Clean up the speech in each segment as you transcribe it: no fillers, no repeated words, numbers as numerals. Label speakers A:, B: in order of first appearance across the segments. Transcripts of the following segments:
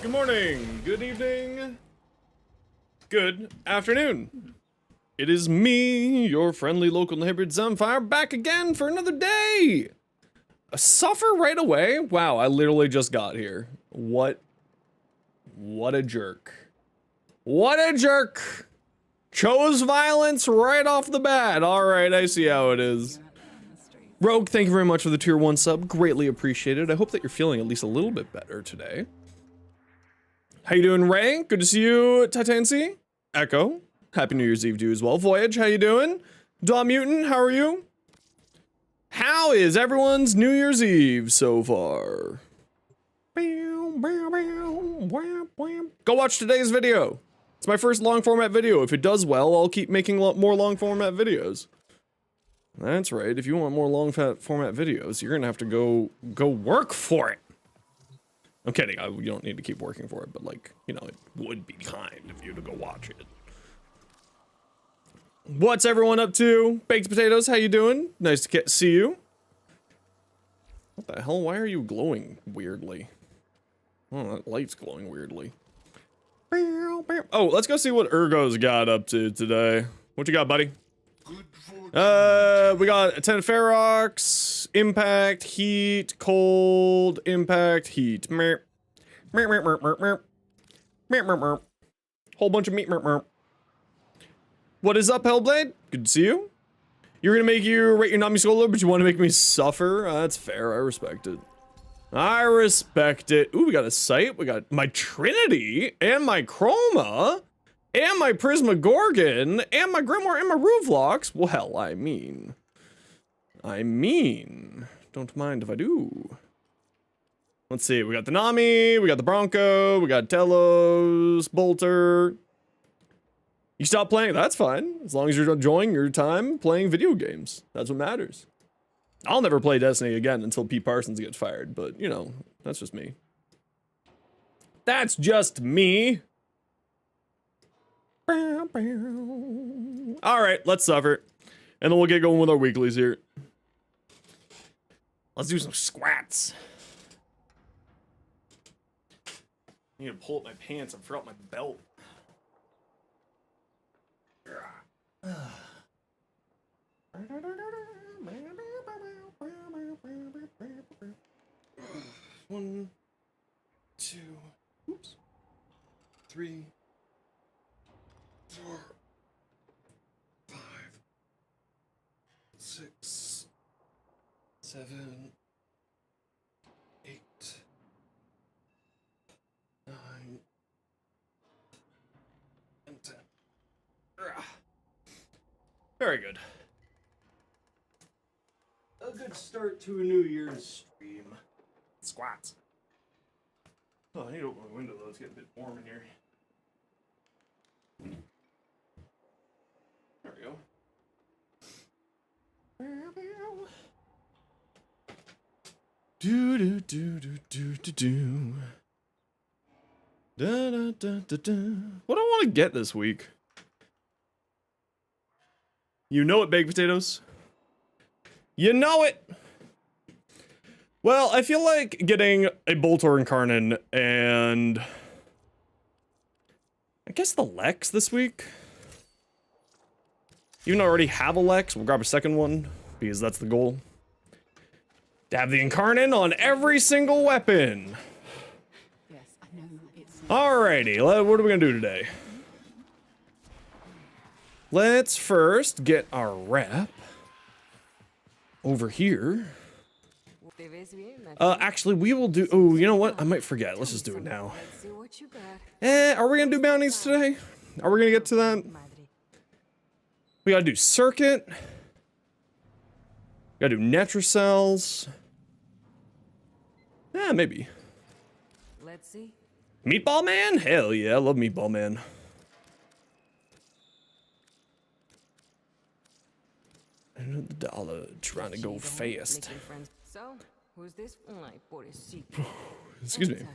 A: Good morning, good evening, good afternoon. It is me, your friendly local hybrid Sunfire, back again for another day. A suffer right away? Wow, I literally just got here. What a jerk. What a jerk. Chose violence right off the bat. All right, I see how it is. Rogue, thank you very much for the tier 1 sub. Greatly appreciated. I hope that you're feeling at least a little bit better today. How you doing, Ray? Good to see you, Titancy. Echo, happy New Year's Eve to you as well. Voyage, how you doing? Daw Mutant, how are you? How is everyone's New Year's Eve so far? Go watch today's video. It's my first long format video. If it does well, I'll keep making more long format videos. That's right. If you want more long format videos, you're gonna have to go work for it. I'm kidding. You don't need to keep working for it, but like, you know, it would be kind of you to go watch it. What's everyone up to? Baked Potatoes, how you doing? Nice to see you. What the hell? Why are you glowing weirdly? Oh, that light's glowing weirdly. Oh, let's go see what Urgo's got up to today. What you got, buddy? We got Attendant Ferox, Impact, Heat, Cold, Impact, Heat. Whole bunch of meat. What is up, Hellblade? Good to see you. You're gonna make you rate your Nami Solo, but you want to make me suffer? That's fair, I respect it. I respect it. Ooh, we got a sight. We got my Trinity, and my Chroma, and my Prismagorgon, and my Grimoire, and my Rooflocks. Well, hell, I mean, don't mind if I do. Let's see, we got the Nami, we got the Bronco, we got Telos, Bolter. You stop playing, that's fine. As long as you're enjoying your time playing video games. That's what matters. I'll never play Destiny again until Pete Parsons gets fired, but, you know, that's just me. That's just me. Alright, let's suffer. And then we'll get going with our weeklies here. Let's do some squats. I need to pull up my pants and forgot my belt. 1, 2, oops, 3, 4, 5, 6, 7, 8, 9, and 10. Very good. A good start to a New Year's stream. Squats. Oh, I need to open my window though, it's getting a bit warm in here. There we go. Do do do do do do do. Da da da da da. What do I want to get this week? You know it, baked potatoes. You know it. Well, I feel like getting a Boltor Incarnate and I guess the Lex this week. Even though I already have a Lex, we'll grab a second one because that's the goal. To have the Incarnate on every single weapon.
B: Yes, I know it's
A: Alrighty, what are we gonna do today? Let's first get our rep over here. Actually, we will do. Oh, you know what? I might forget. Let's just do it now. Are we gonna do bounties today? Are we gonna get to that? We gotta do circuit. Gotta do Netracells. Yeah, maybe.
B: Let's see.
A: Meatball Man? Hell yeah, I love Meatball Man. The dollar trying to go fast.
B: So, who's this?
A: Excuse me.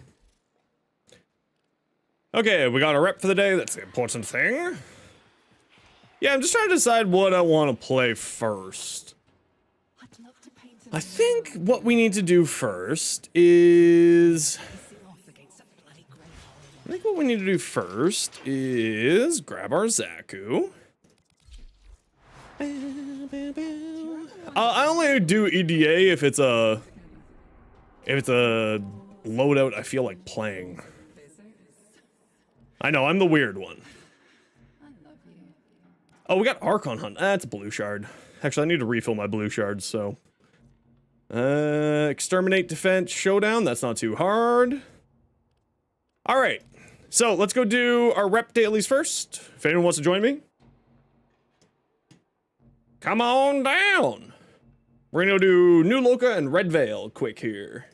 A: Okay, we got a rep for the day. That's the important thing. Yeah, I'm just trying to decide what I want to play first. I think what we need to do first is I think what we need to do first is grab our Zaku. I only do EDA if it's a loadout I feel like playing. I know, I'm the weird one. Oh, we got Archon Hunt. That's a blue shard. Actually, I need to refill my blue shards, so. Exterminate, defense, showdown. That's not too hard. All right. So let's go do our rep dailies first. If anyone wants to join me. Come on down. We're gonna do New Loka and Red Veil quick here.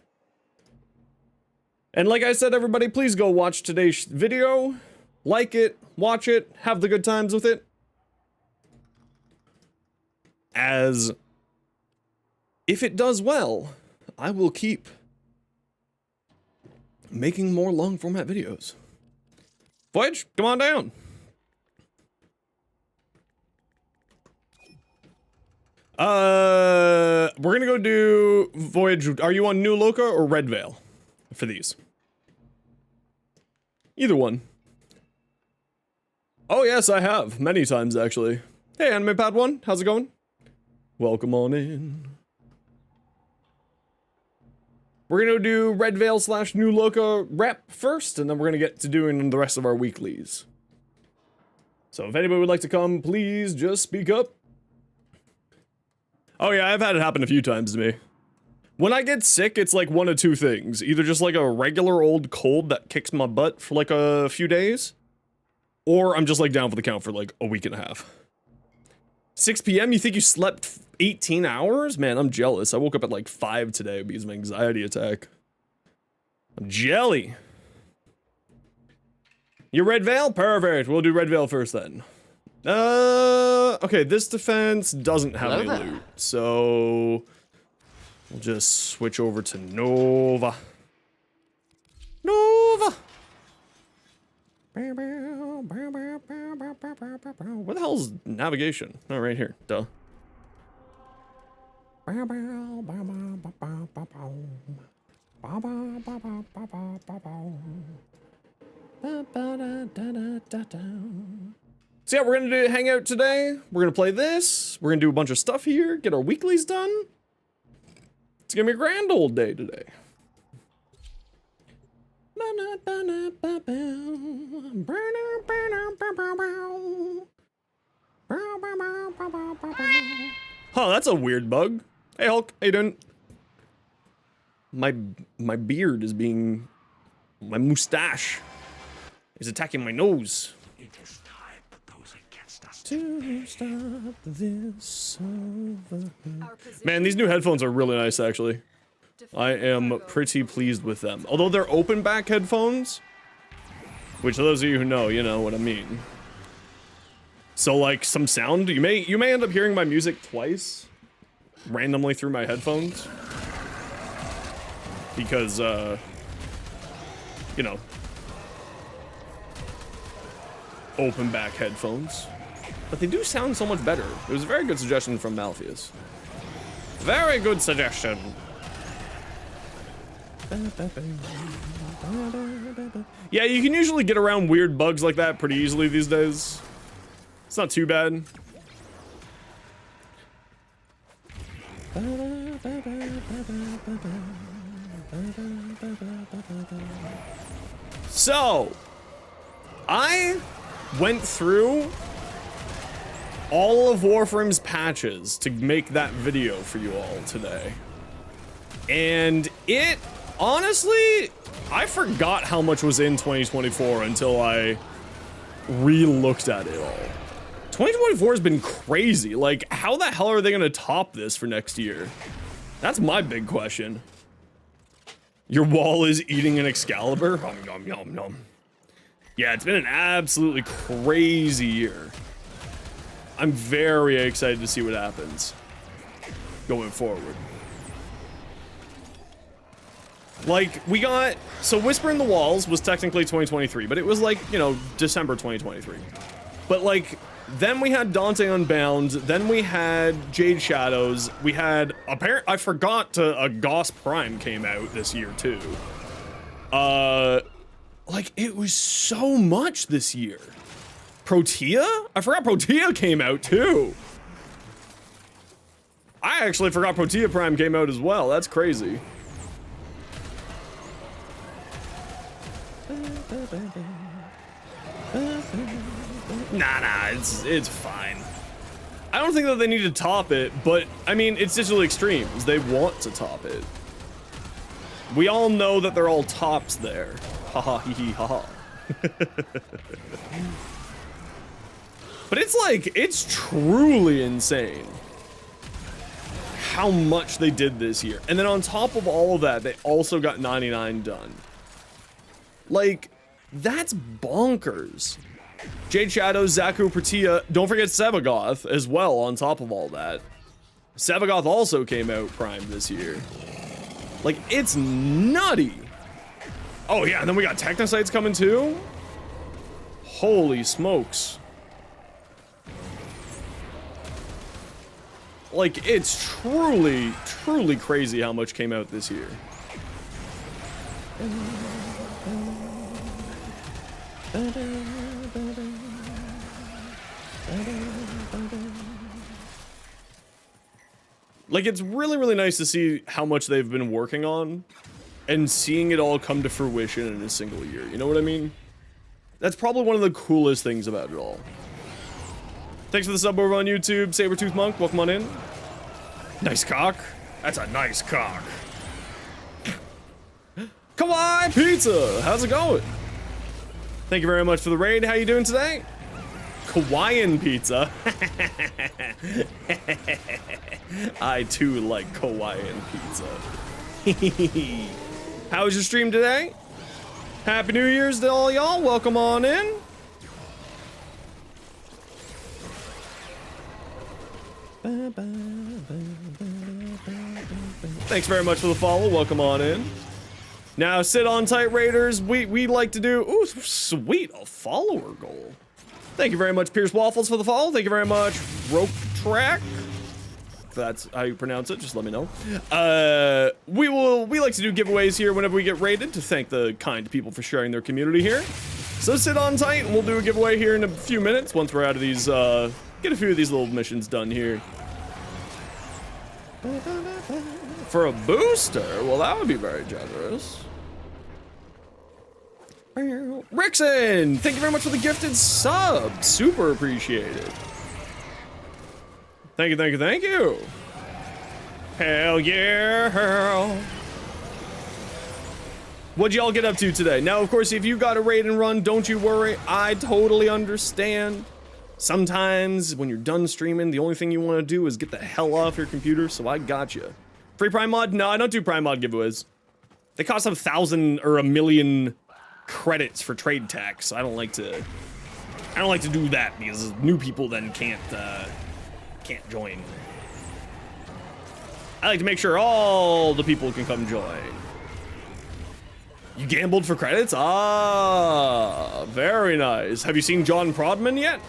A: And like I said, everybody, please go watch today's video. Like it, watch it, have the good times with it. As if it does well, I will keep making more long format videos. Voyage, come on down. We're gonna go do Voyage. Are you on New Loka or Red Veil for these? Either one. Oh yes, I have many times actually. Hey, Anime Pad 1, how's it going? Welcome on in. We're gonna do Red Veil / New Loka rep first, and then we're gonna get to doing the rest of our weeklies. So if anybody would like to come, please just speak up. Oh yeah, I've had it happen a few times to me. When I get sick, it's like one of two things. Either just like a regular old cold that kicks my butt for like a few days, or I'm just like down for the count for like a week and a half. 6 p.m., you think you slept 18 hours? Man, I'm jealous. I woke up at like 5 today because of an anxiety attack. I'm jelly. You Red Veil? Perfect. We'll do Red Veil first then. Okay, this defense doesn't have any loot, so we'll just switch over to Nova. Nova! Where the hell's navigation? Oh, right here. Duh. So yeah, we're gonna hang out today. We're gonna play this. We're gonna do a bunch of stuff here. Get our weeklies done. It's gonna be a grand old day today. Huh, that's a weird bug. Hey Hulk, how you doing? My beard is being... My mustache is attacking my nose.
C: It is time that those against us
A: To stop this over. Man, these new headphones are really nice, actually. I am pretty pleased with them. Although they're open back headphones, which those of you who know, you know what I mean. So like some sound, you may end up hearing my music twice, randomly through my headphones, because you know, open back headphones. But they do sound so much better. It was a very good suggestion from Malpheus. Very good suggestion. Yeah, you can usually get around weird bugs like that pretty easily these days. It's not too bad. So, I went through all of Warframe's patches to make that video for you all today. And it, honestly, I forgot how much was in 2024 until I re-looked at it all. 2024 has been crazy. Like, how the hell are they gonna top this for next year? That's my big question. Your wall is eating an Excalibur? Yum, yum, yum. Yeah, it's been an absolutely crazy year. I'm very excited to see what happens going forward. Like, we got... So, Whisper in the Walls was technically 2023, but it was like, you know, December 2023. But, like, then we had Dante Unbound, then we had Jade Shadows, we had... I forgot a Gauss Prime came out this year, too. Like, it was so much this year. Protea? I forgot Protea came out too. I actually forgot Protea Prime came out as well. That's crazy. Nah, it's fine. I don't think that they need to top it, but I mean, it's Digital Extremes. They want to top it. We all know that they're all tops there. Haha, hee hee, haha. But it's like, it's truly insane how much they did this year. And then on top of all of that, they also got 99 done. Like, that's bonkers. Jade Shadows, Zaku, Protea, don't forget Sevagoth as well on top of all that. Sevagoth also came out Prime this year. Like, it's nutty. Oh yeah, and then we got Technocytes coming too? Holy smokes. Like, it's truly, truly crazy how much came out this year. Like, it's really, really nice to see how much they've been working on and seeing it all come to fruition in a single year. You know what I mean? That's probably one of the coolest things about it all. Thanks for the sub over on YouTube, Sabertooth Monk. Welcome on in. Nice cock. That's a nice cock. Kawaii Pizza. How's it going? Thank you very much for the raid. How you doing today? Hawaiian pizza. I too like Hawaiian pizza. How was your stream today? Happy New Year's to all y'all. Welcome on in. Thanks very much for the follow. Welcome on in. Now, sit on tight, Raiders. We like to do. Ooh, sweet, a follower goal. Thank you very much, Pierce Waffles, for the follow. Thank you very much, Rope Track. If that's how you pronounce it, just let me know. We like to do giveaways here whenever we get raided to thank the kind people for sharing their community here. So sit on tight, and we'll do a giveaway here in a few minutes once we're out of these. Get a few of these little missions done here. For a booster? Well, that would be very generous. Rickson, thank you very much for the gifted sub. Super appreciated. Thank you, thank you, thank you. Hell yeah. What'd y'all get up to today? Now, of course, if you got a raid and run, don't you worry. I totally understand. Sometimes when you're done streaming, the only thing you want to do is get the hell off your computer, so I got you. Free Prime Mod? No, I don't do Prime Mod giveaways. They cost 1,000 or 1,000,000 credits for trade tax. I don't like to do that because new people then can't join. I like to make sure all the people can come join. You gambled for credits? Ah, very nice. Have you seen John Prodman yet?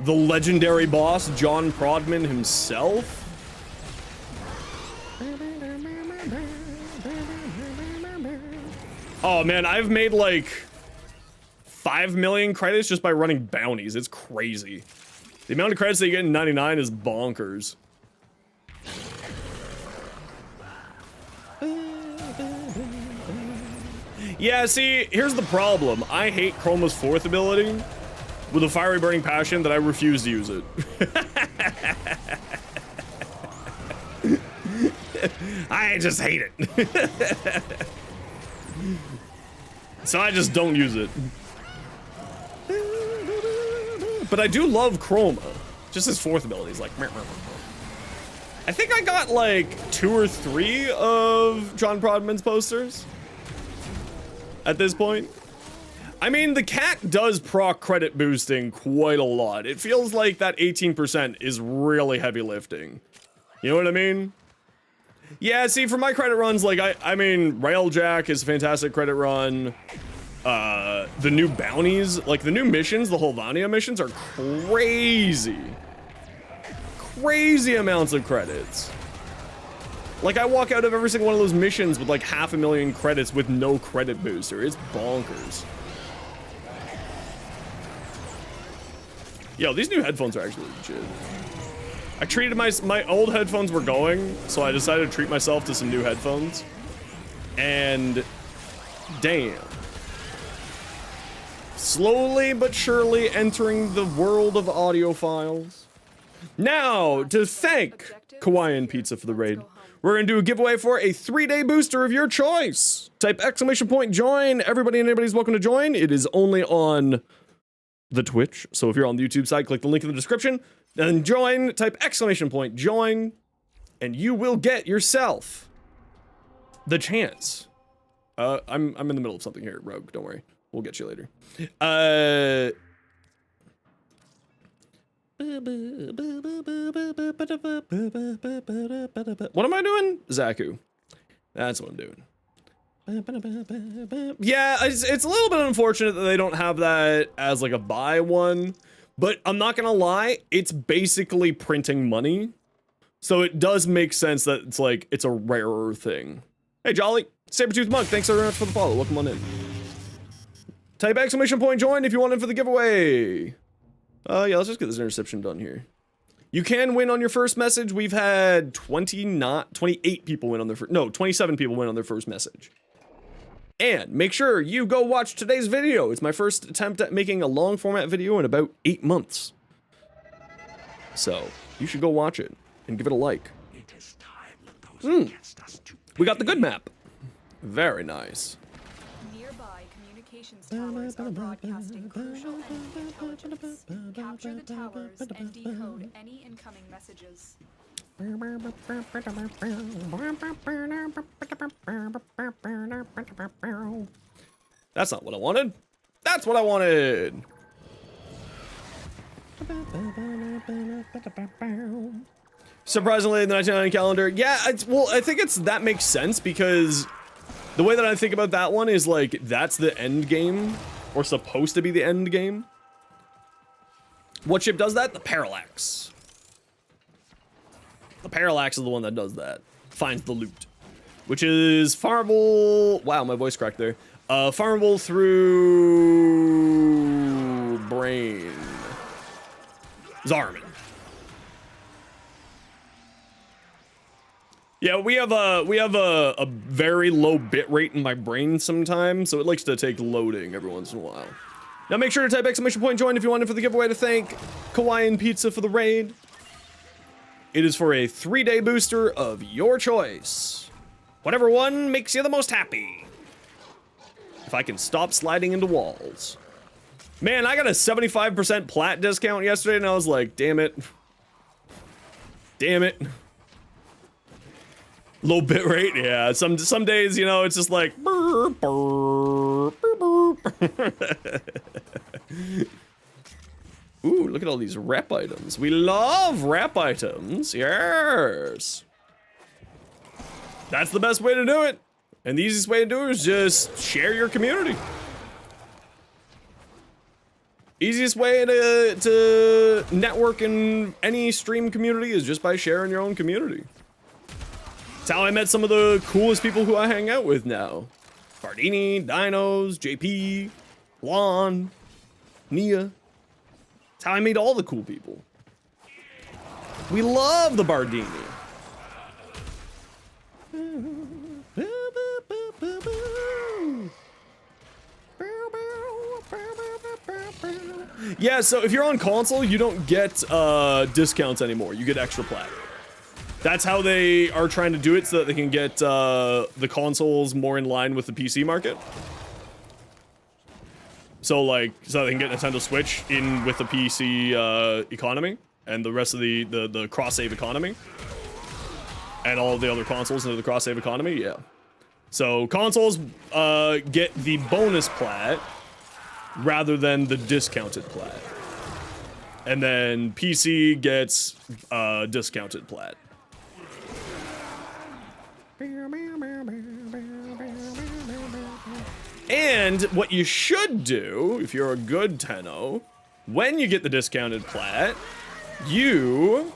A: The legendary boss, John Prodman himself? Oh man, I've made like 5 million credits just by running bounties. It's crazy. The amount of credits that you get in 99 is bonkers. Yeah, see, here's the problem. I hate Chroma's 4th ability with a fiery burning passion that I refuse to use it. I just hate it. So I just don't use it. But I do love Chroma. Just his 4th ability is like... I think I got like 2 or 3 of John Prodman's posters at this point. I mean, the cat does proc credit boosting quite a lot. It feels like that 18% is really heavy lifting. You know what I mean? Yeah, see, for my credit runs, like, I mean, Railjack is a fantastic credit run. The new bounties, like, the new missions, the Holvania missions are crazy. Crazy amounts of credits. Like, I walk out of every single one of those missions with like 500,000 credits with no credit booster. It's bonkers. Yo, these new headphones are actually legit. I treated my old headphones were going, so I decided to treat myself to some new headphones. And damn. Slowly but surely entering the world of audiophiles. Now, to thank Hawaiian Pizza for the raid, we're gonna do a giveaway for a 3-day booster of your choice. Type ! join. Everybody and anybody's welcome to join. It is only on the Twitch. So if you're on the YouTube side, click the link in the description. Then join, type ! join, and you will get yourself the chance. I'm in the middle of something here, Rogue. Don't worry, we'll get you later. What am I doing? Zaku. That's what I'm doing. Yeah, it's a little bit unfortunate that they don't have that as like a buy one, but I'm not gonna lie, it's basically printing money. So it does make sense that it's like, it's a rarer thing. Hey, Jolly, Sabertooth Monk, thanks very much for the follow. Welcome on in. Type ! join if you want in for the giveaway. Yeah, let's just get this interception done here. You can win on your first message. We've had 28 people win on their first, no, 27 people win on their first message. And make sure you go watch today's video. It's my first attempt at making a long format video in about 8 months. So, you should go watch it and give it a like.
C: It is time that those against us to
A: We got the good map. Very nice.
D: Nearby communications towers are broadcasting crucial enemy intelligence. Capture the towers and decode any incoming messages.
A: That's not what I wanted. That's what I wanted. Surprisingly, the 1990 calendar. Yeah, well, I think that makes sense because the way that I think about that one is like, that's the end game, or supposed to be the end game. What ship does that? The Parallax. The Parallax is the one that does that. Finds the loot. Which is farmable. Wow, my voice cracked there. Farmable through brain. Zarman. Yeah, we have a very low bit rate in my brain sometimes, so it likes to take loading every once in a while. Now make sure to type ! join if you want it for the giveaway to thank Hawaiian Pizza for the raid. It is for a 3-day booster of your choice. Whatever one makes you the most happy. If I can stop sliding into walls. Man, I got a 75% plat discount yesterday and I was like, damn it. Damn it. Low bit rate, yeah. Some days, you know, it's just like burr, burr, burr, burr. Ooh, look at all these rep items. We love rep items. Yes. That's the best way to do it. And the easiest way to do it is just share your community. Easiest way to network in any stream community is just by sharing your own community. It's how I met some of the coolest people who I hang out with now. Bardini, Dinos, JP, Lon, Nia. It's how I meet all the cool people. We love the Bardini. Yeah, so if you're on console, you don't get discounts anymore. You get extra plat. That's how they are trying to do it so that they can get the consoles more in line with the PC market. So like, so they can get Nintendo Switch in with the PC economy and the rest of the cross-save economy. And all of the other consoles into the cross-save economy, yeah. So consoles get the bonus plat rather than the discounted plat. And then PC gets discounted plat. And what you should do, if you're a good Tenno, when you get the discounted plat, you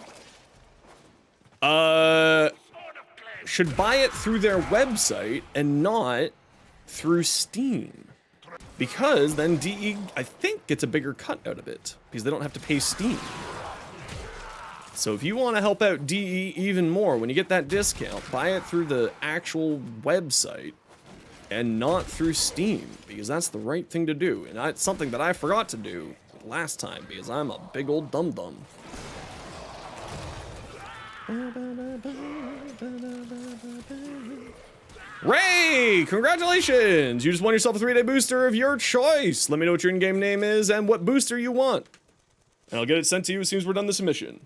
A: should buy it through their website and not through Steam. Because then DE, I think, gets a bigger cut out of it. Because they don't have to pay Steam. So if you want to help out DE even more, when you get that discount, buy it through the actual website and not through Steam. Because that's the right thing to do. And it's something that I forgot to do last time because I'm a big old dum-dum. Ray, congratulations! You just won yourself a 3-day booster of your choice. Let me know what your in-game name is and what booster you want. And I'll get it sent to you as soon as we're done this mission.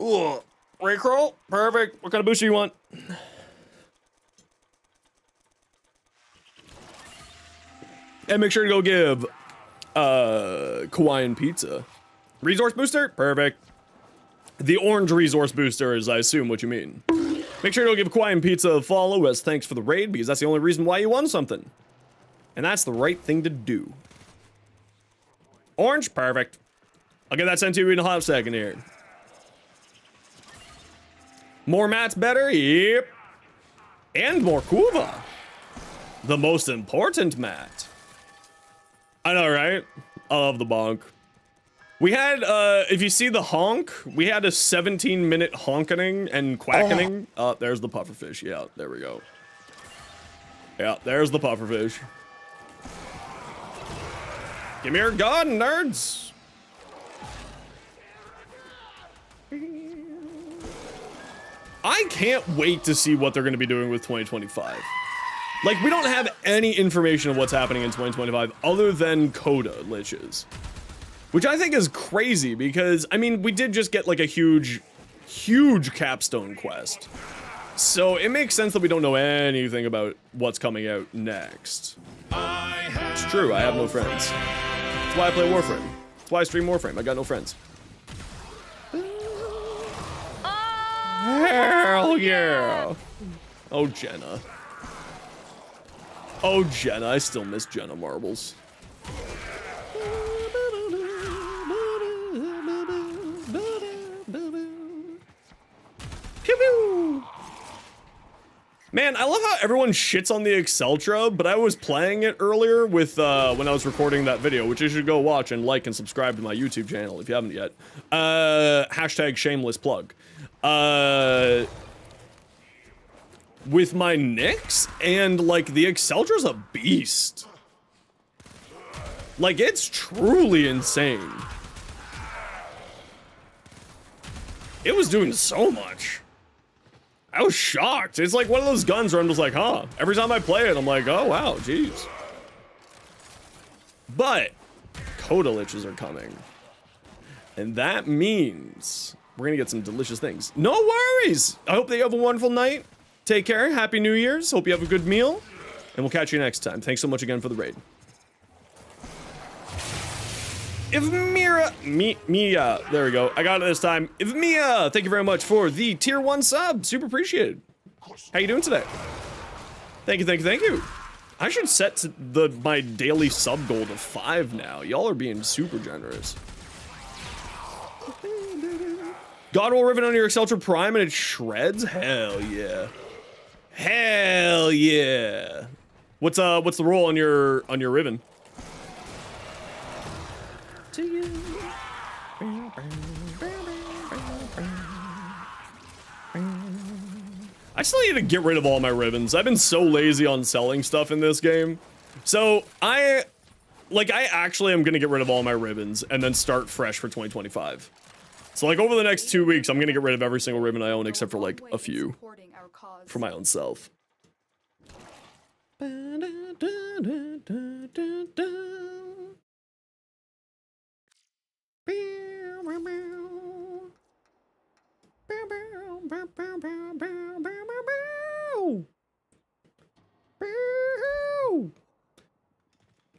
A: Ooh, Ray Kroll, perfect. What kind of booster you want? And make sure to go give Hawaiian Pizza. Resource booster? Perfect. The orange resource booster is, I assume, what you mean. Make sure to go give Hawaiian Pizza a follow as thanks for the raid, because that's the only reason why you won something. And that's the right thing to do. Orange? Perfect. I'll get that sent to you in a hot second here. More mats better? Yep. And more Kuva. The most important mat. I know, right? I love the bonk. We had, if you see the honk, we had a 17-minute honking and quackening. Oh, there's the pufferfish. Yeah, there we go. Yeah, there's the pufferfish. Give me your gun, nerds. I can't wait to see what they're going to be doing with 2025. Like, we don't have any information of what's happening in 2025 other than Coda liches. Which I think is crazy because, I mean, we did just get like a huge capstone quest. So it makes sense that we don't know anything about what's coming out next. It's true, I have no friends. That's why I play Warframe. That's why I stream Warframe. I got no friends. Hell yeah! Oh, Jenna. Oh, Jenna. I still miss Jenna Marbles. Pew pew! Man, I love how everyone shits on the Exceltra, but I was playing it earlier with, when I was recording that video, which you should go watch and like and subscribe to my YouTube channel if you haven't yet. Hashtag shameless plug. With my Nyx, and, like, the Exceltra's a beast. Like, it's truly insane. It was doing so much. I was shocked. It's like one of those guns where I'm just like, huh. Every time I play it, I'm like, oh, wow, jeez. But Coda liches are coming. And that means we're gonna get some delicious things. No worries! I hope that you have a wonderful night. Take care. Happy New Year's. Hope you have a good meal. And we'll catch you next time. Thanks so much again for the raid. Mia, there we go. I got it this time. Mia, thank you very much for the tier 1 sub. Super appreciated. How you doing today? Thank you, thank you, thank you. I should set my daily sub goal to 5 now. Y'all are being super generous. God will rivet on your Exceltra Prime and it shreds? Hell yeah. Hell yeah. What's the roll on your Riven? I still need to get rid of all my ribbons. I've been so lazy on selling stuff in this game. So I actually am gonna get rid of all my ribbons and then start fresh for 2025. So like over the next 2 weeks, I'm gonna get rid of every single ribbon I own except for like a few for my own self.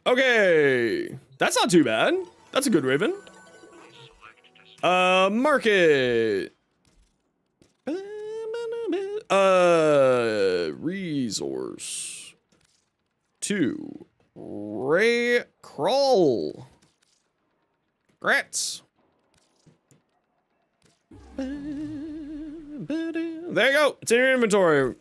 A: Okay, that's not too bad. That's a good ribbon. Market. Resource. 2. Ray Kroll. Grats. There you go. It's in your inventory.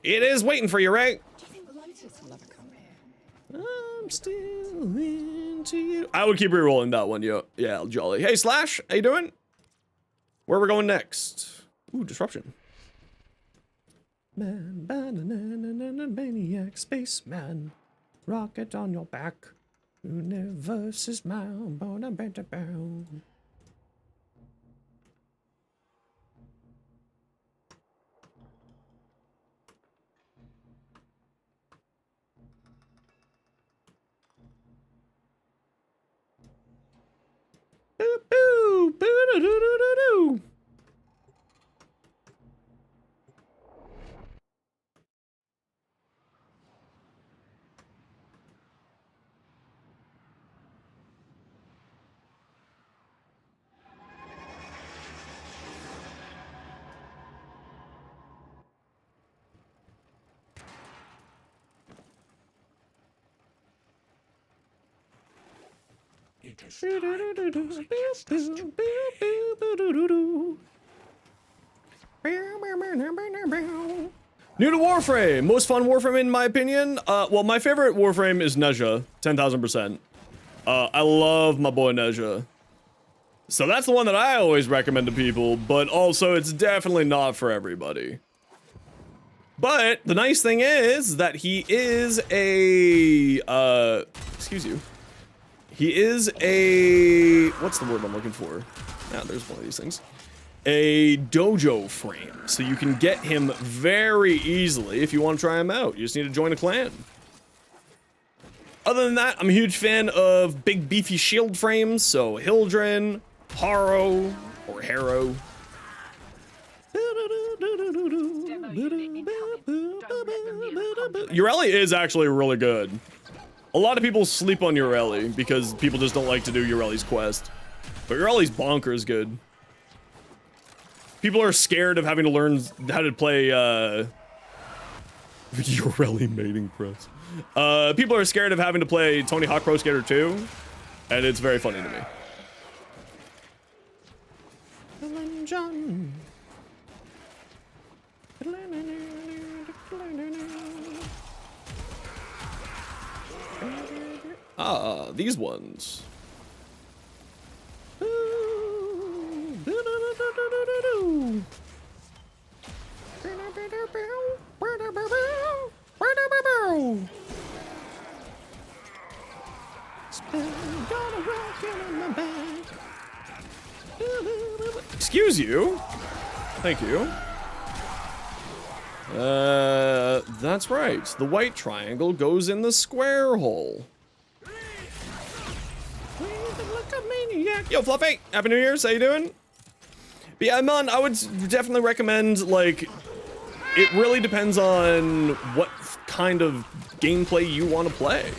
A: It is waiting for you, right?
B: Do you think Lotus will ever come here?
A: I'm still into you. I would keep rerolling that one, yo. Yeah, jolly. Hey, Slash, how you doing? Where are we going next? Ooh, disruption. Man, maniac, spaceman, rocket on your back. Universe is mine. Boo boo boo doo doo doo doo doo.
C: It is time for those against us to pay.
A: New to Warframe, most fun Warframe in my opinion. Well, my favorite Warframe is Nezha, 10,000%. I love my boy Nezha. So that's the one that I always recommend to people, but also it's definitely not for everybody. But the nice thing is that he is a, excuse you. He is a, what's the word I'm looking for? Ah, there's one of these things. A dojo frame, so you can get him very easily if you want to try him out. You just need to join a clan. Other than that, I'm a huge fan of big beefy shield frames, so Hildren, Haro, or Harrow. Ureli is actually really good. A lot of people sleep on Ureli because people just don't like to do Ureli's quest. But Ureli's bonkers good. People are scared of having to learn how to play, Ureli mating press. People are scared of having to play Tony Hawk Pro Skater 2, and it's very funny to me. Ah, these ones. Excuse you. Thank you. That's right. The white triangle goes in the square hole. Yo, Fluffy! Happy New Year's, how you doing? But yeah, man, I would definitely recommend, like, it really depends on what kind of gameplay you want to play.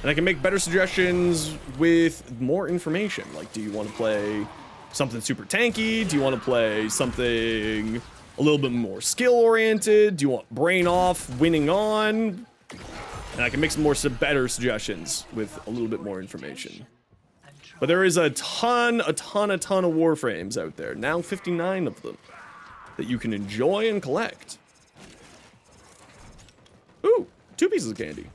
A: And I can make better suggestions with more information. Like, do you want to play something super tanky? Do you want to play something a little bit more skill-oriented? Do you want brain off, winning on? And I can make some more better suggestions with a little bit more information. But there is a ton of Warframes out there. Now 59 of them that you can enjoy and collect. Ooh, 2 pieces of candy.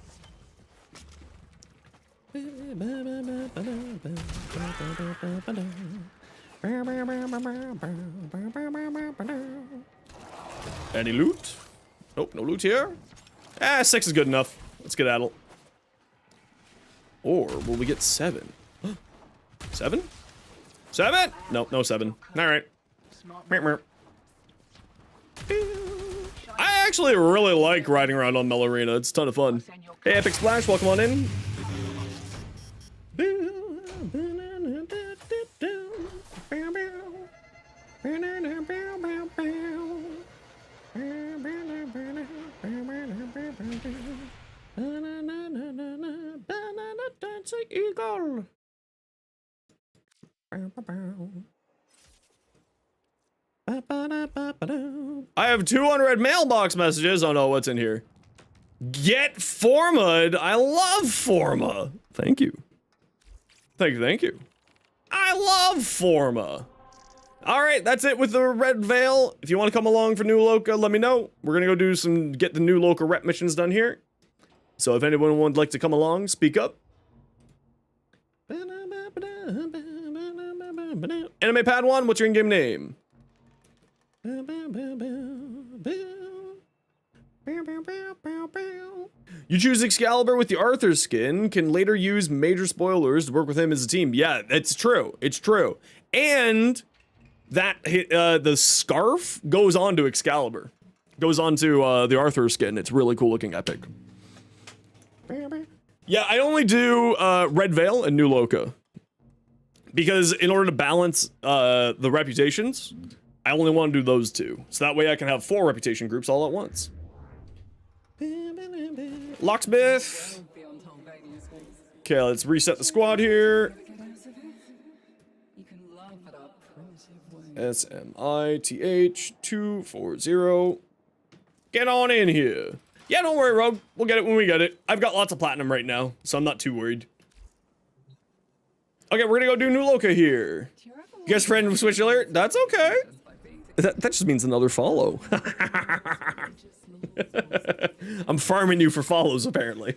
A: Any loot? Nope, no loot here. Ah, 6 is good enough. Let's get Addle. Or will we get 7? 7? 7? Nope, no 7. Alright. I actually really like riding around on Mel Arena. It's a ton of fun. Hey, Epic Splash, welcome on in. Dancing eagle. I have 200 mailbox messages. Oh no, what's in here? Get Forma'd. I love Forma. Thank you. Thank you. I love Forma. All right, that's it with the Red Veil. If you want to come along for New Loca, let me know. We're gonna go do get the New Loca rep missions done here. So if anyone would like to come along, speak up. Anime Padawan, what's your in-game name? You choose Excalibur with the Arthur skin, can later use major spoilers to work with him as a team. Yeah, it's true. It's true. And that the scarf goes on to Excalibur. Goes on to the Arthur skin. It's really cool looking epic. Yeah, I only do Red Veil and New Loca. Because in order to balance the reputations, I only want to do those two. So that way I can have 4 reputation groups all at once. Locksmith. Okay, let's reset the squad here. SMITH240. Get on in here. Yeah, don't worry, Rogue. We'll get it when we get it. I've got lots of platinum right now, so I'm not too worried. Okay, we're gonna go do New Loca here. Guest friend switch alert? That's okay. That just means another follow. I'm farming you for follows, apparently.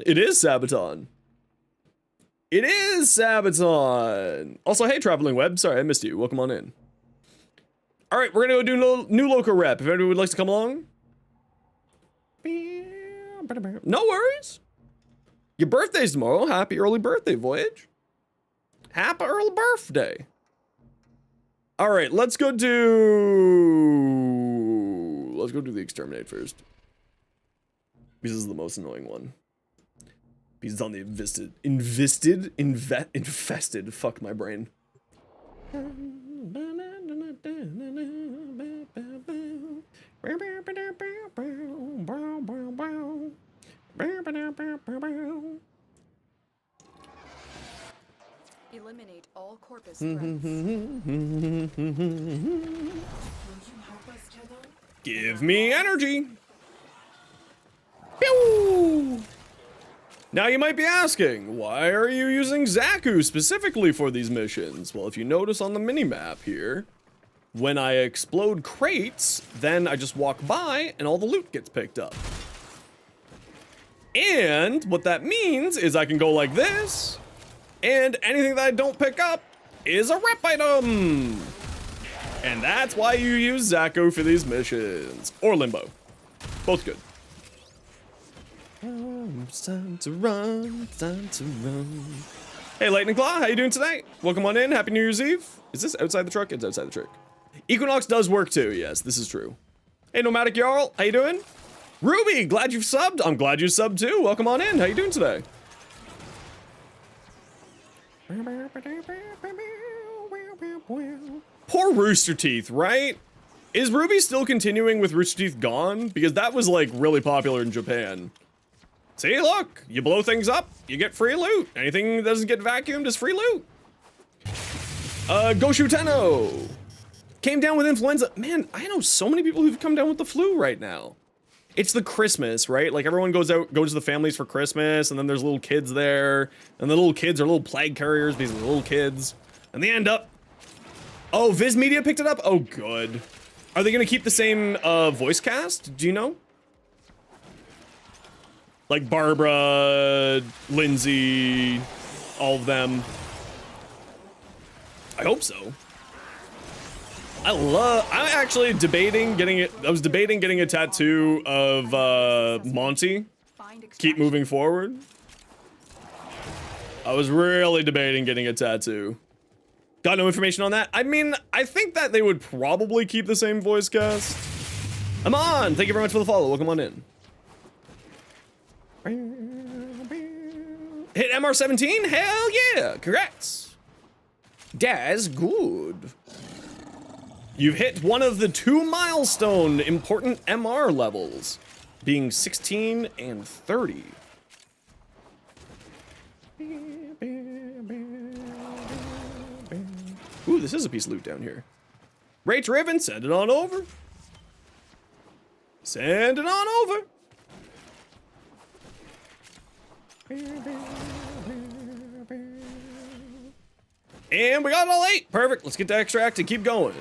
A: It is Sabaton. It is Sabaton. Also, hey, Traveling Web. Sorry, I missed you. Welcome on in. All right, we're gonna go do New Loca rep. If anyone would like to come along. No worries. Your birthday's tomorrow. Happy early birthday, Voyage. Happy early birthday. All right, let's go do the exterminate first. Because this is the most annoying one. Because it's on the infested. Fuck my brain.
D: Eliminate all corpus threats.
A: Give me energy. Pew! Now you might be asking, why are you using Zaku specifically for these missions? Well, if you notice on the minimap here, when I explode crates, then I just walk by and all the loot gets picked up. And what that means is I can go like this, and anything that I don't pick up is a rep item. And that's why you use Zaku for these missions. Or Limbo. Both good. It's time to run, time to run. Hey, Lightning Claw, how you doing tonight? Welcome on in, Happy New Year's Eve. Is this outside the truck? It's outside the truck. Equinox does work too, yes, this is true. Hey, Nomadic Jarl, how you doing? Ruby, glad you've subbed. I'm glad you subbed too. Welcome on in, how you doing today? Poor Rooster Teeth, right? Is Ruby still continuing with Rooster Teeth Gone? Because that was like really popular in Japan. See, look, you blow things up, you get free loot. Anything that doesn't get vacuumed is free loot. Goshu Tenno came down with influenza. Man, I know so many people who've come down with the flu right now. It's the Christmas, right? Like everyone goes to the families for Christmas, and then there's little kids there, and the little kids are little plague carriers because they're little kids, and they end up. Oh, Viz Media picked it up. Oh, good. Are they gonna keep the same voice cast? Do you know? Like Barbara, Lindsay, all of them. I hope so. I'm actually debating getting it. I was debating getting a tattoo of Monty. Keep moving forward. I was really debating getting a tattoo. Got no information on that. I mean, I think that they would probably keep the same voice cast. Amon, thank you very much for the follow. Welcome on in. Hit MR17? Hell yeah! Congrats! That's good. You've hit one of the 2 milestone important MR levels, being 16 and 30. Ooh, this is a piece of loot down here. Rach Riven, send it on over. Send it on over. And we got all 8. Perfect. Let's get to extract and keep going.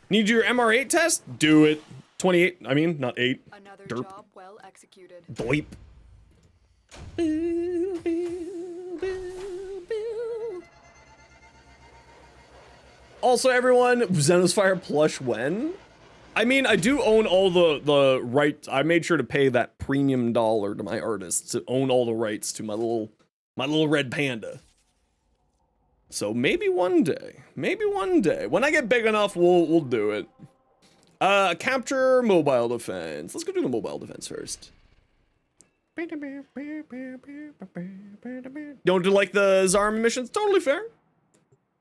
A: Need your MR8 test? Do it. 28. I mean, not 8.
D: Another
A: Derp.
D: job well executed.
A: Doip. Also, everyone, Xenosfire plush when? I mean, I do own all the rights. I made sure to pay that premium dollar to my artists to own all the rights to my little red panda. So maybe one day, when I get big enough, we'll do it. Capture mobile defense. Let's go do the mobile defense first. Don't do like the Zarm missions? Totally fair.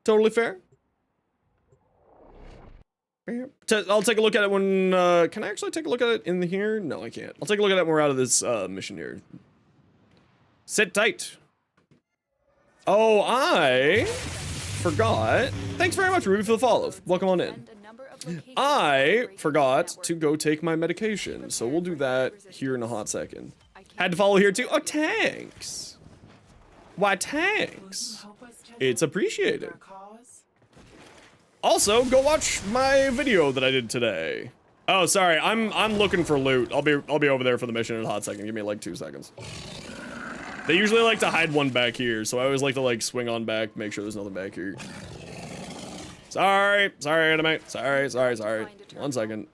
A: Totally fair. I'll take a look at it when, can I actually take a look at it in here? No, I can't. I'll take a look at it when we're out of this, mission here. Sit tight. Oh, I forgot. Thanks very much, Ruby, for the follow. Welcome on in. I forgot to go take my medication, so we'll do that here in a hot second. Had to follow here too. Oh, thanks. Why, thanks. It's appreciated. Also, go watch my video that I did today. Oh, sorry. I'm looking for loot. I'll be over there for the mission in a hot second. Give me like 2 seconds. They usually like to hide one back here, so I always like to like swing on back, make sure there's nothing back here. Sorry, anime. Sorry. 1 second.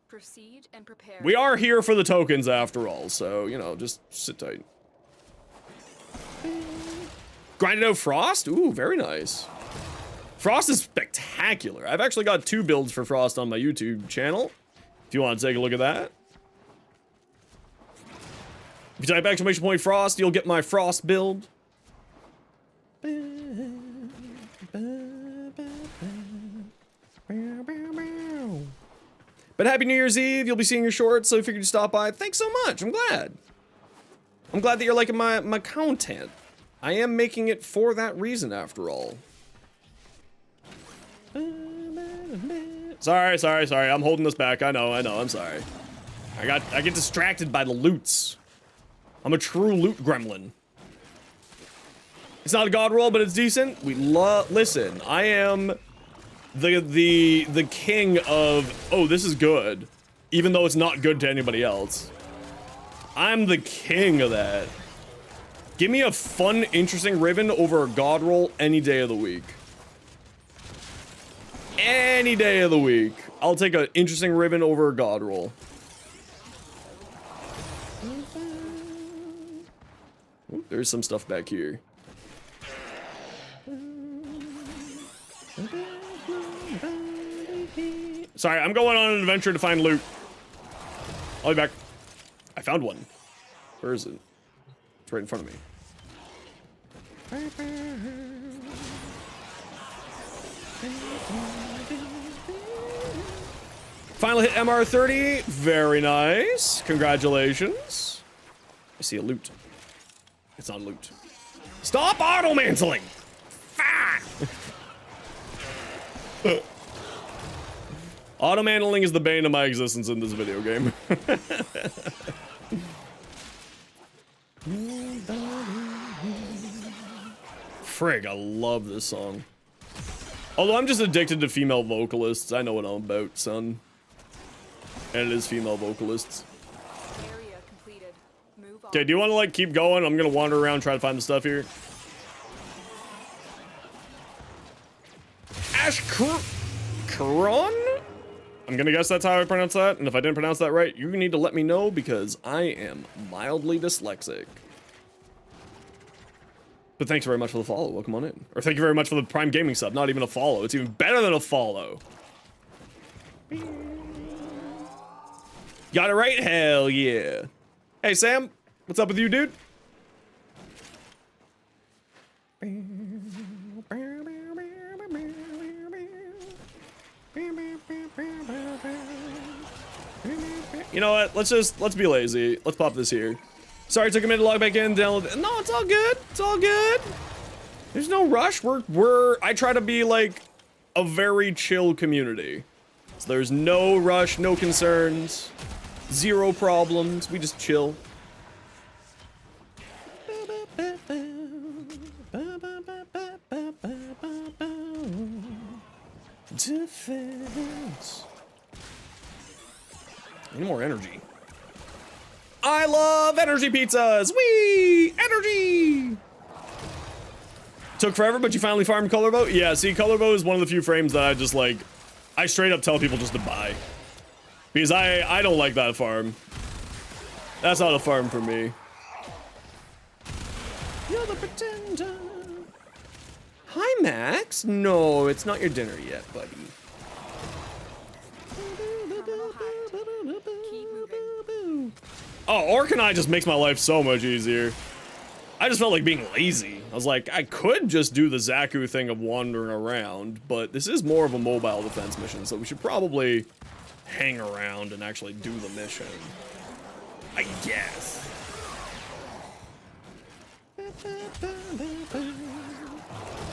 D: Proceed and prepare.
A: We are here for the tokens after all, so you know, just sit tight. Grinded out Frost? Ooh, very nice. Frost is spectacular. I've actually got 2 builds for Frost on my YouTube channel. If you want to take a look at that. If you type exclamation point Frost, you'll get my Frost build. But happy New Year's Eve. You'll be seeing your shorts, so I figured you'd stop by. Thanks so much. I'm glad. I'm glad that you're liking my content. I am making it for that reason, after all. Sorry. I'm holding this back. I know. I'm sorry. I get distracted by the loots. I'm a true loot gremlin. It's not a god roll, but it's decent. Listen, I am the king of, oh, this is good. Even though it's not good to anybody else. I'm the king of that. Give me a fun, interesting ribbon over a god roll any day of the week. Any day of the week. I'll take an interesting ribbon over a god roll. Ooh, there's some stuff back here. Sorry, I'm going on an adventure to find loot. I'll be back. I found one. Where is it? It's right in front of me. Finally hit MR30. Very nice. Congratulations. I see a loot. It's not loot. Stop auto-mantling! Auto-mantling is the bane of my existence in this video game. Frig, I love this song. Although I'm just addicted to female vocalists. I know what I'm about, son. And it is female vocalists.
D: Area completed. Move on.
A: Okay, do you want to like keep going? I'm gonna wander around, try to find the stuff here. Ashkron? I'm gonna guess that's how I pronounce that, and if I didn't pronounce that right, you need to let me know because I am mildly dyslexic. But thanks very much for the follow. Welcome on in. Or thank you very much for the Prime Gaming sub. Not even a follow. It's even better than a follow. Got it right? Hell yeah. Hey, Sam. What's up with you, dude? You know what? Let's be lazy. Let's pop this here. Sorry, it took a minute to log back in, download. No, it's all good. It's all good. There's no rush. I try to be like a very chill community. So there's no rush, no concerns. Zero problems. We just chill. Defense. Need more energy. I love energy pizzas. Whee! Energy! Took forever, but you finally farmed Color Bow? Yeah, see, Color Bow is one of the few frames that I just like, I straight up tell people just to buy. Because I don't like that farm. That's not a farm for me. You're the pretender. Hi, Max. No, it's not your dinner yet, buddy. Oh, Orkanai just makes my life so much easier. I just felt like being lazy. I was like, I could just do the Zaku thing of wandering around, but this is more of a mobile defense mission, so we should probably hang around and actually do the mission. I guess.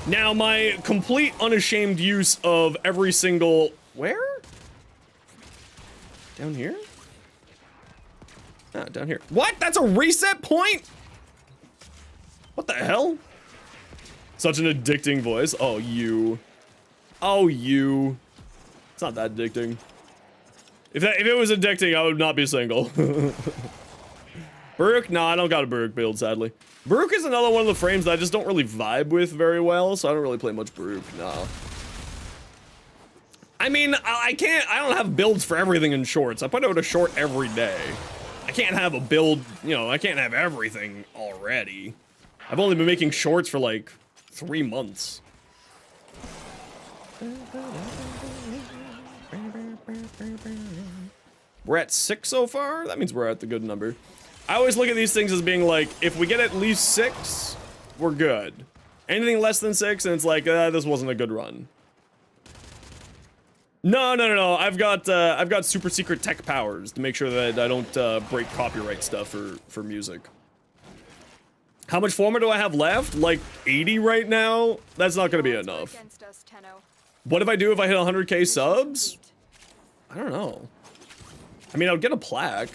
A: Now, my complete unashamed use of every single... Where? Down here? Ah, down here. What? That's a reset point? What the hell? Such an addicting voice. Oh, you. Oh, you. It's not that addicting. If it was addicting, I would not be single. Baruch? No, I don't got a Baruch build, sadly. Baruch is another one of the frames that I just don't really vibe with very well, so I don't really play much Baruch, no. I mean, I don't have builds for everything in shorts. I put out a short every day. I can't have a build, you know, I can't have everything already. I've only been making shorts for like 3 months. We're at 6 so far? That means we're at the good number. I always look at these things as being like, if we get at least 6, we're good. Anything less than 6, and it's like, this wasn't a good run. No. I've got super secret tech powers to make sure that I don't break copyright stuff for music. How much format do I have left? Like 80 right now? That's not gonna be enough. What if I do if I hit 100k subs? I don't know. I mean, I would get a plaque.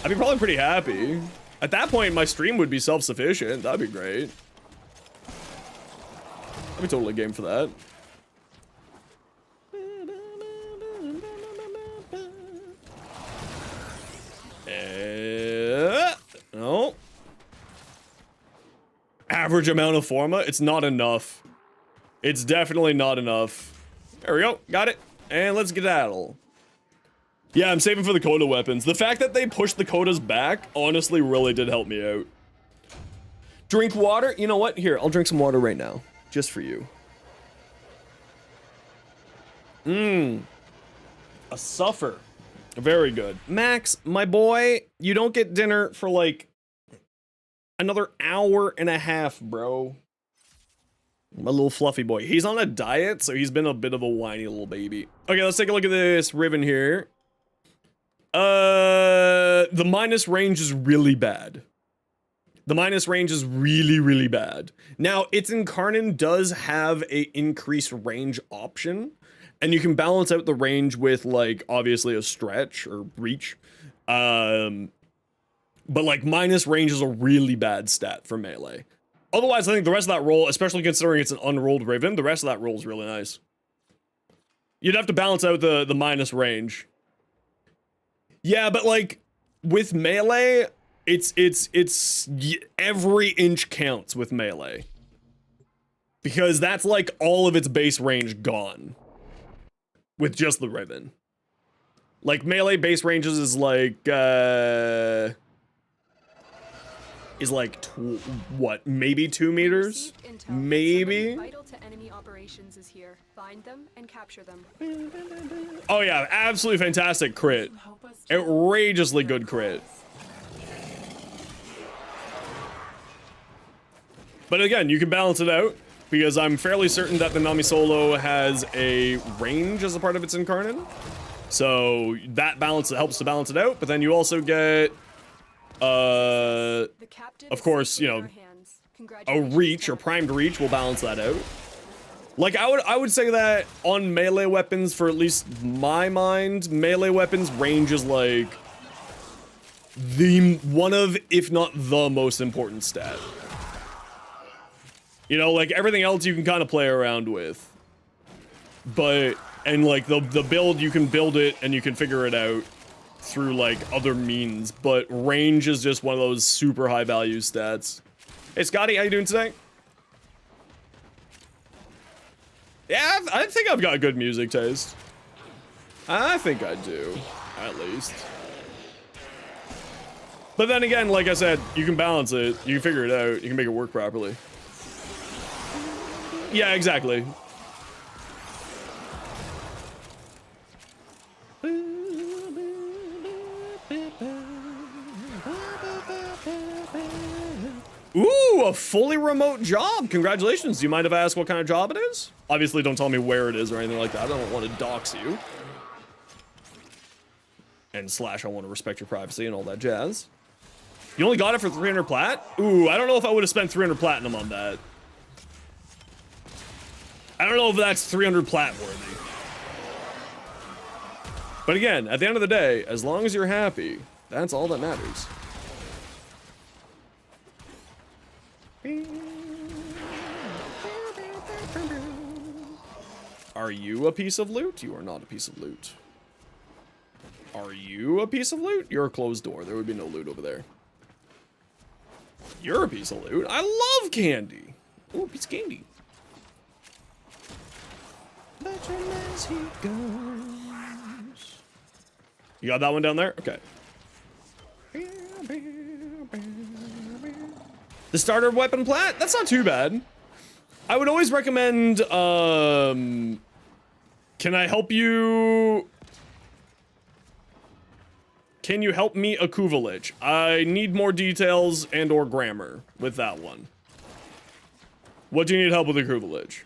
A: I'd be probably pretty happy. At that point, my stream would be self-sufficient. That'd be great. I'd be totally game for that. No. Average amount of forma? It's not enough. It's definitely not enough. There we go. Got it. And let's skedaddle. Yeah, I'm saving for the Coda weapons. The fact that they pushed the Codas back honestly really did help me out. Drink water? You know what? Here, I'll drink some water right now. Just for you. A suffer. Very good. Max, my boy, you don't get dinner for like another hour and a half, bro. My little fluffy boy. He's on a diet, so he's been a bit of a whiny little baby. Okay, let's take a look at this ribbon here. The minus range is really bad. The minus range is really, really bad. Now, its Incarnon does have a increased range option, and you can balance out the range with, like, obviously a stretch or reach. But, like, minus range is a really bad stat for melee. Otherwise, I think the rest of that roll, especially considering it's an unrolled Riven, the rest of that roll is really nice. You'd have to balance out the minus range. Yeah, but, like, with melee, it's every inch counts with melee. Because that's, like, all of its base range gone. With just the Riven. Like, melee base ranges is like, what, maybe 2 meters? Maybe?
D: Vital to enemy operations is here. Find them and capture them.
A: Oh yeah, absolutely fantastic crit. Outrageously good crit. But again, you can balance it out, because I'm fairly certain that the Nami Solo has a range as a part of its Incarnon. So that balance helps to balance it out, but then you also get of course, you know, a reach or primed reach will balance that out. Like, I would say that on melee weapons, for at least my mind, melee weapons range is like the one of, if not the most important stat. You know, like everything else you can kind of play around with. But, and like the build, you can build it and you can figure it out through like other means, but range is just one of those super high value stats. Hey Scotty, how you doing today? Yeah, I think I've got good music taste. I think I do, at least. But then again, like I said, you can balance it, you can figure it out, you can make it work properly. Yeah, exactly. Ooh, a fully remote job. Congratulations. Do you mind if I ask what kind of job it is? Obviously, don't tell me where it is or anything like that. I don't want to dox you. And slash, I want to respect your privacy and all that jazz. You only got it for 300 plat? Ooh, I don't know if I would have spent 300 platinum on that. I don't know if that's 300 plat worthy. But again, at the end of the day, as long as you're happy, that's all that matters. Are you a piece of loot? You are not a piece of loot. Are you a piece of loot? You're a closed door. There would be no loot over there. You're a piece of loot. I love candy. Ooh, a piece of candy. You got that one down there? Okay. The starter weapon plat? That's not too bad. I would always recommend, can I help you? Can you help me a Kuvalich? I need more details and or grammar with that one. What do you need help with a Kuvalich?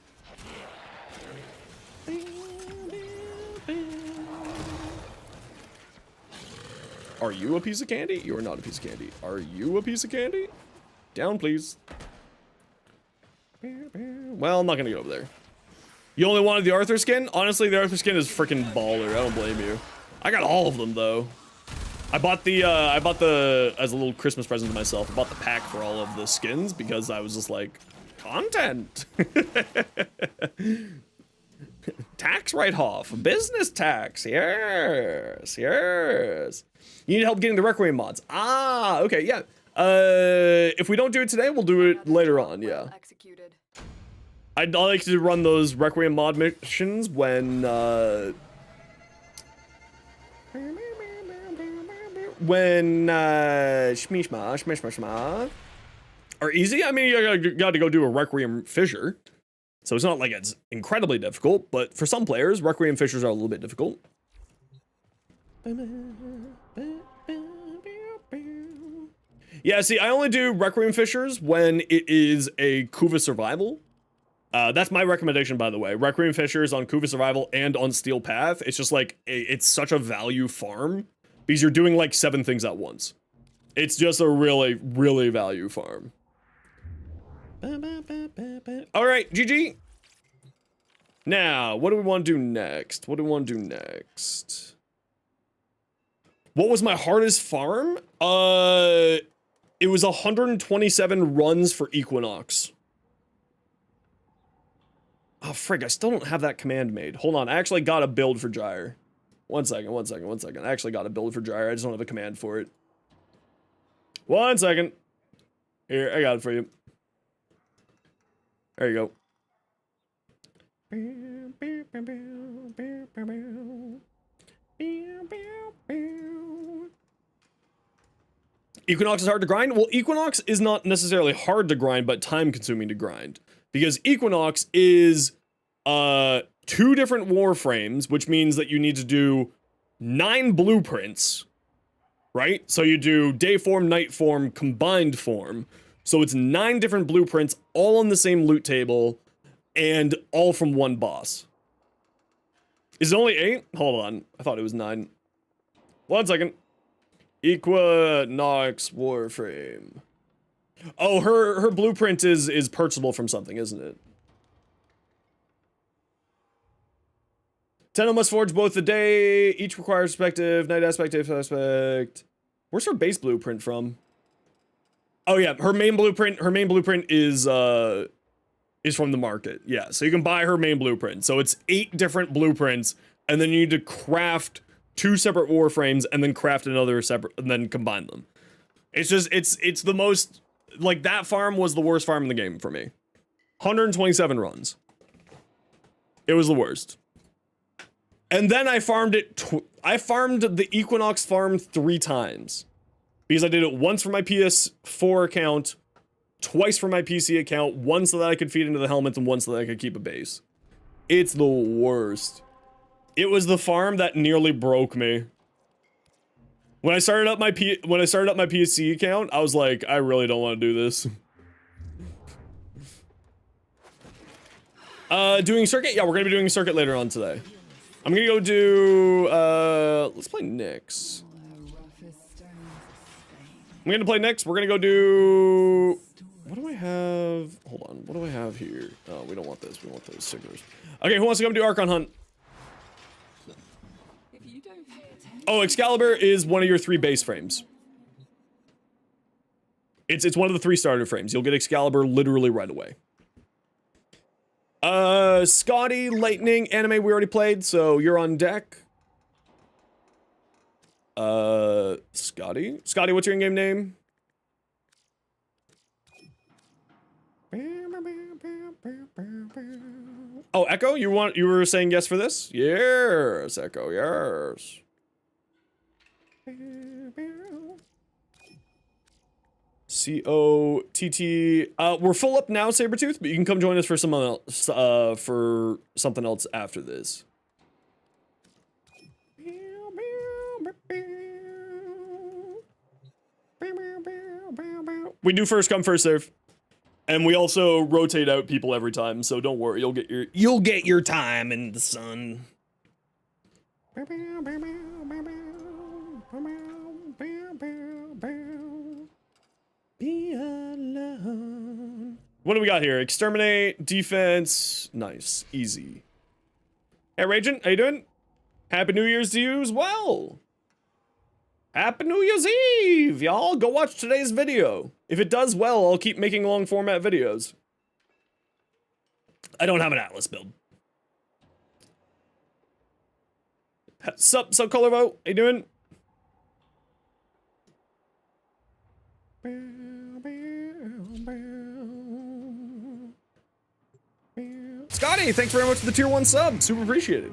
A: Are you a piece of candy? You are not a piece of candy. Are you a piece of candy? Down, please. Well, I'm not gonna go over there. You only wanted the Arthur skin? Honestly, the Arthur skin is freaking baller. I don't blame you. I got all of them, though. I bought the, as a little Christmas present to myself, I bought the pack for all of the skins because I was just like, content. Tax write-off, business tax, yes, yes. You need help getting the Requiem mods. Ah, okay, yeah. If we don't do it today, we'll do it later on, yeah. I'd like to run those Requiem mod missions when shmishma are easy. I mean, you got to go do a Requiem fissure. So it's not like it's incredibly difficult, but for some players, Requiem fissures are a little bit difficult. Yeah, see, I only do Requiem fissures when it is a Kuva survival. That's my recommendation, by the way. Requiem fissures on Kuva survival and on Steel Path. It's just like, it's such a value farm because you're doing like 7 things at once. It's just a really, really value farm. All right, GG. Now, what do we want to do next? What do we want to do next? What was my hardest farm? It was 127 runs for Equinox. Oh, frig, I still don't have that command made. Hold on, I actually got a build for Gyre. One second. I actually got a build for Gyre. I just don't have a command for it. 1 second. Here, I got it for you. There you go. Equinox is hard to grind? Well, Equinox is not necessarily hard to grind, but time-consuming to grind. Because Equinox is 2 different warframes, which means that you need to do 9 blueprints, right? So you do day form, night form, combined form. So it's 9 different blueprints, all on the same loot table, and all from one boss. Is it only 8? Hold on, I thought it was 9. 1 second. Equinox Warframe. Oh, her blueprint is purchasable from something, isn't it? 10 must forge both the day. Each requires perspective. Night aspect, day aspect. Where's her base blueprint from? Oh yeah, her main blueprint. Her main blueprint is from the market. Yeah, so you can buy her main blueprint. So it's 8 different blueprints, and then you need to craft 2 separate warframes, and then craft another separate, and then combine them. It's just it's the most, like, that farm was the worst farm in the game for me. 127 runs. It was the worst. And then I farmed it. I farmed the Equinox farm 3 times. Because I did it once for my PS4 account, twice for my PC account, once so that I could feed into the helmets, and once so that I could keep a base. It's the worst. It was the farm that nearly broke me. When I started up my PC account, I was like, I really don't want to do this. Doing circuit? Yeah, we're gonna be doing a circuit later on today. I'm gonna go do, let's play Nyx. I'm gonna play Nyx. We're gonna go do, what do I have? Hold on, what do I have here? Oh, we don't want this, we want those stickers. Okay, who wants to come do Archon Hunt? Oh, Excalibur is one of your 3 base frames. It's one of the 3 starter frames. You'll get Excalibur literally right away. Scotty, Lightning, Anime we already played, so you're on deck. Scotty? Scotty, what's your in-game name? Oh, Echo, you were saying yes for this? Yes, Echo, yes. C-O-T-T. We're full up now, Sabretooth, but you can come join us for something else after this. We do first come, first serve. And we also rotate out people every time, so don't worry, you'll get your time in the sun. Be alone. What do we got here? Exterminate, defense, nice, easy. Hey, Ragent, how you doing? Happy New Year's to you as well. Happy New Year's Eve, y'all. Go watch today's video. If it does well, I'll keep making long format videos. I don't have an Atlas build. Sup, Color Vote, how you doing? Scotty, thanks very much for the tier 1 sub. Super appreciated.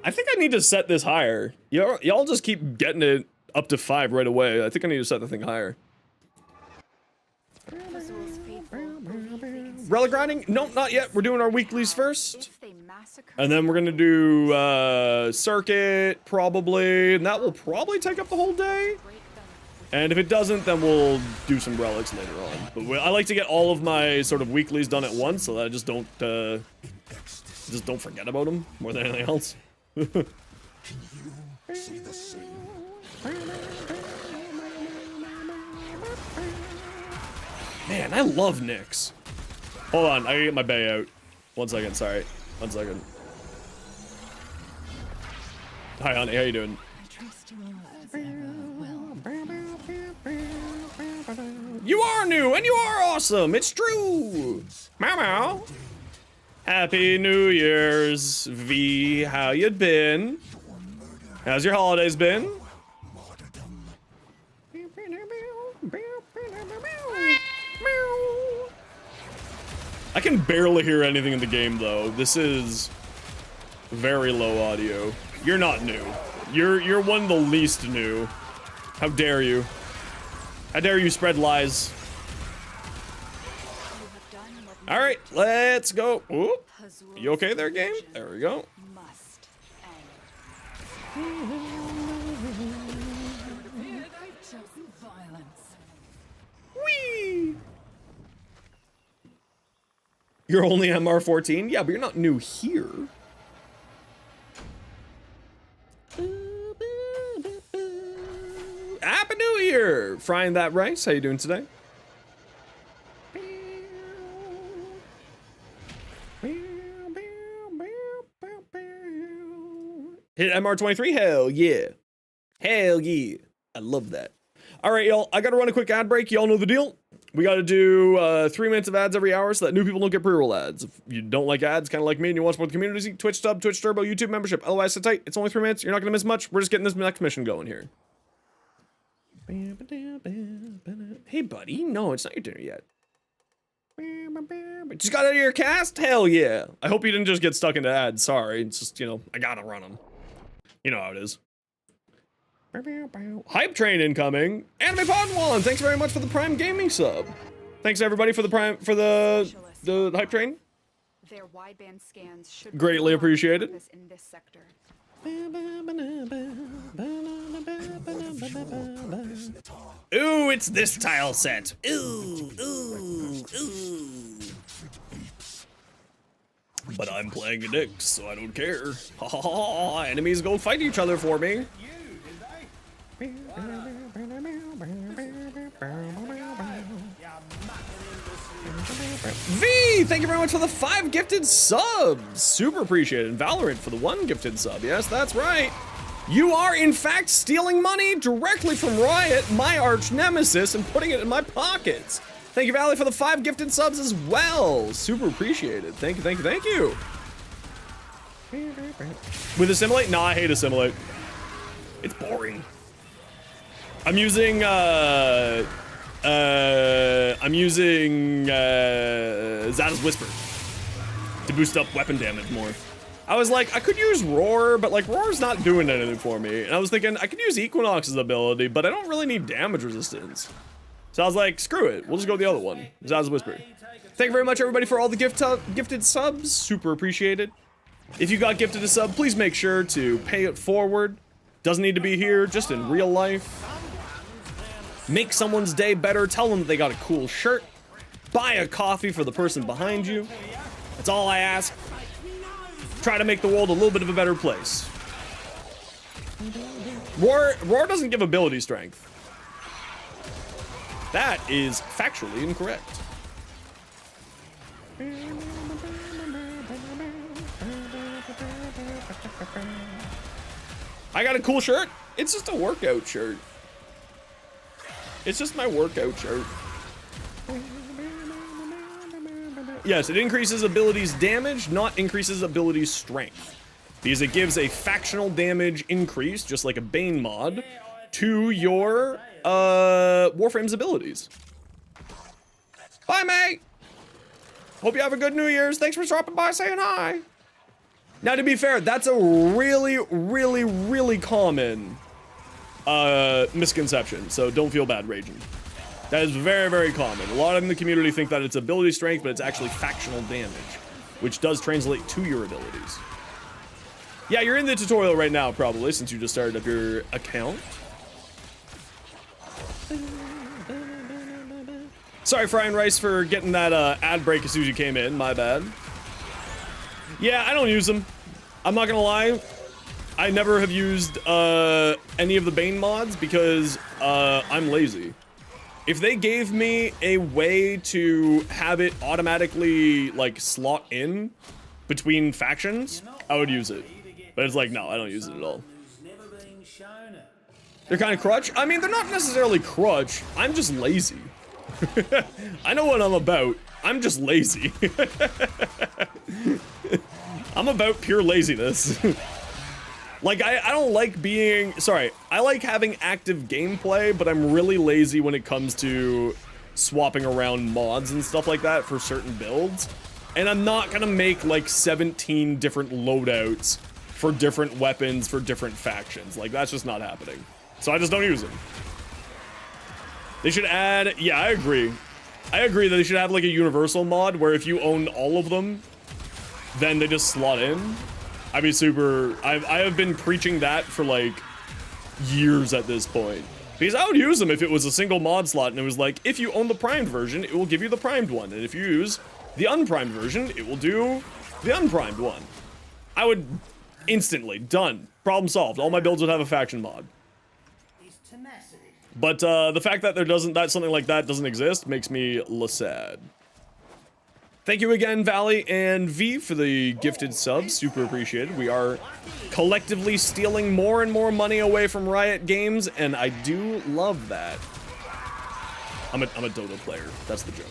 A: I think I need to set this higher. Y'all just keep getting it up to 5 right away. I think I need to set the thing higher. Relic grinding? Nope, not yet. We're doing our weeklies first. And then we're gonna do circuit, probably. And that will probably take up the whole day. And if it doesn't, then we'll do some relics later on. But I like to get all of my sort of weeklies done at once, so that I just don't forget about them more than anything else. Man, I love Nyx. Hold on, I gotta get my bay out. 1 second, sorry. 1 second. Hi, honey, how you doing? You are new, and you are awesome! It's true! Meow meow! Happy New Year's, V. How you been? How's your holidays been? I can barely hear anything in the game, though. This is very low audio. You're not new. You're one of the least new. How dare you? How dare you spread lies? All right, let's go. Ooh. You okay there, game? There we go. Whee! You're only MR14? Yeah, but you're not new here. Happy New Year! Frying that rice. How you doing today? Hit MR23? Hell yeah. Hell yeah. I love that. All right, y'all. I got to run a quick ad break. Y'all know the deal. We got to do 3 minutes of ads every hour so that new people don't get pre-roll ads. If you don't like ads, kind of like me, and you want to support the community, Twitch sub, Twitch Turbo, YouTube membership. Otherwise, sit tight. It's only 3 minutes. You're not going to miss much. We're just getting this next mission going here. Hey, buddy. No, it's not your dinner yet. Just got out of your cast? Hell yeah. I hope you didn't just get stuck into ads. Sorry. It's just, you know, I gotta run them. You know how it is. Hype train incoming. Anime Podwallen, thanks very much for the Prime Gaming sub. Thanks everybody for the Prime for the hype train.
D: Their wideband scans should
A: Greatly appreciated.
D: in this sector.
A: Ooh, it's this tile set. Ooh, ooh, ooh. But I'm playing a Nyx, so I don't care. Ha ha ha! Enemies go fight each other for me. V, thank you very much for the 5 gifted subs. Super appreciated. And Valorant for the 1 gifted sub. Yes, that's right. You are, in fact, stealing money directly from Riot, my arch nemesis, and putting it in my pockets. Thank you, Valley, for the 5 gifted subs as well. Super appreciated. Thank you, thank you, thank you. With Assimilate? Nah, I hate Assimilate. It's boring. I'm using Zada's Whisper to boost up weapon damage more. I was like, I could use Roar, but like Roar's not doing anything for me. And I was thinking I could use Equinox's ability, but I don't really need damage resistance. So I was like, screw it. We'll just go with the other one. Zada's Whisper. Thank you very much, everybody, for all the gifted subs. Super appreciated. If you got gifted a sub, please make sure to pay it forward. Doesn't need to be here, just in real life. Make someone's day better. Tell them they got a cool shirt. Buy a coffee for the person behind you. That's all I ask. Try to make the world a little bit of a better place. Roar doesn't give ability strength. That is factually incorrect. I got a cool shirt. It's just a workout shirt. It's just my workout shirt. Yes, it increases abilities damage, not increases abilities strength. Because it gives a factional damage increase, just like a Bane mod, to your Warframe's abilities. Bye, mate! Hope you have a good New Year's. Thanks for dropping by saying hi. Now, to be fair, that's a really, really, really common misconception, so don't feel bad raging. That is very, very common. A lot in the community think that it's ability strength, but it's actually factional damage, which does translate to your abilities. Yeah, you're in the tutorial right now, probably, since you just started up your account. Sorry, Frying Rice, for getting that ad break as soon as you came in. My bad. Yeah, I don't use them. I'm not gonna lie. I never have used any of the Bane mods because I'm lazy. If they gave me a way to have it automatically, like, slot in between factions, I would use it. But it's like, no, I don't use it at all. They're kind of crutch. I mean, they're not necessarily crutch. I'm just lazy. I know what I'm about. I'm just lazy. I'm about pure laziness. Like, I don't like being... Sorry, I like having active gameplay, but I'm really lazy when it comes to swapping around mods and stuff like that for certain builds. And I'm not gonna make, like, 17 different loadouts for different weapons for different factions. Like, that's just not happening. So I just don't use them. They should add... Yeah, I agree. I agree that they should have, like, a universal mod where if you own all of them, then they just slot in. I'd be super... I have been preaching that for, like, years at this point. Because I would use them if it was a single mod slot and it was like, if you own the primed version, it will give you the primed one. And if you use the unprimed version, it will do the unprimed one. I would instantly, done. Problem solved. All my builds would have a faction mod. But the fact that that something like that doesn't exist makes me sad. Thank you again, Valley and V, for the gifted subs. Super appreciated. We are collectively stealing more and more money away from Riot Games, and I do love that. I'm a Dota player. That's the joke.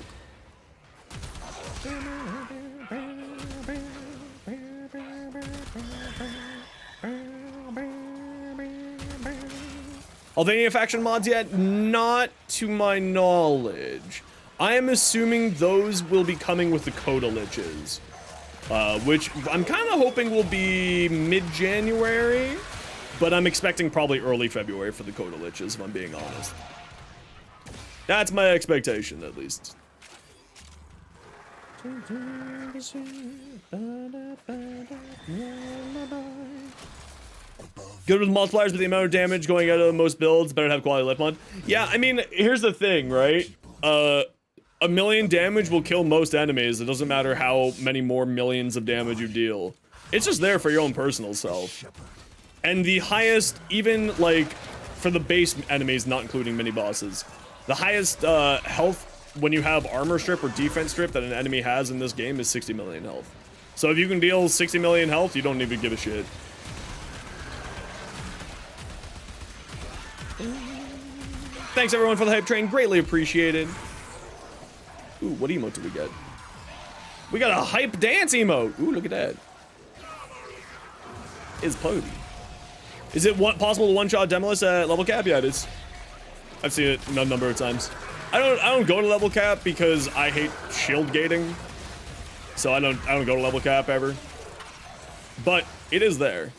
A: Albania faction mods yet? Not to my knowledge. I am assuming those will be coming with the Coda Liches, which I'm kind of hoping will be mid-January, but I'm expecting probably early February for the Coda Liches, if I'm being honest. That's my expectation, at least. Good with multipliers, but the amount of damage going out of most builds, better to have quality life mod. Yeah, I mean, here's the thing, right? A million damage will kill most enemies. It doesn't matter how many more millions of damage you deal. It's just there for your own personal self. And the highest, even like for the base enemies, not including mini bosses, the highest health when you have armor strip or defense strip that an enemy has in this game is 60 million health. So if you can deal 60 million health, you don't even give a shit. Thanks everyone for the hype train, greatly appreciated. Ooh, what emote do we get? We got a hype dance emote. Ooh, look at that. Is Pody. Is it possible to one-shot Demolist at level cap? Yeah, it is. I've seen it a number of times. I don't go to level cap because I hate shield gating. So I don't go to level cap ever. But it is there.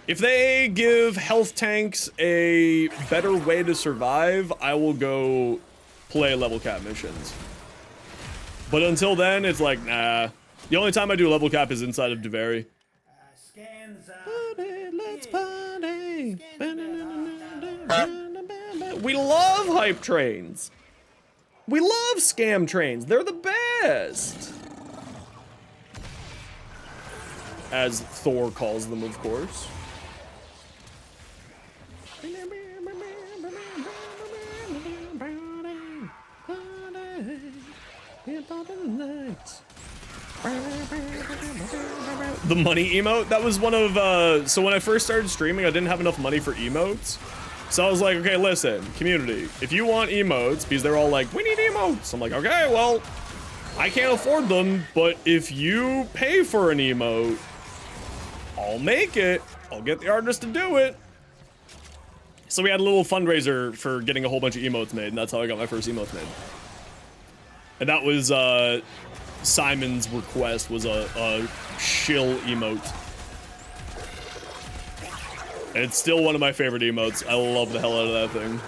A: If they give health tanks a better way to survive, I will go play level cap missions. But until then, it's like, nah. The only time I do level cap is inside of Deveri. Let's party. We love hype trains. We love scam trains. They're the best. As Thor calls them, of course. The money emote, that was one of, so when I first started streaming, I didn't have enough money for emotes. So I was like, okay, listen, community, if you want emotes, because they're all like, we need emotes. I'm like, okay, well, I can't afford them, but if you pay for an emote, I'll make it. I'll get the artist to do it. So we had a little fundraiser for getting a whole bunch of emotes made, and that's how I got my first emotes made. And that was, Simon's request was a shill emote. And it's still one of my favorite emotes. I love the hell out of that thing.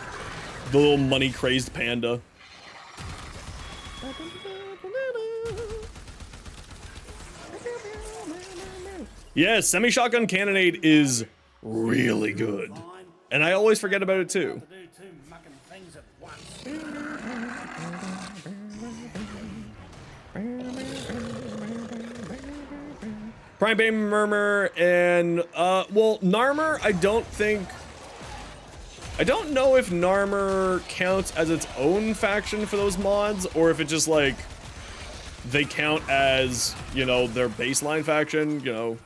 A: The little money-crazed panda. Yeah, semi-shotgun cannonade is really good. And I always forget about it too. Prime Bay Murmur and, well, Narmer, I don't know if Narmer counts as its own faction for those mods, or if it just, like, they count as, you know, their baseline faction, you know,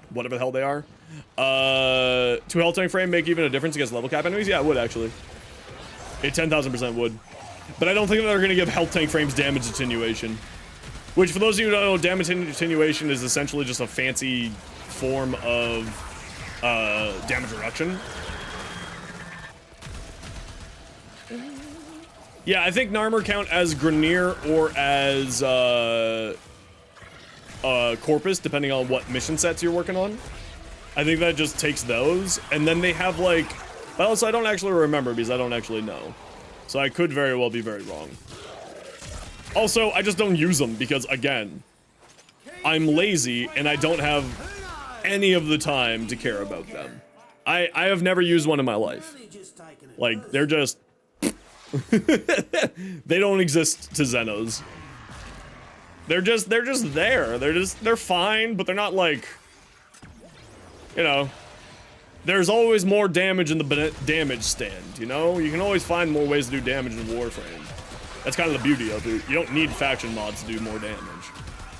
A: whatever the hell they are. 2 health tank frame make even a difference against level cap enemies? Yeah, it would, actually. It 10,000% would. But I don't think they're gonna give health tank frames damage attenuation. Which, for those of you who don't know, damage attenuation is essentially just a fancy form of damage reduction. Yeah, I think Narmer count as Grenier or as Corpus, depending on what mission sets you're working on. I think that just takes those, and then they have like... But also, I don't actually remember because I don't actually know. So I could very well be very wrong. Also, I just don't use them because, again, I'm lazy and I don't have any of the time to care about them. I have never used one in my life. Like, they're just... they don't exist to Xenos. They're just there. They're fine, but they're not like... You know... There's always more damage in the damage stand, you know? You can always find more ways to do damage in Warframe. That's kind of the beauty of it. You don't need faction mods to do more damage.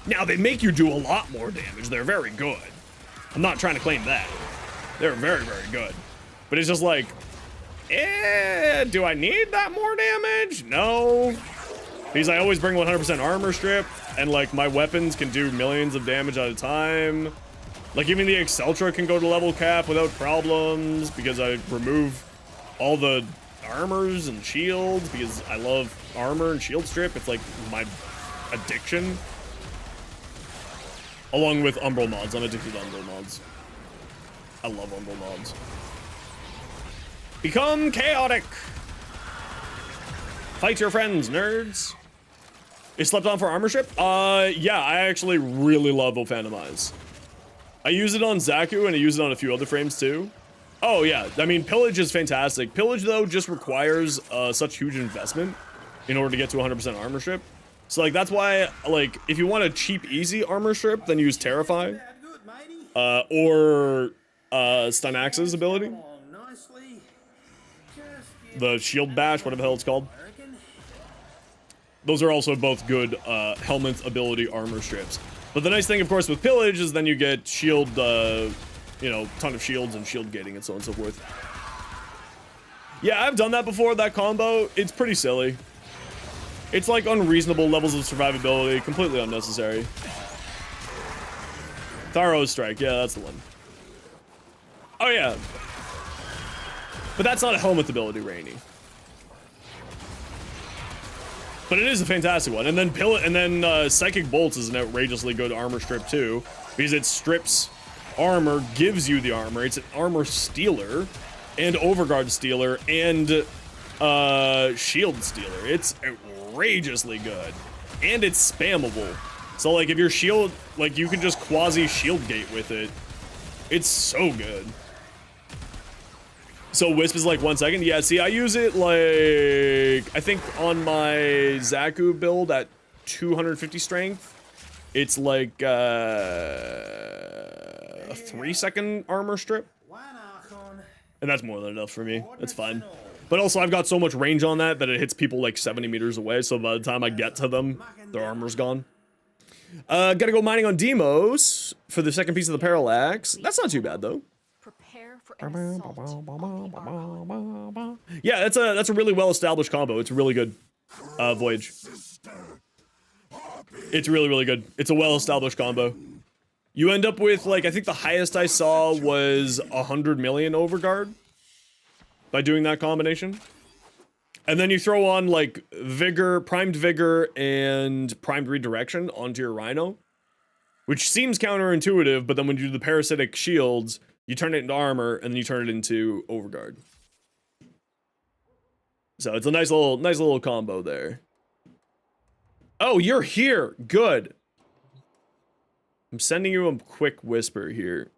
A: Now, they make you do a lot more damage. They're very good. I'm not trying to claim that. They're very, very good. But it's just like, do I need that more damage? No. Because I always bring 100% armor strip, and like my weapons can do millions of damage at a time. Like even the Exceltra can go to level cap without problems because I remove all the armors and shields because I love armor and shield strip. It's like my addiction. Along with Umbral mods. I'm addicted to Umbral mods. I love Umbral mods. Become chaotic. Fight your friends, nerds. Is slept on for armor strip? Yeah, I actually really love Ophantomize. I use it on Zaku and I use it on a few other frames too. Oh yeah, I mean, Pillage is fantastic. Pillage though just requires such huge investment in order to get to 100% armor strip. So like that's why like if you want a cheap easy armor strip, then use Terrify. Or Stun Axe's ability. The Shield Bash, whatever the hell it's called. Those are also both good helmet ability armor strips. But the nice thing, of course, with Pillage is then you get shield, you know, ton of shields and shield gating and so on and so forth. Yeah, I've done that before, that combo. It's pretty silly. It's like unreasonable levels of survivability, completely unnecessary. Tharo's Strike, yeah, that's the one. Oh yeah. But that's not a helmet ability, Rainy. But it is a fantastic one. And then Psychic Bolts is an outrageously good armor strip too, because it strips armor, gives you the armor. It's an armor stealer, and overguard stealer, and shield stealer. It's outrageously good, and it's spammable. So like if your shield, like you can just quasi shield gate with it. It's so good. So Wisp is like 1 second. Yeah, see, I use it like, I think on my Zaku build at 250 strength, it's like a 3 second armor strip. And that's more than enough for me. That's fine. But also I've got so much range on that that it hits people like 70 meters away. So by the time I get to them, their armor's gone. Gotta go mining on Demos for the second piece of the Parallax. That's not too bad though. Yeah, that's a really well-established combo. It's a really good Voyage. It's really good. It's a well-established combo. You end up with, like, I think the highest I saw was 100 million overguard by doing that combination. And then you throw on, like, Vigor, Primed Vigor, and Primed Redirection onto your Rhino, which seems counterintuitive, but then when you do the Parasitic Shields, you turn it into armor, and then you turn it into overguard. So it's a nice little combo there. Oh, you're here. Good. I'm sending you a quick whisper here.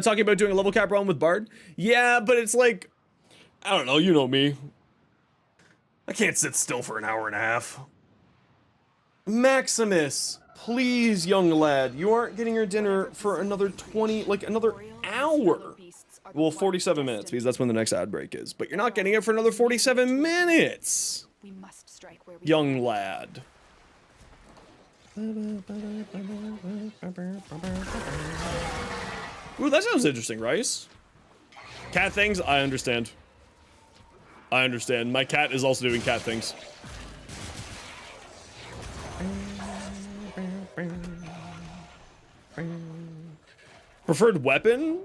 A: Talking about doing a level cap run with Bard? Yeah, but it's like, I don't know, you know me. I can't sit still for an hour and a half. Maximus, please, young lad, you aren't getting your dinner for another 20, like another hour. Well, 47 minutes, because that's when the next ad break is. But you're not getting it for another 47 minutes.
D: We must strike where we
A: young lad. Ooh, that sounds interesting, Rice. Cat things? I understand. I understand. My cat is also doing cat things. Preferred weapon?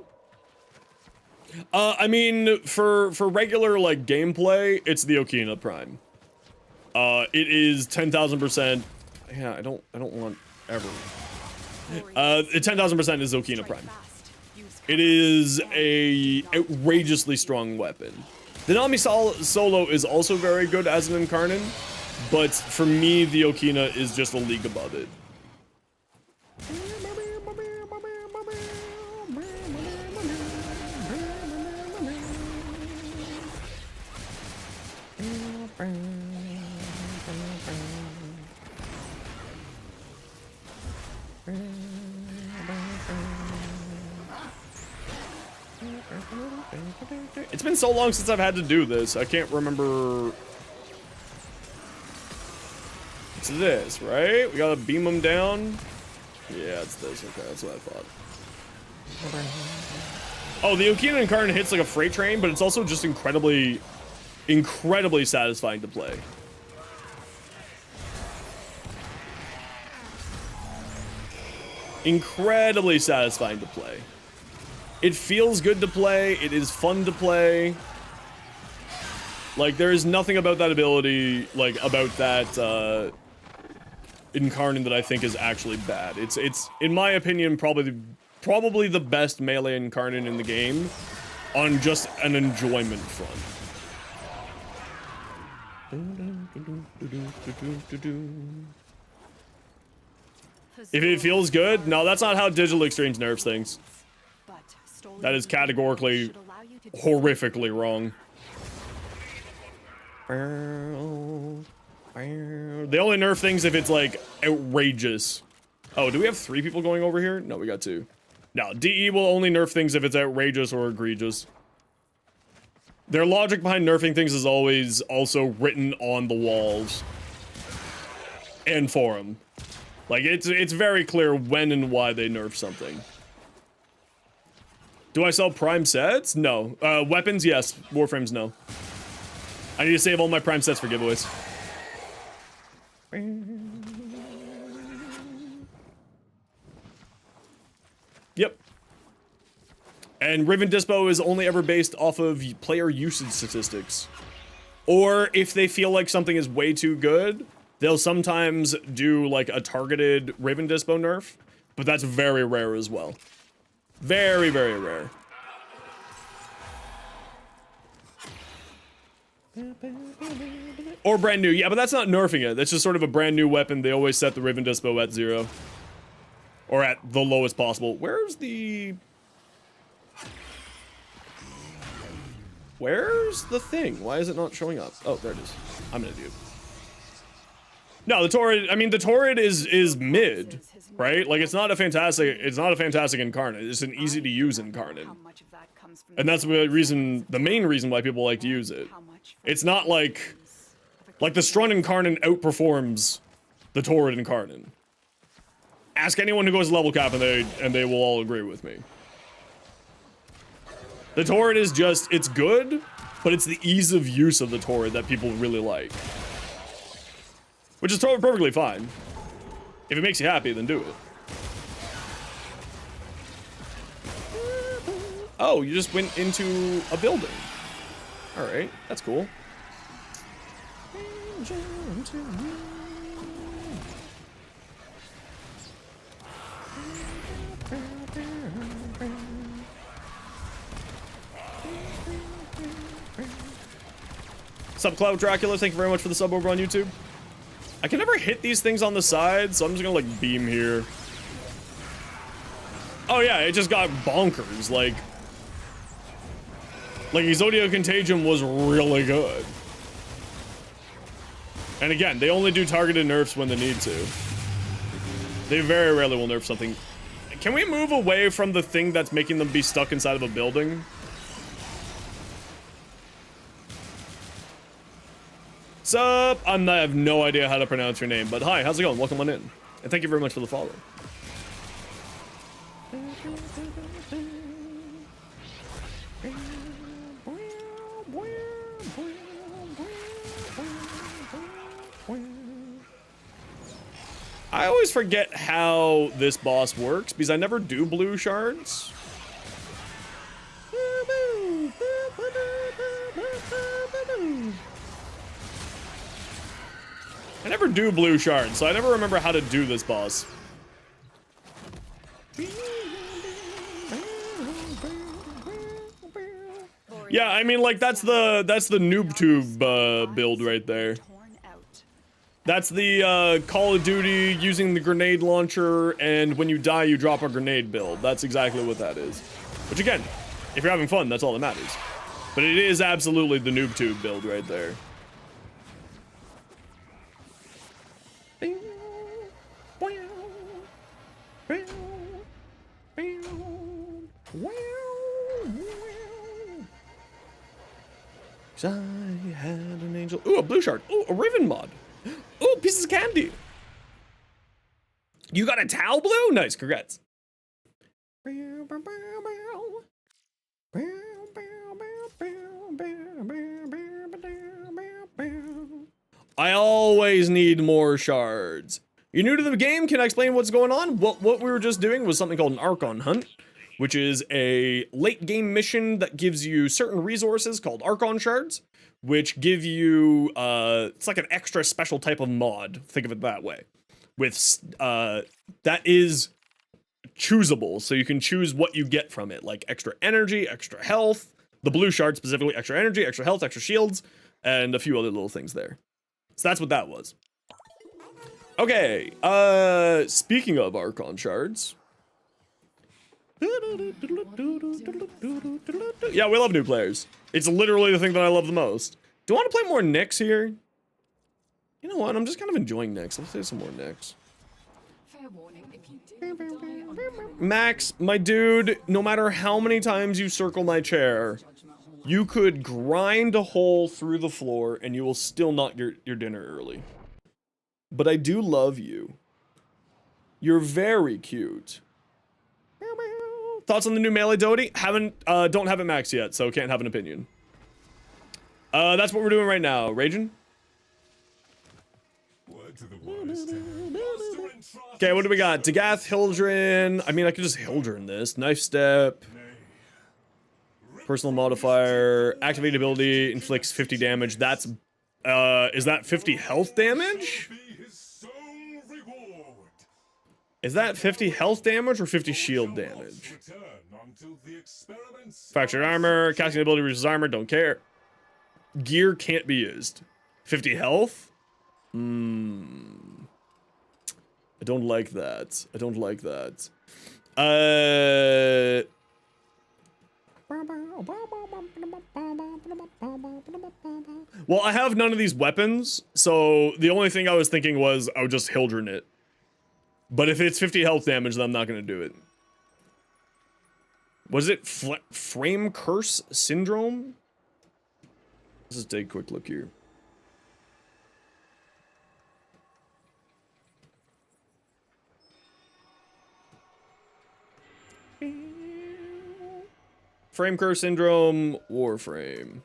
A: I mean, for regular, like, gameplay, it's the Okina Prime. It is 10,000%. Yeah, I don't want ever. 10,000% is Okina Prime. It is a outrageously strong weapon. The Nami Solo is also very good as an Incarnate, but for me, the Okina is just a league above it. It's been so long since I've had to do this. I can't remember. It's this, right? We gotta beam them down. Yeah, it's this. Okay, that's what I thought. Oh, the Okina Incarnate hits like a freight train, but it's also just incredibly satisfying to play. Incredibly satisfying to play. It feels good to play. It is fun to play. Like, there is nothing about that ability, like, about that, Incarnate that I think is actually bad. It's in my opinion, probably the best melee Incarnate in the game on just an enjoyment front. If it feels good, no, that's not how Digital Extremes nerfs things. That is categorically horrifically wrong. They only nerf things if it's like outrageous. Oh, do we have 3 people going over here? No, we got 2. No, DE will only nerf things if it's outrageous or egregious. Their logic behind nerfing things is always also written on the walls and forum. Like, it's very clear when and why they nerf something. Do I sell Prime sets? No. Weapons, yes. Warframes, no. I need to save all my Prime sets for giveaways. Yep. And Riven Dispo is only ever based off of player usage statistics. Or if they feel like something is way too good, they'll sometimes do like a targeted Riven Dispo nerf, but that's very rare as well. Very, very rare. Or brand new. Yeah, but that's not nerfing it. That's just sort of a brand new weapon. They always set the Riven Dispo at 0. Or at the lowest possible. Where's the thing? Why is it not showing up? Oh, there it is. I'm an idiot. No, the Torrid, I mean, the Torrid is mid, right? Like, it's not a fantastic Incarnate. It's an easy to use Incarnate. And that's the main reason why people like to use it. It's not like the Strun Incarnate outperforms the Torrid Incarnate. Ask anyone who goes level cap and they will all agree with me. The Torrid is just, it's good, but it's the ease of use of the Torrid that people really like. Which is totally perfectly fine. If it makes you happy, then do it. Oh, you just went into a building. Alright, that's cool. Sup, Cloud Dracula, thank you very much for the sub over on YouTube. I can never hit these things on the side, so I'm just gonna, like, beam here. Oh yeah, it just got bonkers, like Exodio Contagion was really good. And again, they only do targeted nerfs when they need to. They very rarely will nerf something. Can we move away from the thing that's making them be stuck inside of a building? Sup? I have no idea how to pronounce your name, but hi, how's it going? Welcome on in. And thank you very much for the follow. I always forget how this boss works because I never do blue shards. I never do blue shards, so I never remember how to do this boss. Yeah, I mean, like, that's the noob tube build right there. That's the Call of Duty using the grenade launcher, and when you die, you drop a grenade build. That's exactly what that is. Which, again, if you're having fun, that's all that matters. But it is absolutely the noob tube build right there. 'Cause I had an angel. Ooh, a blue shard. Ooh, a ribbon mod. Ooh, pieces of candy. You got a towel blue? Nice, congrats. I always need more shards. You're new to the game? Can I explain what's going on? What we were just doing was something called an Archon Hunt, which is a late game mission that gives you certain resources called Archon shards, which give you, it's like an extra special type of mod. Think of it that way. With, that is choosable, so you can choose what you get from it, like extra energy, extra health, the blue shard specifically, extra energy, extra health, extra shields, and a few other little things there. So that's what that was. Okay, speaking of Archon shards. Yeah, we love new players. It's literally the thing that I love the most. Do you want to play more Nyx here? You know what, I'm just kind of enjoying Nyx. Let's play some more Nyx.
B: Fair warning, if you do die on
A: Max, my dude, no matter how many times you circle my chair, you could grind a hole through the floor and you will still knock your dinner early. But I do love you. You're very cute. Thoughts on the new melee Doty? Don't have it maxed yet, so can't have an opinion. That's what we're doing right now. Raging? Okay, what do we got? Dagath, Hildren. I mean, I could just Hildren this. Knife Step. Personal modifier. Activate ability. Inflicts 50 damage. That's, is that 50 health damage? Is that 50 health damage or 50 shield damage? Fractured armor. Casting ability reduces armor. Don't care. Gear can't be used. 50 health? I don't like that. I don't like that. Well, I have none of these weapons, so the only thing I was thinking was I would just Hildren it. But if it's 50 health damage, then I'm not gonna do it. Was it Frame Curse Syndrome? Let's just take a quick look here. Frame Curse Syndrome, Warframe.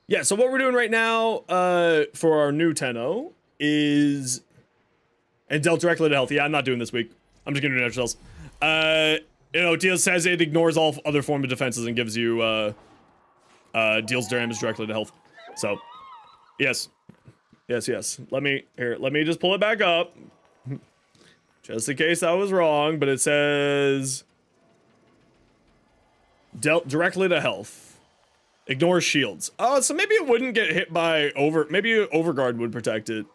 A: Yeah, so what we're doing right now, for our new Tenno is, and dealt directly to health. Yeah, I'm not doing this week. I'm just gonna do natural cells. You know, deals says it ignores all other form of defenses and gives you, deals damage directly to health. So, yes. Yes. Let me just pull it back up. Just in case I was wrong, but it says dealt directly to health. Ignore shields. Oh, so maybe it wouldn't get hit by maybe Overguard would protect it.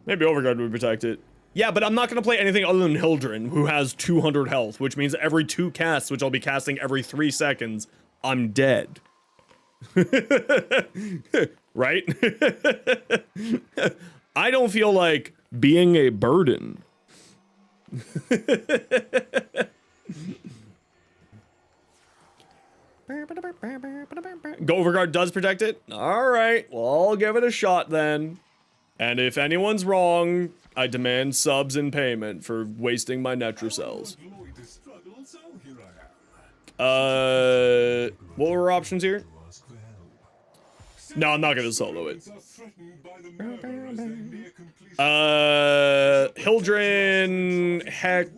A: Maybe Overguard would protect it. Yeah, but I'm not gonna play anything other than Hildren, who has 200 health, which means every 2 casts, which I'll be casting every 3 seconds, I'm dead. Right? I don't feel like being a burden. Go Overguard does protect it? Alright, well, I'll give it a shot then. And if anyone's wrong, I demand subs in payment for wasting my Netro cells. What were our options here? No, I'm not gonna solo it. Hildren, Heck,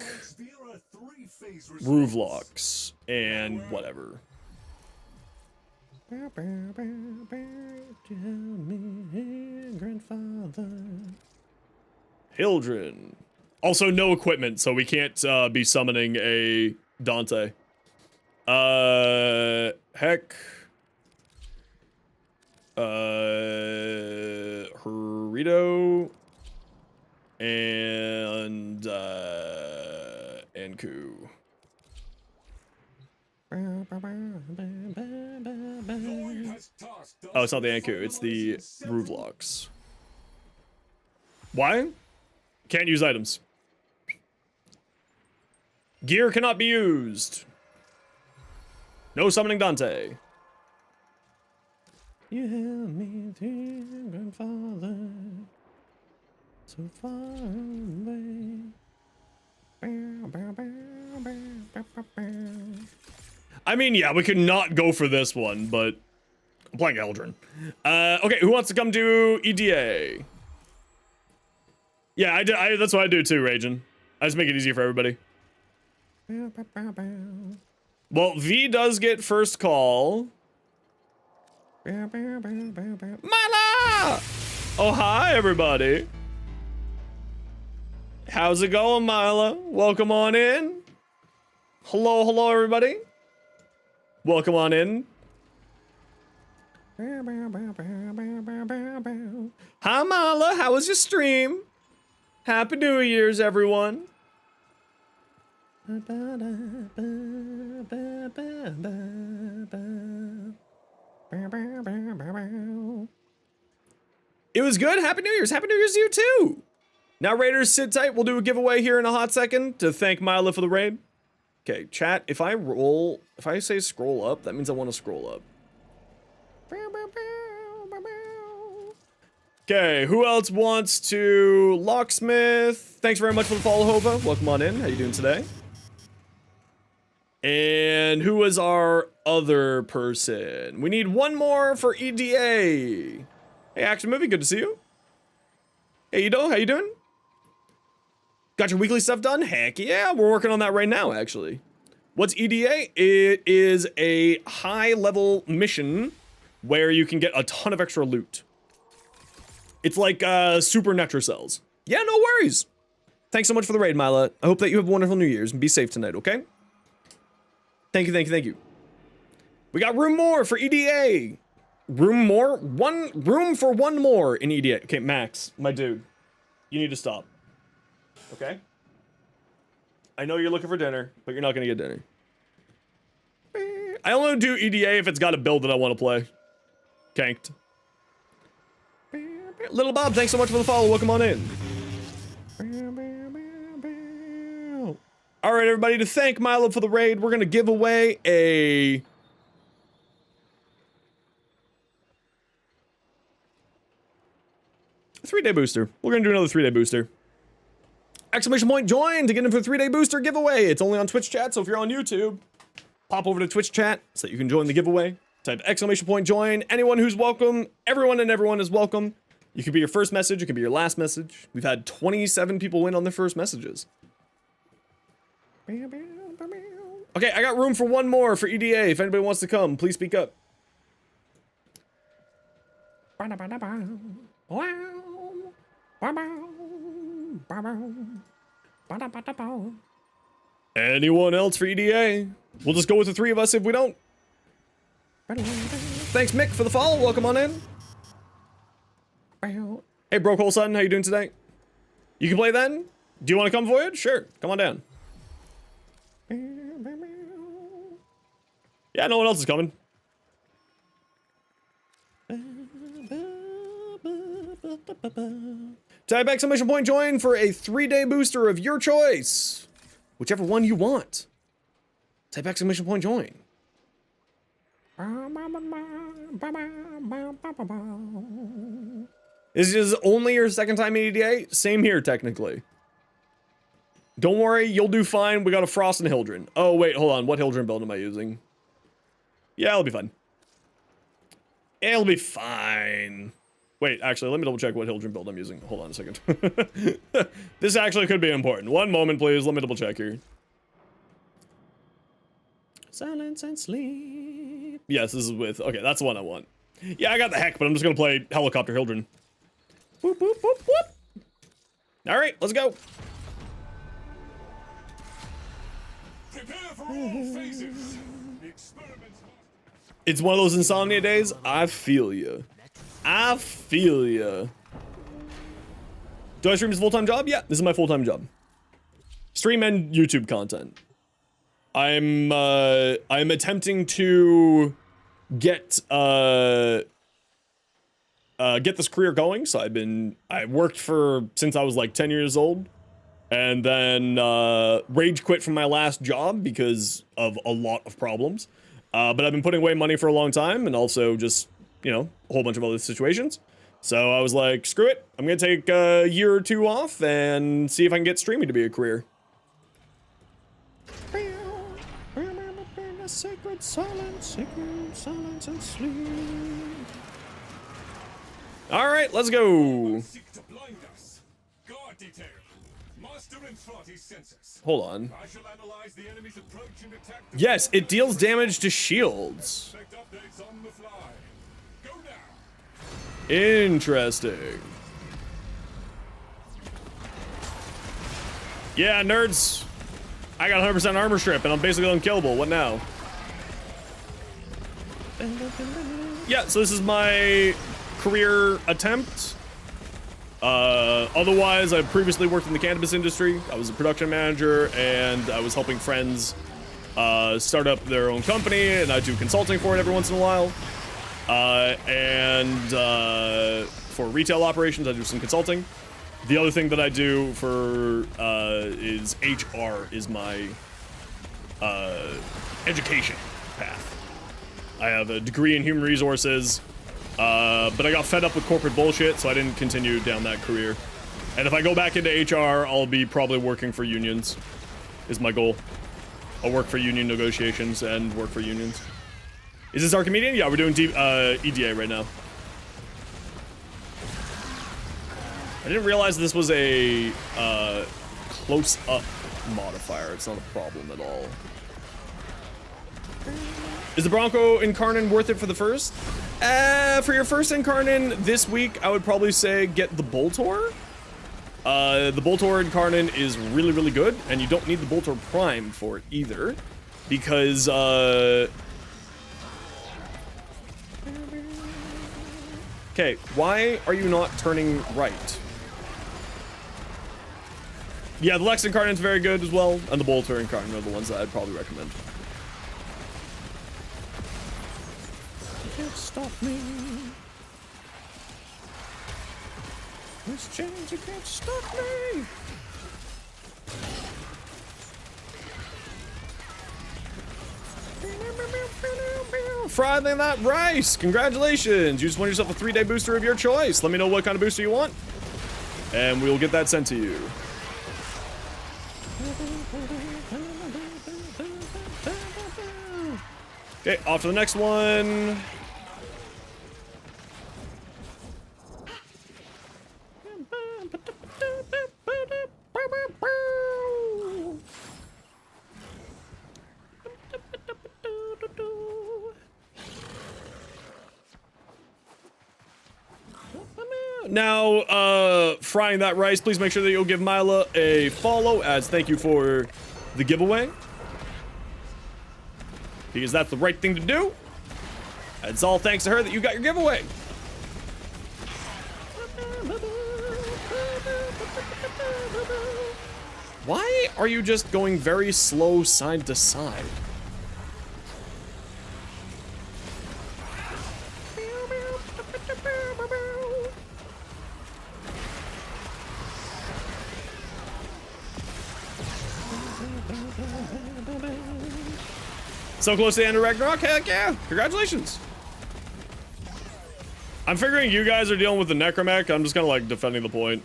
A: Rooflocks, and whatever. Hildren. Also, no equipment, so we can't be summoning a Dante. Heck. Harito. And Ku. Oh, it's not the Anku, it's the Rooflocks. Why? Can't use items. Gear cannot be used. No summoning Dante. You held me dear grandfather, so far away. I mean, yeah, we could not go for this one, but I'm playing Eldrin. Okay, who wants to come to EDA? Yeah, that's what I do too, Ragin. I just make it easier for everybody. Well, V does get first call. Mala! Oh, hi, everybody. How's it going, Mila? Welcome on in. Hello, hello, everybody. Welcome on in. Hi, Mala. How was your stream? Happy New Year's, everyone. It was good. Happy New Year's. Happy New Year's to you, too. Now, Raiders, sit tight. We'll do a giveaway here in a hot second to thank Mila for the raid. Okay, chat, if I say scroll up, that means I want to scroll up. Okay, who else wants to locksmith? Thanks very much for the follow, Hova. Welcome on in. How you doing today? And who is our other person? We need one more for EDA. Hey, Action Movie, good to see you. Hey, Ido, how you doing? Got your weekly stuff done? Heck yeah, we're working on that right now, actually. What's EDA? It is a high-level mission where you can get a ton of extra loot. It's like Super Netra Cells. Yeah, no worries. Thanks so much for the raid, Mila. I hope that you have a wonderful New Year's and be safe tonight, okay? Thank you, thank you, thank you. We got room more for EDA. Room more? Room for one more in EDA. Okay, Max, my dude, you need to stop. Okay? I know you're looking for dinner, but you're not gonna get dinner. I only do EDA if it's got a build that I want to play. Kanked. Little Bob, thanks so much for the follow. Welcome on in. All right, everybody, to thank Milo for the raid, we're gonna give away a... three-day booster. We're gonna do another 3-day booster. Exclamation point join to get in for the 3-day booster giveaway. It's only on Twitch chat, so if you're on YouTube, pop over to Twitch chat so that you can join the giveaway. Type exclamation point join. Anyone who's welcome, everyone and everyone is welcome. You could be your first message, it could be your last message. We've had 27 people win on their first messages. Okay, I got room for one more for EDA. If anybody wants to come, please speak up. Anyone else for EDA? We'll just go with the 3 of us if we don't. Thanks, Mick, for the follow. Welcome on in. Hey, Broke Hole Son, how you doing today? You can play then? Do you want to come, Voyage? Sure, come on down. Yeah, no one else is coming. Type exclamation point join for a 3-day booster of your choice. Whichever one you want. Type exclamation point join. This is only your second time in EDA? Same here, technically. Don't worry, you'll do fine. We got a Frost and Hildren. Oh, wait, hold on. What Hildren build am I using? Yeah, it'll be fine. It'll be fine. Wait, actually, let me double check what Hildren build I'm using. Hold on a second. This actually could be important. One moment, please. Let me double check here. Silence and sleep. Yes, this is with... Okay, that's the one I want. Yeah, I got the heck, but I'm just gonna play Helicopter Hildren. Whoop, whoop, whoop, whoop. All right, let's go.
C: Prepare for all phases. The experiments.
A: It's one of those insomnia days. I feel you. I feel you. Do I stream as a full-time job? Yeah, this is my full-time job. Stream and YouTube content. I'm attempting to get this career going. So I worked since I was like 10 years old, and then rage quit from my last job because of a lot of problems. But I've been putting away money for a long time, and also just, you know, a whole bunch of other situations. So I was like, screw it, I'm gonna take a year or two off and see if I can get streaming to be a career.
C: Sacred silence and sleep.
A: All right, let's go.
E: Seek to blind us. Guard detail. Master and slot his senses.
A: Hold on.
E: I shall analyze the enemy's approach and attack.
A: Yes, it deals damage to shields.
E: Expect updates on the fly. Go now.
A: Interesting. Yeah, nerds. I got 100% armor strip and I'm basically unkillable. What now? Yeah, so this is my career attempt. Otherwise, I previously worked in the cannabis industry. I was a production manager and I was helping friends start up their own company, and I do consulting for it every once in a while. For retail operations, I do some consulting. The other thing that I do for is HR is my education path. I have a degree in human resources, but I got fed up with corporate bullshit, so I didn't continue down that career. And if I go back into HR, I'll be probably working for unions, is my goal. I'll work for union negotiations and work for unions. Is this our comedian? Yeah, we're doing EDA right now. I didn't realize this was a close-up modifier. It's not a problem at all. Is the Bronco Incarnon worth it for the first? For your first Incarnon this week, I would probably say get the Boltor. The Boltor Incarnon is really, really good, and you don't need the Boltor Prime for it either, because okay, why are you not turning right? Yeah, the Lex Incarnon's very good as well, and the Boltor Incarnon are the ones that I'd probably recommend.
C: Can't stop me. Miss James, you can't stop me.
A: Friday Night Rice, congratulations! You just won yourself a 3-day booster of your choice. Let me know what kind of booster you want, and we will get that sent to you. Okay, off to the next one. Now, frying that rice, please make sure that you'll give Mila a follow as thank you for the giveaway. Because that's the right thing to do. And it's all thanks to her that you got your giveaway. Why are you just going very slow side to side? So close to the end of Ragnarok? Heck yeah! Congratulations! I'm figuring you guys are dealing with the Necromech. I'm just kind of like defending the point.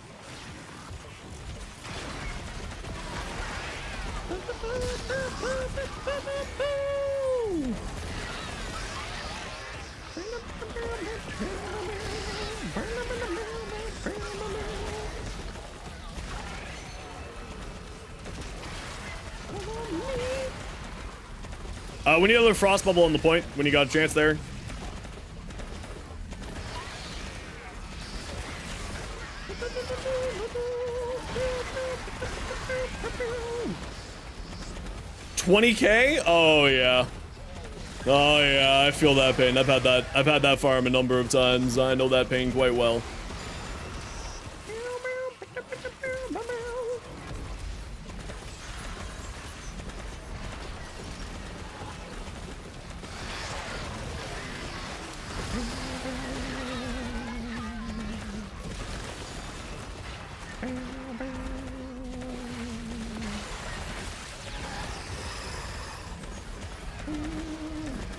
A: We need another frost bubble on the point when you got a chance there. $20K? Oh yeah. Oh yeah, I feel that pain. I've had that farm a number of times. I know that pain quite well.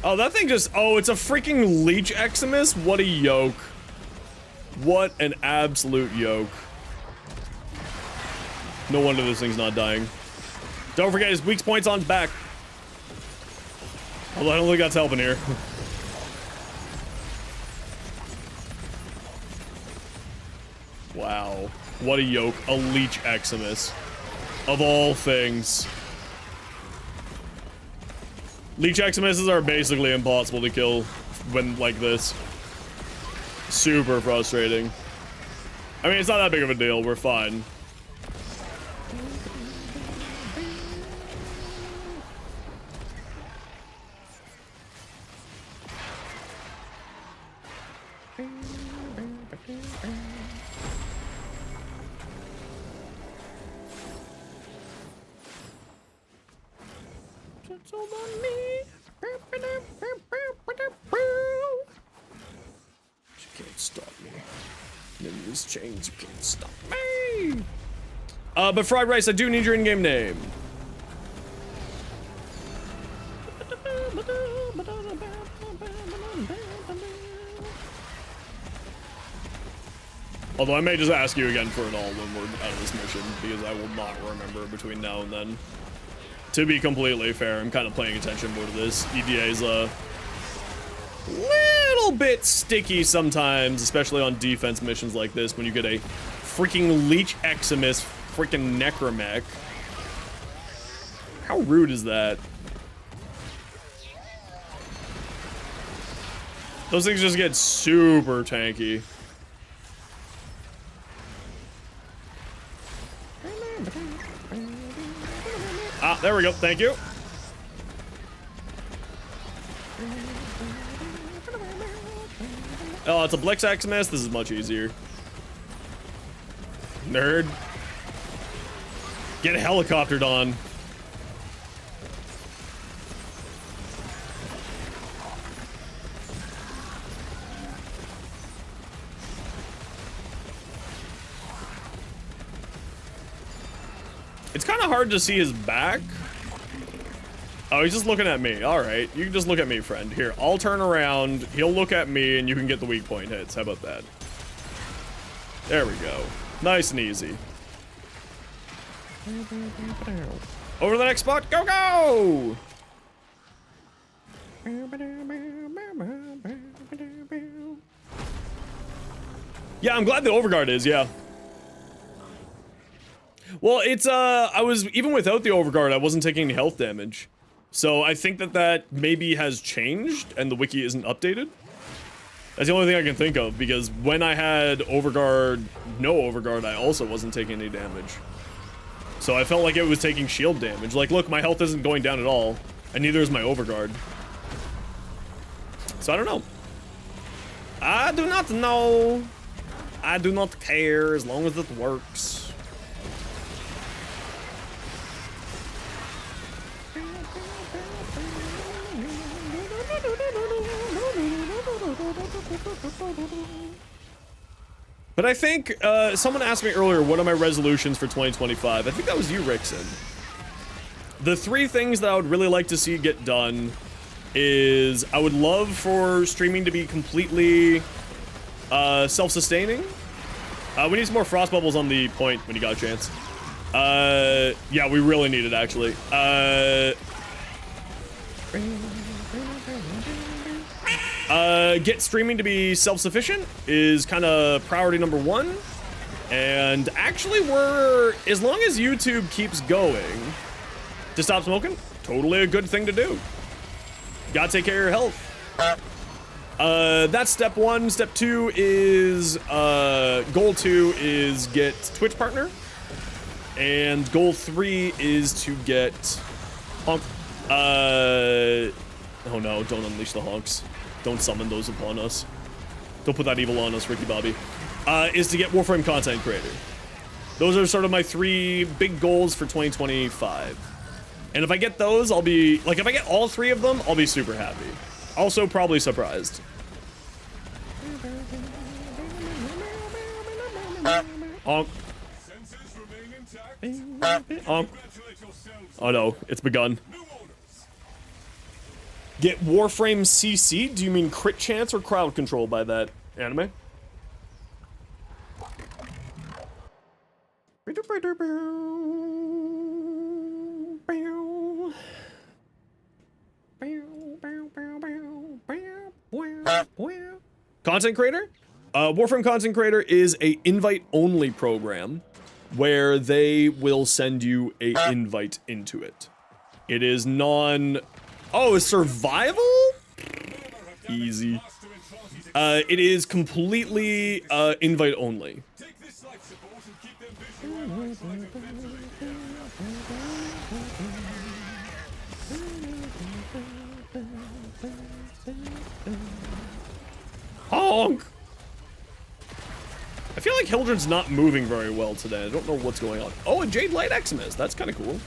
A: Oh, that thing just... Oh, it's a freaking Leech Eximus? What a yoke. What an absolute yoke. No wonder this thing's not dying. Don't forget his weak point's on his back. Although I don't think that's helping here. Wow. What a yoke. A Leech Eximus. Of all things. Leech Eximuses are basically impossible to kill when like this. Super frustrating. I mean, it's not that big of a deal. We're fine. It's all on me. You can't stop me. In these chains, you can't stop me. But Fried Rice, I do need your in-game name. Although I may just ask you again for it all when we're out of this mission, because I will not remember between now and then. To be completely fair, I'm kind of paying attention more to this. EDA is a little bit sticky sometimes, especially on defense missions like this, when you get a freaking Leech Eximus freaking Necromech. How rude is that? Those things just get super tanky. Ah, there we go. Thank you. Oh, it's a Blix Eximus. This is much easier. Nerd. Get helicoptered on. It's kind of hard to see his back. Oh, he's just looking at me. All right, you can just look at me, friend. Here, I'll turn around. He'll look at me, and you can get the weak point hits. How about that? There we go. Nice and easy. Over to the next spot. Go, go! Yeah, I'm glad the Overguard is, yeah. Well, it's, I was, even without the Overguard, I wasn't taking any health damage. So I think that that maybe has changed and the wiki isn't updated. That's the only thing I can think of, because when I had Overguard, no Overguard, I also wasn't taking any damage. So I felt like it was taking shield damage. Like, look, my health isn't going down at all, and neither is my Overguard. So I don't know. I do not know. I do not care as long as it works. But I think, someone asked me earlier, what are my resolutions for 2025? I think that was you, Rickson. The 3 things that I would really like to see get done is I would love for streaming to be completely self-sustaining. We need some more frost bubbles on the point when you got a chance. Yeah, we really need it, actually. Get streaming to be self-sufficient is kind of priority number 1. And actually, as long as YouTube keeps going to stop smoking, totally a good thing to do. Gotta take care of your health. That's step 1. Step 2 is, goal 2 is get Twitch partner. And goal 3 is to get honk. Oh no, don't unleash the honks. Don't summon those upon us. Don't put that evil on us, Ricky Bobby. Is to get Warframe content creator. Those are sort of my 3 big goals for 2025. And if I get those, I'll be, like, if I get all 3 of them, I'll be super happy. Also, probably surprised. Honk. Honk. Oh no, it's begun. Get Warframe CC? Do you mean crit chance or crowd control by that anime? Content creator? Warframe content creator is a invite-only program where they will send you a invite into it. It is Oh, survival? Easy. It is completely invite only.
E: Take this life support and keep them visualized like a
A: Honk! I feel like Hildren's not moving very well today. I don't know what's going on. Oh, a Jade Light Eximus. That's kind of cool.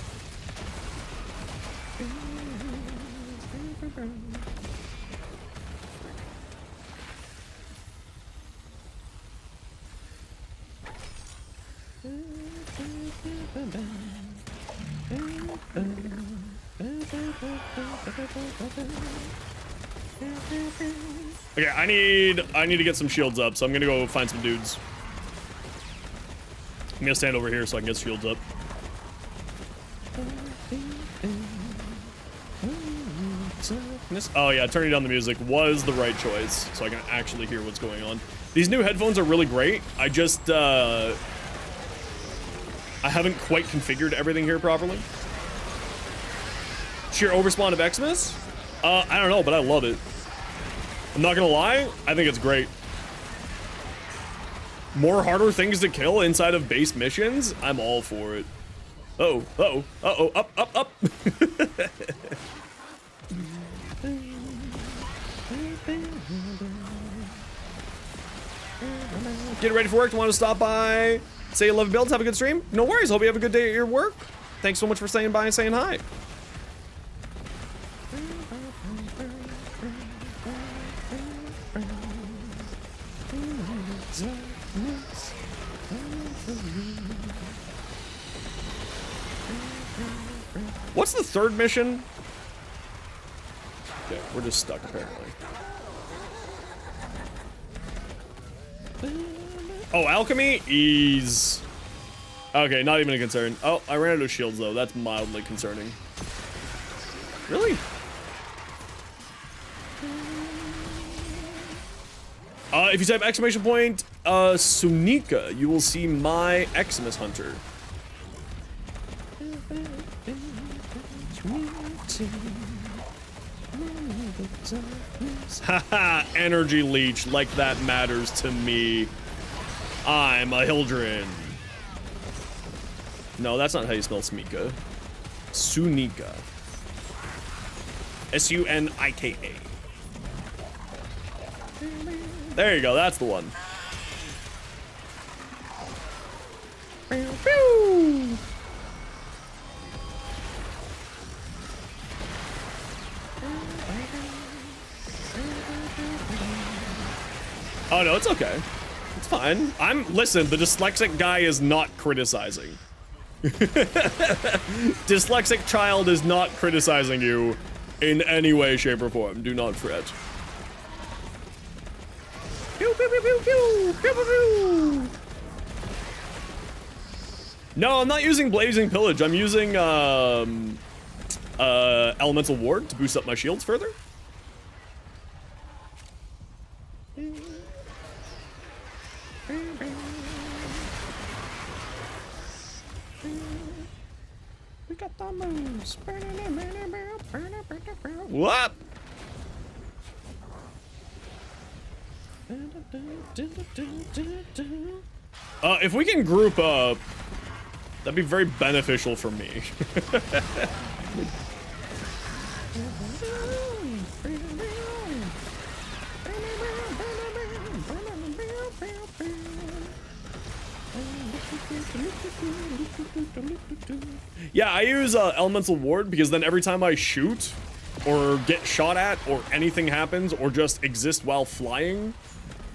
A: Okay, I need to get some shields up, so I'm gonna go find some dudes. I'm gonna stand over here so I can get shields up. Oh yeah, turning down the music was the right choice, so I can actually hear what's going on. These new headphones are really great. I just, I haven't quite configured everything here properly. Sheer overspawn of Xmas? I don't know, but I love it. I'm not gonna lie, I think it's great. More harder things to kill inside of base missions? I'm all for it. Uh-oh, uh-oh, uh-oh, up, up, up. Getting ready for work, want to stop by, say you love builds, have a good stream? No worries, hope you have a good day at your work. Thanks so much for staying by and saying hi. What's the third mission? Okay, we're just stuck apparently. Oh, alchemy? Ease. Okay, not even a concern. Oh, I ran out of shields though. That's mildly concerning. Really? If you type exclamation point, Sunika, you will see my Xmas Hunter. Haha, energy leech, like that matters to me. I'm a Hildren. No, that's not how you spell Smika. Sunika. S-U-N-I-K-A. There you go, that's the one. Oh no, it's okay. It's fine. Listen, the dyslexic guy is not criticizing. Dyslexic child is not criticizing you in any way, shape, or form. Do not fret. Pew, pew, pew, pew, pew, pew, pew, pew. No, I'm not using Blazing Pillage. I'm using Elemental Ward to boost up my shields further. We got the moves. What? If we can group up, that'd be very beneficial for me. Yeah, I use Elemental Ward because then every time I shoot or get shot at or anything happens or just exist while flying,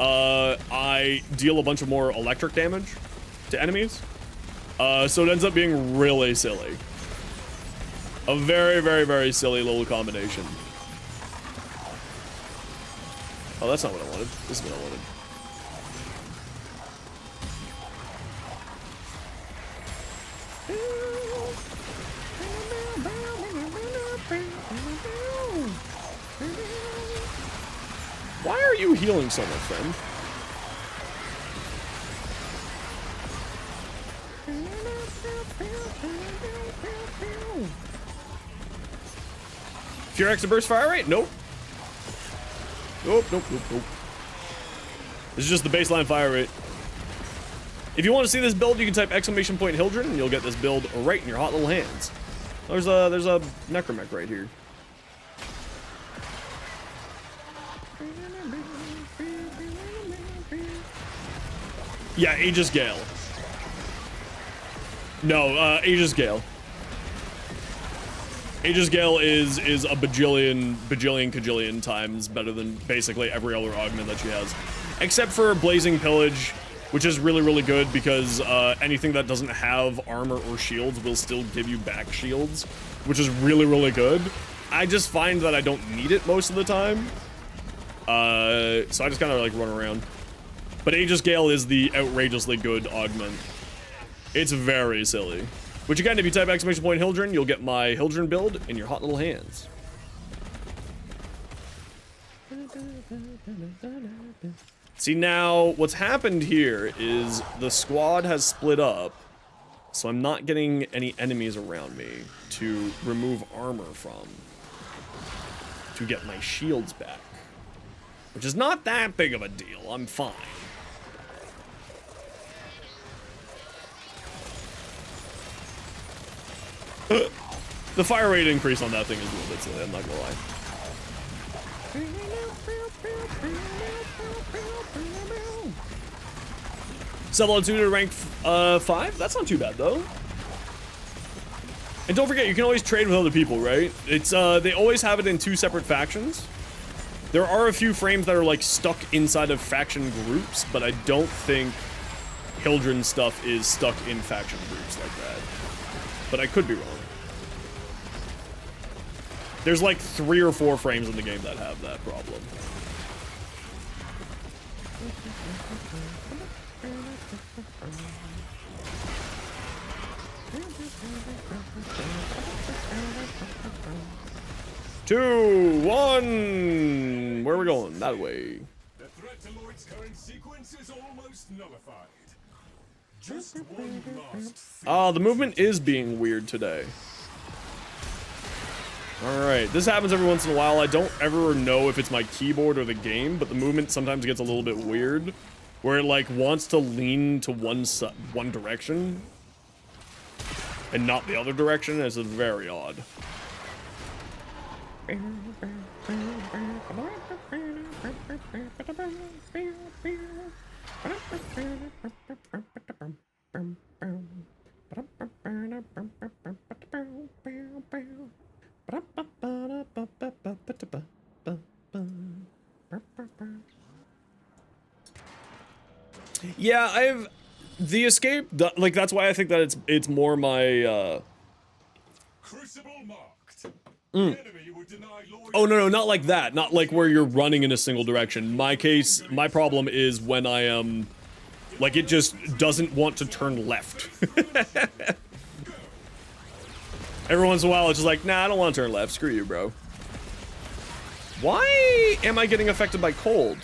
A: I deal a bunch of more electric damage to enemies. So it ends up being really silly. A very, very, very silly little combination. Oh, that's not what I wanted. This is what I wanted. Why are you healing so much, friend? Pure extra burst fire rate? Nope. Nope. This is just the baseline fire rate. If you want to see this build, you can type !Hildren and you'll get this build right in your hot little hands. There's a necromech right here. Yeah, Aegis Gale. No, Aegis Gale. Aegis Gale is a bajillion times better than basically every other augment that she has. Except for Blazing Pillage, which is really good because anything that doesn't have armor or shields will still give you back shields, which is really good. I just find that I don't need it most of the time. So I just kind of like run around. But Aegis Gale is the outrageously good augment. It's very silly. Which again, if you type !Hildren, you'll get my Hildren build in your hot little hands. See, now what's happened here is the squad has split up, so I'm not getting any enemies around me to remove armor from, to get my shields back, which is not that big of a deal. I'm fine. The fire rate increase on that thing is a little bit silly, I'm not gonna lie. Level 2 to rank 5? That's not too bad, though. And don't forget, you can always trade with other people, right? It's, they always have it in 2 separate factions. There are a few frames that are, like, stuck inside of faction groups, but I don't think Hildren stuff is stuck in faction groups like that. But I could be wrong. There's like 3 or 4 frames in the game that have that problem. Two, one. Where are we going? That way.
E: The threat to Lloyd's current sequence is almost nullified. Just one last
A: The movement is being weird today. Alright, this happens every once in a while. I don't ever know if it's my keyboard or the game, but the movement sometimes gets a little bit weird. Where it, like, wants to lean to one direction. And not the other direction. It's very odd. Yeah, the escape, like, that's why I think that it's more my,
E: Crucible marked. The enemy would deny Lloyd.
A: Oh, no, not like that. Not like where you're running in a single direction. My case, my problem is when I am, like, it just doesn't want to turn left. Every once in a while, it's just like, nah, I don't want to turn left. Screw you, bro. Why am I getting affected by cold?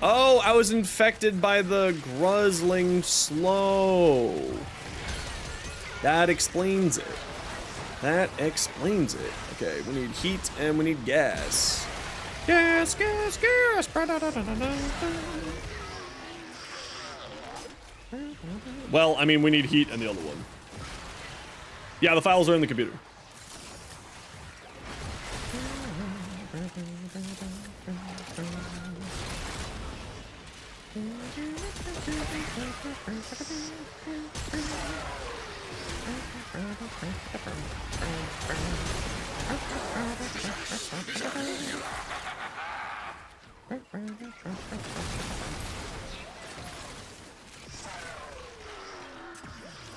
A: Oh, I was infected by the Gruzzling Slow. That explains it. That explains it. Okay, we need heat and we need gas. Gas. Well, I mean, we need heat and the other one. Yeah, the files are in the computer.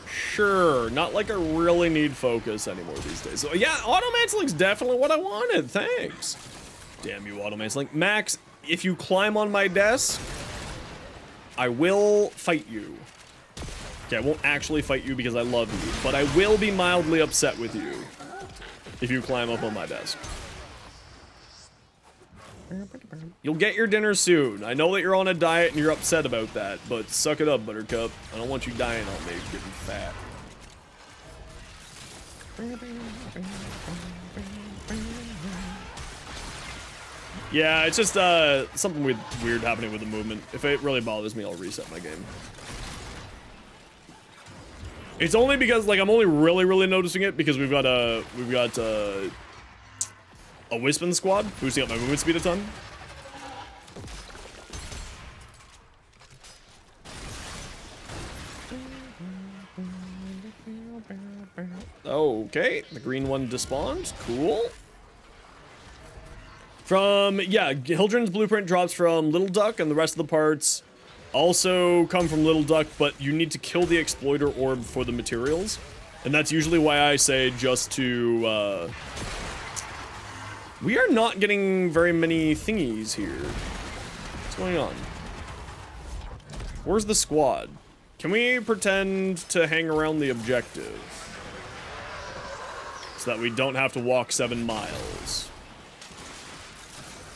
A: Sure, not like I really need focus anymore these days. So yeah, automantling's definitely what I wanted. Thanks. Damn you, automantling. Max, if you climb on my desk, I will fight you. Okay, I won't actually fight you because I love you, but I will be mildly upset with you if you climb up on my desk. You'll get your dinner soon. I know that you're on a diet and you're upset about that, but suck it up, Buttercup. I don't want you dying on me, getting fat. Yeah, it's just something weird happening with the movement. If it really bothers me, I'll reset my game. It's only because, like, I'm only really noticing it because we've got a Wispin squad boosting up my movement speed a ton. Okay, the green one despawned. Cool. Yeah, Hildren's blueprint drops from Little Duck, and the rest of the parts also come from Little Duck, but you need to kill the exploiter orb for the materials. And that's usually why I say just to, we are not getting very many thingies here. What's going on? Where's the squad? Can we pretend to hang around the objective? So that we don't have to walk 7 miles.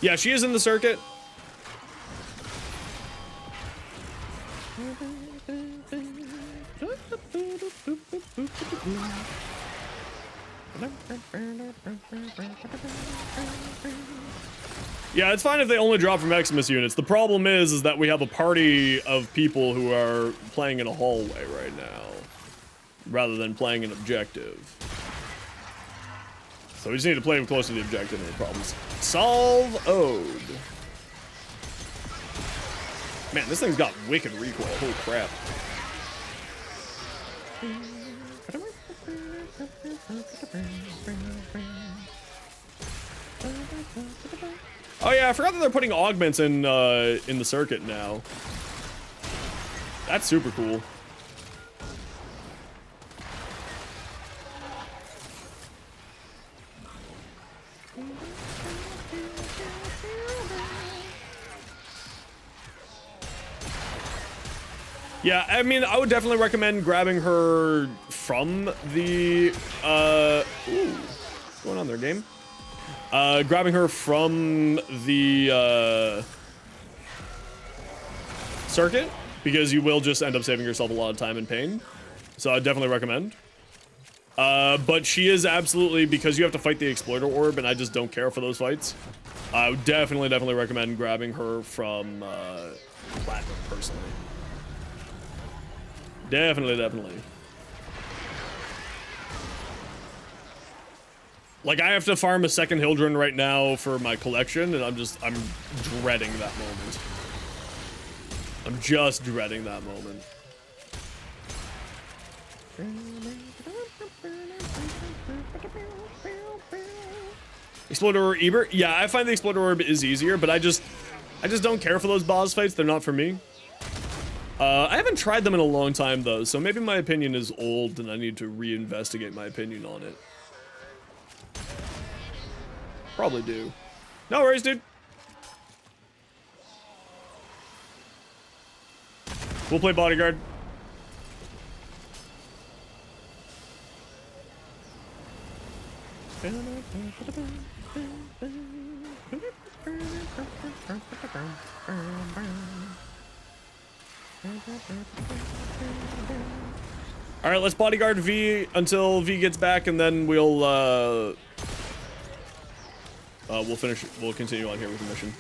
A: Yeah, she is in the circuit. Yeah, it's fine if they only drop from Eximus units. The problem is that we have a party of people who are playing in a hallway right now, rather than playing an objective. So we just need to play close to the objective and the problems. Solve Ode. Man, this thing's got wicked recoil. Holy crap. Oh yeah, I forgot that they're putting augments in the circuit now. That's super cool. Yeah, I mean, I would definitely recommend grabbing her from the, ooh, what's going on there, game? Grabbing her from the, circuit, because you will just end up saving yourself a lot of time and pain. So I'd definitely recommend. But she is absolutely, because you have to fight the exploiter orb, and I just don't care for those fights. I would definitely recommend grabbing her from, Platinum, personally. Definitely. Like, I have to farm a second Hildren right now for my collection, and I'm dreading that moment. I'm just dreading that moment. Exploder Orb Ebert? Yeah, I find the Exploder Orb is easier, but I just don't care for those boss fights. They're not for me. I haven't tried them in a long time, though, so maybe my opinion is old and I need to reinvestigate my opinion on it. Probably do. No worries, dude. We'll play bodyguard. All right, let's bodyguard V until V gets back, and then we'll finish. We'll continue on here with the mission.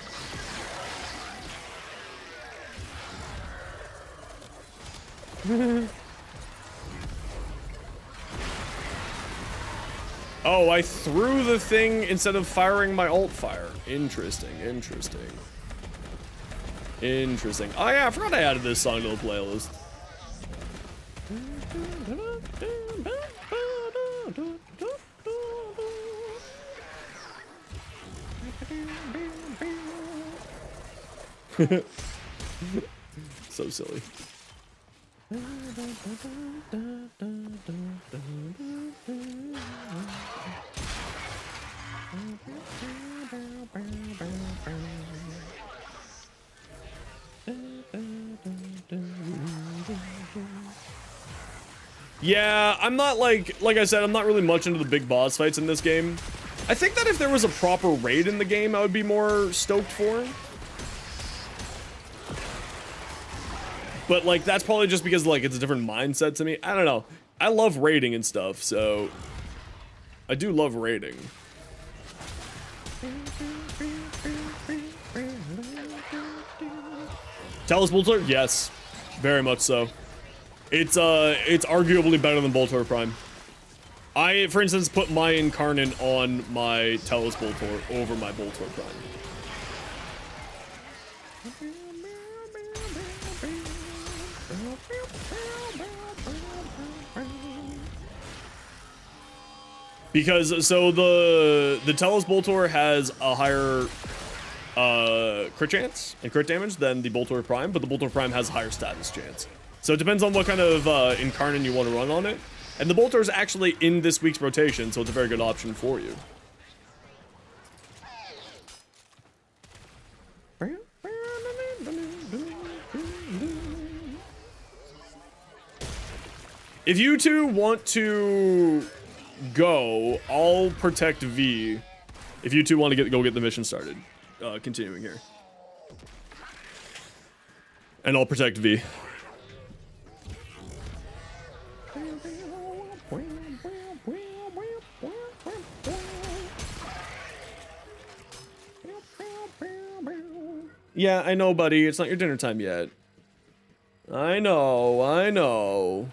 A: Oh, I threw the thing instead of firing my alt fire. Interesting. Oh yeah, I forgot I added this song to the playlist. So silly. Yeah, I'm not like I said, I'm not really much into the big boss fights in this game. I think that if there was a proper raid in the game, I would be more stoked for. But like, that's probably just because like it's a different mindset to me. I don't know. I love raiding and stuff, so I do love raiding. Talos Boltor? Yes, very much so. It's arguably better than Boltor Prime. I, for instance, put my Incarnate on my Talos Boltor over my Boltor Prime. Because, so the Talos Boltor has a higher crit chance and crit damage than the Boltor Prime, but the Boltor Prime has a higher status chance. So it depends on what kind of Incarnate you want to run on it. And the Boltor is actually in this week's rotation, so it's a very good option for you. If you two want to go, I'll protect V. If you two want to go get the mission started. Continuing here. And I'll protect V. Yeah, I know, buddy. It's not your dinner time yet. I know.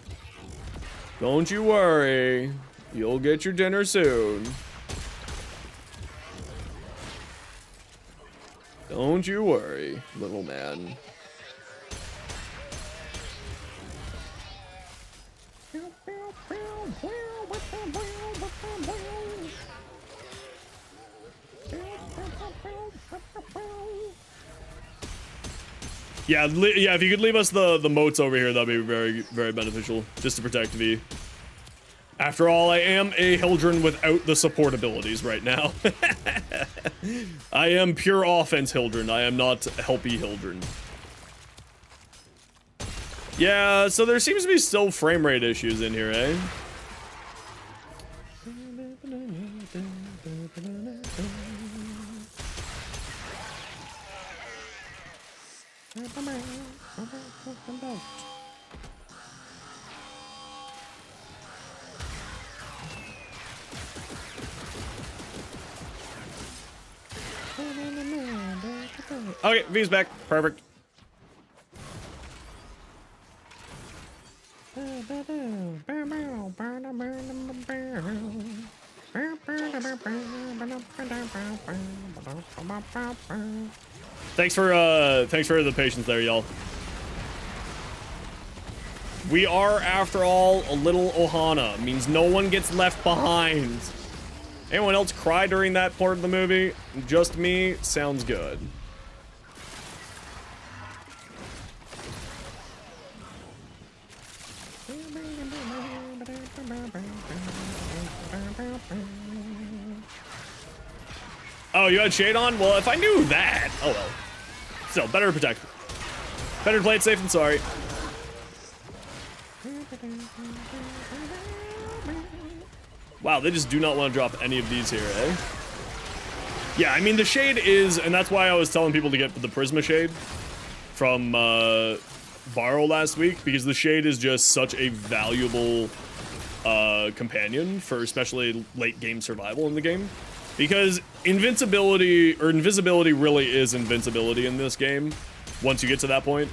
A: Don't you worry. You'll get your dinner soon. Don't you worry, little man. Yeah, if you could leave us the moats over here, that'd be very, very beneficial, just to protect V. After all, I am a Hildren without the support abilities right now. I am pure offense Hildren. I am not helpy Hildren. Yeah, so there seems to be still frame rate issues in here, eh? Okay, V's back. Perfect. Thanks for the patience there, y'all. We are, after all, a little Ohana. Means no one gets left behind. Anyone else cry during that part of the movie? Just me? Sounds good. Oh, you had shade on? Well, if I knew that. Oh well. Still, better to protect. Better to play it safe than sorry. Wow, they just do not want to drop any of these here, eh? Yeah, I mean, the shade is, and that's why I was telling people to get the Prisma shade from Borrow last week, because the shade is just such a valuable companion for especially late game survival in the game. Because invisibility really is invincibility in this game once you get to that point.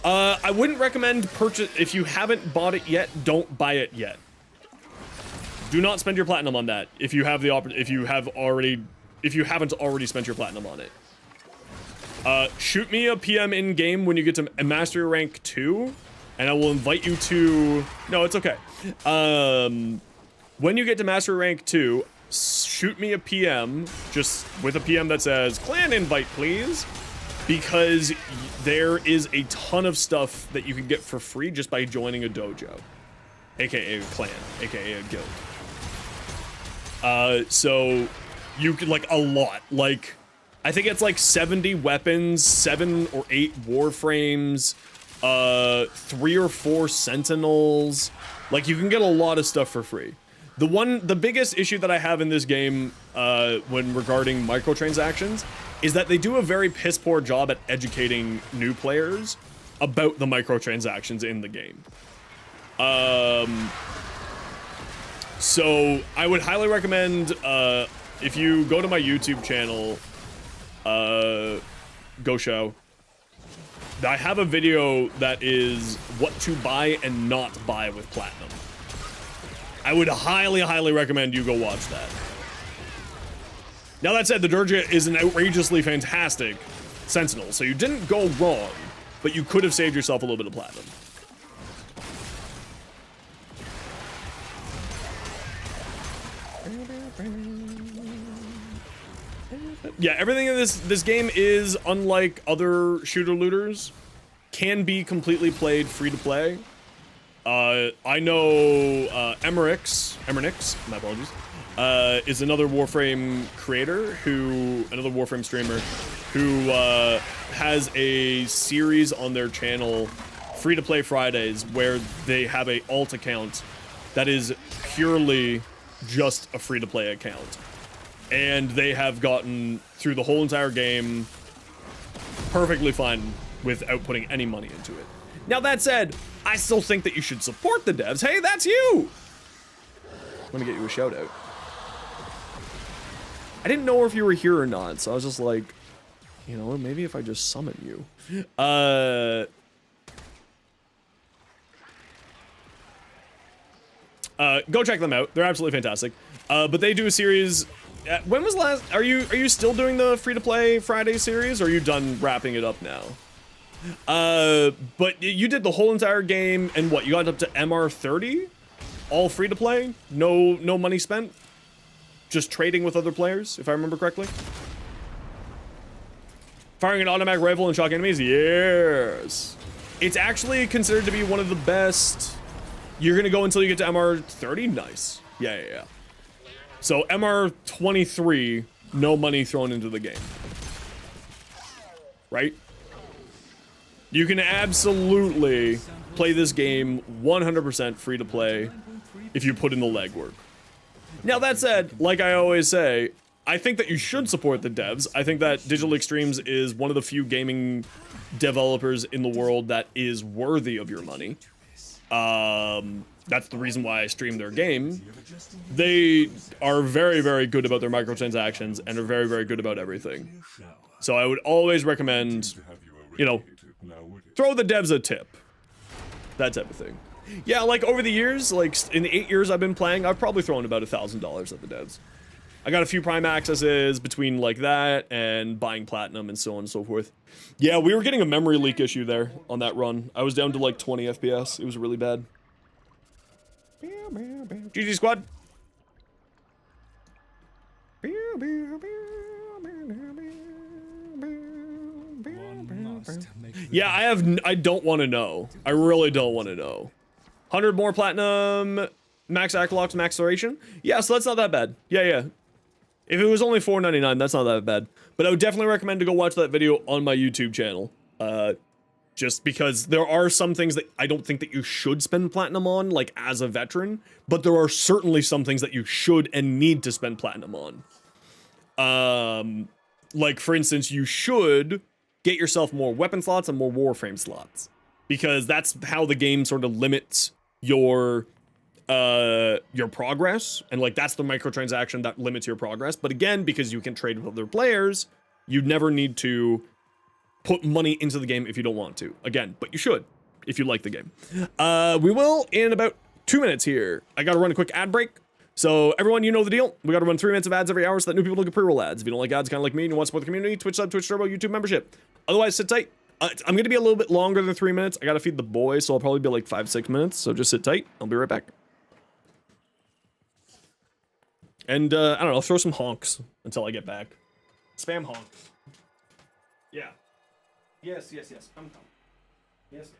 A: I wouldn't recommend purchase if you haven't bought it yet. Don't buy it yet. Do not spend your platinum on that if you have the if you haven't already spent your platinum on it. Shoot me a PM in game when you get to Mastery Rank 2, and I will invite you to. No, it's okay. When you get to Mastery Rank 2, shoot me a PM, just with a PM that says clan invite, please. Because there is a ton of stuff that you can get for free just by joining a dojo, aka a clan, aka a guild. So you could, like, a lot, like I think it's like 70 weapons, 7 or 8 warframes, 3 or 4 sentinels. Like, you can get a lot of stuff for free. The biggest issue that I have in this game, when regarding microtransactions, is that they do a very piss poor job at educating new players about the microtransactions in the game. So I would highly recommend, if you go to my YouTube channel, Go Show, I have a video that is what to buy and not buy with Platinum. I would highly, highly recommend you go watch that. Now that said, the Durja is an outrageously fantastic Sentinel, so you didn't go wrong, but you could have saved yourself a little bit of Platinum. Yeah, everything in this game is, unlike other shooter looters, can be completely played free to play. I know Emeryx, my apologies, is another Warframe creator another Warframe streamer who has a series on their channel, Free to Play Fridays, where they have a alt account that is purely just a free to play account. And they have gotten through the whole entire game perfectly fine without putting any money into it. Now that said, I still think that you should support the devs. Hey, that's you! Let me get you a shout out. I didn't know if you were here or not, so I was just like, you know, maybe if I just summon you. Go check them out. They're absolutely fantastic. But they do a series. When was last? Are you still doing the free to play Friday series, or are you done wrapping it up now? But you did the whole entire game, and what? You got up to MR30, all free to play, no money spent, just trading with other players, if I remember correctly. Firing an automatic rifle and shock enemies, yes. It's actually considered to be one of the best. You're gonna go until you get to MR30, nice. Yeah. So MR23, no money thrown into the game. Right? You can absolutely play this game 100% free to play if you put in the legwork. Now that said, like I always say, I think that you should support the devs. I think that Digital Extremes is one of the few gaming developers in the world that is worthy of your money. That's the reason why I stream their game. They are very, very good about their microtransactions and are very, very good about everything. So I would always recommend, you know, throw the devs a tip. That type of thing. Yeah, like over the years, like in the 8 years I've been playing, I've probably thrown about $1,000 at the devs. I got a few Prime accesses between like that and buying Platinum and so on and so forth. Yeah, we were getting a memory leak issue there on that run. I was down to like 20 FPS. It was really bad. GG squad. Yeah, I don't want to know. I really don't want to know. 100 more Platinum, max Aclocks, max acceleration. Yeah, so that's not that bad. Yeah. If it was only $4.99, that's not that bad. But I would definitely recommend to go watch that video on my YouTube channel. Just because there are some things that I don't think that you should spend Platinum on, like as a veteran, but there are certainly some things that you should and need to spend Platinum on. Like for instance, you should get yourself more weapon slots and more Warframe slots, because that's how the game sort of limits your progress, and like that's the microtransaction that limits your progress. But again, because you can trade with other players, you never need to put money into the game if you don't want to. Again, but you should if you like the game. We will in about 2 minutes here. I gotta run a quick ad break. So everyone, you know the deal. We gotta run 3 minutes of ads every hour so that new people don't get pre-roll ads. If you don't like ads, kind of like me, and you want to support the community, Twitch sub, Twitch Turbo, YouTube membership. Otherwise, sit tight. I'm gonna be a little bit longer than 3 minutes. I gotta feed the boys, so I'll probably be like 5-6 minutes. So just sit tight. I'll be right back. And I don't know, throw some honks until I get back. Spam honks. Yeah. Yes. Come. Yes.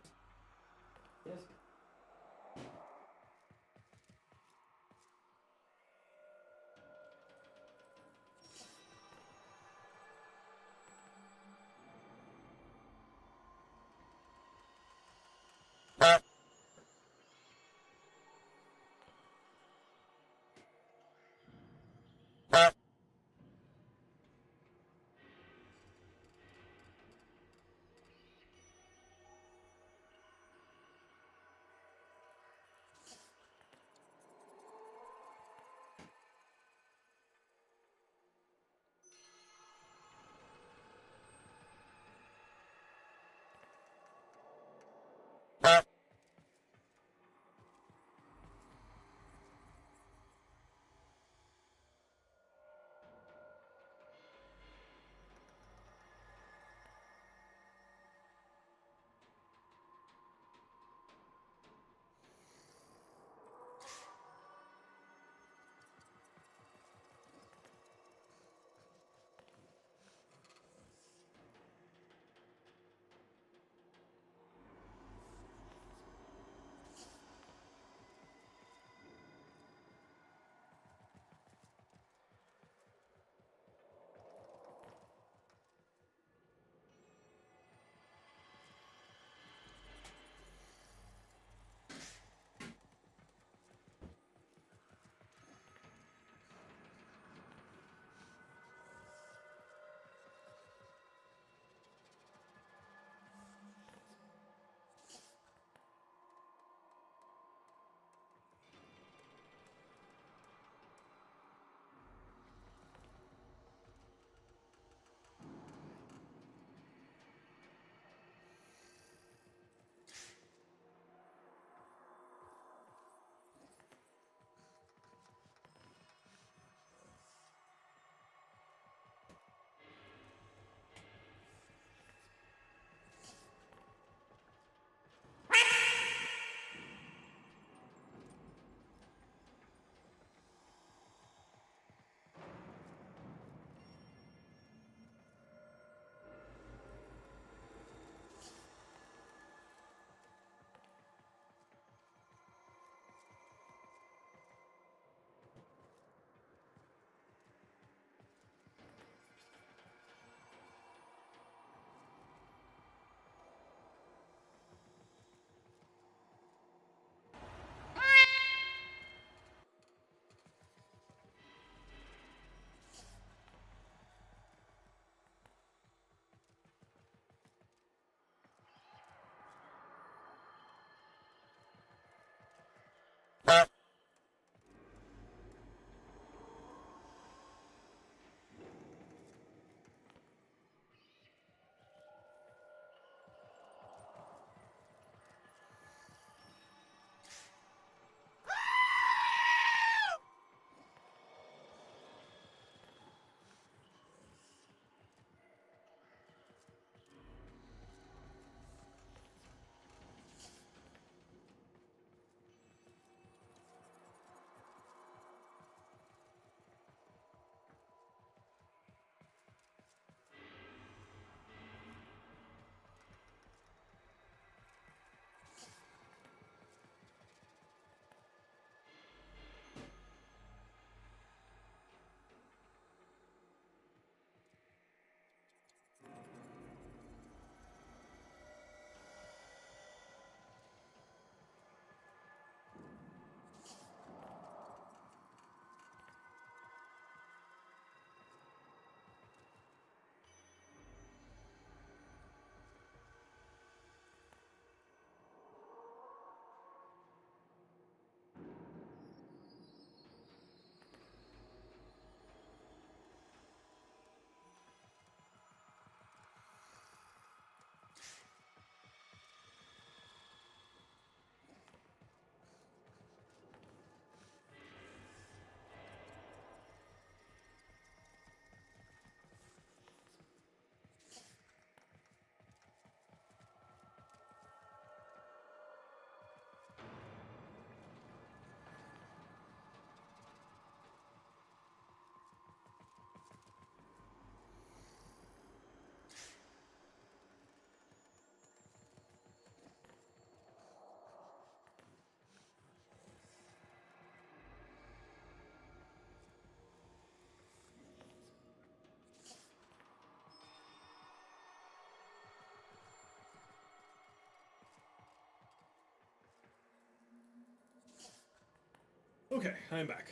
A: Okay, I am back.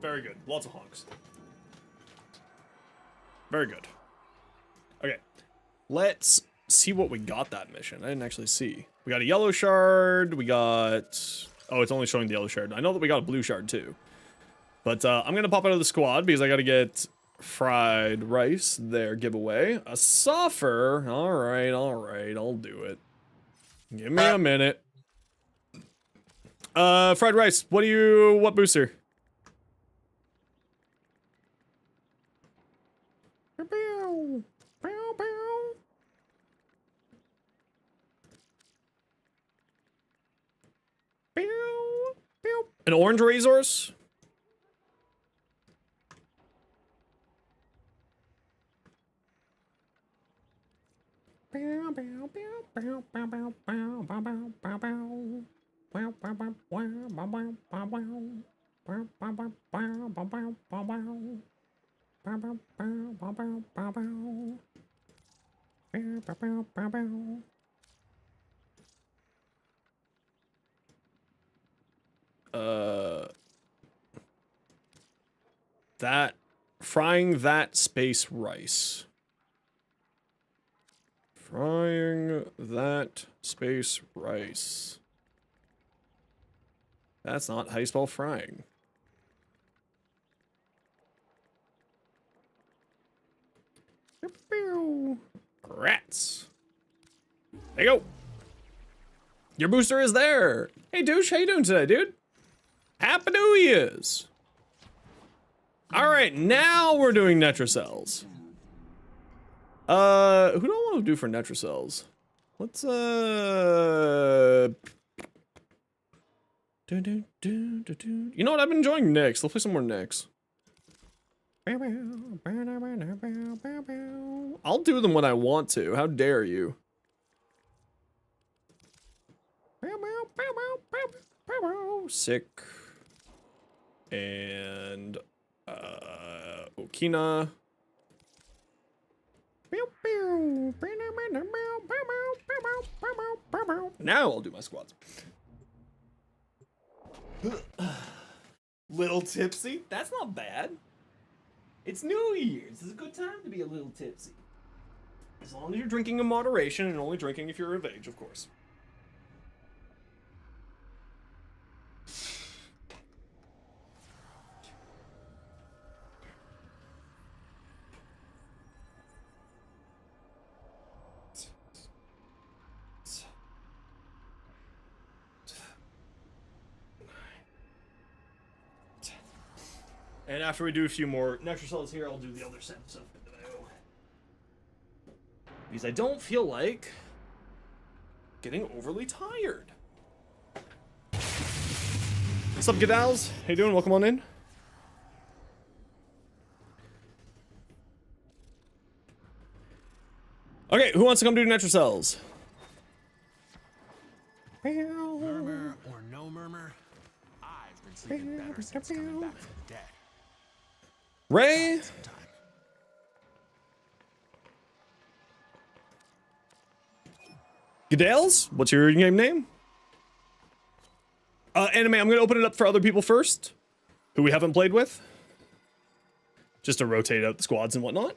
A: Very good. Lots of honks. Very good. Okay. Let's see what we got that mission. I didn't actually see. We got a yellow shard. We got... Oh, it's only showing the yellow shard. I know that we got a blue shard too. But I'm going to pop out of the squad because I got to get fried rice there giveaway. A soffer. All right. I'll do it. Give me a minute. Fried rice. What booster? An orange resource? Frying that space rice. Frying that space rice. That's not how you spell frying. Grats. There you go. Your booster is there. Hey, douche, how you doing today, dude? Happy New Year's. All right, now we're doing Netrocells. Who do I want to do for Netrocells? Let's, You know what? I've been enjoying Nyx. Let's play some more Nyx. I'll do them when I want to. How dare you? Sick. And Okina. Now I'll do my squads. Little tipsy? That's not bad. It's New Year's. It's a good time to be a little tipsy. As long as you're drinking in moderation and only drinking if you're of age, of course. And after we do a few more Netrocells here, I'll do the other set stuff that I owe. Because I don't feel like getting overly tired. What's up, Gadals? How you doing? Welcome on in. Okay, who wants to come do Netrocells?
C: Murmur or no murmur, I've been sleeping better since coming back from the dead.
A: Ray? Gadales? What's your in-game name? Anime, I'm gonna open it up for other people first, who we haven't played with. Just to rotate out the squads and whatnot.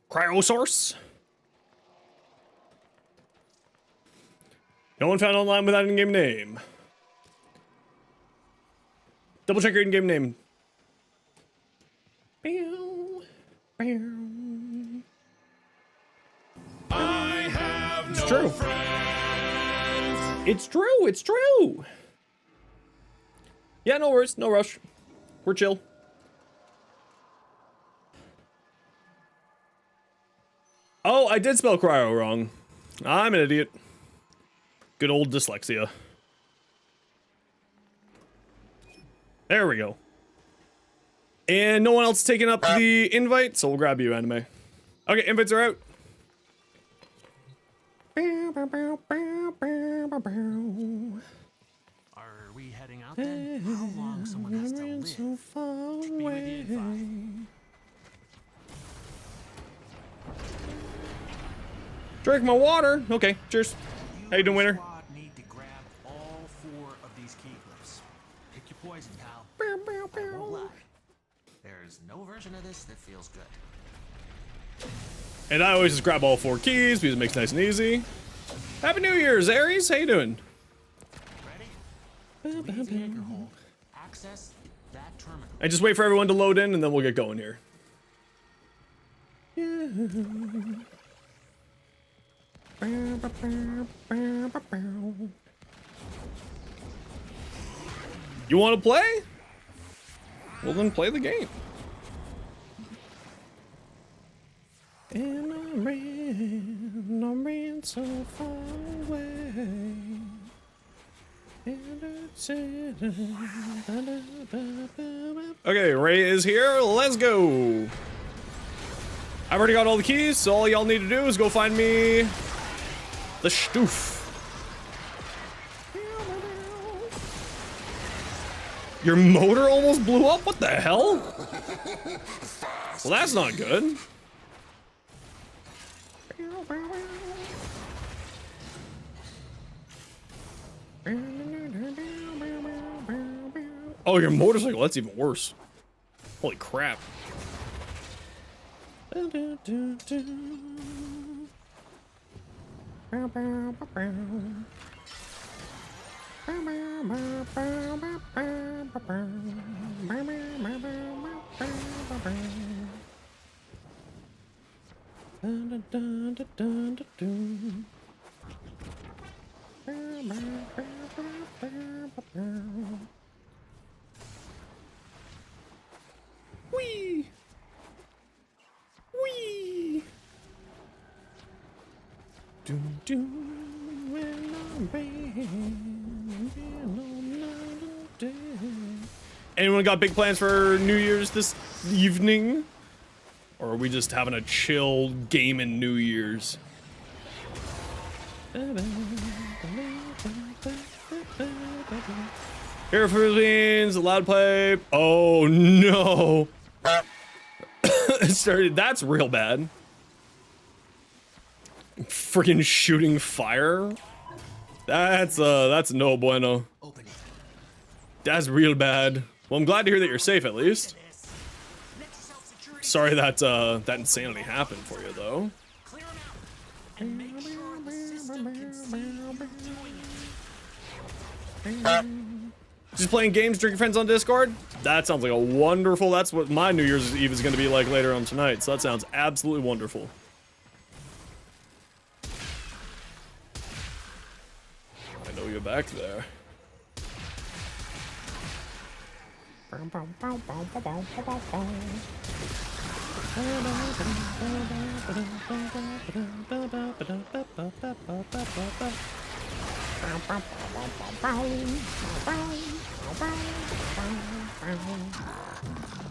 A: Cryosource. No one found online without an in-game name. Double check your in-game name.
E: I have
A: It's
E: no
A: true.
E: friends.
A: It's true. It's true. Yeah, no worries. No rush. We're chill. Oh, I did spell cryo wrong. I'm an idiot. Good old dyslexia. There we go. And no one else taking up the invite, so we'll grab you, Anime. Okay, invites are out.
C: Are we heading out then? How long someone has to live?
A: So far
C: Be with you in 5.
A: Drink my water. Okay, cheers. How you doing, winner?
C: Squad need to key clips. Pick your poison, pal. I won't lie. There's no version of this that feels good.
A: And I always just grab all 4 keys because it makes it nice and easy. Happy New Year's, Aries. How you doing?
C: Ready? Leave the anchor hole. Access that terminal.
A: And just wait for everyone to load in, and then we'll get going here. You want to play? Well, then play the game. And I ran so far away. Okay, Ray is here. Let's go. I've already got all the keys, so all y'all need to do is go find me the stoof. Your motor almost blew up? What the hell? Well, that's not good. Oh, your motorcycle, that's even worse. Holy crap. Whee! Whee! Doom doom when I ran. Anyone got big plans for New Year's this evening? Or are we just having a chill game in New Year's? Here for Philippines, loud play. Oh no. It started, that's real bad. Freaking shooting fire. That's no bueno.
C: Open it.
A: That's real bad. Well, I'm glad to hear that you're safe at least. Sorry that that insanity happened for you though.
C: Clear them out. And make sure the system can see you doing it.
A: Just playing games, drinking friends on Discord? That sounds like a wonderful, that's what my New Year's Eve is going to be like later on tonight, so that sounds absolutely wonderful. I know you're back there.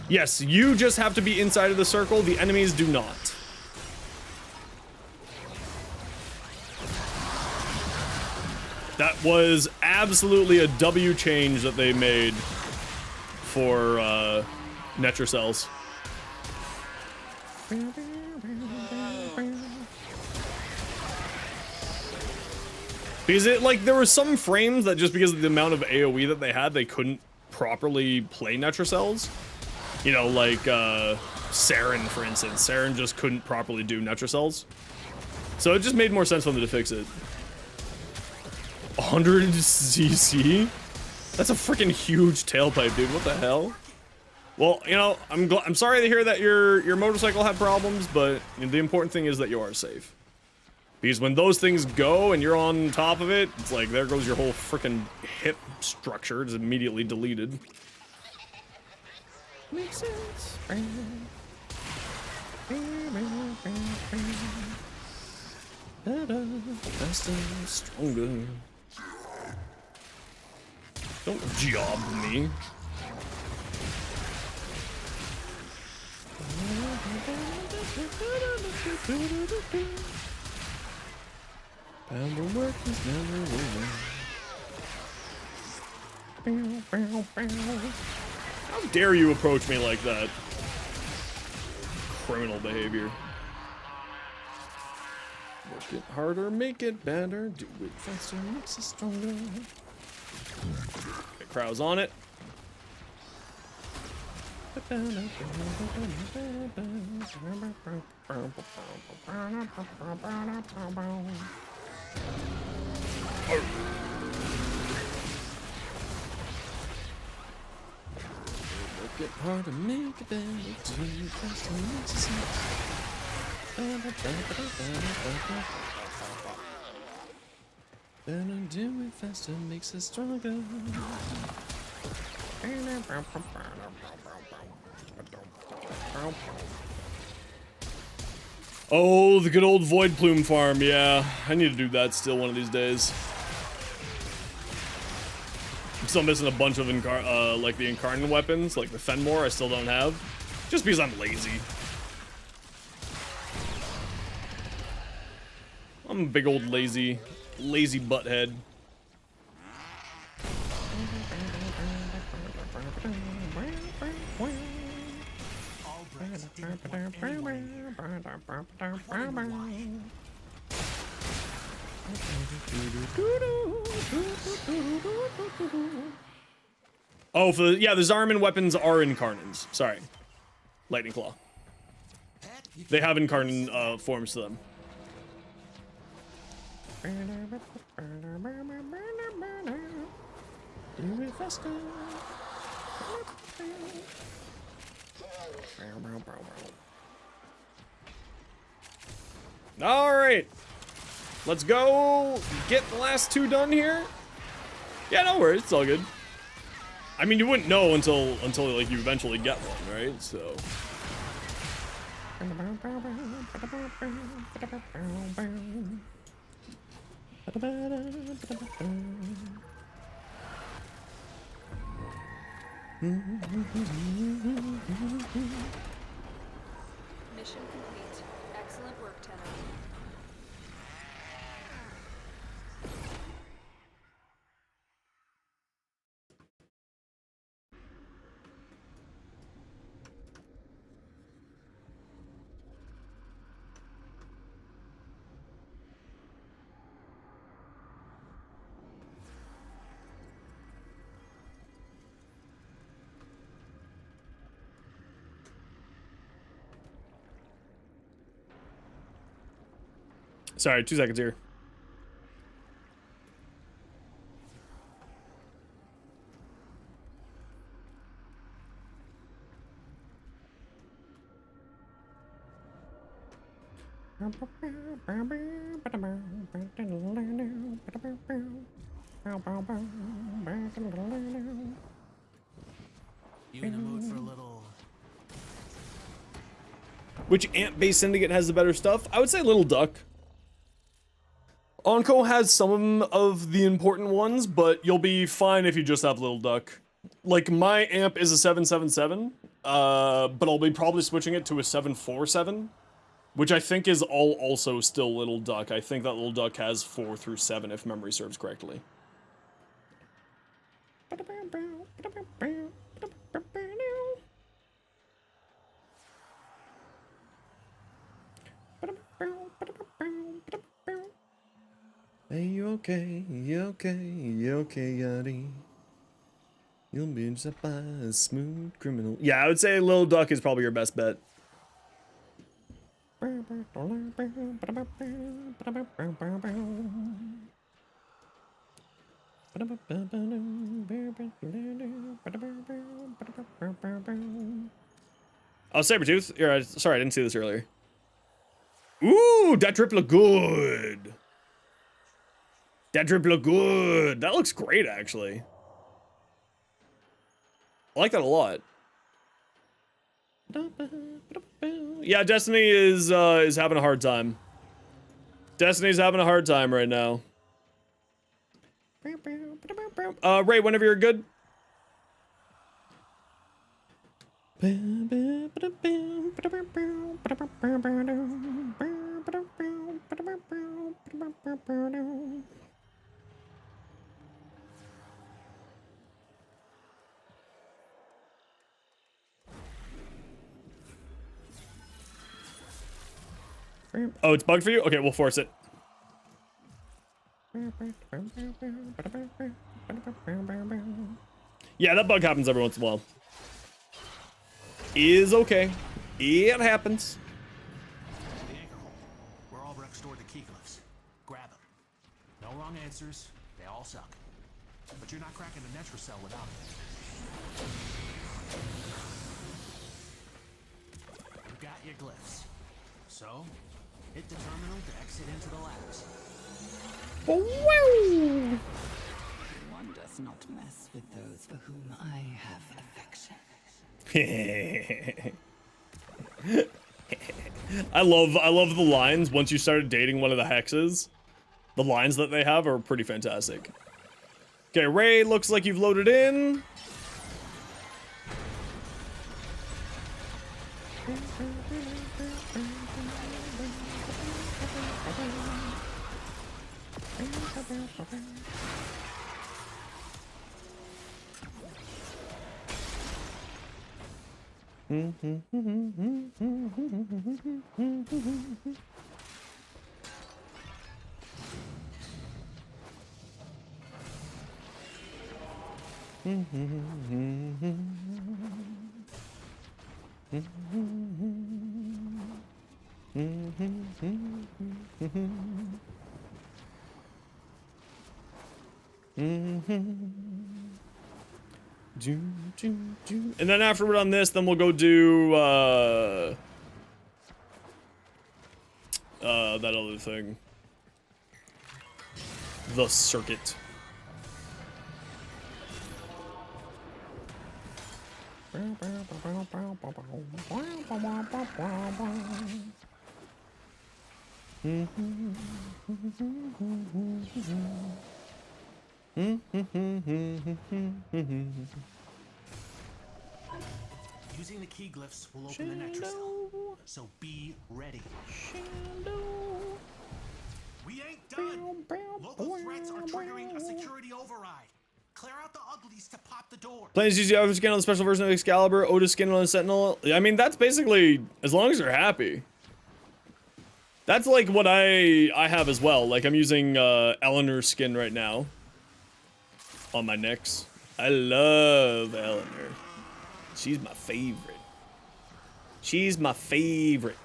A: Yes, you just have to be inside of the circle, the enemies do not. That was absolutely a W change that they made for Netra cells. Because it, like, there were some frames that just because of the amount of AoE that they had, they couldn't properly play Netra cells. You know, like, Saren, for instance. Saren just couldn't properly do Netra cells. So it just made more sense for them to fix it. 100 cc? That's a freaking huge tailpipe, dude. What the hell? Well, you know, I'm sorry to hear that your motorcycle had problems, but the important thing is that you are safe. Because when those things go and you're on top of it, it's like there goes your whole freaking hip structure. It's immediately deleted. Makes sense. Better, faster, stronger. Don't job me. Power work is never over. How dare you approach me like that? Criminal behavior. Work it harder, make it better, do it faster, makes it stronger. Crow's on it. Get hard to make it better, too fast to make it better do it faster makes us stronger. Oh, the good old Void Plume farm, yeah. I need to do that still one of these days. I'm still missing a bunch of like the Incarnate weapons, like the Fenmore I still don't have. Just because I'm lazy. I'm a big old lazy butthead. Oh, for the, yeah, the Zarman weapons are Incarnans. Sorry. Lightning Claw. They have Incarnan forms to them. Do it faster. All right, let's go get the last two done here. Yeah, no worries, it's all good. I mean, you wouldn't know until like you eventually get one, right? So.
D: Mission complete. Excellent work, Tenor.
A: Sorry, 2 seconds here.
C: You in the mood for a little?
A: Which ant-based syndicate has the better stuff? I would say Little Duck. Onco has some of the important ones, but you'll be fine if you just have Little Duck. Like, my amp is a 777, but I'll be probably switching it to a 747, which I think is also still Little Duck. I think that Little Duck has 4 through 7, if memory serves correctly. Hey, you okay? You okay? You okay, Yachty? You'll be just by a smooth criminal. Yeah, I would say Little Duck is probably your best bet. Oh, Sabretooth. Yeah, sorry, I didn't see this earlier. Ooh, that drip look good. That drip look good. That looks great, actually. I like that a lot. Yeah, Destiny is having a hard time. Destiny's having a hard time right now. Ray, whenever you're good. Oh, it's bugged for you? Okay, we'll force it. Yeah, that bug happens every once in a while. Is okay. It happens.
C: The anchor hole, where Albrecht stored the key glyphs. Grab them. No wrong answers. They all suck. But you're not cracking the Netra cell without them. You've got your glyphs. So, hit the terminal to exit into the labs.
A: Wow.
B: One does not mess with those for whom I have affection.
A: I love the lines once you started dating one of the hexes. The lines that they have are pretty fantastic. Okay, Ray, looks like you've loaded in. And then after we're done this, then we'll go do that other thing. The circuit.
C: Using the key glyphs will open the Netra cell. So be ready. We ain't done. Local threats are triggering a security override. Clear out the uglies to pop the door.
A: Plans use the Otis skin on the special version of Excalibur, Otis skin on the Sentinel. I mean, that's basically, as long as they're happy. That's like what I have as well. Like, I'm using Eleanor's skin right now on my Nyx. I love Eleanor. She's my favorite. She's my favorite.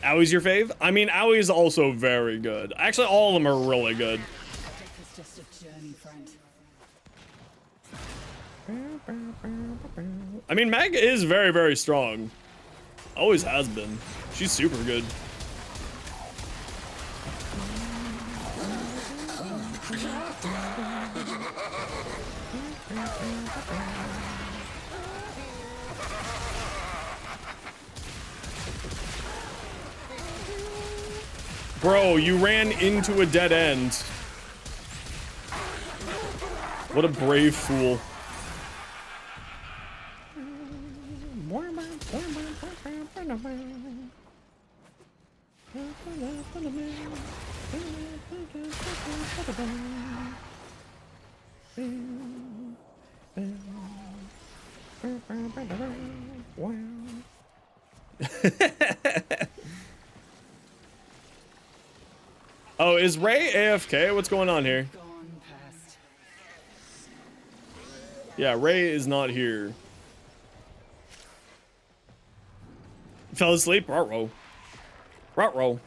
A: Aui's your fave? I mean, Aui's also very good. Actually, all of them are really good.
B: It's just a journey, friend.
A: I mean, Meg is very, very strong. Always has been. She's super good. Bro, you ran into a dead end. What a brave fool. Oh, is Ray AFK? What's going on here?
B: Gone past.
A: Yeah, Ray is not here. Fell asleep? Ruh-roh. Ruh-roh.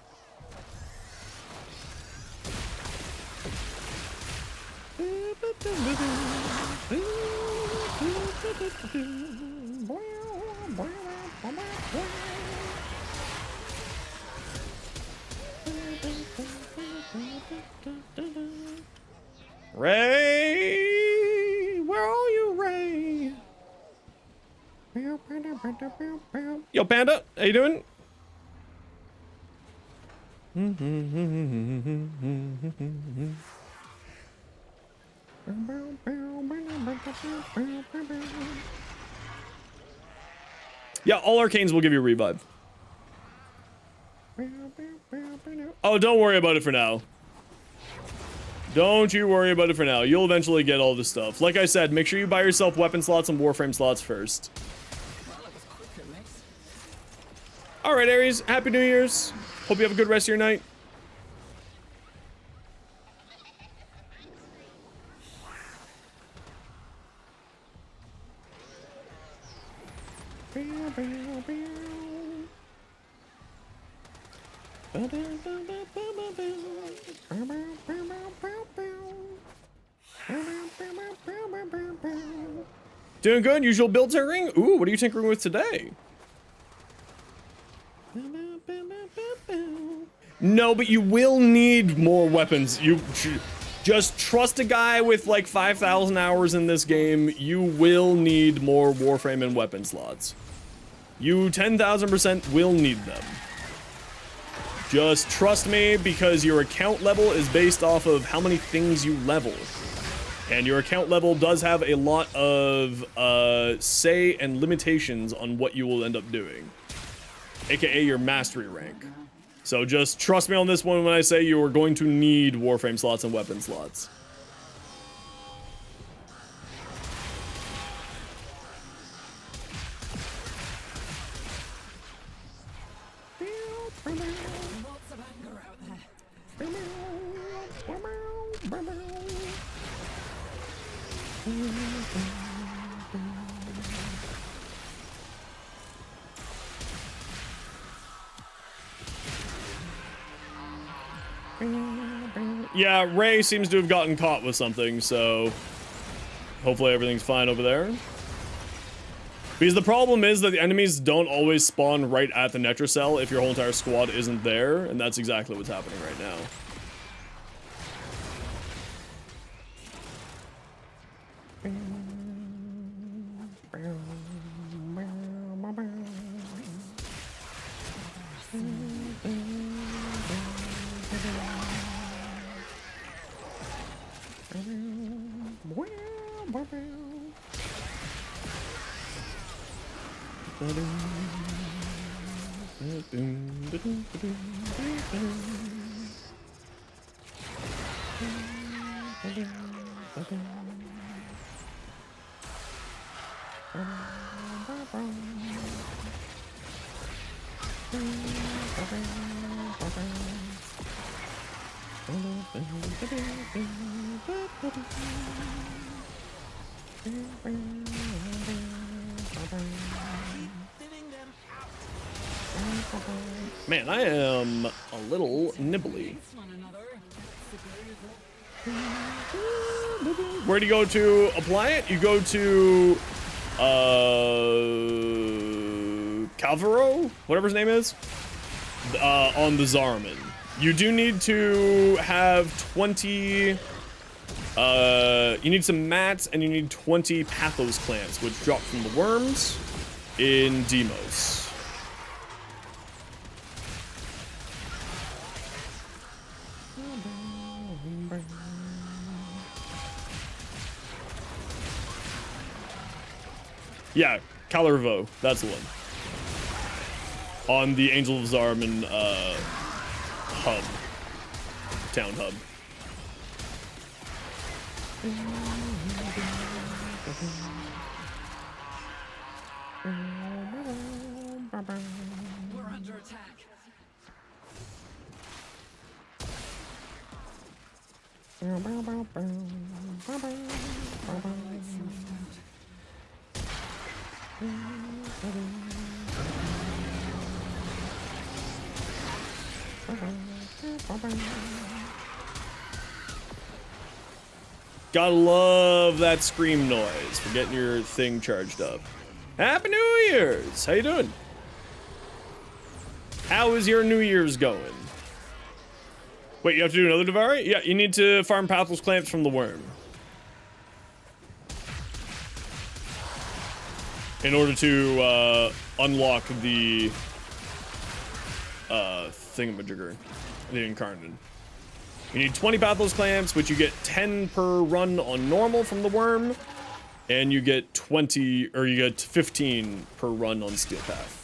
A: Ray, where are you, Ray? Yo, Panda, how you doing? Yeah, all arcanes will give you a revive. Oh, don't worry about it for now. Don't you worry about it for now. You'll eventually get all this stuff. Like I said, make sure you buy yourself weapon slots and warframe slots first. All right, Aries, Happy New Year's. Hope you have a good rest of your night. Doing good. Usual build tinkering. Ooh, what are you tinkering with today? No, but you will need more weapons. You just trust a guy with like 5,000 hours in this game. You will need more Warframe and weapon slots. You 10,000% will need them. Just trust me, because your account level is based off of how many things you level. And your account level does have a lot of say and limitations on what you will end up doing. AKA your mastery rank. So just trust me on this one when I say you are going to need Warframe slots and weapon slots.
B: Lots of anger out there.
A: Yeah, Ray seems to have gotten caught with something, so hopefully everything's fine over there. Because the problem is that the enemies don't always spawn right at the Netracell if your whole entire squad isn't there, and that's exactly what's happening right now. Man, I am a little nibbly. Where do you go to apply it? You go to Calvaro, whatever his name is, on the Zarman. You do need to have 20, you need some mats, and you need 20 Pathos clamps, which drop from the worms in Demos. Yeah, Kalervo, that's the one. On the Angel of Zarman hub, town hub.
B: We're under attack.
A: Gotta love that scream noise for getting your thing charged up. Happy New Year's! How you doing? How is your New Year's going? Wait, you have to do another Devari? Yeah, you need to farm Pathos clamps from the worm. In order to unlock the thingamajigger, the Incarnate. You need 20 Pathos clamps, which you get 10 per run on normal from the worm, and you get 20, or you get 15 per run on Steel Path.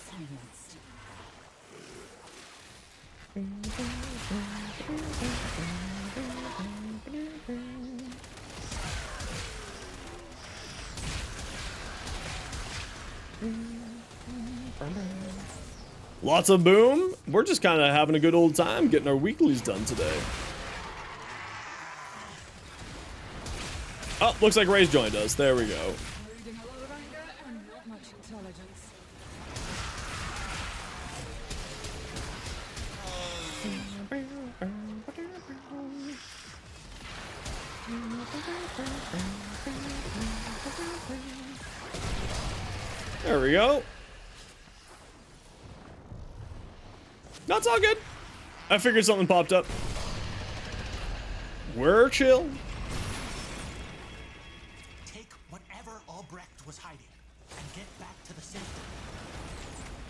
A: Lots of boom. We're just kind of having a good old time getting our weeklies done today. Oh, looks like Ray's joined us. There we go.
B: Reading a lot of anger and not much intelligence.
A: There we go. That's all good. I figured something popped up. We're chill.
C: Take whatever Albrecht was hiding and get back to the city.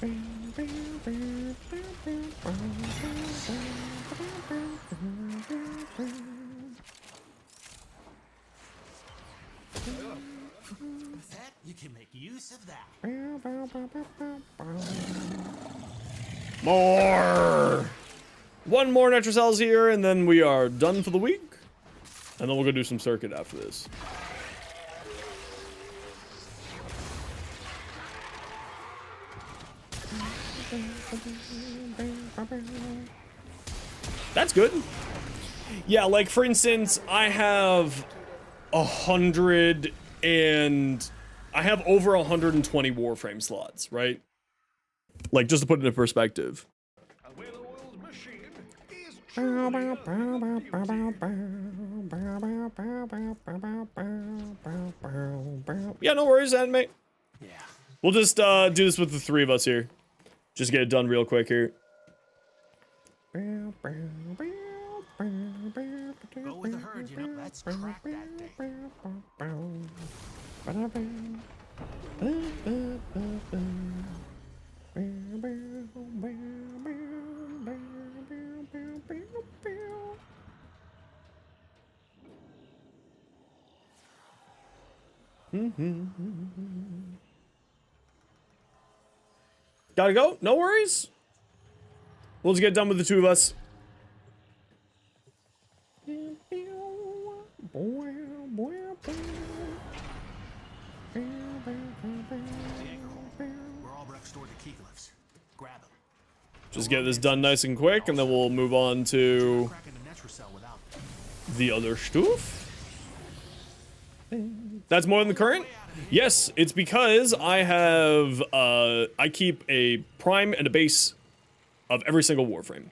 C: With that, you can make use of that.
A: More. One more Netrocell's here, and then we are done for the week. And then we'll go do some circuit after this. That's good. Yeah, like for instance, I have 100 and I have over 120 Warframe slots, right? Like just to put it in perspective.
E: A well-oiled machine is
A: Yeah, no worries, Anime.
C: Yeah.
A: We'll just do this with the three of us here. Just get it done real quick here.
C: Go with the herd, you know. Let's crack that thing.
A: Gotta go? No worries. We'll just get done with the two of us.
C: Where Albrecht stored the key glyphs. Grab them.
A: Just get this done nice and quick, and then we'll move on to
C: Cracking the Netrocell without them.
A: the other stuff. That's more than the current? Yes, it's because I have, I keep a prime and a base of every single Warframe.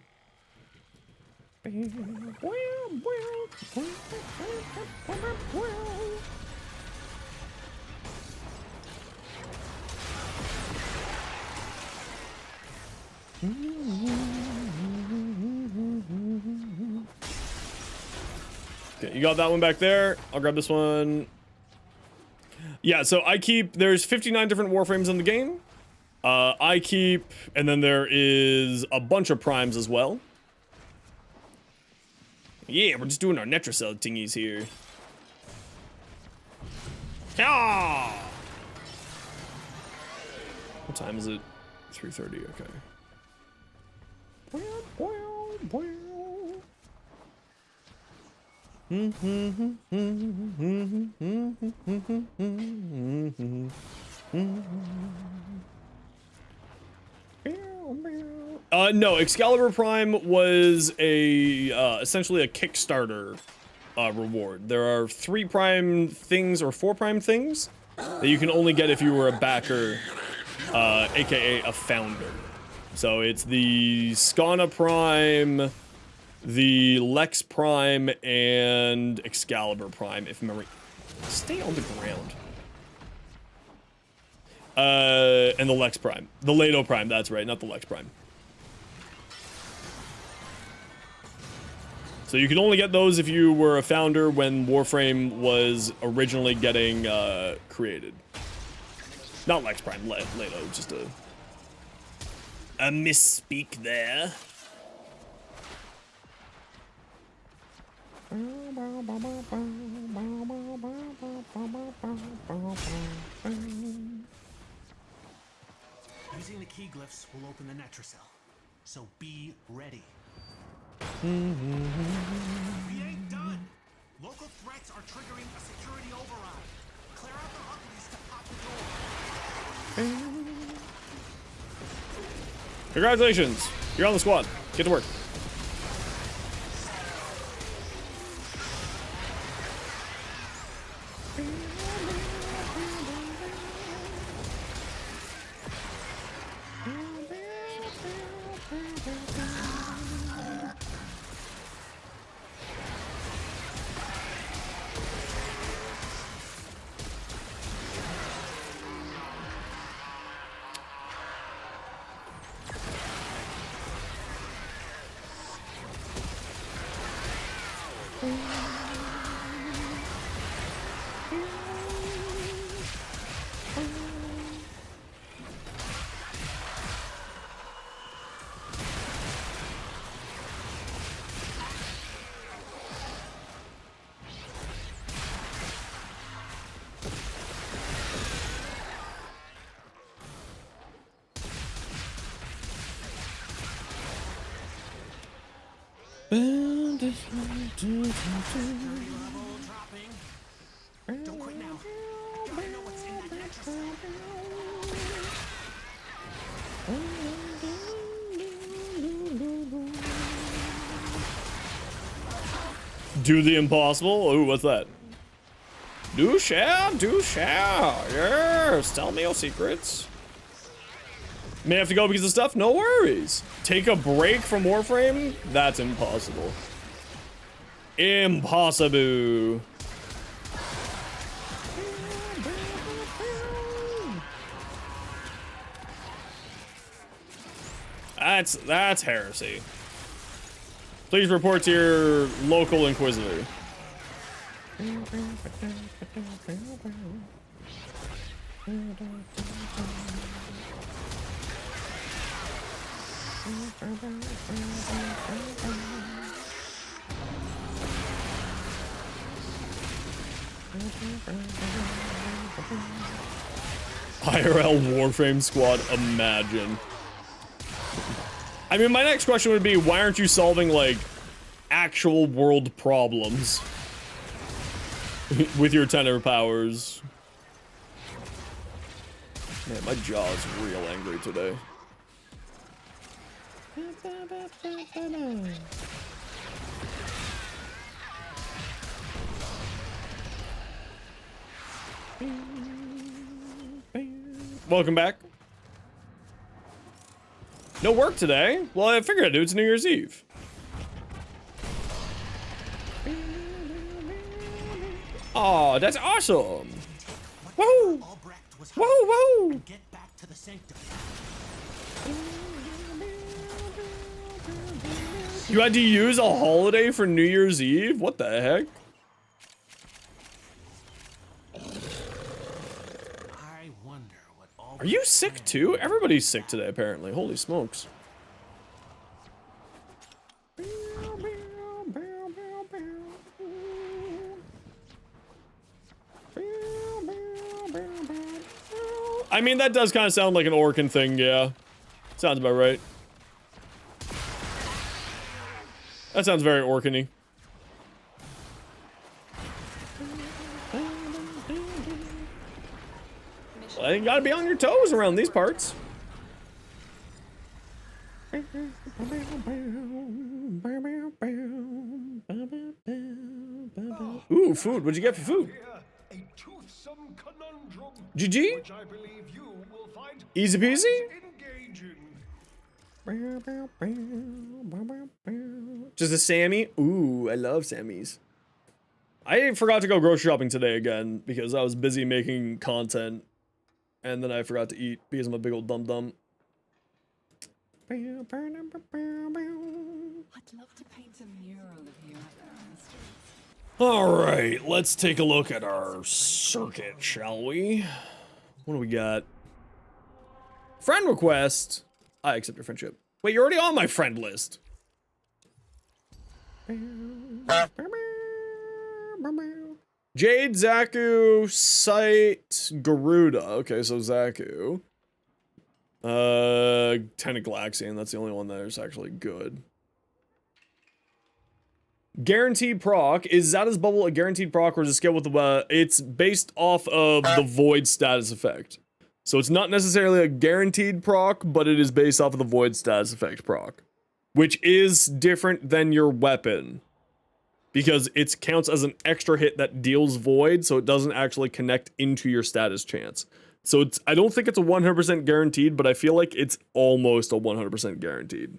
A: Okay, you got that one back there. I'll grab this one. Yeah, so I keep, there's 59 different Warframes in the game. I keep, and then there is a bunch of primes as well. Yeah, we're just doing our Netrocell thingies here. Ah! What time is it? 3:30, okay. No, Excalibur Prime was a essentially a Kickstarter reward. There are 3 Prime things or 4 Prime things that you can only get if you were a backer, aka a founder. So it's the Skana Prime, the Lex Prime, and Excalibur Prime, if memory. Stay on the ground. And the Lex Prime. The Leto Prime, that's right, not the Lex Prime. So you can only get those if you were a founder when Warframe was originally getting created. Not Lex Prime, Leto, just a misspeak there.
C: Using the key glyphs will open the Netrocell. So be ready. We ain't done. Local threats are triggering a security override. Clear out the uglies to pop the door.
A: Congratulations. You're on the squad. Get to work.
C: Don't quit now. Gotta know what's in that Natracell.
A: Do the impossible? Ooh, what's that? Do share, do share. Yes, tell me your secrets. May have to go because of stuff? No worries. Take a break from Warframe? That's impossible. Impossible. That's heresy. Please report to your local inquisitor. IRL Warframe squad, imagine. I mean, my next question would be, why aren't you solving, like, actual world problems with your tenor powers? Man, my jaw is real angry today. Welcome back. No work today? Well, I figured I'd do it. It's New Year's Eve. Oh, that's awesome. Woohoo! Woohoo, woohoo!
C: Get back to the sanctum.
A: You had to use a holiday for New Year's Eve? What the heck?
C: I wonder what all.
A: Are you sick too? Everybody's sick today, apparently. Holy smokes. I mean, that does kind of sound like an Orcan thing, yeah. Sounds about right. That sounds very Orcan-y. Well, you gotta be on your toes around these parts. Ooh, food. What'd you get for food?
E: A toothsome conundrum,
A: GG?
E: which I believe you will find
A: Easy peasy?
E: engaging.
A: Just a Sammy? Ooh, I love Sammys. I forgot to go grocery shopping today again because I was busy making content. And then I forgot to eat because I'm a big old dum-dum.
B: I'd love to paint a mural of you.
A: Alright, let's take a look at our circuit, shall we? What do we got? Friend request. I accept your friendship. Wait, you're already on my friend list. Jade, Zaku, Sight, Garuda. Okay, so Zaku. Tentaglaxian, that's the only one that is actually good. Guaranteed proc. Is Zada's bubble a guaranteed proc or is it skill with the it's based off of the void status effect. So it's not necessarily a guaranteed proc, but it is based off of the void status effect proc, which is different than your weapon because it counts as an extra hit that deals void, so it doesn't actually connect into your status chance. So it's, I don't think it's a 100% guaranteed, but I feel like it's almost a 100% guaranteed.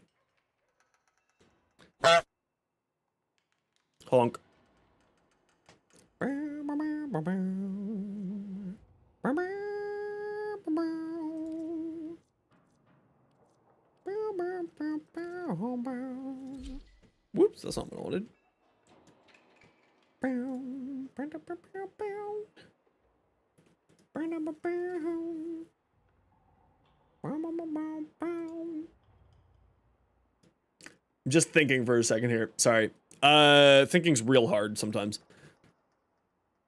A: Honk. Whoops, that's not what I wanted. I'm just thinking for a second here. Sorry. Thinking's real hard sometimes.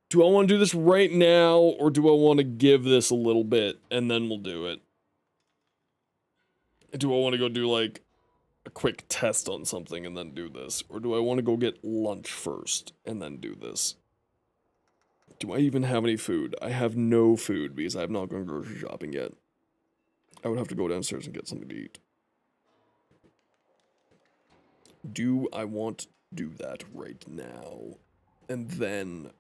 A: Do I want to do this right now, or do I want to give this a little bit, and then we'll do it? Do I want to go do, like, a quick test on something and then do this? Or do I want to go get lunch first and then do this? Do I even have any food? I have no food because I have not gone grocery shopping yet. I would have to go downstairs and get something to eat. Do I want to do that right now? And then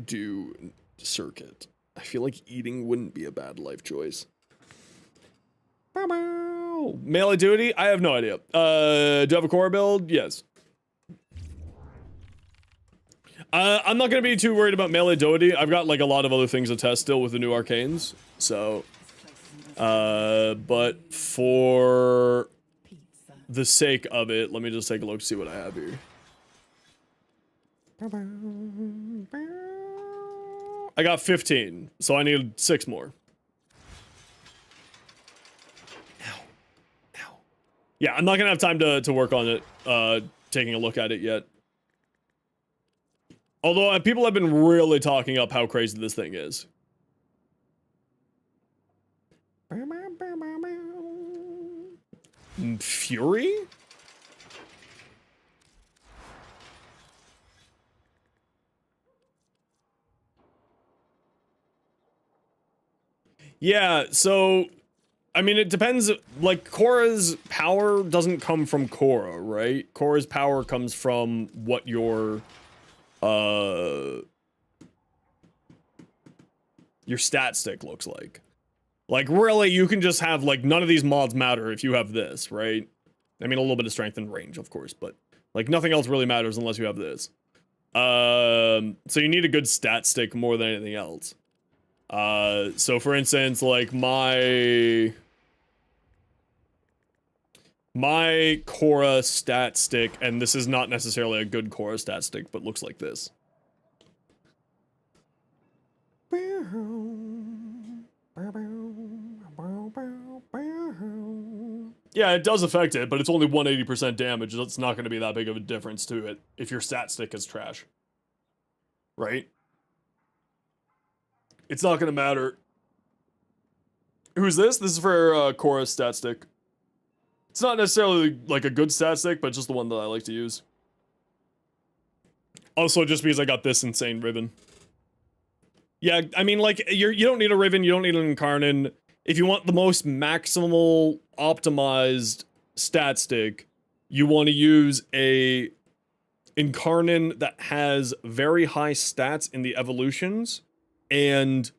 A: do circuit. I feel like eating wouldn't be a bad life choice. Melee duty? I have no idea. Do I have a core build? Yes. I'm not gonna be too worried about melee duty. I've got like a lot of other things to test still with the new arcanes. So, but for the sake of it, let me just take a look to see what I have here. I got 15, so I need 6 more. Yeah, I'm not gonna have time to work on it, taking a look at it yet. Although people have been really talking up how crazy this thing is. Fury? Yeah, so I mean, it depends. Like, Korra's power doesn't come from Korra, right? Korra's power comes from what your stat stick looks like. Like, really, you can just have, like, none of these mods matter if you have this, right? I mean, a little bit of strength and range, of course, but, like, nothing else really matters unless you have this. So you need a good stat stick more than anything else. So for instance, like, my Korra stat stick, and this is not necessarily a good Korra stat stick, but looks like this. Yeah, it does affect it, but it's only 180% damage. It's not going to be that big of a difference to it if your stat stick is trash. Right? It's not going to matter. Who's this? This is for Korra's stat stick. It's not necessarily like a good stat stick, but just the one that I like to use. Also, just because I got this insane ribbon. Yeah, I mean, like, you don't need a ribbon, you don't need an incarnate. If you want the most maximal optimized stat stick, you want to use a incarnate that has very high stats in the evolutions and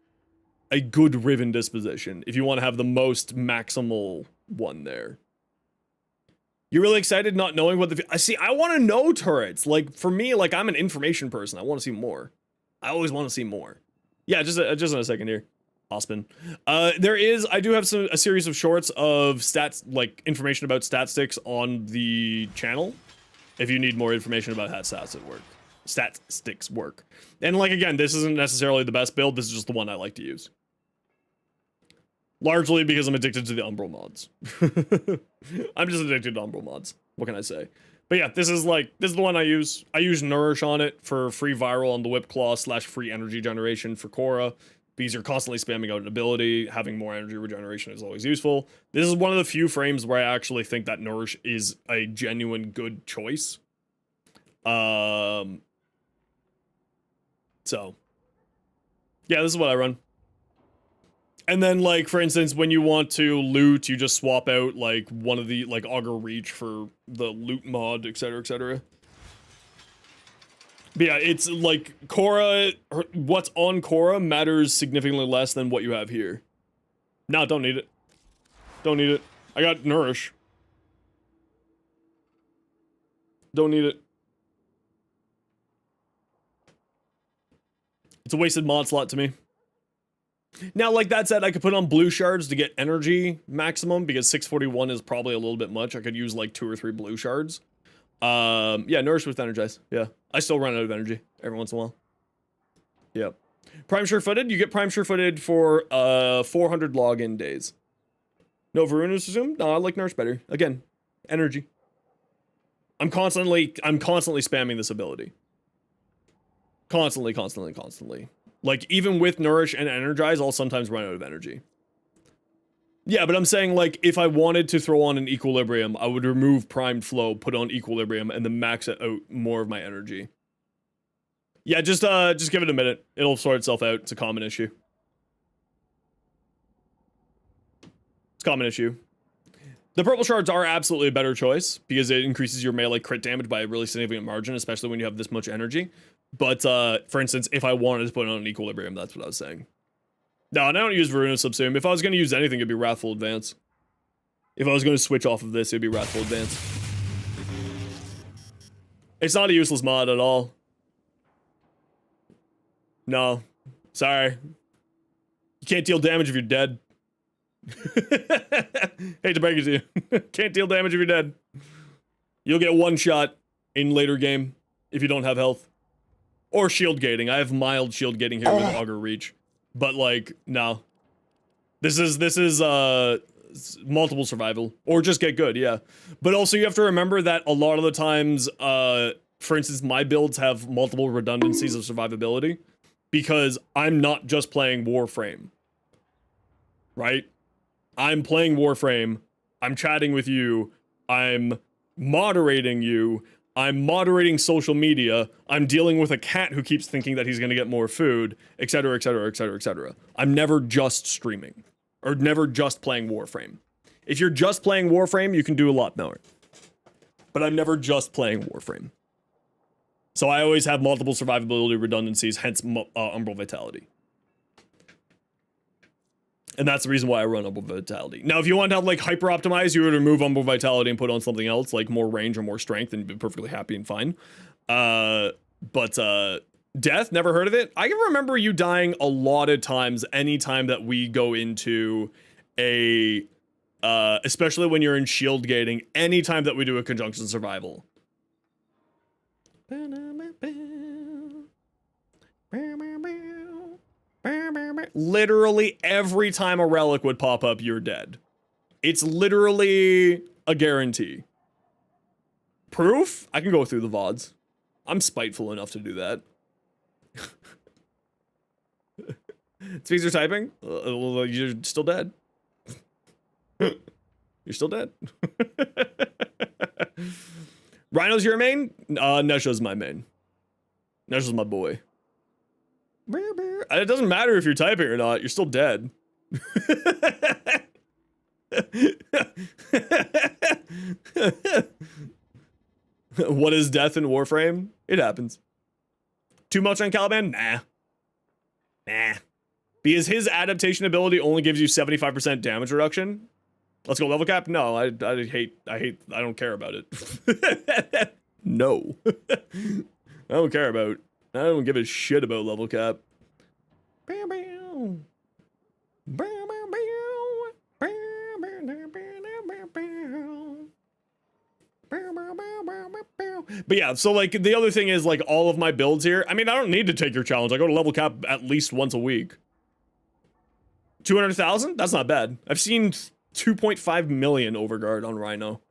A: a good ribbon disposition if you want to have the most maximal one there. You're really excited not knowing what I see. I want to know turrets. Like, for me, like, I'm an information person. I want to see more. I always want to see more. Yeah, just in a second here. Ospen. I do have a series of shorts of stats, like, information about stat sticks on the channel. If you need more information about how stat sticks work. And, like, again, this isn't necessarily the best build. This is just the one I like to use. Largely because I'm addicted to the Umbral mods. I'm just addicted to Umbral mods. What can I say? But yeah, this is the one I use. I use Nourish on it for free viral on the Whip Claw / free energy generation for Korra. Because you're constantly spamming out an ability, having more energy regeneration is always useful. This is one of the few frames where I actually think that Nourish is a genuine good choice. So. Yeah, this is what I run. And then, like, for instance, when you want to loot, you just swap out, like, one of the, like, Augur Reach for the loot mod, etc., etc. But yeah, it's, like, Korra, what's on Korra matters significantly less than what you have here. No, don't need it. Don't need it. I got Nourish. Don't need it. It's a wasted mod slot to me. Now, like that said, I could put on blue shards to get energy maximum because 641 is probably a little bit much. I could use like 2 or 3 blue shards. Yeah, Nourish with Energize. Yeah, I still run out of energy every once in a while. Yep. Prime Sure-Footed, you get Prime Sure-Footed for 400 login days. No Varuna's Resume? No, I like Nourish better. Again, energy. I'm constantly spamming this ability. Constantly. Like, even with Nourish and Energize, I'll sometimes run out of energy. Yeah, but I'm saying, like, if I wanted to throw on an Equilibrium, I would remove Primed Flow, put on Equilibrium, and then max it out more of my energy. Yeah, just give it a minute. It'll sort itself out. It's a common issue. It's a common issue. The purple shards are absolutely a better choice because it increases your melee crit damage by a really significant margin, especially when you have this much energy. But, for instance, if I wanted to put on an Equilibrium, that's what I was saying. No, and I don't use Varuna Subsume. If I was going to use anything, it'd be Wrathful Advance. If I was going to switch off of this, it'd be Wrathful Advance. It's not a useless mod at all. No. Sorry. You can't deal damage if you're dead. Hate to break it to you. Can't deal damage if you're dead. You'll get one shot in later game if you don't have health. Or shield gating. I have mild shield gating here with Augur Reach. But like, no. This is multiple survival. Or just get good, yeah. But also you have to remember that a lot of the times, for instance, my builds have multiple redundancies of survivability. Because I'm not just playing Warframe. Right? I'm playing Warframe. I'm chatting with you. I'm moderating you. I'm moderating social media. I'm dealing with a cat who keeps thinking that he's going to get more food, etc., etc., etc., etc. I'm never just streaming. Or never just playing Warframe. If you're just playing Warframe, you can do a lot more. But I'm never just playing Warframe. So I always have multiple survivability redundancies, hence Umbral Vitality. And that's the reason why I run Umbral Vitality. Now, if you want to have, like, hyper-optimize, you would remove Umbral Vitality and put on something else, like more range or more strength, and be perfectly happy and fine. Death, never heard of it? I can remember you dying a lot of times anytime that we go into a... especially when you're in shield gating, anytime that we do a conjunction survival. Literally every time a relic would pop up, you're dead. It's literally a guarantee. Proof? I can go through the VODs. I'm spiteful enough to do that. Speeds are typing? You're still dead. You're still dead. Rhino's your main? Nesha's my main. Nesha's my boy. It doesn't matter if you're typing or not, you're still dead. What is death in Warframe? It happens. Too much on Caliban? Nah. Because his adaptation ability only gives you 75% damage reduction. Let's go level cap? No, I don't care about it. No. I don't give a shit about level cap. But yeah, so like the other thing is like all of my builds here. I mean, I don't need to take your challenge. I go to level cap at least once a week. 200,000? That's not bad. I've seen 2.5 million overguard on Rhino.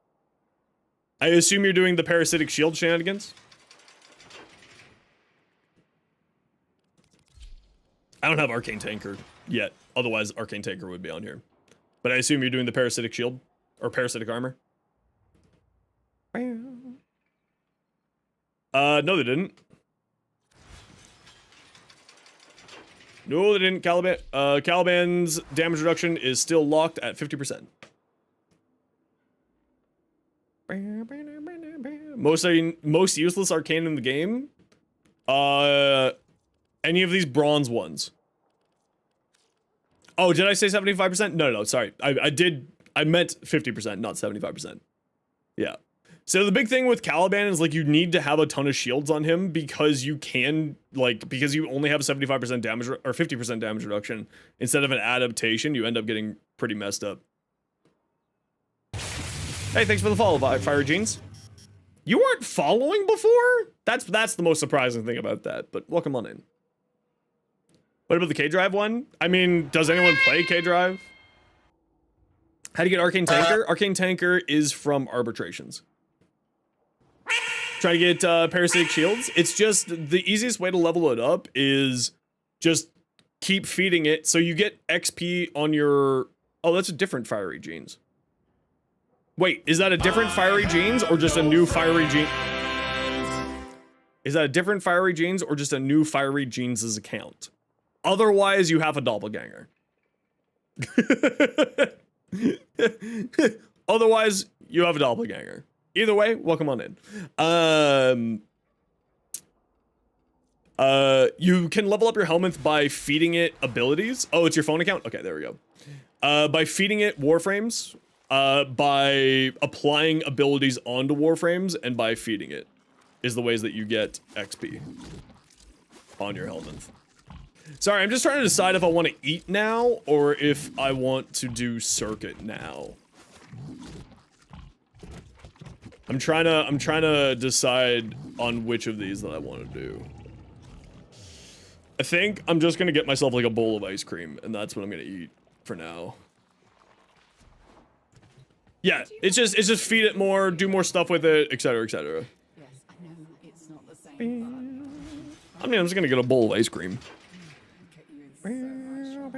A: I assume you're doing the parasitic shield shenanigans? I don't have Arcane Tanker yet. Otherwise, Arcane Tanker would be on here. But I assume you're doing the parasitic shield? Or parasitic armor? No, they didn't. No, they didn't. Caliban's damage reduction is still locked at 50%. Most useless arcane in the game? Any of these bronze ones. Oh, did I say 75%? No, sorry. I meant 50%, not 75%. Yeah. So the big thing with Caliban is, like, you need to have a ton of shields on him because you can, like, because you only have 75% damage, or 50% damage reduction, instead of an adaptation, you end up getting pretty messed up. Hey, thanks for the follow, Fire Jeans. You weren't following before? That's the most surprising thing about that, but welcome on in. What about the K-Drive one? I mean, does anyone play K-Drive? How do you get Arcane Tanker? Arcane Tanker is from Arbitrations. Try to get Parasitic Shields. It's just, the easiest way to level it up is just keep feeding it, so you get XP on your... Oh, that's a different Fiery Genes. Wait, is that a different Fiery Genes, or just a new Fiery Gene? Is that a different Fiery Genes, or just a new Fiery Genes' account? Otherwise, you have a doppelganger. Otherwise, you have a doppelganger. Either way, welcome on in. You can level up your helmet by feeding it abilities. Oh, it's your phone account? Okay, there we go. By feeding it Warframes, by applying abilities onto Warframes, and by feeding it is the ways that you get XP on your helmet. Sorry, I'm just trying to decide if I want to eat now or if I want to do circuit now. I'm trying to decide on which of these that I want to do. I think I'm just gonna get myself like a bowl of ice cream, and that's what I'm gonna eat for now. Yeah, it's just feed it more, do more stuff with it, etc., etc.
B: Yes, I know it's not the same,
A: I mean, I'm just gonna get a bowl of ice cream.
B: but get you in so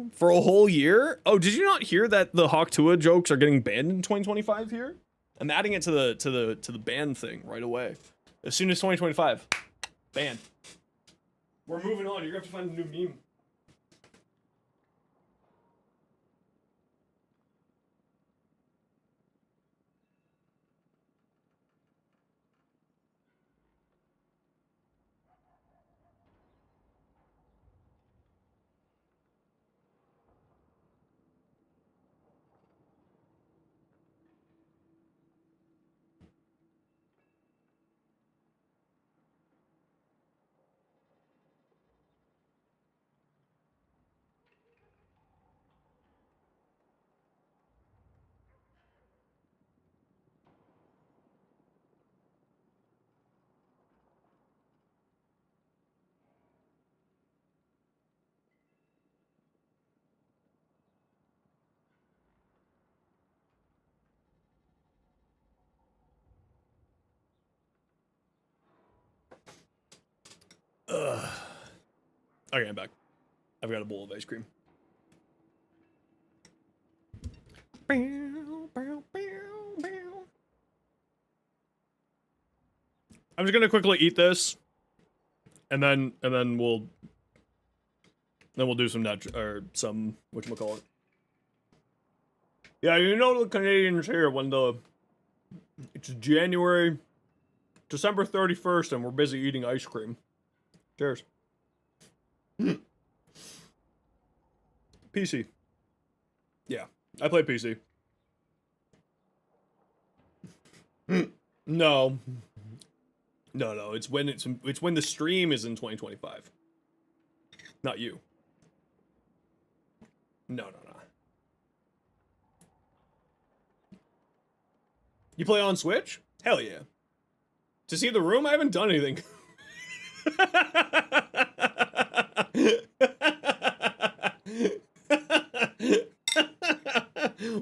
B: much.
A: For a whole year? Oh, did you not hear that the Hawk Tuah jokes are getting banned in 2025 here? I'm adding it to the ban thing right away. As soon as 2025, ban. We're moving on. You're gonna have to find a new meme. Ugh. Okay, I'm back. I've got a bowl of ice cream. I'm just gonna quickly eat this, and then we'll do some whatchamacallit. Yeah, you know the Canadians here when it's December 31st, and we're busy eating ice cream. Cheers. PC. Yeah, I play PC. No. No, it's when the stream is in 2025. Not you. No. You play on Switch? Hell yeah. To see the room, I haven't done anything.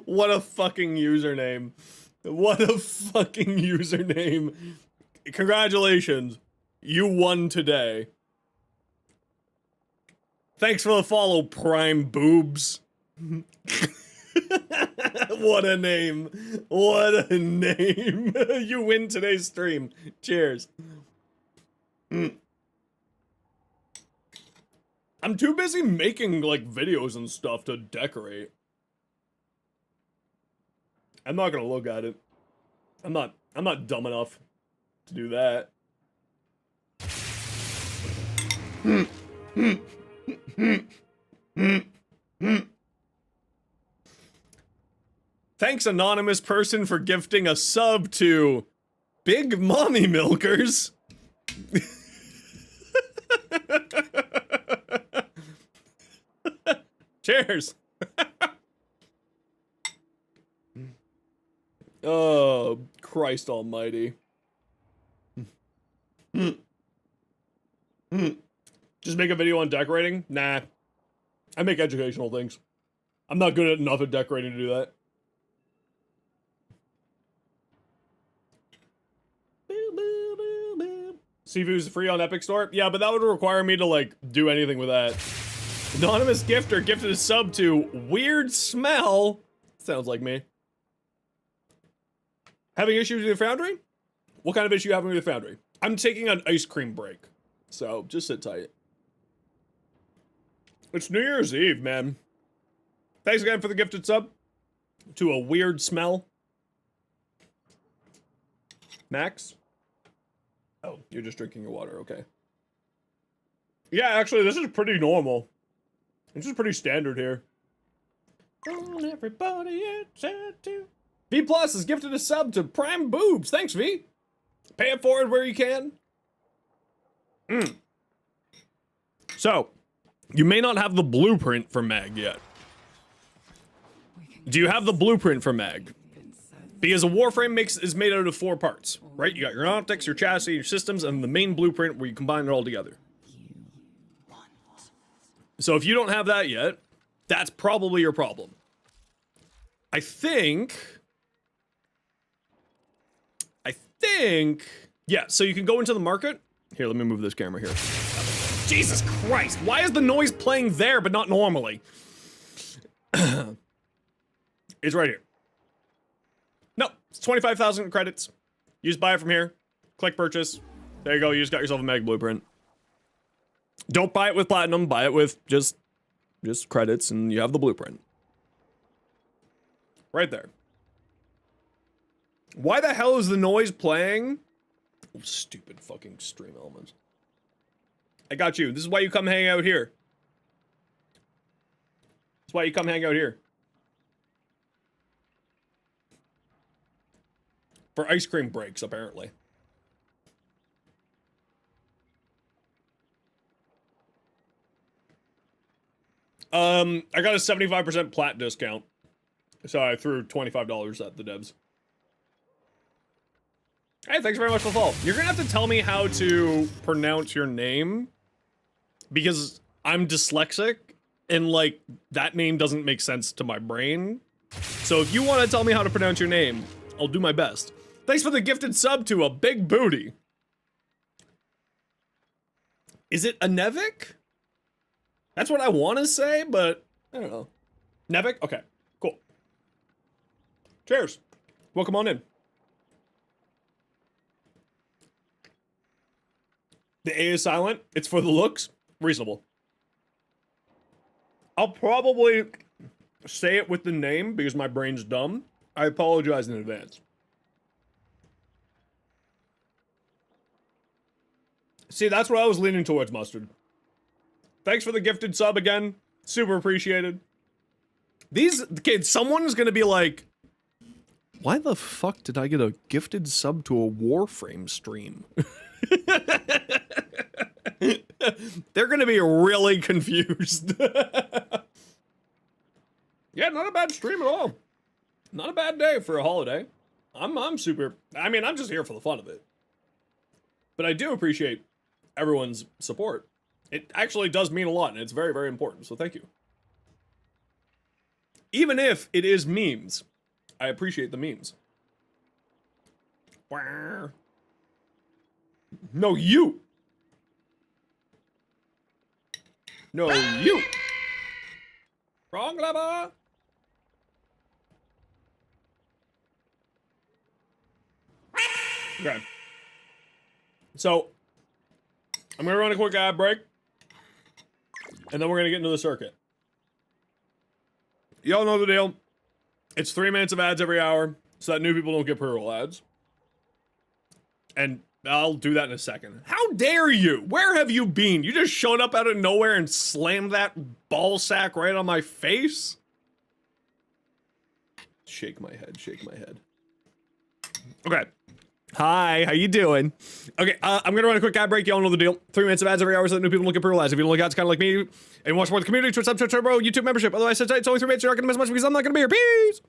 A: What a fucking username. What a fucking username. Congratulations. You won today. Thanks for the follow, Prime Boobs. What a name. What a name. You win today's stream. Cheers. I'm too busy making, like, videos and stuff to decorate. I'm not gonna look at it. I'm not dumb enough to do that. Thanks, anonymous person, for gifting a sub to Big Mommy Milkers. Cheers. Oh, Christ almighty. Just make a video on decorating? Nah. I make educational things. I'm not good enough at decorating to do that. Sifu's free on Epic Store? Yeah, but that would require me to, like, do anything with that. Anonymous gifter gifted a sub to Weird Smell. Sounds like me. Having issues with your Foundry? What kind of issue are you having with your Foundry? I'm taking an ice cream break, so just sit tight. It's New Year's Eve, man. Thanks again for the gifted sub to a Weird Smell. Max? Oh, you're just drinking your water, okay. Yeah, actually, this is pretty normal. This is pretty standard here. On everybody it's to. V Plus has gifted a sub to Prime Boobs. Thanks, V. Pay it forward where you can. So, you may not have the blueprint for Mag yet. Do you have the blueprint for Mag? Because a Warframe is made out of 4 parts, right? You got your optics, your chassis, your systems, and the main blueprint where you combine it all together. So if you don't have that yet, that's probably your problem. I think, yeah, so you can go into the market. Here, let me move this camera here. Jesus Christ, why is the noise playing there but not normally? It's right here. No, it's 25,000 credits. You just buy it from here. Click purchase. There you go, you just got yourself a Mag blueprint. Don't buy it with platinum, buy it with just credits and you have the blueprint. Right there. Why the hell is the noise playing? Oh, stupid fucking stream elements. I got you. This is why you come hang out here. That's why you come hang out here. For ice cream breaks, apparently. I got a 75% plat discount. So I threw $25 at the devs. Hey, thanks very much for the follow. You're gonna have to tell me how to pronounce your name. Because I'm dyslexic, and, like, that name doesn't make sense to my brain. So if you want to tell me how to pronounce your name, I'll do my best. Thanks for the gifted sub to a Big Booty. Is it a Nevik? That's what I want to say, but I don't know. Nevik? Okay, cool. Cheers. Welcome on in. The A is silent. It's for the looks. Reasonable. I'll probably say it with the name because my brain's dumb. I apologize in advance. See, that's what I was leaning towards, Mustard. Thanks for the gifted sub again. Super appreciated. These kids, someone's gonna be like, why the fuck did I get a gifted sub to a Warframe stream? They're gonna be really confused. Yeah, not a bad stream at all. Not a bad day for a holiday. I'm super, I mean, I'm just here for the fun of it. But I do appreciate everyone's support. It actually does mean a lot, and it's very, very important, so thank you. Even if it is memes, I appreciate the memes. No, you! No, you! Wrong lever! Okay. So, I'm gonna run a quick ad break. And then we're gonna get into the circuit. Y'all know the deal. It's 3 minutes of ads every hour, so that new people don't get pre-roll ads. And I'll do that in a second. How dare you? Where have you been? You just showed up out of nowhere and slammed that ball sack right on my face? Shake my head, shake my head. Okay. Hi, how you doing? Okay, I'm gonna run a quick ad break. Y'all know the deal. 3 minutes of ads every hour so that new people don't get pre-roll ads. If you don't like ads, kind of like me, and want to support the community, Twitch, Twitch, Turbo, YouTube membership. Otherwise, it's only 3 minutes. You're not gonna miss much because I'm not gonna be here. Peace!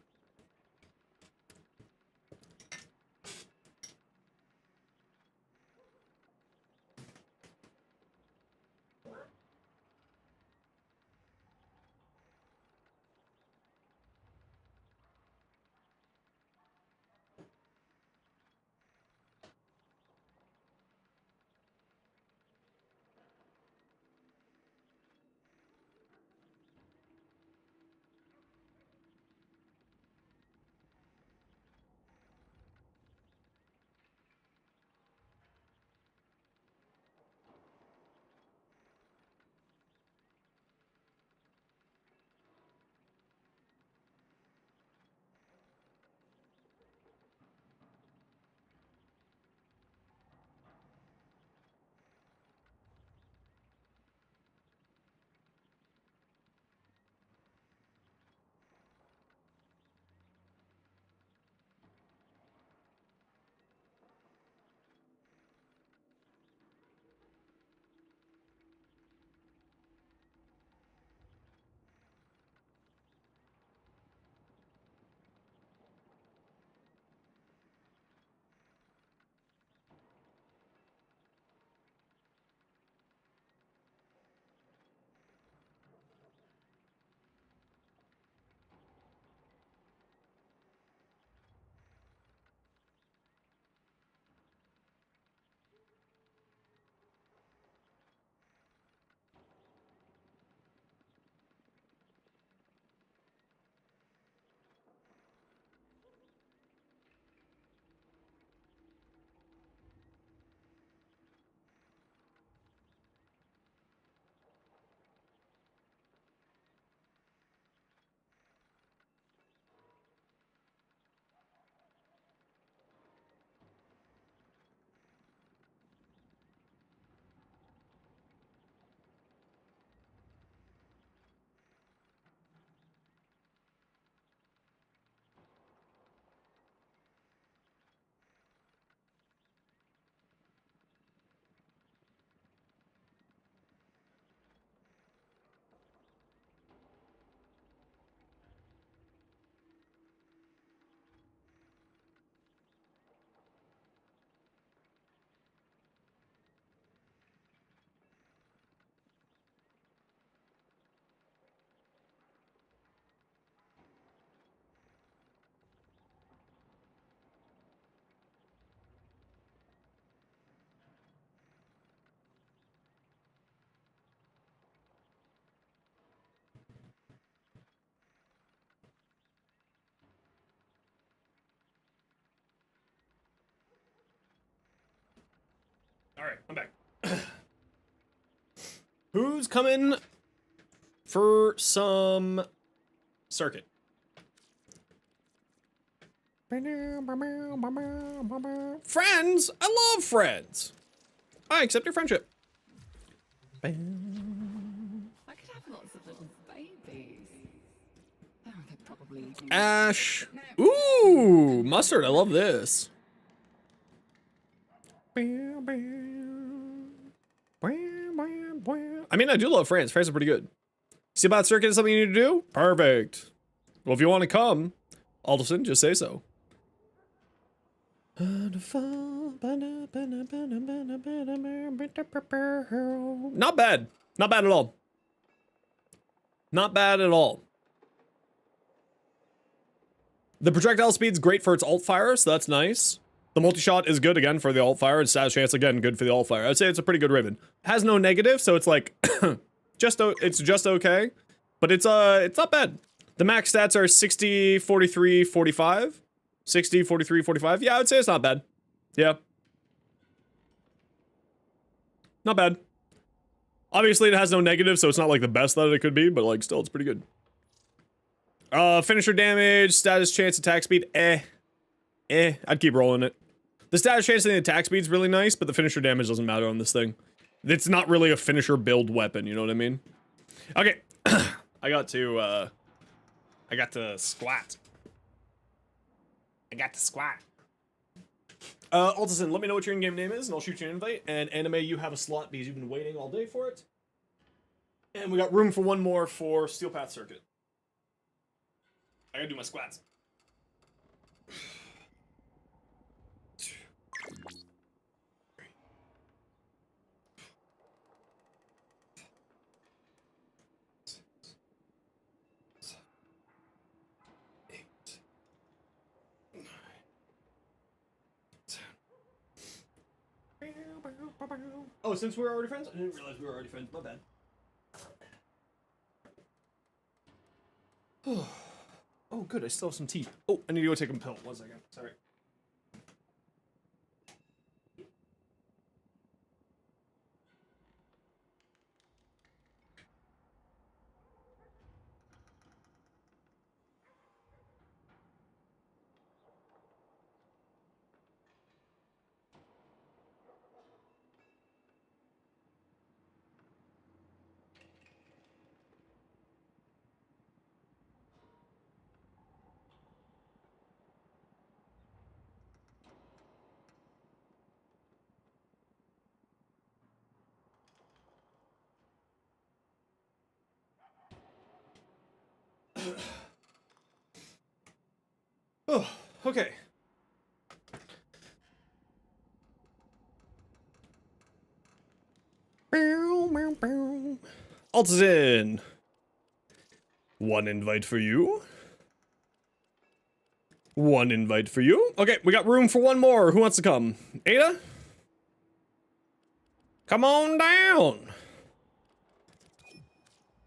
A: All right, I'm back. Who's coming for some circuit? Friends? I love friends. I accept your friendship.
B: I could have lots of little babies. Oh, they're probably eating
A: Ash. Ooh, mustard. I love this. I mean, I do love France. France is pretty good. See about circuit is something you need to do? Perfect. Well, if you want to come, Alderson, just say so. Not bad. Not bad at all. Not bad at all. The projectile speed's great for its alt fire, so that's nice. The multi-shot is good again for the alt fire, and status chance again good for the alt fire. I'd say it's a pretty good Raven. Has no negative, so it's like it's just okay, but it's not bad. The max stats are 60, 43, 45. 60, 43, 45. Yeah, I would say it's not bad. Yeah. Not bad. Obviously, it has no negative, so it's not like the best that it could be, but like still, it's pretty good. Finisher damage, status chance, attack speed, I'd keep rolling it. The status chance and the attack speed's really nice, but the finisher damage doesn't matter on this thing. It's not really a finisher build weapon, you know what I mean? Okay, I got to squat. I got to squat. Altison, let me know what your in-game name is, and I'll shoot you an invite. And Anime, you have a slot because you've been waiting all day for it. And we got room for one more for Steel Path Circuit. I gotta do my squats. Oh, since we're already friends? I didn't realize we were already friends. My bad. Oh, good. I still have some tea. Oh, I need to go take a pill. 1 second. Sorry. Oh, okay. Altazin. One invite for you. One invite for you. Okay, we got room for one more. Who wants to come? Ada? Come on down.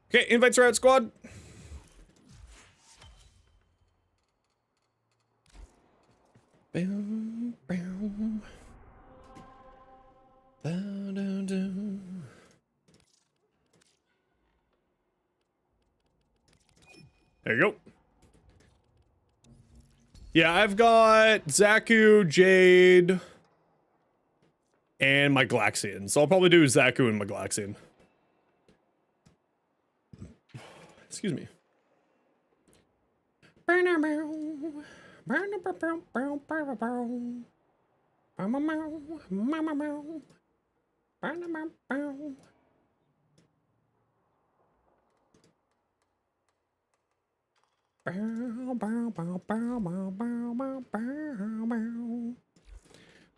A: Okay, invites are out, squad. Boom, boom. Bow, down, down. There you go. Yeah, I've got Zaku, Jade, and my Galaxian. So I'll probably do Zaku and my Galaxian. Excuse me.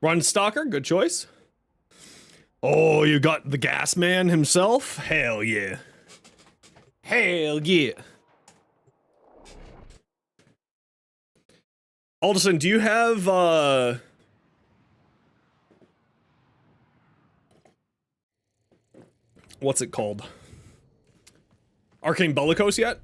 A: Run Stalker, good choice. Oh, you got the gas man himself? Hell yeah. Hell yeah. Alderson, do you have, what's it called? Arcane Bellicose yet?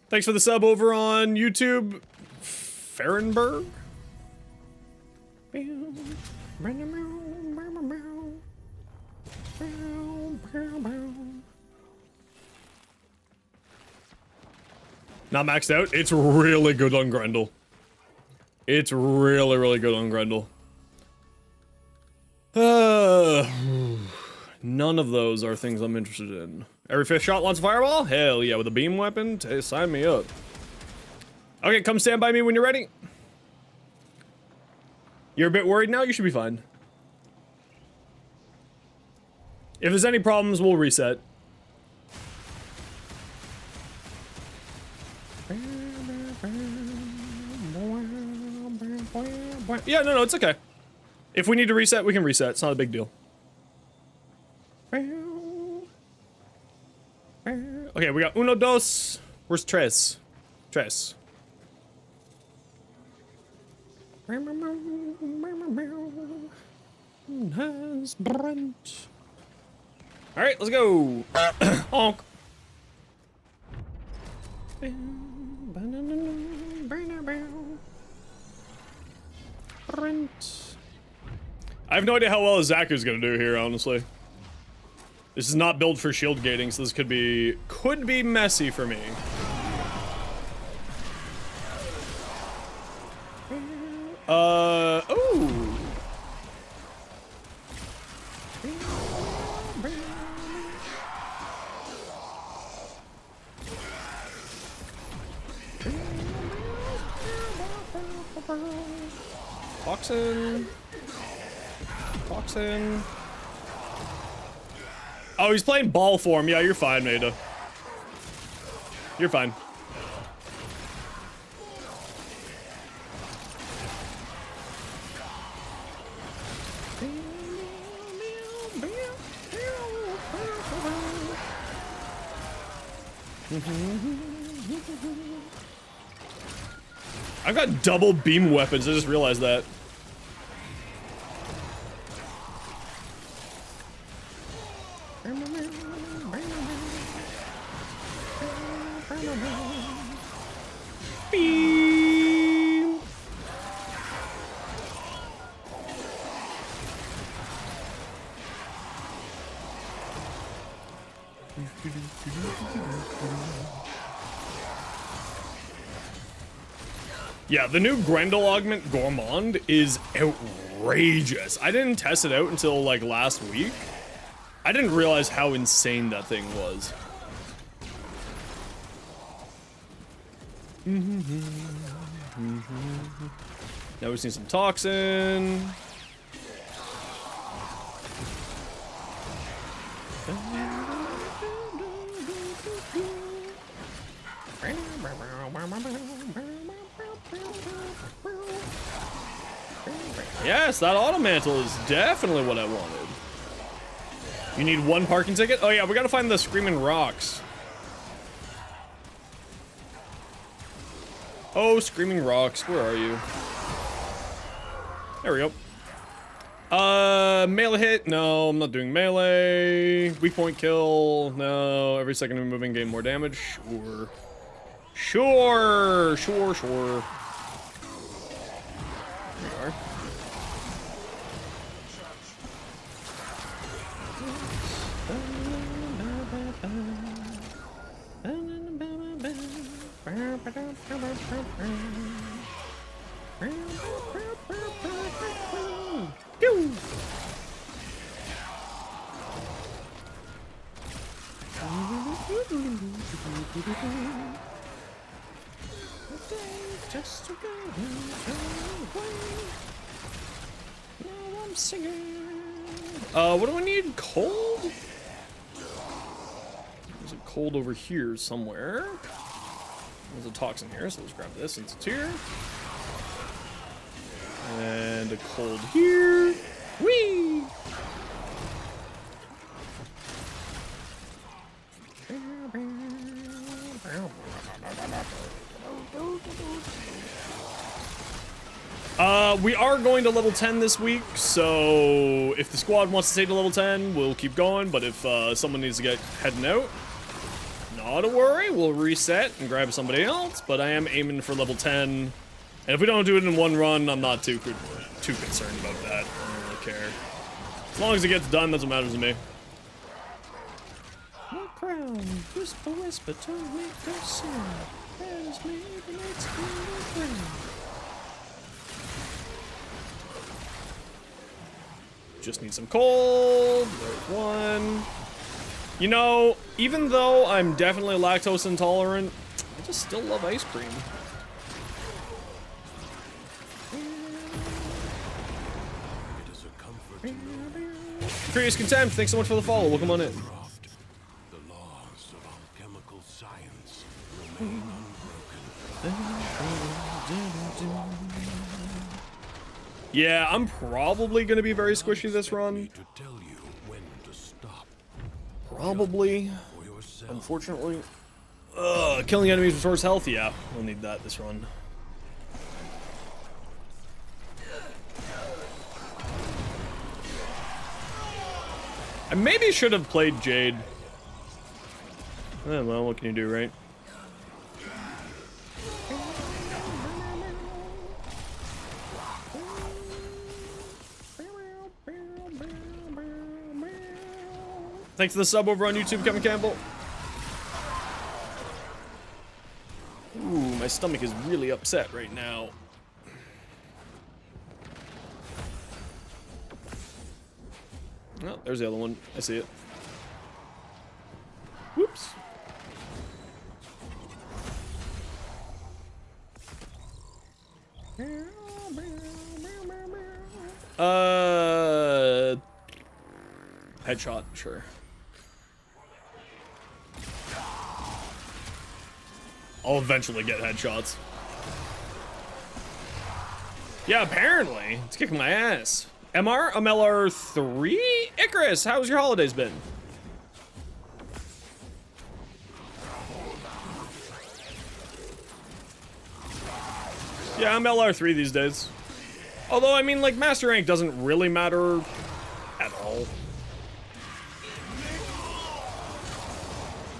A: Thanks for the sub over on YouTube, Fahrenberg. Not maxed out. It's really good on Grendel. It's really, really good on Grendel. None of those are things I'm interested in. Every 5th shot launches a fireball? Hell yeah, with a beam weapon? Sign me up. Okay, come stand by me when you're ready. You're a bit worried now? You should be fine. If there's any problems, we'll reset. Yeah, no, it's okay. If we need to reset, we can reset. It's not a big deal. Okay, we got uno, dos. Where's tres? Tres. Has Brent. All right, let's go. Honk. have no idea how well Zaku's gonna do here, honestly. This is not built for shield gating, so this could be messy for me. Ooh. Toxin. Toxin. Oh, he's playing ball form. Yeah, you're fine, Maida. You're fine. I've got double beam weapons. I just realized that. Beam. Yeah, the new Grendel augment Gourmand is outrageous. I didn't test it out until like last week. I didn't realize how insane that thing was. Now we just need some toxin. Yes, that auto mantle is definitely what I wanted. You need one parking ticket? Oh yeah, we gotta find the Screaming Rocks. Oh, Screaming Rocks, where are you? There we go. Melee hit? No, I'm not doing melee. Weak point kill? No. Every second of moving, gain more damage? Sure. Sure. Sure, sure. There we are. What do I need? Cold? There's a cold over here somewhere. There's a toxin here, so let's grab this since it's here. And a cold here. Whee! We are going to level 10 this week, so if the squad wants to stay to level 10, we'll keep going, but if someone needs to get heading out, not to worry, we'll reset and grab somebody else, but I am aiming for level 10, and if we don't do it in one run, I'm not too concerned about that. I don't really care. As long as it gets done, that's what matters to me.
F: What crown? Whisper, whisper, don't make a sound. That is me, the next crown.
A: Just need some cold. There's one. You know, even though I'm definitely lactose intolerant, I just still love ice cream.
E: It is a comfort to know
A: Curious Contempt, thanks so much for the follow. Welcome on in.
E: craft. The laws of alchemical science remain unbroken.
A: Yeah, I'm probably gonna be very squishy this run.
E: To tell you when to stop
A: Probably.
E: for yourself.
A: Unfortunately. Killing enemies restores health? Yeah, we'll need that this run. I maybe should have played Jade. Eh, well, what can you do, right? Thanks for the sub over on YouTube, Kevin Campbell. Ooh, my stomach is really upset right now. Oh, there's the other one. I see it. Whoops. Headshot, sure. I'll eventually get headshots. Yeah, apparently. It's kicking my ass. MR? I'm LR3? Icarus, how's your holidays been? Yeah, I'm LR3 these days. Although, I mean, like, Master Rank doesn't really matter at all.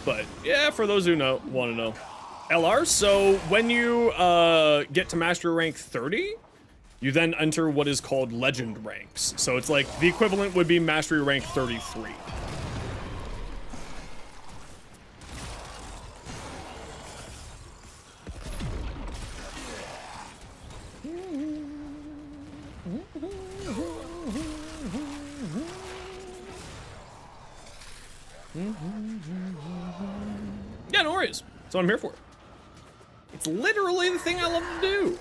A: But, yeah, for those who want to know. LR, so when you get to Master Rank 30, you then enter what is called Legend ranks. So it's like, the equivalent would be Mastery Rank 33. Yeah, no worries. That's what I'm here for. It's literally the thing I love to do.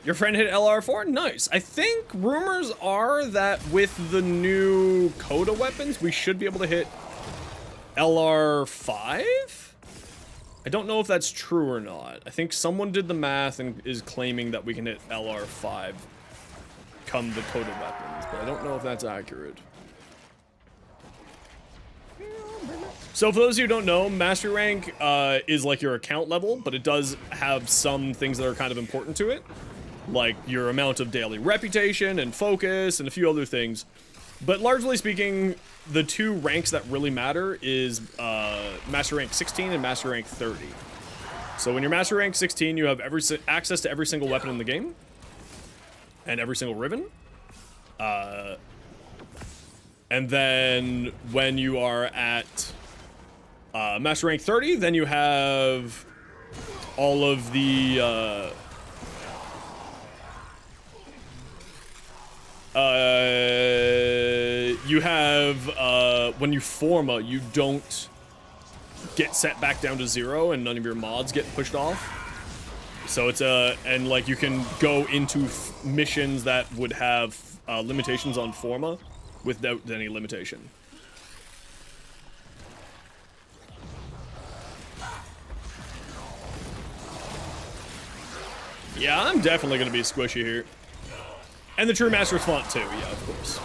A: Your friend hit LR4? Nice. I think rumors are that with the new Coda weapons, we should be able to hit LR5? I don't know if that's true or not. I think someone did the math and is claiming that we can hit LR5 come the Coda weapons, but I don't know if that's accurate. So for those of you who don't know, Master Rank is like your account level, but it does have some things that are kind of important to it. Like your amount of daily reputation and focus and a few other things. But largely speaking, the two ranks that really matter is Master Rank 16 and Master Rank 30. So when you're Master Rank 16, you have access to every single weapon in the game. And every single ribbon. And then when you are at Master Rank 30, then you have all of the you have when you forma, you don't get set back down to 0 and none of your mods get pushed off. So it's and like you can go into missions that would have limitations on forma without any limitation. Yeah, I'm definitely gonna be squishy here. And the True Master's font too, yeah, of course.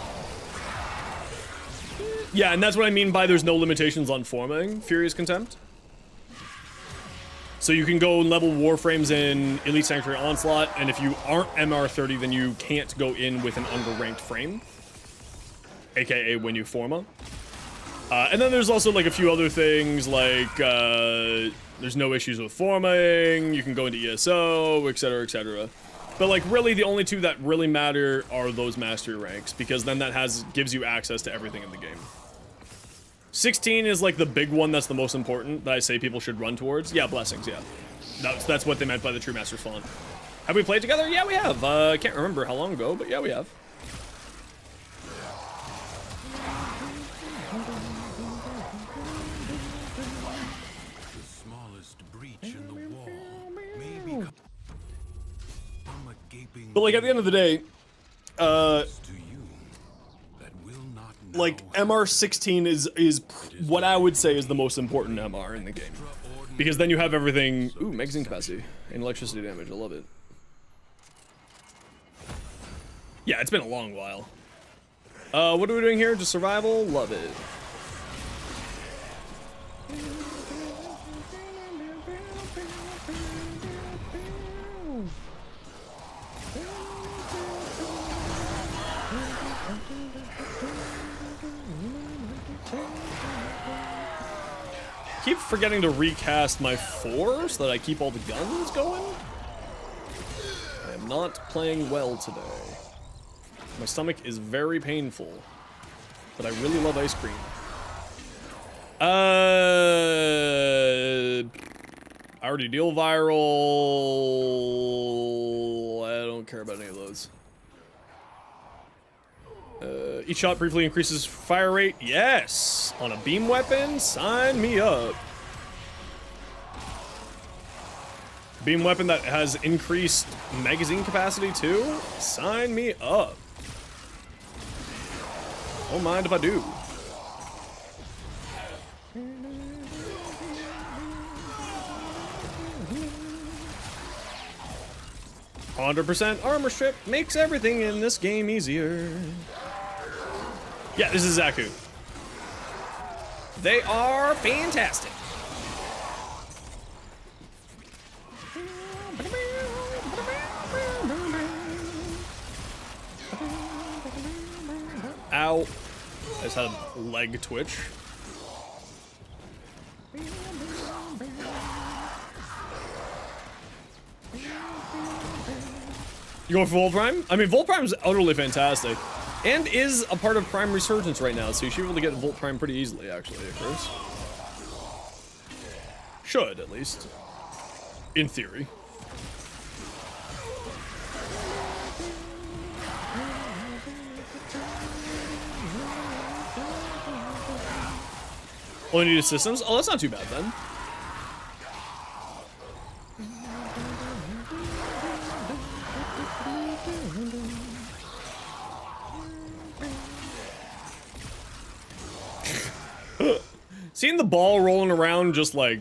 A: Yeah, and that's what I mean by there's no limitations on formatting Furious Contempt. So you can go and level Warframes in Elite Sanctuary Onslaught, and if you aren't MR30, then you can't go in with an underranked frame. AKA when you forma. And then there's also like a few other things like there's no issues with formatting, you can go into ESO, etc, etc. But like really the only two that really matter are those mastery ranks, because then that gives you access to everything in the game. 16 is like the big one that's the most important that I say people should run towards. Yeah, blessings, yeah. That's what they meant by the True Master's font. Have we played together? Yeah, we have. I can't remember how long ago, but yeah, we have.
E: The smallest breach in the wall may become a gaping
A: But like at the end of the day,
E: to you that will not know
A: like MR16 is what I would say is the most important MR in the game, because then you have everything. Ooh, magazine capacity and electricity damage. I love it. Yeah, it's been a long while. What are we doing here? Just survival? Love it. Keep forgetting to recast my 4 so that I keep all the guns going. I am not playing well today. My stomach is very painful. but I really love ice cream. I already deal viral. I don't care about any of those. Each shot briefly increases fire rate. Yes! On a beam weapon? Sign me up. Beam weapon that has increased magazine capacity too? Sign me up. Don't mind if I do. "100% armor strip makes everything in this game easier." Yeah, this is Zaku. They are fantastic. Ow. I just had a leg twitch. You going for Volt Prime? I mean, Volt Prime is utterly fantastic. And is a part of Prime Resurgence right now, so you should be able to get Volt Prime pretty easily, actually, of course. Should, at least. In theory. Only needed systems? Oh, that's not too bad, then. Seeing the ball rolling around just like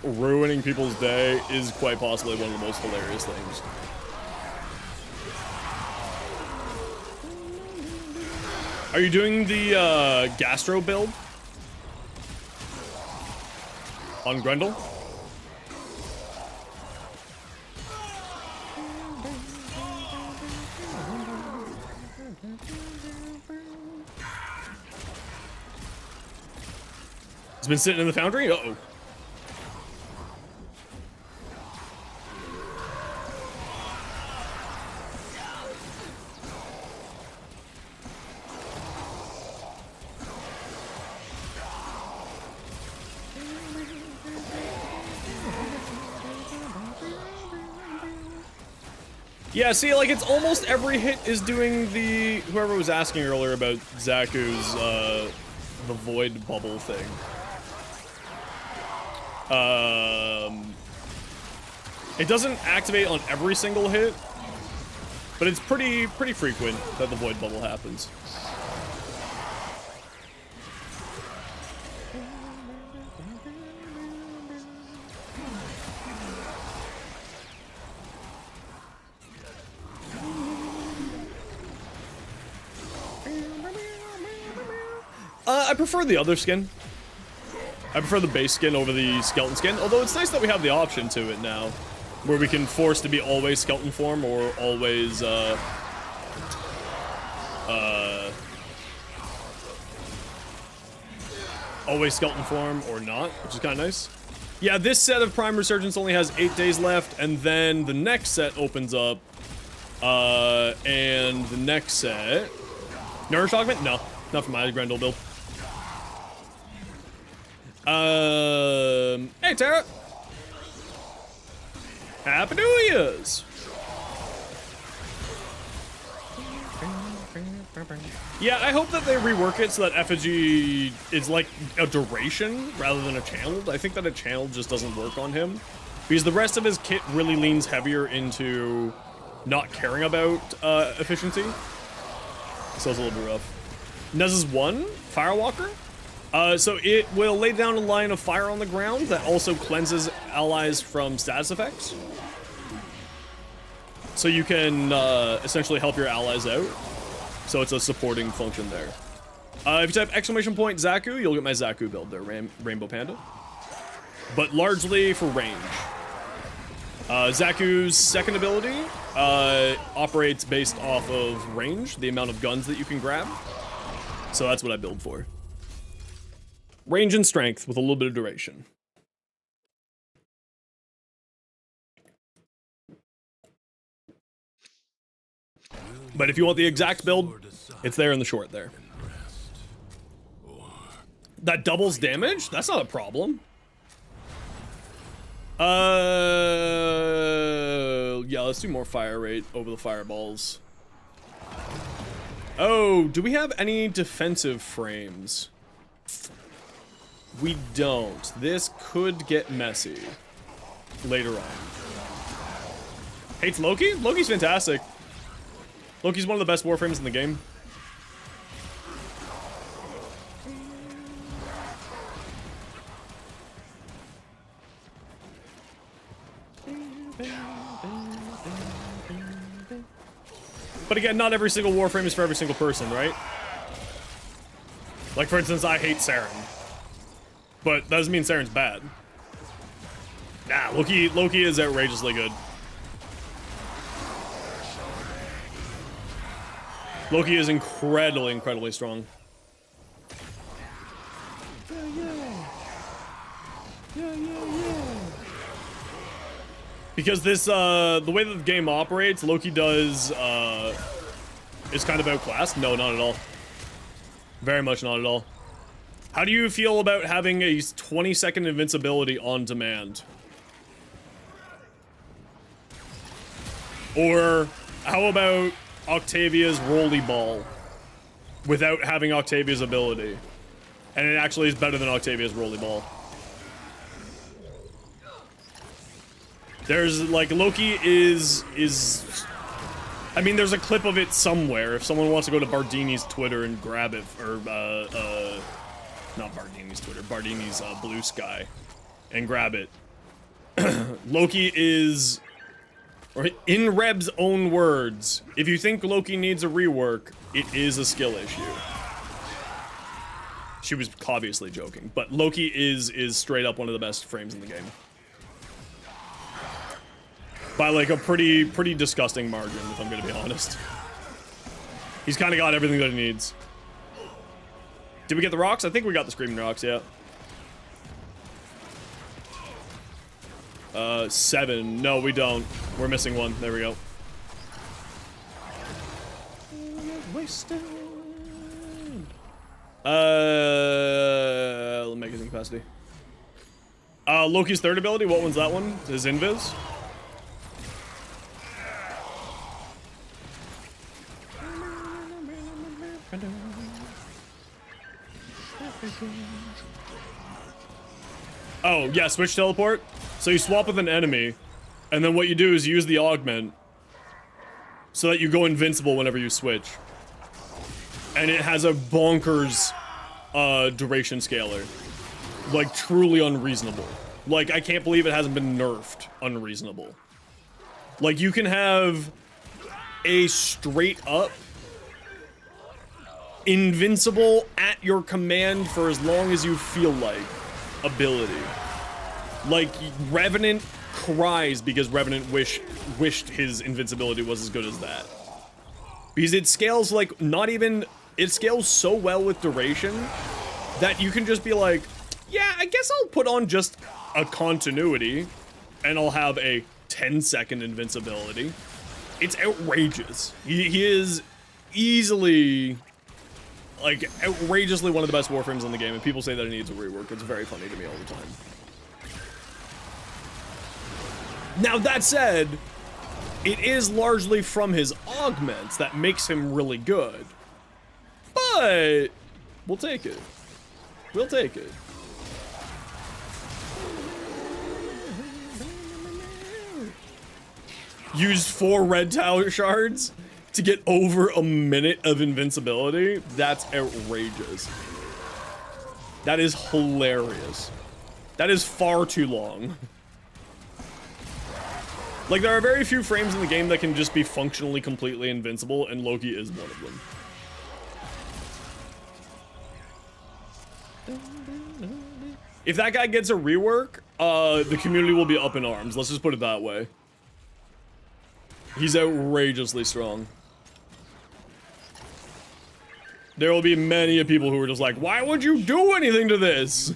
A: ruining people's day is quite possibly one of the most hilarious things. Are you doing the gastro build on Grendel? It's been sitting in the foundry? Uh-oh. Yeah, see, like, it's almost every hit is doing the... Whoever was asking earlier about Zaku's, the void bubble thing. It doesn't activate on every single hit, but it's pretty frequent that the void bubble happens. I prefer the other skin. I prefer the base skin over the skeleton skin, although it's nice that we have the option to it now, where we can force to be always skeleton form or always, always skeleton form or not, which is kind of nice. Yeah, this set of Prime Resurgence only has 8 days left, and then the next set opens up, and the next set... Nourish Augment? No, not for my Grendel build. Hey, Tara! Happy New Year's! Yeah, I hope that they rework it so that effigy is like a duration rather than a channeled. I think that a channeled just doesn't work on him, because the rest of his kit really leans heavier into not caring about efficiency. So it's a little bit rough. Nez's 1, Firewalker. So it will lay down a line of fire on the ground that also cleanses allies from status effects. So you can essentially help your allies out. So it's a supporting function there. If you type exclamation point Zaku, you'll get my Zaku build there, Rainbow Panda. But largely for range. Zaku's second ability operates based off of range, the amount of guns that you can grab. So that's what I build for. Range and strength with a little bit of duration. But if you want the exact build, it's there in the short there. That doubles damage? That's not a problem. Yeah, let's do more fire rate over the fireballs. Oh, do we have any defensive frames? We don't. This could get messy later on. Hates Loki? Loki's fantastic. Loki's one of the best warframes in the game. But again, not every single warframe is for every single person, right? Like, for instance, I hate Saren. But that doesn't mean Saren's bad. Nah, Loki is outrageously good. Loki is incredibly strong. Because this, the way that the game operates, Loki does, is kind of outclassed. No, not at all. Very much not at all. How do you feel about having a 20-second invincibility on demand? Or how about Octavia's Rolly Ball without having Octavia's ability? And it actually is better than Octavia's Rolly Ball. There's, like, Loki is... I mean, there's a clip of it somewhere. If someone wants to go to Bardini's Twitter and grab it, or, not Bardini's Twitter, Bardini's, Blue Sky, and grab it. Loki is... Or in Reb's own words, if you think Loki needs a rework, it is a skill issue. She was obviously joking, but Loki is straight up one of the best frames in the game. By like a pretty disgusting margin, if I'm gonna be honest. He's kind of got everything that he needs. Did we get the rocks? I think we got the screaming rocks, yeah. 7. No, we don't. We're missing one. There we go. Magazine capacity. Loki's third ability, what one's that one? His invis? Oh, yeah, switch teleport. So you swap with an enemy, and then what you do is you use the augment so that you go invincible whenever you switch. And it has a bonkers duration scaler. Like, truly unreasonable. Like, I can't believe it hasn't been nerfed unreasonable. Like, you can have a straight up invincible at your command for as long as you feel like ability. Like, Revenant cries because Revenant wished his invincibility was as good as that. Because it scales like not even, it scales so well with duration that you can just be like, yeah, I guess I'll put on just a continuity and I'll have a 10-second invincibility. It's outrageous. He is easily, like, outrageously one of the best warframes in the game, and people say that it needs a rework. It's very funny to me all the time. Now, that said, it is largely from his augments that makes him really good. But we'll take it. We'll take it. Used 4 red tower shards to get over a minute of invincibility. That's outrageous. That is hilarious. That is far too long. Like, there are very few frames in the game that can just be functionally completely invincible, and Loki is one of them. If that guy gets a rework, the community will be up in arms. Let's just put it that way. He's outrageously strong. There will be many people who are just like, why would you do anything to this?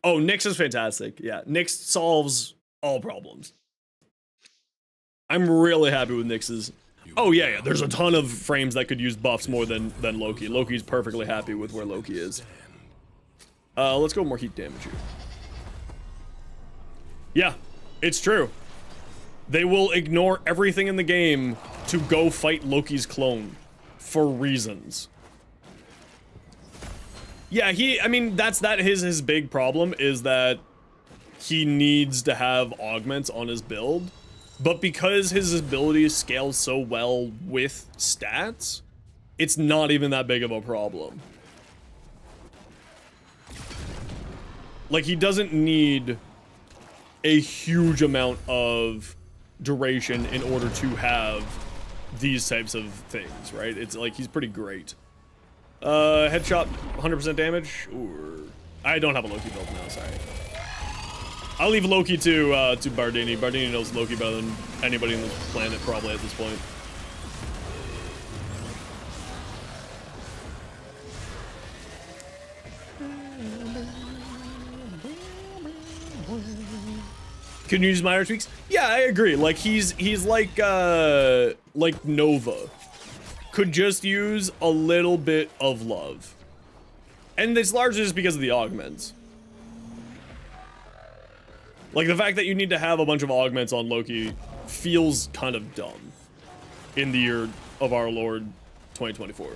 A: Oh, Nyx is fantastic. Yeah, Nyx solves all problems. I'm really happy with Nyx's. Oh yeah, yeah. There's a ton of frames that could use buffs more than Loki. Loki's perfectly happy with where Loki is. Let's go more heat damage here. Yeah, it's true. They will ignore everything in the game to go fight Loki's clone for reasons. Yeah, I mean, that's his big problem is that he needs to have augments on his build, but because his abilities scale so well with stats, it's not even that big of a problem. Like, he doesn't need a huge amount of duration in order to have these types of things, right? It's like, he's pretty great. Headshot, 100% damage, or... I don't have a Loki build now, sorry. I'll leave Loki to Bardini. Bardini knows Loki better than anybody on this planet, probably, at this point. Can you use minor tweaks? Yeah, I agree. Like, he's like Nova. Could just use a little bit of love. And it's largely just because of the augments. Like, the fact that you need to have a bunch of augments on Loki feels kind of dumb in the year of our Lord 2024.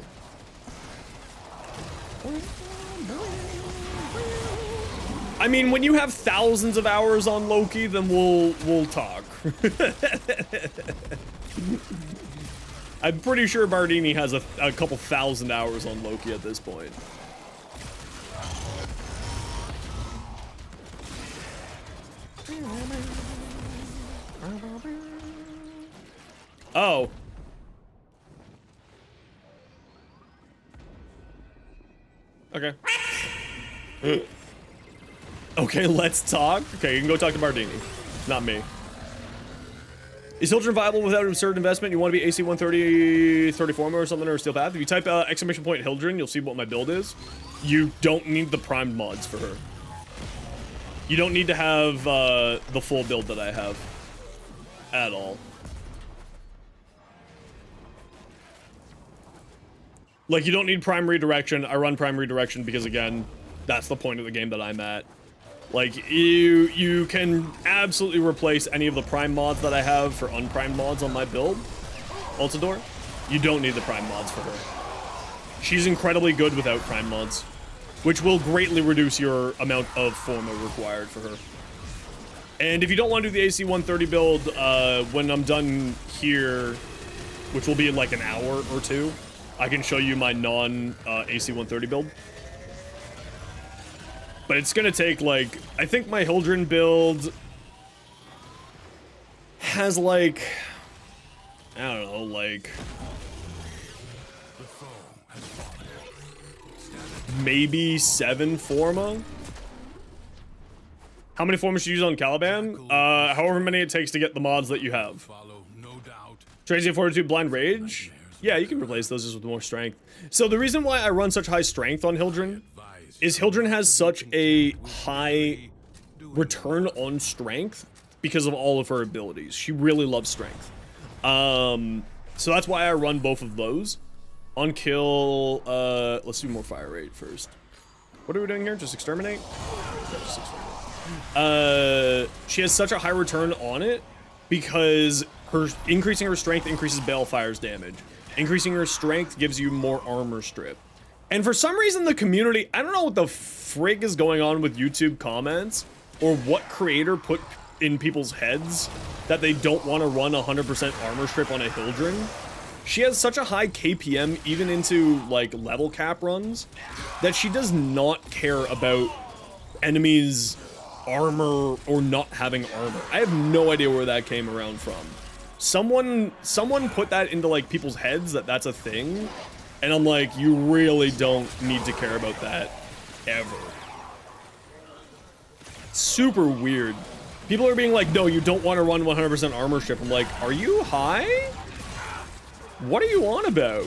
A: I mean, when you have thousands of hours on Loki, then we'll talk. I'm pretty sure Bardini has a couple thousand hours on Loki at this point. Oh. Okay. Okay, let's talk. Okay, you can go talk to Bardini. Not me. Is Hildren viable without absurd investment? You want to be AC 130, 30 Forma or something, or Steel Path? If you type exclamation point Hildren, you'll see what my build is. You don't need the primed mods for her. You don't need to have the full build that I have. At all. Like, you don't need prime redirection. I run prime redirection because, again, that's the point of the game that I'm at. Like, you can absolutely replace any of the prime mods that I have for unprimed mods on my build. Ultador. You don't need the prime mods for her. She's incredibly good without prime mods, which will greatly reduce your amount of Forma required for her. And if you don't want to do the AC 130 build, when I'm done here, which will be in like an hour or two, I can show you my non-AC 130 build. But it's gonna take, like, I think my Hildren build has, like, I don't know, like, maybe 7 Forma? How many Formas should you use on Caliban? However many it takes to get the mods that you have. Transient Fortitude, Blind Rage? Yeah, you can replace those just with more strength. So the reason why I run such high strength on Hildren is Hildren has such a high return on strength because of all of her abilities. She really loves strength. So that's why I run both of those. On kill, let's do more fire rate first. What are we doing here? Just exterminate? Yeah, just exterminate. She has such a high return on it because increasing her strength increases Balefire's damage. Increasing her strength gives you more armor strip. And for some reason, the community, I don't know what the frig is going on with YouTube comments, or what creator put in people's heads that they don't want to run 100% armor strip on a Hildren. She has such a high KPM, even into, like, level cap runs, that she does not care about enemies' armor or not having armor. I have no idea where that came around from. Someone put that into, like, people's heads that that's a thing. And I'm like, you really don't need to care about that, ever. Super weird. People are being like, no, you don't want to run 100% armor strip. I'm like, are you high? What are you on about?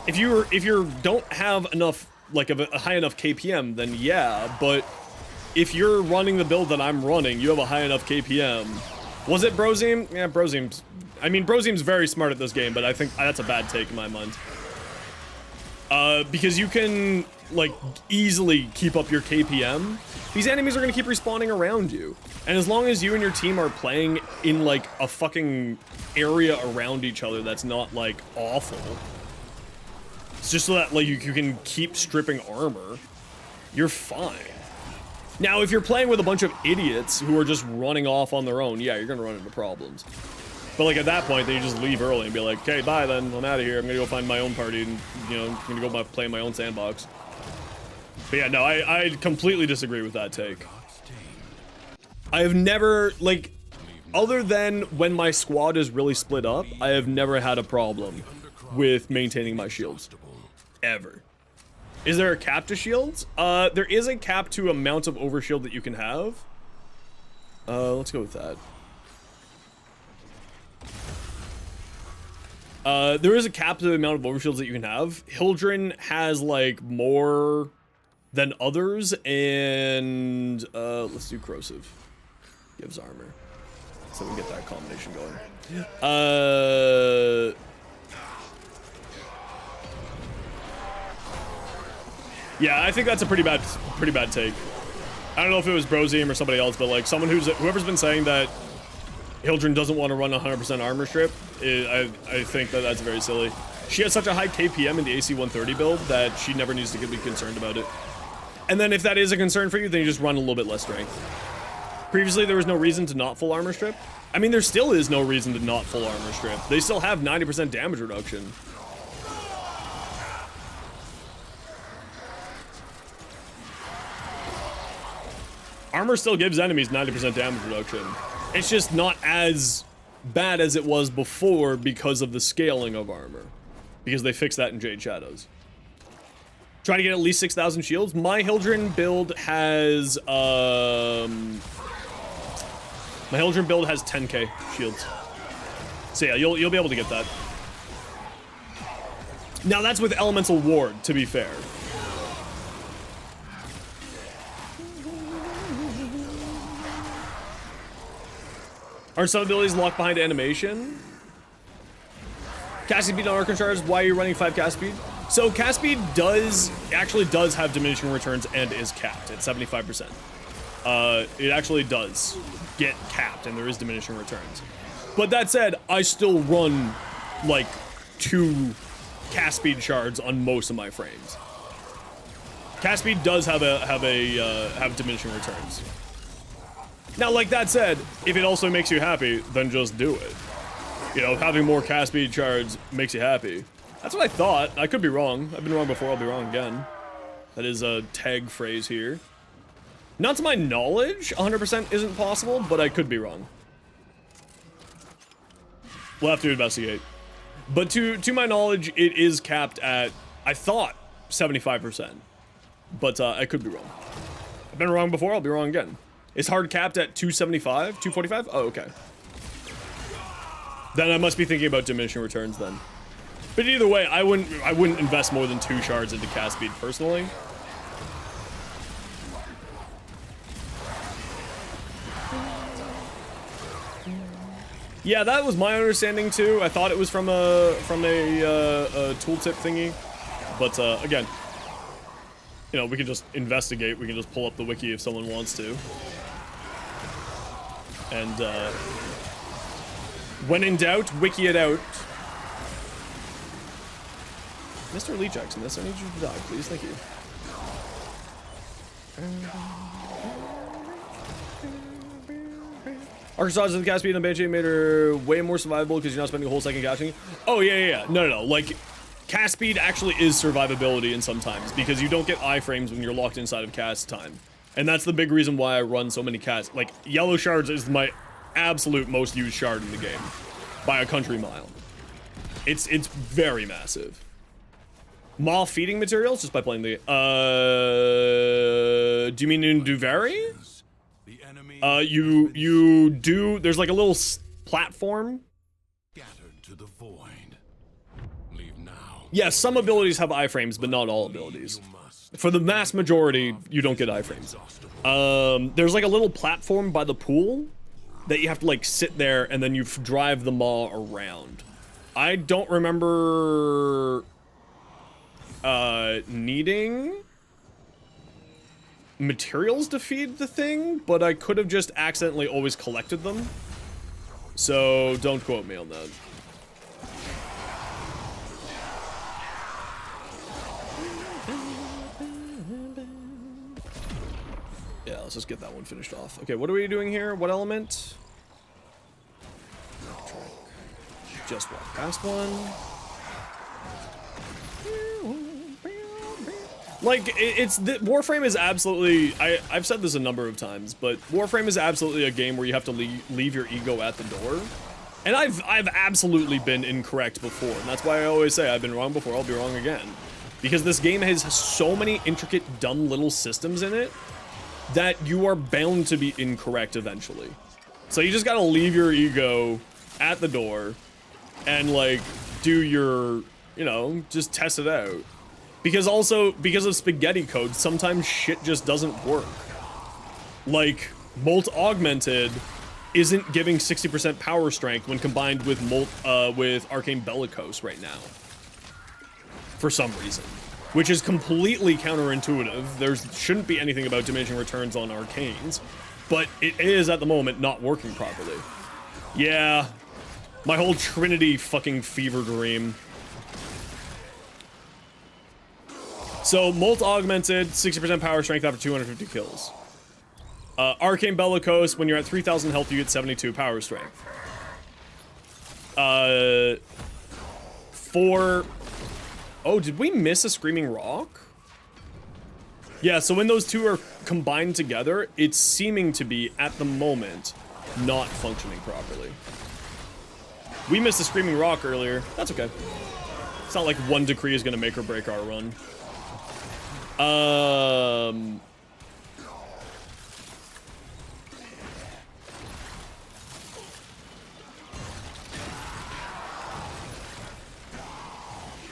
A: If you don't have enough, like a high enough KPM, then yeah, but if you're running the build that I'm running, you have a high enough KPM, Was it Brozim? Yeah, Brozim's... I mean, Brozim's very smart at this game, but I think that's a bad take in my mind. Because you can, like, easily keep up your KPM. These enemies are gonna keep respawning around you. And as long as you and your team are playing in, like, a fucking area around each other that's not, like, awful. It's just so that, like, you can keep stripping armor. You're fine. Now, if you're playing with a bunch of idiots who are just running off on their own, yeah, you're gonna run into problems. But, like, at that point, then you just leave early and be like, okay, bye then, I'm out of here. I'm gonna go find my own party and, you know, I'm gonna go play in my own sandbox. But yeah, no, I completely disagree with that take. I have never, like, other than when my squad is really split up, I have never had a problem with maintaining my shields. Ever. Is there a cap to shields? There is a cap to amount of overshield that you can have. Let's go with that. There is a cap to the amount of overshields that you can have. Hildren has, like, more than others, and, let's do corrosive. Gives armor. So we can get that combination going. Yeah, I think that's a pretty bad take. I don't know if it was Brozim or somebody else, but like someone whoever's been saying that Hildren doesn't want to run 100% armor strip, I think that's very silly. She has such a high KPM in the AC 130 build that she never needs to be concerned about it. And then if that is a concern for you, then you just run a little bit less strength. Previously, there was no reason to not full armor strip. I mean, there still is no reason to not full armor strip. They still have 90% damage reduction. Armor still gives enemies 90% damage reduction. It's just not as bad as it was before because of the scaling of armor. Because they fixed that in Jade Shadows. Trying to get at least 6,000 shields. My Hildren build has, my Hildren build has 10k shields. So yeah, you'll be able to get that. Now that's with Elemental Ward, to be fair. Aren't some abilities locked behind animation? Cast speed on Archon Charge, why are you running 5 cast speed? So cast speed actually does have diminishing returns and is capped at 75%. It actually does get capped and there is diminishing returns. But that said, I still run like 2 cast speed shards on most of my frames. Cast speed does have diminishing returns. Now, like that said, if it also makes you happy, then just do it. You know, having more cast speed shards makes you happy. That's what I thought. I could be wrong. I've been wrong before, I'll be wrong again. That is a tag phrase here. Not to my knowledge, 100% isn't possible, but I could be wrong. We'll have to investigate. But to my knowledge, it is capped at, I thought, 75%. But I could be wrong. I've been wrong before, I'll be wrong again. Is hard capped at 275? 245? Oh, okay. Then I must be thinking about diminishing returns then. But either way, I wouldn't invest more than 2 shards into cast speed personally. Yeah, that was my understanding too. I thought it was from a tooltip thingy, but again, you know, we can just investigate. We can just pull up the wiki if someone wants to. And when in doubt, wiki it out. Mr. Lee Jackson, this I need you to die, please. Thank you. Arkansas to the cast speed on Banshee made her way more survivable because you're not spending a whole second casting. Oh, yeah. No. Like, cast speed actually is survivability in sometimes because you don't get iframes when you're locked inside of cast time. And that's the big reason why I run so many casts. Like, yellow shards is my absolute most used shard in the game by a country mile. It's very massive. Maw feeding materials just by playing the do you mean in Duvari? You do, there's like a little platform.
E: Scattered to the void. Leave now.
A: Yeah, some abilities have iframes, but not all abilities. For the vast majority, you don't get iframes. There's like a little platform by the pool that you have to like sit there and then you drive the maw around. I don't remember needing materials to feed the thing, but I could have just accidentally always collected them. So don't quote me on that. Yeah, let's just get that one finished off. Okay, what are we doing here? What element? Just walk past one. Like, Warframe is absolutely, I've said this a number of times, but Warframe is absolutely a game where you have to leave your ego at the door. And I've absolutely been incorrect before, and that's why I always say I've been wrong before, I'll be wrong again. Because this game has so many intricate, dumb little systems in it that you are bound to be incorrect eventually. So you just gotta leave your ego at the door and, like, do your, you know, just test it out. Because also, because of spaghetti code, sometimes shit just doesn't work. Like, Molt Augmented isn't giving 60% power strength when combined with with Arcane Bellicose right now. For some reason. Which is completely counterintuitive. There shouldn't be anything about diminishing returns on Arcanes. But it is, at the moment, not working properly. Yeah. My whole Trinity fucking fever dream. So, Molt Augmented, 60% power strength after 250 kills. Arcane Bellicose, when you're at 3,000 health, you get 72 power strength. Oh, did we miss a Screaming Rock? Yeah, so when those two are combined together, it's seeming to be, at the moment, not functioning properly. We missed a Screaming Rock earlier. That's okay. It's not like one decree is going to make or break our run.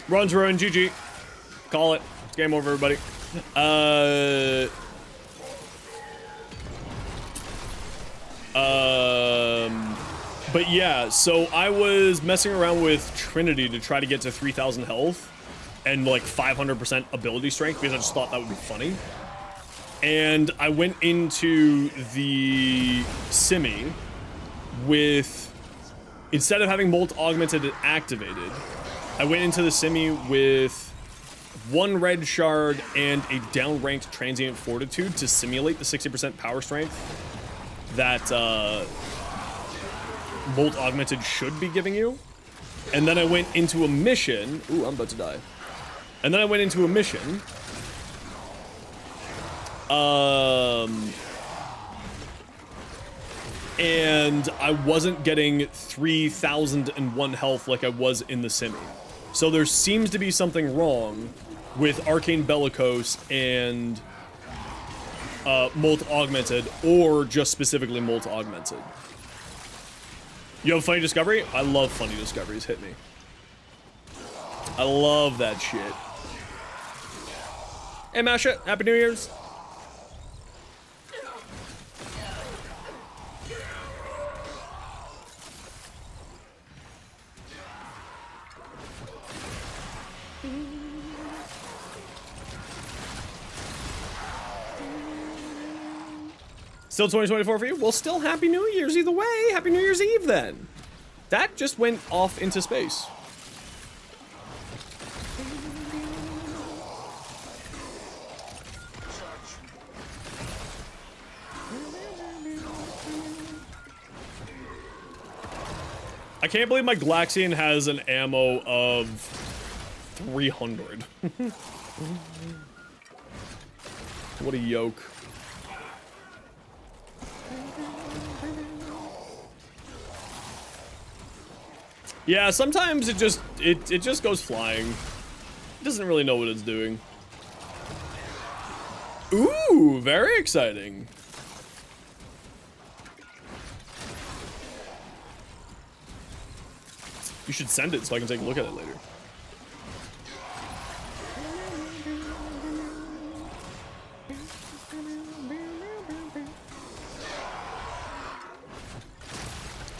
A: Run's ruined, GG. Call it. It's game over, everybody. But yeah, so I was messing around with Trinity to try to get to 3,000 health and like 500% ability strength because I just thought that would be funny. And I went into the Simi with, instead of having Molt Augmented activated, I went into the Simi with one red shard and a down-ranked Transient Fortitude to simulate the 60% power strength that Molt Augmented should be giving you. And then I went into a mission. Ooh, I'm about to die. And then I went into a mission. And I wasn't getting 3,001 health like I was in the Simi. So there seems to be something wrong with Arcane Bellicose and Molt Augmented, or just specifically Molt Augmented. You have a funny discovery? I love funny discoveries. Hit me. I love that shit. Hey, Masha. Happy New Year's. Still 2024 for you? Well, still Happy New Year's either way. Happy New Year's Eve, then. That just went off into space. I can't believe my Glaxian has an ammo of 300. What a yoke. Yeah, sometimes it just goes flying. It doesn't really know what it's doing. Ooh, very exciting. You should send it so I can take a look at it later.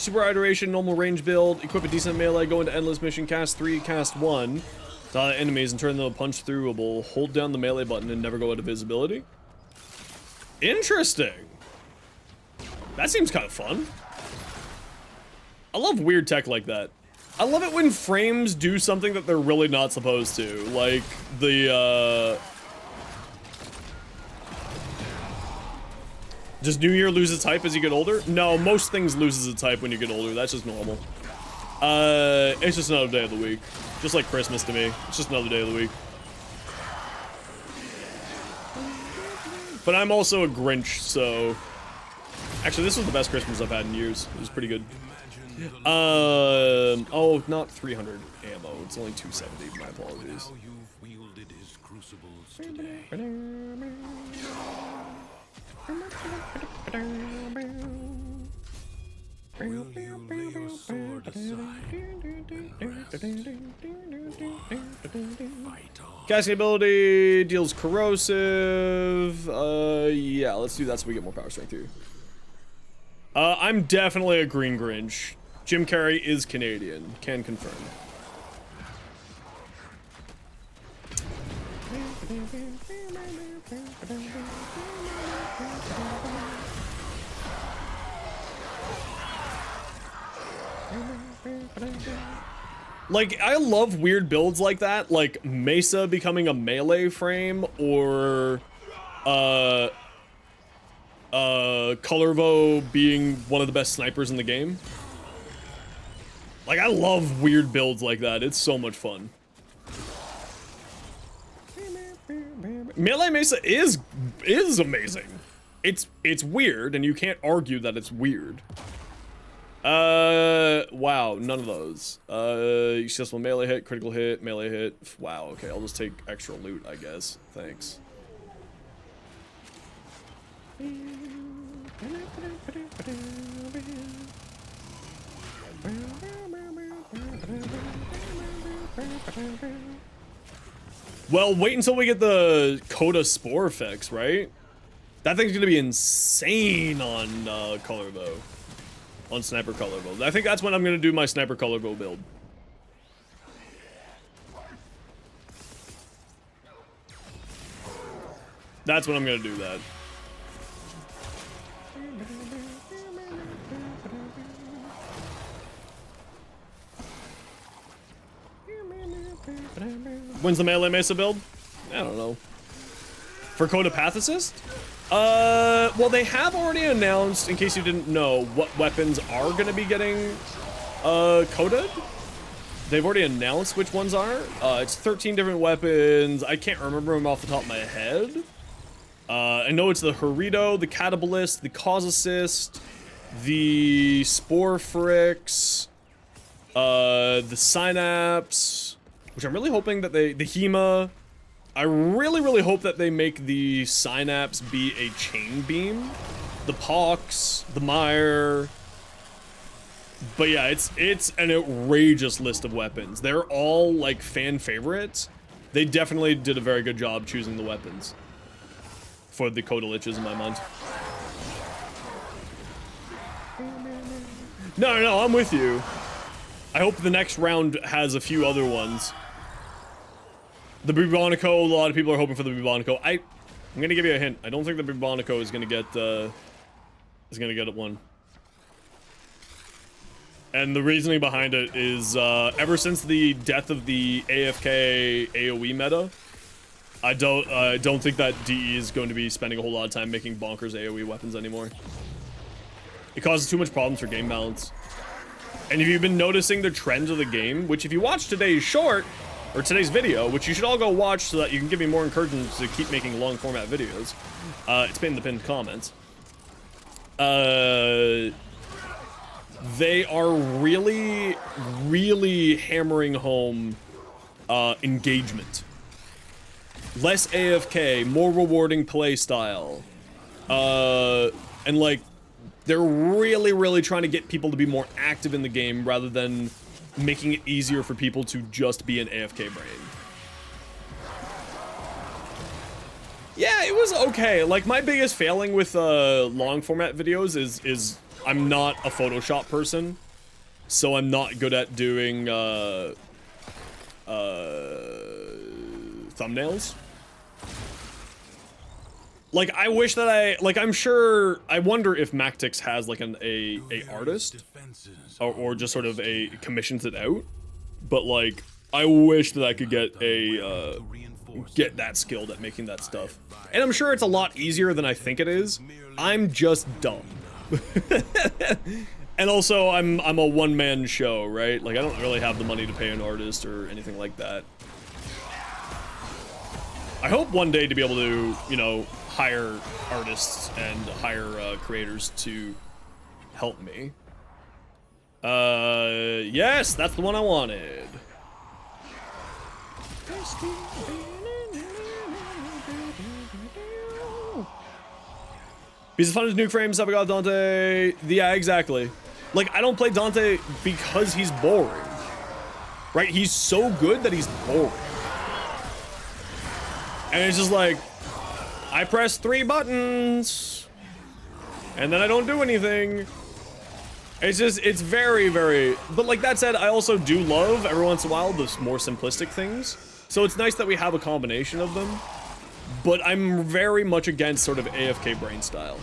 A: Super iteration, normal range build, equip a decent melee, go into endless mission, cast 3, cast 1. Enemies and turn them punch throughable. Hold down the melee button and never go out of visibility. Interesting. That seems kind of fun. I love weird tech like that. I love it when frames do something that they're really not supposed to. Like the does New Year lose its hype as you get older? No, most things loses its hype when you get older. That's just normal. It's just another day of the week. Just like Christmas to me. It's just another day of the week. But I'm also a Grinch, so... Actually, this was the best Christmas I've had in years. It was pretty good. Oh, not 300 ammo. It's only 270. My apologies.
E: How you've wielded his crucibles today. Will you lay your sword aside and rest? Fight on.
A: Casting ability deals corrosive. Yeah, let's do that so we get more power strength here. I'm definitely a green Grinch. Jim Carrey is Canadian. Can confirm. Like, I love weird builds like that, like Mesa becoming a melee frame, or Colorvo being one of the best snipers in the game. Like, I love weird builds like that. It's so much fun. Melee Mesa is amazing. It's weird, and you can't argue that it's weird. Wow, none of those. Successful melee hit, critical hit, melee hit. Wow, okay, I'll just take extra loot, I guess. Thanks. Well, wait until we get the Coda Spore fix, right? That thing's gonna be insane on, Colorbo. On Sniper Colorbo. I think that's when I'm gonna do my Sniper Colorbo build. That's when I'm gonna do that. When's the melee Mesa build? I don't know. For Coda Path Assist? Well, they have already announced, in case you didn't know, what weapons are gonna be getting, coded. They've already announced which ones are. It's 13 different weapons. I can't remember them off the top of my head. I know it's the Harito, the Catabalist, the Cause Assist, the Spore Fricks, the Synapse, which I'm really hoping that the Hema. I really hope that they make the Synapse be a chain beam. The Pox, the Mire. But yeah, it's an outrageous list of weapons. They're all like fan favorites. They definitely did a very good job choosing the weapons for the Coda Liches in my mind. No, I'm with you. I hope the next round has a few other ones. The Bubonico, a lot of people are hoping for the Bubonico. I'm gonna give you a hint. I don't think the Bubonico is gonna get one. And the reasoning behind it is, ever since the death of the AFK AoE meta, I don't think that DE is going to be spending a whole lot of time making bonkers AoE weapons anymore. It causes too much problems for game balance. And if you've been noticing the trends of the game, which if you watch today's short, or today's video, which you should all go watch so that you can give me more encouragement to keep making long format videos. It's been in the pinned comments. They are really hammering home engagement. Less AFK, more rewarding play style. And like, they're really trying to get people to be more active in the game rather than making it easier for people to just be an AFK brain. Yeah, it was okay. Like, my biggest failing with long format videos is I'm not a Photoshop person, so I'm not good at doing thumbnails. Like, I wish that I'm sure, I wonder if Mactix has like a artist or just sort of commissions it out, but like, I wish that I could get get that skilled at making that stuff. And I'm sure it's a lot easier than I think it is. I'm just dumb. And also, I'm a one-man show, right? Like, I don't really have the money to pay an artist or anything like that. I hope one day to be able to, you know, hire artists and hire creators to help me. Yes, that's the one I wanted. Piece of fun is nuke frames. Have I got Dante? Yeah, exactly. Like, I don't play Dante because he's boring. Right? He's so good that he's boring. And it's just like, I press 3 buttons, and then I don't do anything. It's just, it's very, very, but like that said, I also do love, every once in a while, the more simplistic things. So it's nice that we have a combination of them. But I'm very much against sort of AFK brain style.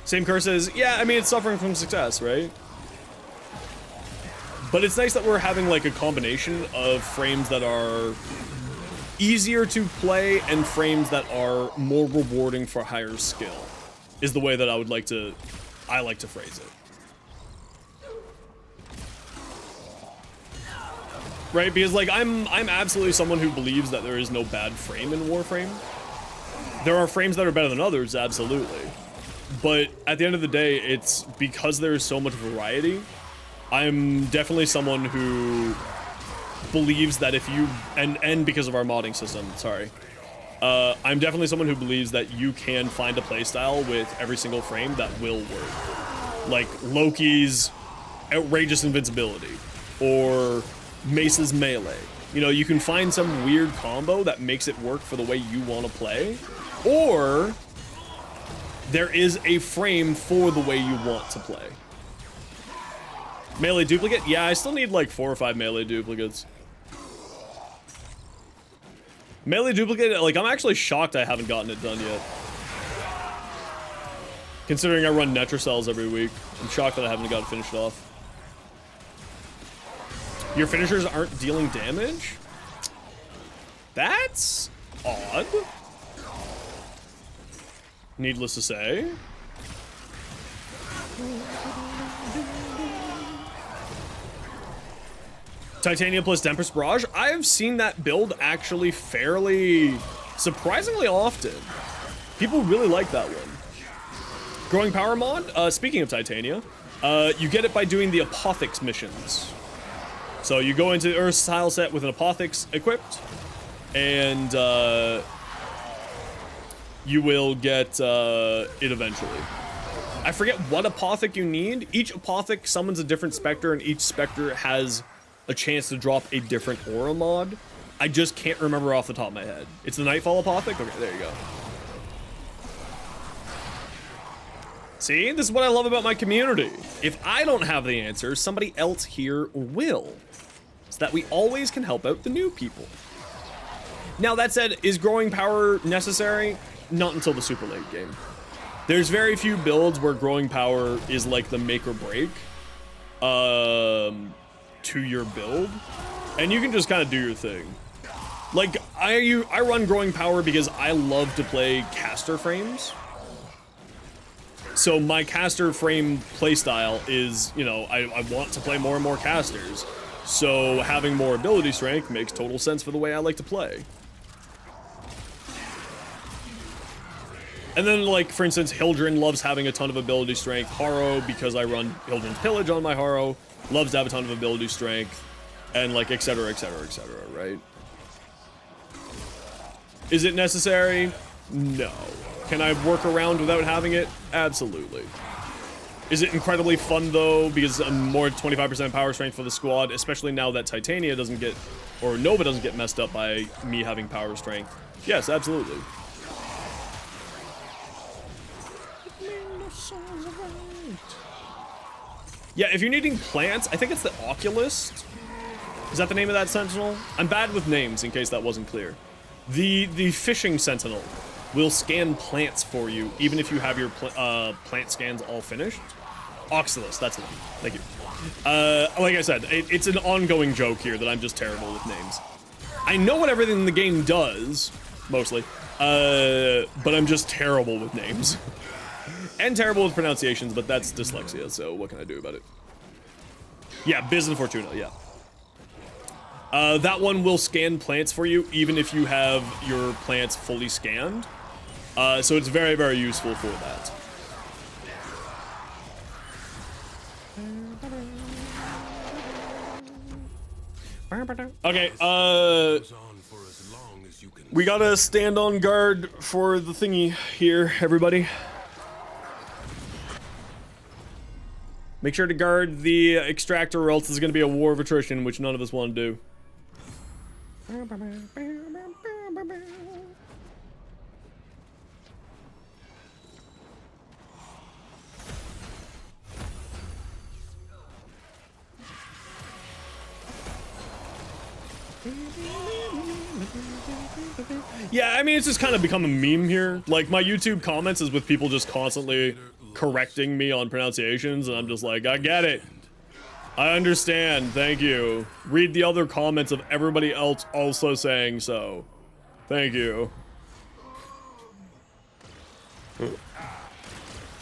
A: Same curse as, yeah, I mean, it's suffering from success, right? But it's nice that we're having like a combination of frames that are easier to play and frames that are more rewarding for higher skill, is the way that I like to phrase it. Right, because like I'm absolutely someone who believes that there is no bad frame in Warframe. There are frames that are better than others, absolutely. But at the end of the day, it's because there's so much variety. I'm definitely someone who believes that if you and because of our modding system, sorry. I'm definitely someone who believes that you can find a playstyle with every single frame that will work. Like Loki's outrageous invincibility or Mace's melee. You know, you can find some weird combo that makes it work for the way you want to play, or there is a frame for the way you want to play. Melee duplicate? Yeah, I still need like 4 or 5 melee duplicates. Melee duplicate, like, I'm actually shocked I haven't gotten it done yet. Considering I run Netracells every week, I'm shocked that I haven't got it finished off. Your finishers aren't dealing damage? That's odd. Needless to say. Titania plus Tempest Barrage. I've seen that build actually fairly, surprisingly often. People really like that one. Growing Power mod, speaking of Titania, you get it by doing the Apothix missions. So you go into Earth's tile set with an Apothix equipped, and you will get it eventually. I forget what Apothix you need. Each Apothix summons a different Spectre, and each Spectre has a chance to drop a different aura mod. I just can't remember off the top of my head. It's the Nightfall Apothix? Okay, there you go. See, this is what I love about my community. If I don't have the answer, somebody else here will. So that we always can help out the new people. Now, that said, is growing power necessary? Not until the super late game. There's very few builds where growing power is like the make or break to your build, and you can just kind of do your thing. Like, I run growing power because I love to play caster frames. So my caster frame playstyle is, you know, I want to play more and more casters. So having more ability strength makes total sense for the way I like to play. And then, like, for instance, Hildren loves having a ton of ability strength. Harrow, because I run Hildren's Pillage on my Harrow, loves to have a ton of ability strength. And, like, etc., etc., etc., right? Is it necessary? No. Can I work around without having it? Absolutely. Is it incredibly fun, though, because I'm more 25% power strength for the squad, especially now that Titania doesn't get or Nova doesn't get messed up by me having power strength. Yes, absolutely. Yeah, if you're needing plants, I think it's the Oculist. Is that the name of that sentinel? I'm bad with names, in case that wasn't clear. The fishing sentinel will scan plants for you, even if you have your plant scans all finished. Oculus, that's the one. Thank you. Like I said, it's an ongoing joke here that I'm just terrible with names. I know what everything in the game does, mostly, but I'm just terrible with names. And terrible with pronunciations, but that's dyslexia, so what can I do about it? Yeah, Biz and Fortuna, yeah. That one will scan plants for you, even if you have your plants fully scanned. So it's very, very useful for that. Okay, we gotta stand on guard for the thingy here, everybody. Make sure to guard the extractor or else there's gonna be a war of attrition, which none of us want to do. Yeah, I mean, it's just kind of become a meme here. Like, my YouTube comments is with people just constantly correcting me on pronunciations, and I'm just like, I get it. I understand, thank you. Read the other comments of everybody else also saying so. Thank you.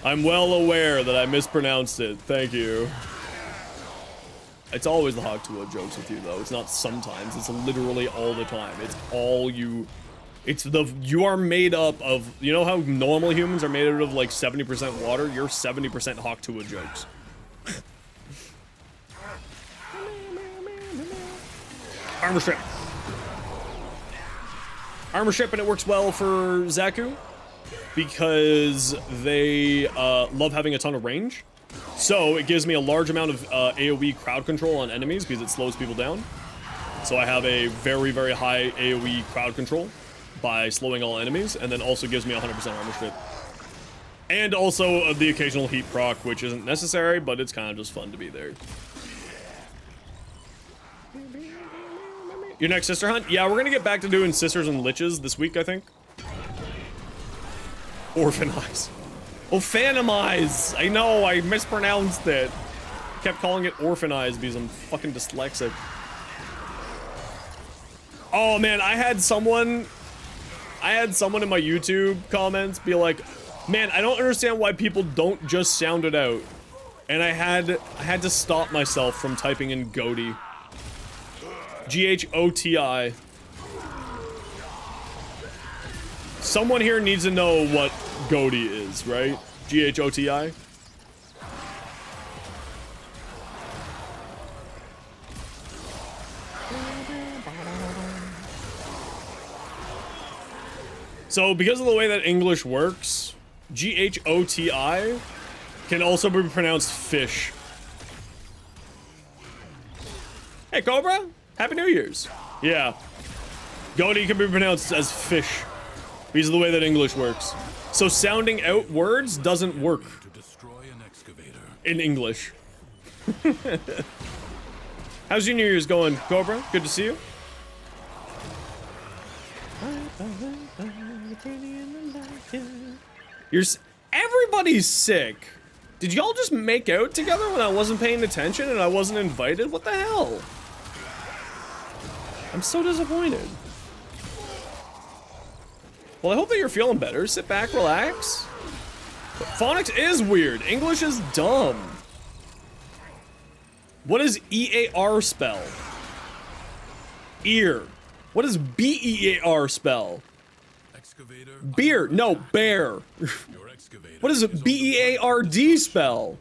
A: I'm well aware that I mispronounced it, thank you. It's always the Hogtua jokes with you, though. It's not sometimes, it's literally all the time. It's all you... You are made up of... You know how normal humans are made out of, like, 70% water? You're 70% Hogtua jokes. Armor strip. Armor strip, and it works well for Zaku because they love having a ton of range. So it gives me a large amount of AoE crowd control on enemies because it slows people down. So I have a very, very high AoE crowd control by slowing all enemies, and then also gives me 100% armor strip. And also the occasional heat proc, which isn't necessary, but it's kind of just fun to be there. Your next sister hunt? Yeah, we're gonna get back to doing sisters and liches this week, I think. Orphan eyes. Oh, Phantom eyes! I know, I mispronounced it. Kept calling it orphan eyes because I'm fucking dyslexic. Oh man, I had someone in my YouTube comments be like, man, I don't understand why people don't just sound it out. And I had to stop myself from typing in Goti. G-H-O-T-I. Someone here needs to know what Goti is, right? G-H-O-T-I? So, because of the way that English works, G-H-O-T-I can also be pronounced fish. Hey, Cobra! Happy New Year's. Yeah. Goti can be pronounced as fish because of the way that English works. So sounding out words doesn't work in English. How's your New Year's going, Cobra? Good to see you. Everybody's sick. Did y'all just make out together when I wasn't paying attention and I wasn't invited? What the hell? I'm so disappointed. Well, I hope that you're feeling better. Sit back, relax. Phonics is weird. English is dumb. What does E-A-R spell? Ear. What does B-E-A-R spell? Beer. No, bear. What does B-E-A-R-D spell?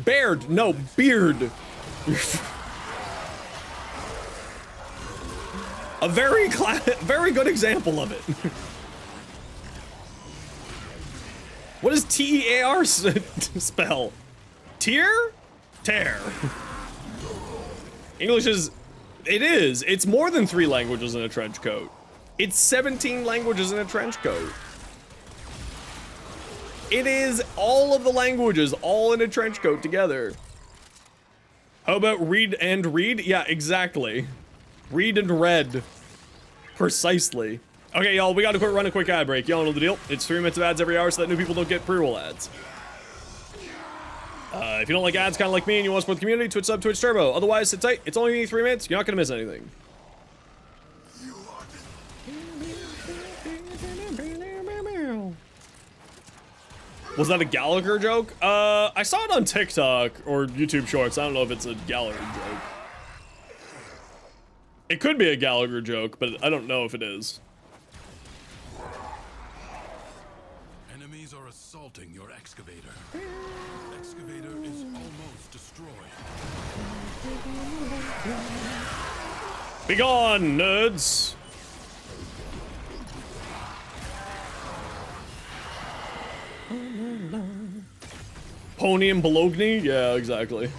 A: Baird. No, beard. A very good example of it. What does T-E-A-R spell? Tear? Tear. English is, it is. It's more than 3 languages in a trench coat. It's 17 languages in a trench coat. It is all of the languages all in a trench coat together. How about read and read? Yeah, exactly. Read and read. Precisely. Okay, y'all, we gotta run a quick ad break. Y'all know the deal. It's 3 minutes of ads every hour so that new people don't get pre-roll ads. If you don't like ads, kind of like me, and you want to support the community, Twitch sub, Twitch Turbo. Otherwise, sit tight. It's only 3 minutes. You're not gonna miss anything. Was that a Gallagher joke? I saw it on TikTok or YouTube Shorts. I don't know if it's a Gallagher joke. It could be a Gallagher joke, but I don't know if it is.
E: Enemies are assaulting your excavator. Excavator is almost destroyed.
A: Be gone, nerds! Pony and Bologna? Yeah, exactly.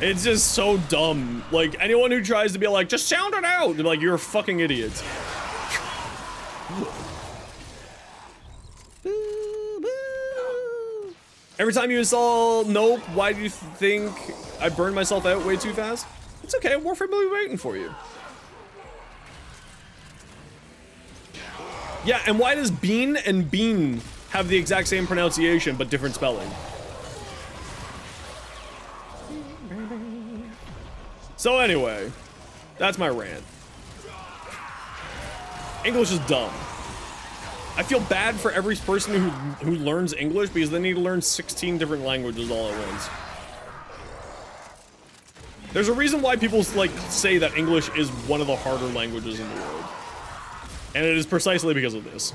A: It's just so dumb. Like, anyone who tries to be like, just sound it out! They're like, you're a fucking idiot. Every time you install Nope, why do you think I burned myself out way too fast? It's okay, Warframe will be waiting for you. Yeah, and why does bean and bean have the exact same pronunciation but different spelling? So anyway, that's my rant. English is dumb. I feel bad for every person who learns English because they need to learn 16 different languages all at once. There's a reason why people like say that English is one of the harder languages in the world. And it is precisely because of this.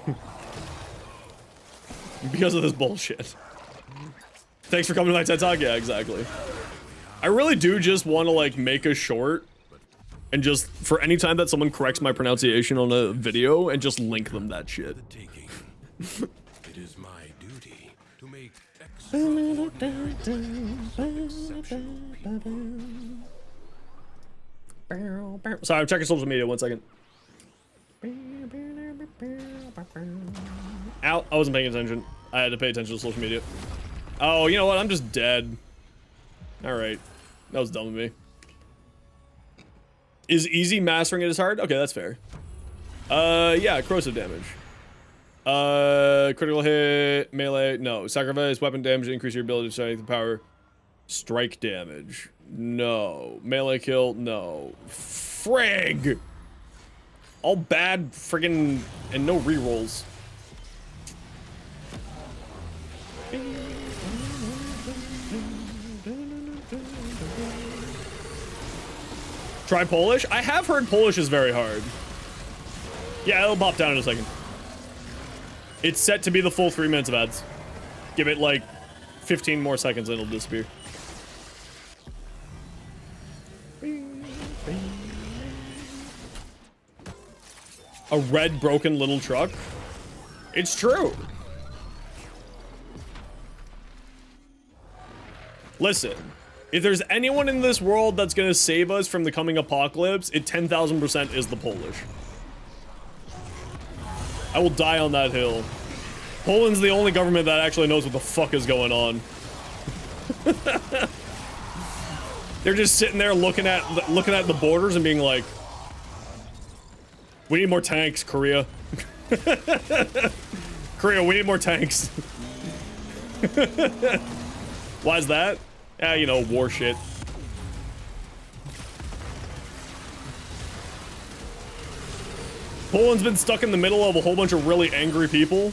A: Because of this bullshit. Thanks for coming to my TED Talk. Yeah, exactly. I really do just want to like make a short and just for any time that someone corrects my pronunciation on a video and just link them that shit.
E: It is my duty to make extraordinary
A: Sorry, I'm checking social media. 1 second. Ow, I wasn't paying attention. I had to pay attention to social media. Oh, you know what? I'm just dead. Alright. That was dumb of me. Is easy mastering it is hard? Okay, that's fair. Yeah, corrosive damage. Critical hit, melee, no. Sacrifice, weapon damage, increase your ability to strike the power. Strike damage, no. Melee kill, no. Frig! All bad friggin' and no rerolls. Try Polish? I have heard Polish is very hard. Yeah, it'll pop down in a second. It's set to be the full 3 minutes of ads. Give it like 15 more seconds and it'll disappear. A red broken little truck? It's true. Listen, if there's anyone in this world that's gonna save us from the coming apocalypse, it 10,000% is the Polish. I will die on that hill. Poland's the only government that actually knows what the fuck is going on. They're just sitting there looking at the borders and being like, we need more tanks, Korea. Korea, we need more tanks. Why is that? Yeah, you know, war shit. Poland's been stuck in the middle of a whole bunch of really angry people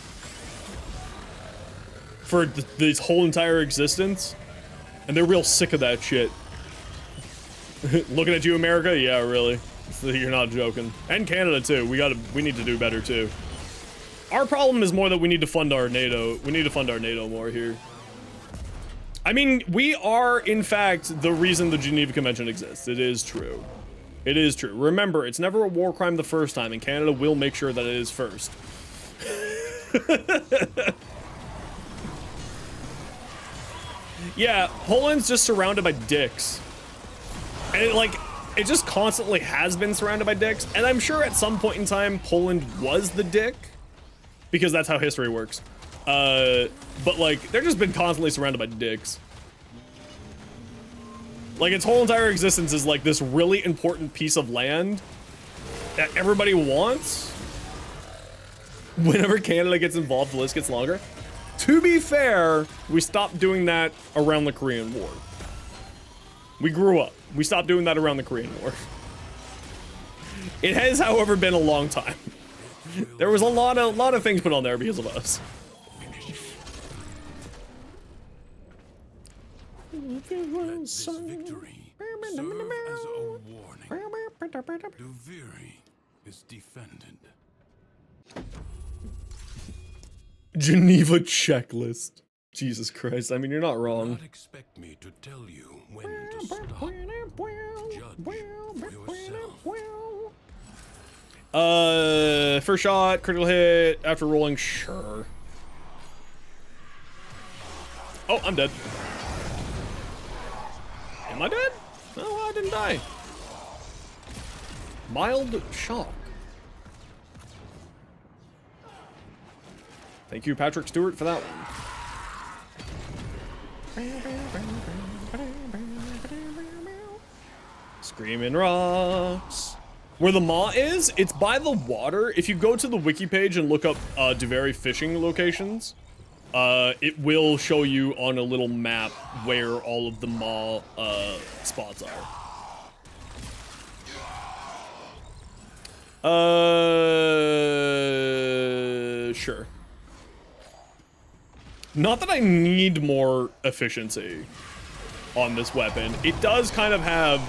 A: for this whole entire existence, and they're real sick of that shit. Looking at you, America? Yeah, really. You're not joking. And Canada too. We need to do better too. Our problem is more that we need to fund our NATO. We need to fund our NATO more here. I mean, we are, in fact, the reason the Geneva Convention exists. It is true. It is true. Remember, it's never a war crime the first time, and Canada will make sure that it is first. Yeah, Poland's just surrounded by dicks. And it just constantly has been surrounded by dicks. And I'm sure at some point in time, Poland was the dick, because that's how history works. But like, they've just been constantly surrounded by dicks. Like, its whole entire existence is like this really important piece of land that everybody wants. Whenever Canada gets involved, the list gets longer. To be fair, we stopped doing that around the Korean War. We grew up. We stopped doing that around the Korean War. It has, however, been a long time. There was a lot of things put on there because of us.
E: Let this victory serve as a warning. Duviri is defended.
A: Geneva checklist. Jesus Christ, I mean, you're not wrong.
E: Not expect me to tell you when to stop. Judge for yourself.
A: First shot, critical hit, after rolling, sure. Oh, I'm dead. Am I dead? No, I didn't die. Mild shock. Thank you, Patrick Stewart, for that one. Screaming Rocks. Where the maw is, it's by the water. If you go to the wiki page and look up Duviri fishing locations, it will show you on a little map where all of the maw spots are. Sure. Not that I need more efficiency on this weapon. It does kind of have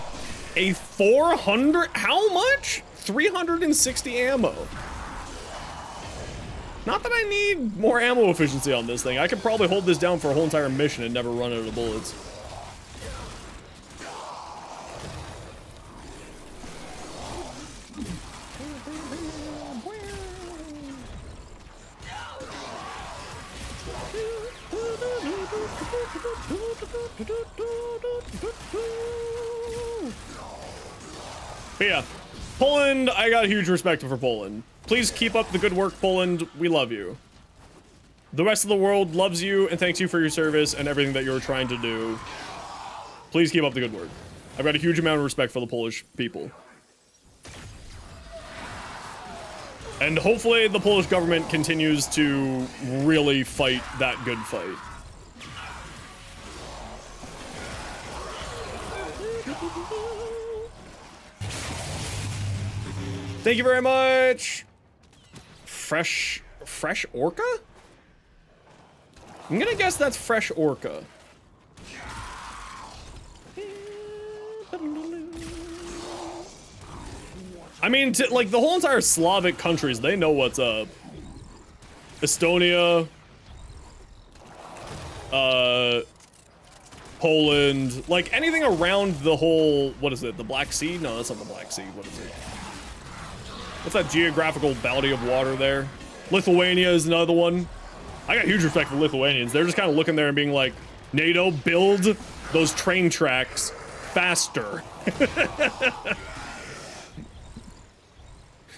A: a 400, how much? 360 ammo. Not that I need more ammo efficiency on this thing. I could probably hold this down for a whole entire mission and never run out of bullets. But yeah, Poland, I got huge respect for Poland. Please keep up the good work, Poland. We love you. The rest of the world loves you and thanks you for your service and everything that you're trying to do. Please keep up the good work. I've got a huge amount of respect for the Polish people. And hopefully the Polish government continues to really fight that good fight. Thank you very much. Fresh orca? I'm gonna guess that's fresh orca. I mean, like the whole entire Slavic countries, they know what's up. Estonia, Poland, like anything around the whole, what is it, the Black Sea? No, that's not the Black Sea, what is it? What's that geographical body of water there? Lithuania is another one. I got huge respect for Lithuanians. They're just kind of looking there and being like, NATO, build those train tracks faster.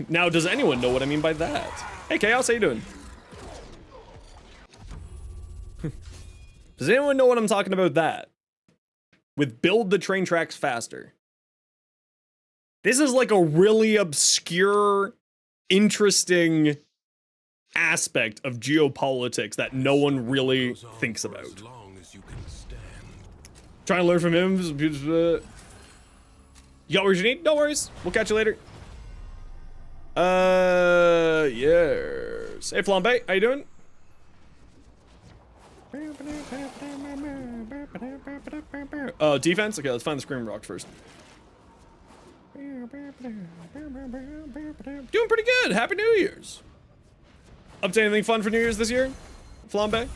A: Now, does anyone know what I mean by that? Hey, Chaos, how you doing? Does anyone know what I'm talking about that? With build the train tracks faster. This is like a really obscure, interesting aspect of geopolitics that no one really thinks about. Trying to learn from him. You got what you need? No worries. We'll catch you later. Yes. Hey, Flambe, how you doing? Defense? Okay, let's find the Scream Rocks first. Doing pretty good. Happy New Year's. Up to anything fun for New Year's this year? Flambe?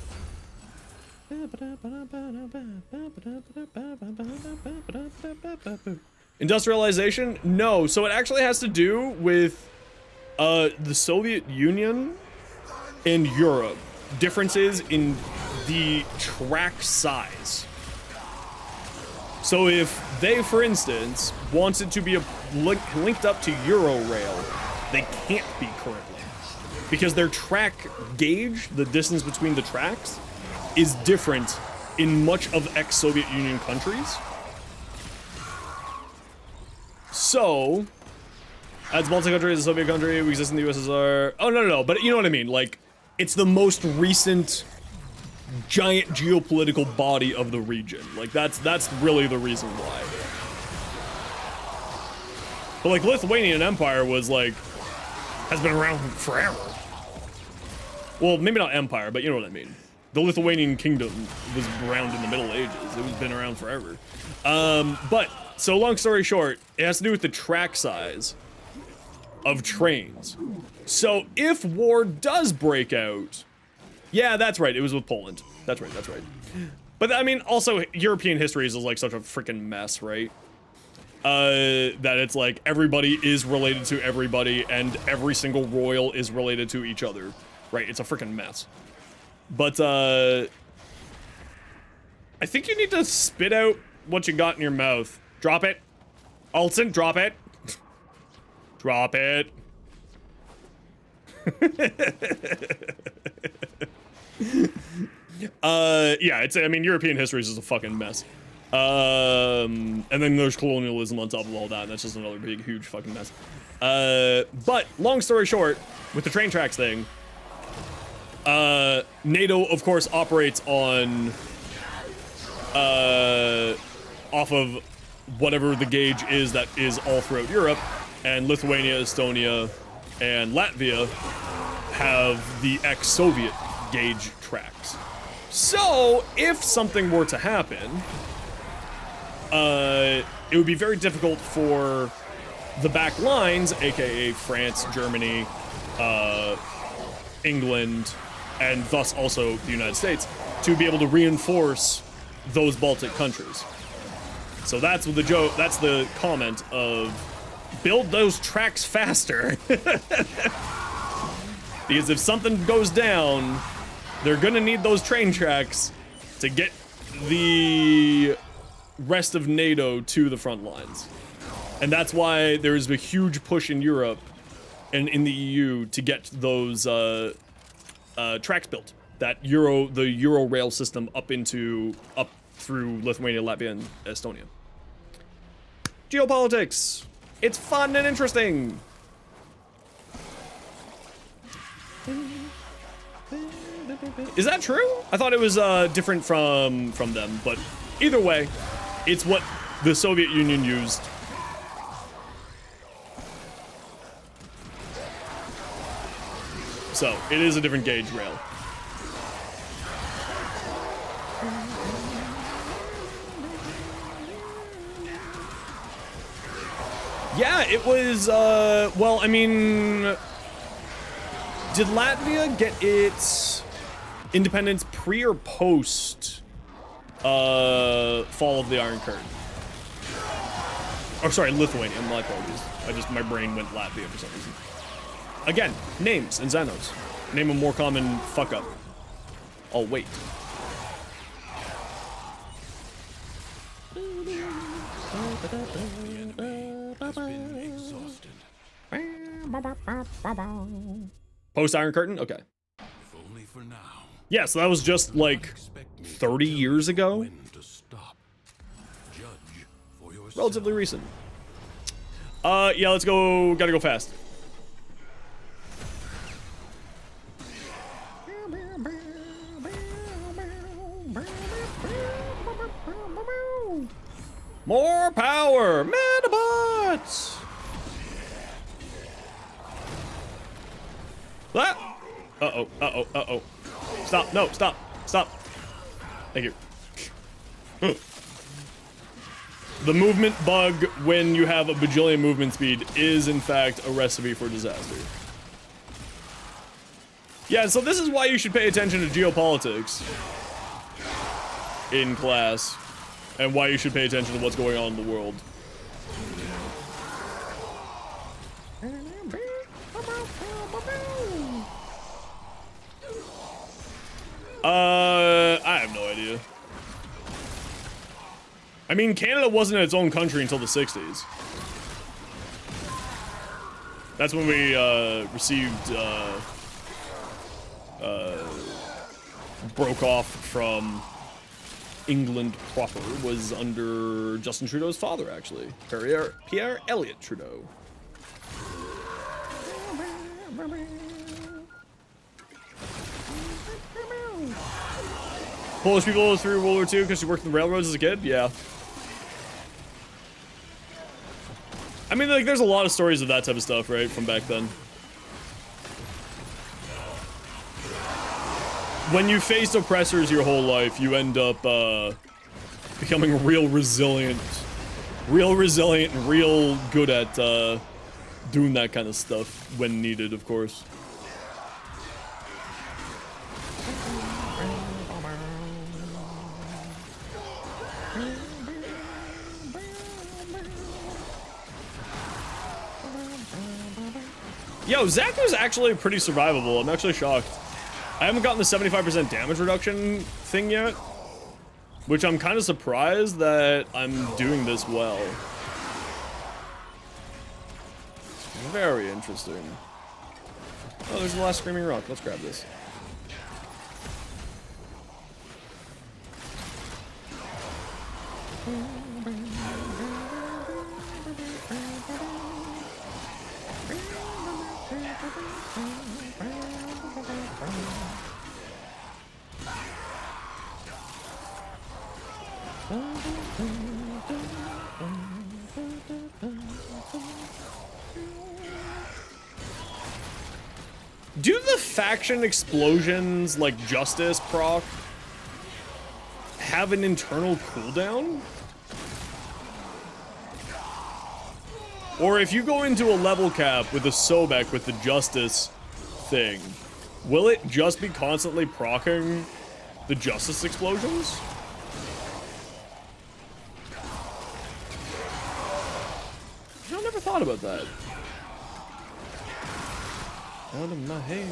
A: Industrialization? No. So it actually has to do with the Soviet Union and Europe. Differences in the track size. So if they, for instance, wanted to be linked up to Eurorail, they can't be currently. Because their track gauge, the distance between the tracks, is different in much of ex-Soviet Union countries. So, as multi-country, as a Soviet country, we exist in the USSR. Oh, no, but you know what I mean. Like, it's the most recent giant geopolitical body of the region. Like, that's really the reason why. But, like, Lithuanian Empire was, like, has been around forever. Well, maybe not empire, but you know what I mean. The Lithuanian kingdom was around in the Middle Ages. It was been around forever. But, so long story short, it has to do with the track size of trains. So if war does break out, yeah, that's right, it was with Poland. That's right. But I mean, also, European history is like such a freaking mess, right? That it's like everybody is related to everybody and every single royal is related to each other, right? It's a freaking mess. But, I think you need to spit out what you got in your mouth. Drop it. Alton, drop it. Drop it. Yeah, I mean, European history is a fucking mess. And then there's colonialism on top of all that, and that's just another big, huge fucking mess. But, long story short, with the train tracks thing, NATO, of course, operates on, off of whatever the gauge is that is all throughout Europe, and Lithuania, Estonia, and Latvia have the ex-Soviet gauge tracks. So, if something were to happen, it would be very difficult for the back lines, aka France, Germany, England, and thus also the United States, to be able to reinforce those Baltic countries. So that's the joke, that's the comment of build those tracks faster. Because if something goes down, they're gonna need those train tracks to get the rest of NATO to the front lines. And that's why there is a huge push in Europe and in the EU to get those tracks built. The Euro rail system up through Lithuania, Latvia, and Estonia. Geopolitics. It's fun and interesting. Is that true? I thought it was different from them, but either way, it's what the Soviet Union used. So, it is a different gauge rail. Yeah, it was, well, I mean, did Latvia get its independence pre or post fall of the Iron Curtain? Or sorry, Lithuania, my apologies. My brain went Latvia for some reason. Again, names and Xenos. Name a more common fuck up. I'll wait. Post Iron Curtain? Okay.
E: If only for now.
A: Yeah, so that was just like 30 years ago.
E: When to stop. Judge for yourself.
A: Relatively recent. Yeah, let's go. Gotta go fast. More power! Metabots! Ah! Uh-oh. Stop, no, stop. Thank you. The movement bug when you have a bajillion movement speed is, in fact, a recipe for disaster. Yeah, so this is why you should pay attention to geopolitics in class, and why you should pay attention to what's going on in the world. I have no idea. I mean, Canada wasn't its own country until the 60s. That's when we received, broke off from England proper, was under Justin Trudeau's father, actually. Pierre Elliott Trudeau. Polish people through World War II because she worked in the railroads as a kid? Yeah. I mean, like, there's a lot of stories of that type of stuff, right, from back then. When you faced oppressors your whole life, you end up, becoming real resilient and real good at, doing that kind of stuff when needed, of course. Yo, Zach was actually pretty survivable. I'm actually shocked. I haven't gotten the 75% damage reduction thing yet, which I'm kind of surprised that I'm doing this well. Very interesting. Oh, there's the last screaming rock. Let's grab this. Do the faction explosions, like Justice proc, have an internal cooldown? Or if you go into a level cap with a Sobek with the Justice thing, will it just be constantly proccing the Justice explosions? I never thought about that. Out of my head.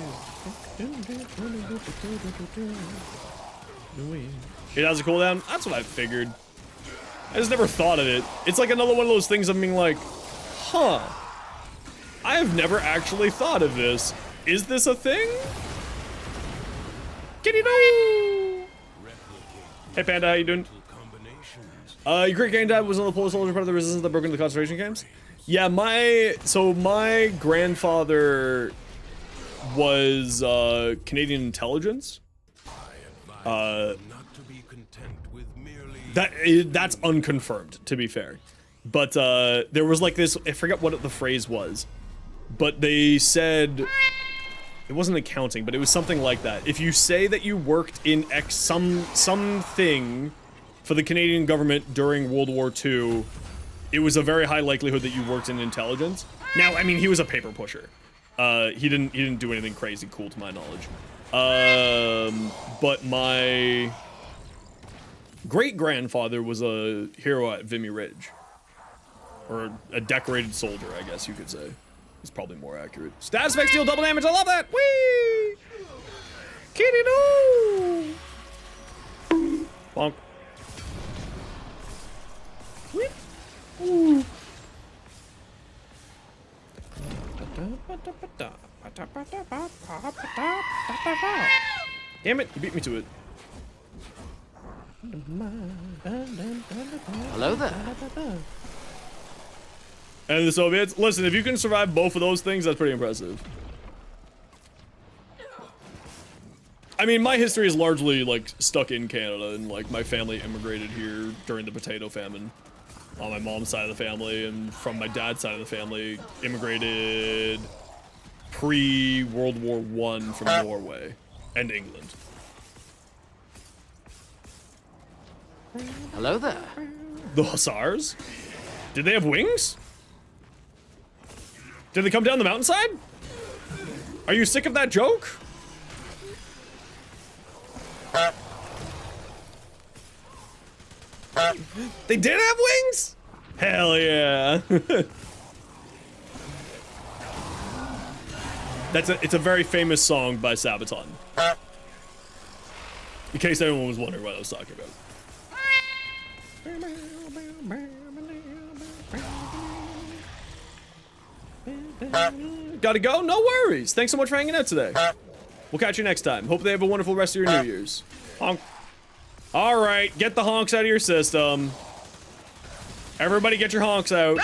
A: It has a cooldown? That's what I figured. I just never thought of it. It's like another one of those things of being like, huh. I have never actually thought of this. Is this a thing? Kitty no! Hey Panda, how you doing? Your great granddad was on the Polish soldier part of the resistance that broke into the concentration camps? Yeah, my grandfather was Canadian intelligence. That's unconfirmed, to be fair. But there was like this, I forget what the phrase was, but they said it wasn't accounting, but it was something like that. If you say that you worked in something for the Canadian government during World War II, it was a very high likelihood that you worked in intelligence. Now, I mean, he was a paper pusher. He didn't do anything crazy cool to my knowledge. But my great-grandfather was a hero at Vimy Ridge. Or a decorated soldier, I guess you could say. It's probably more accurate. Status effects deal double damage, I love that! Whee! Kitty no! Bonk. Whip. Ooh. Damn it, you beat me to it.
G: Hello there.
A: And the Soviets, listen, if you can survive both of those things, that's pretty impressive. I mean, my history is largely, like, stuck in Canada, and, like, my family immigrated here during the potato famine. On my mom's side of the family, and from my dad's side of the family, immigrated pre-World War I from Norway and England.
G: Hello there.
A: The Hussars? Did they have wings? Did they come down the mountainside? Are you sick of that joke? They did have wings? Hell yeah. It's a very famous song by Sabaton. In case anyone was wondering what I was talking about. Gotta go? No worries. Thanks so much for hanging out today. We'll catch you next time. Hope they have a wonderful rest of your New Year's. Honk. All right, get the honks out of your system. Everybody get your honks out.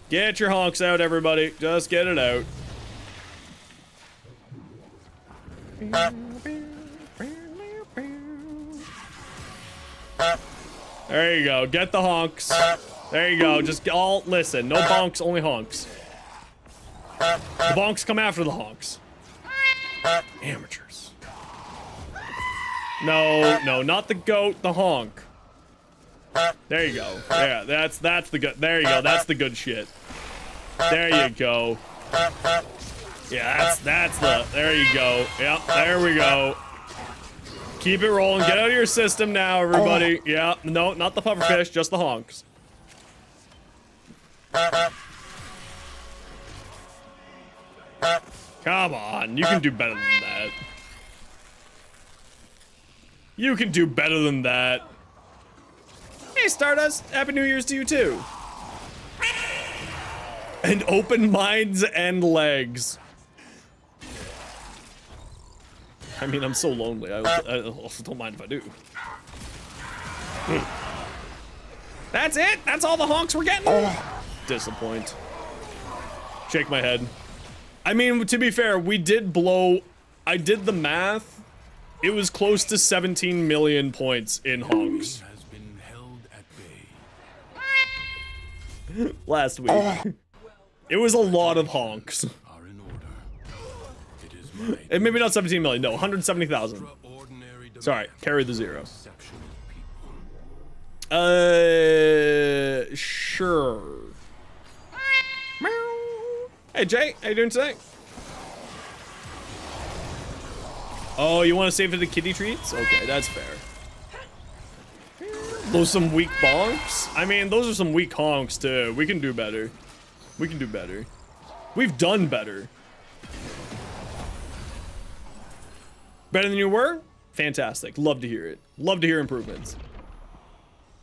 A: Get your honks out, everybody. Just get it out. There you go. Get the honks. There you go. Just all listen. No bonks, only honks. The bonks come after the honks. Amateurs. No, not the goat, the honk. There you go. Yeah, that's the good. There you go. That's the good shit. There you go. Yeah, that's the. There you go. Yep, there we go. Keep it rolling. Get out of your system now, everybody. Yeah, no, not the pufferfish, just the honks. Come on, you can do better than that. You can do better than that. Hey, Stardust, Happy New Year's to you too. And open minds and legs. I mean, I'm so lonely. I also don't mind if I do. That's it? That's all the honks we're getting? Disappoint. Shake my head. I mean, to be fair, we did blow... I did the math. It was close to 17 million points in honks.
E: Has been held at bay.
A: Last week. It was a lot of honks.
E: Are in order. It is my
A: And maybe not 17 million, no, 170,000.
E: extraordinary
A: Sorry, carry the zero.
E: exceptional people.
A: Sure. Hey, Jay, how you doing today? Oh, you want to save for the kitty treats? Okay, that's fair. Those are some weak bonks? I mean, those are some weak honks, too. We can do better. We can do better. We've done better. Better than you were? Fantastic. Love to hear it. Love to hear improvements.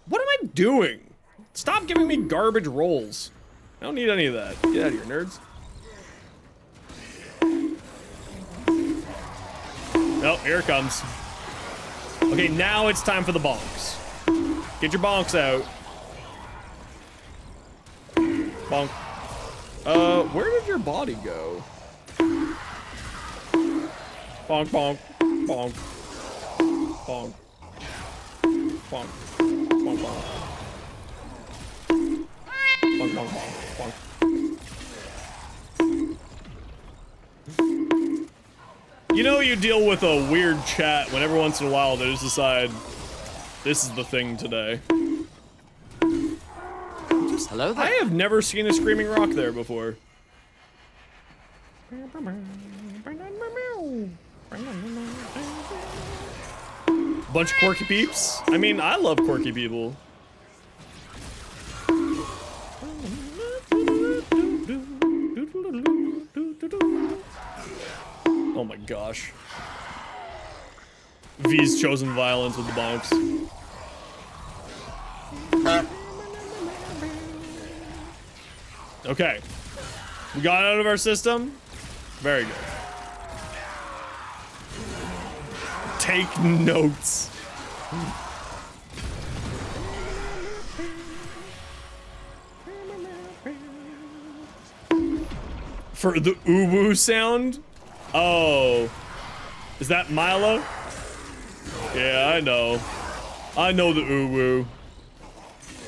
A: What am I doing? Stop giving me garbage rolls. I don't need any of that. Get out of here, nerds. Oh, here it comes. Okay, now it's time for the bonks. Get your bonks out. Bonk. Where did your body go? Bonk, bonk, bonk, bonk, bonk, bonk, bonk. Bonk, bonk, bonk, bonk. You know, you deal with a weird chat when every once in a while they just decide this is the thing today.
G: Hello there.
A: I have never seen a screaming rock there before. Bunch of quirky peeps. I mean, I love quirky people. Oh my gosh. V's chosen violence with the bonks. Okay. We got it out of our system. Very good. Take notes. For the uwu sound? Oh. Is that Milo? Yeah, I know. I know the uwu.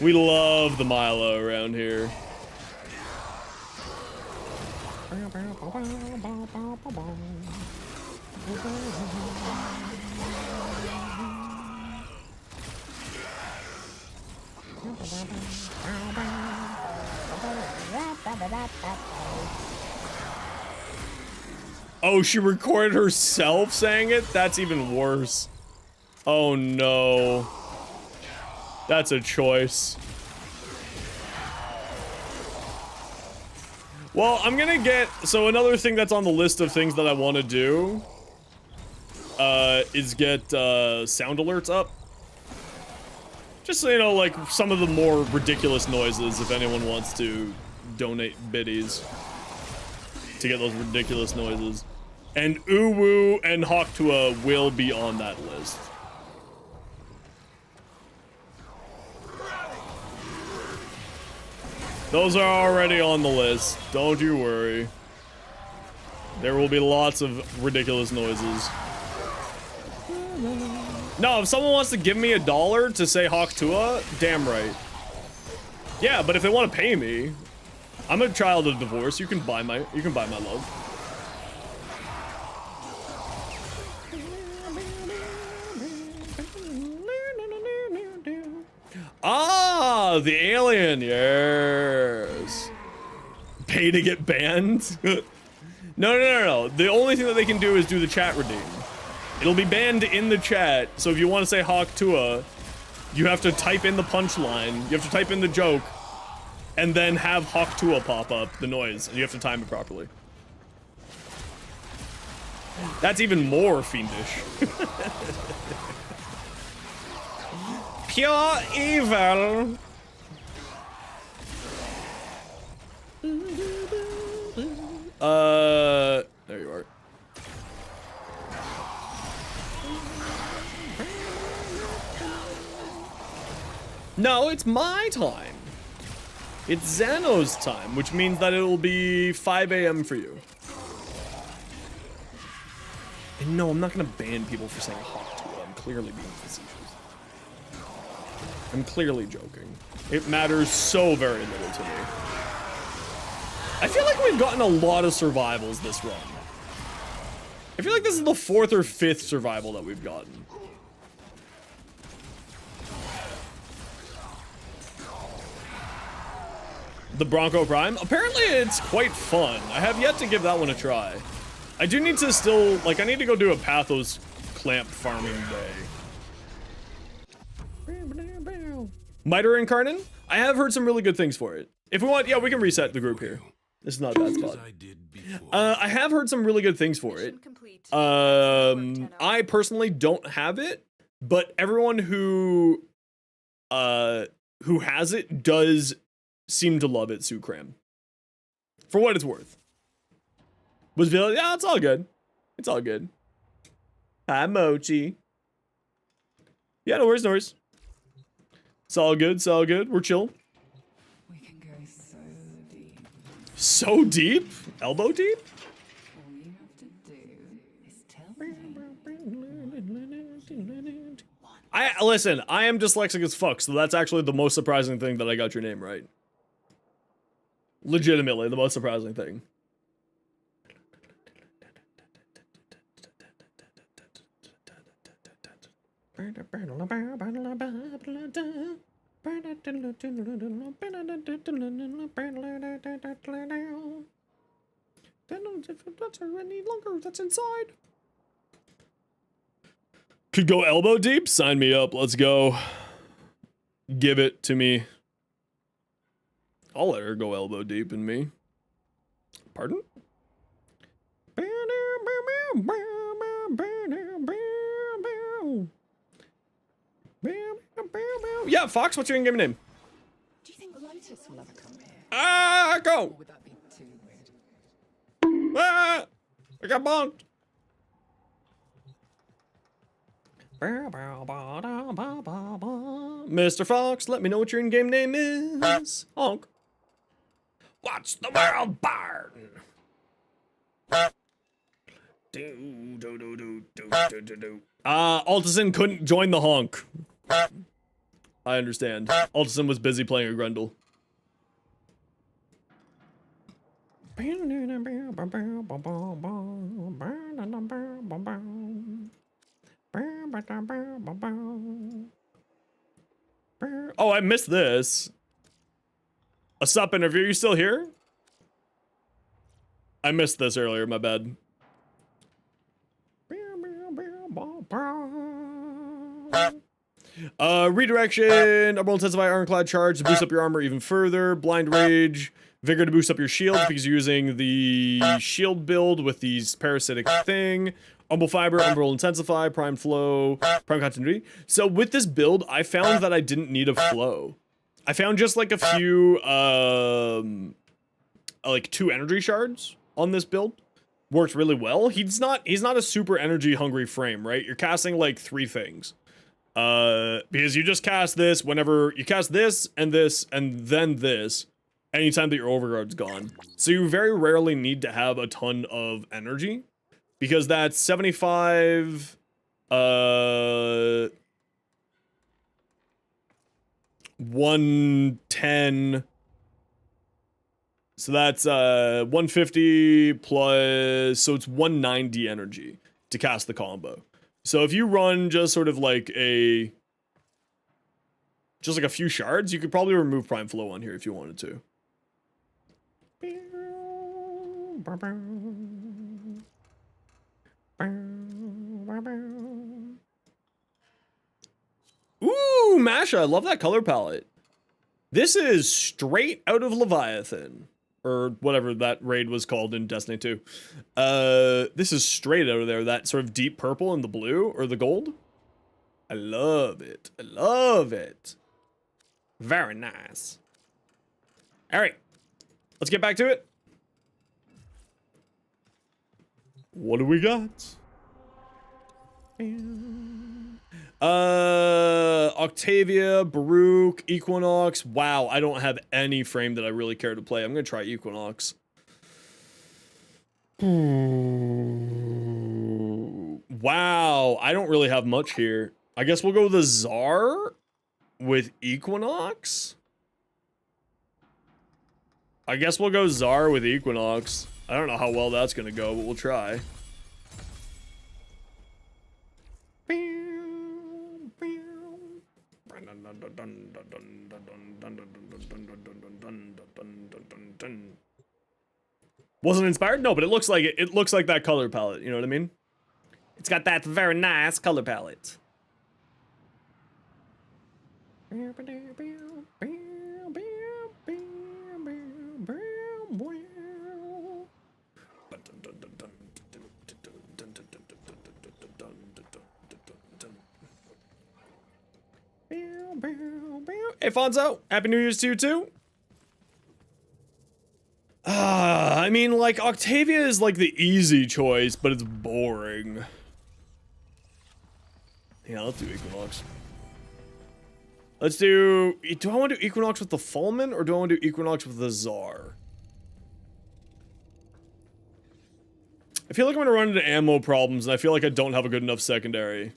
A: We love the Milo around here. Oh, she recorded herself saying it? That's even worse. Oh no. That's a choice. Well, I'm gonna get... So another thing that's on the list of things that I want to do is get sound alerts up. Just so you know, like, some of the more ridiculous noises, if anyone wants to donate biddies to get those ridiculous noises. And Uwu and Hawktua will be on that list. Those are already on the list. Don't you worry. There will be lots of ridiculous noises. No, if someone wants to give me $1 to say Hawktua, damn right. Yeah, but if they want to pay me, I'm a child of divorce. You can buy my love. Ah, the alien, yes. Pay to get banned? No. The only thing that they can do is do the chat redeem. It'll be banned in the chat, so if you want to say Hawktua, you have to type in the punchline, you have to type in the joke, and then have Hawktua pop up, the noise, and you have to time it properly. That's even more fiendish. Pure evil. There you are. No, it's my time. It's Xano's time, which means that it will be 5 a.m. for you. And no, I'm not gonna ban people for saying Hawktua. I'm clearly being facetious. I'm clearly joking. It matters so very little to me. I feel like we've gotten a lot of survivals this run. I feel like this is the 4th or 5th survival that we've gotten. The Bronco Prime? Apparently it's quite fun. I have yet to give that one a try. I do need to still, like, I need to go do a Pathos clamp farming day. Miter Incarnate? I have heard some really good things for it. If we want, yeah, we can reset the group here. This is not a bad spot. I have heard some really good things for it. I personally don't have it, but everyone who has it does seem to love it, Sukram. For what it's worth. Was feeling, yeah, it's all good. It's all good. Hi, Mochi. Yeah, no worries, no worries. It's all good, it's all good. We're chill.
B: We can go so deep.
A: So deep? Elbow deep?
B: All you have to do is tell me.
A: Listen, I am dyslexic as fuck, so that's actually the most surprising thing that I got your name right. Legitimately, the most surprising thing. That's inside. Could go elbow deep? Sign me up. Let's go. Give it to me. I'll let her go elbow deep in me. Pardon? Yeah, Fox, what's your in-game name?
B: Do you think Lotus will ever come here?
A: Ah, go!
B: Or would that be too weird?
A: Ah, I got bonked. Mr. Fox, let me know what your in-game name is. Honk. Watch the world burn. Altison couldn't join the honk. I understand. Altison was busy playing a Grundle. Oh, I missed this. A sup interview, you still here? I missed this earlier, my bad. Redirection, Double Intensify Ironclad Charge to boost up your armor even further. Blind Rage, Vigor to boost up your shield because you're using the shield build with these parasitic thing. Umbral Fiber, Umbral Intensify, Prime Flow, Prime Continuity. So with this build, I found that I didn't need a flow. I found just like a few, like 2 energy shards on this build. Worked really well. He's not a super energy hungry frame, right? You're casting like 3 things. Because you just cast this whenever you cast this, and then this, anytime that your overguard's gone. So you very rarely need to have a ton of energy, because that's 75, 110. So that's 150 plus, so it's 190 energy to cast the combo. So if you run just sort of like just like a few shards, you could probably remove Prime Flow on here if you wanted to. Ooh, Masha, I love that color palette. This is straight out of Leviathan. Or whatever that raid was called in Destiny 2. This is straight out of there. That sort of deep purple and the blue, or the gold. I love it. I love it. Very nice. Alright. Let's get back to it. What do we got? Octavia, Baruch, Equinox. Wow, I don't have any frame that I really care to play. I'm gonna try Equinox. Wow, I don't really have much here. I guess we'll go the Tsar with Equinox. I guess we'll go Tsar with Equinox. I don't know how well that's gonna go, but we'll try. Wasn't inspired? No, but it looks like it. It looks like that color palette. You know what I mean? It's got that very nice color palette. Hey, Fonzo. Happy New Year's to you, too. I mean, like, Octavia is, like, the easy choice, but it's boring. Yeah, let's do Equinox. Let's do... Do I want to do Equinox with the Fulman, or do I want to do Equinox with the Tsar? I feel like I'm gonna run into ammo problems, and I feel like I don't have a good enough secondary.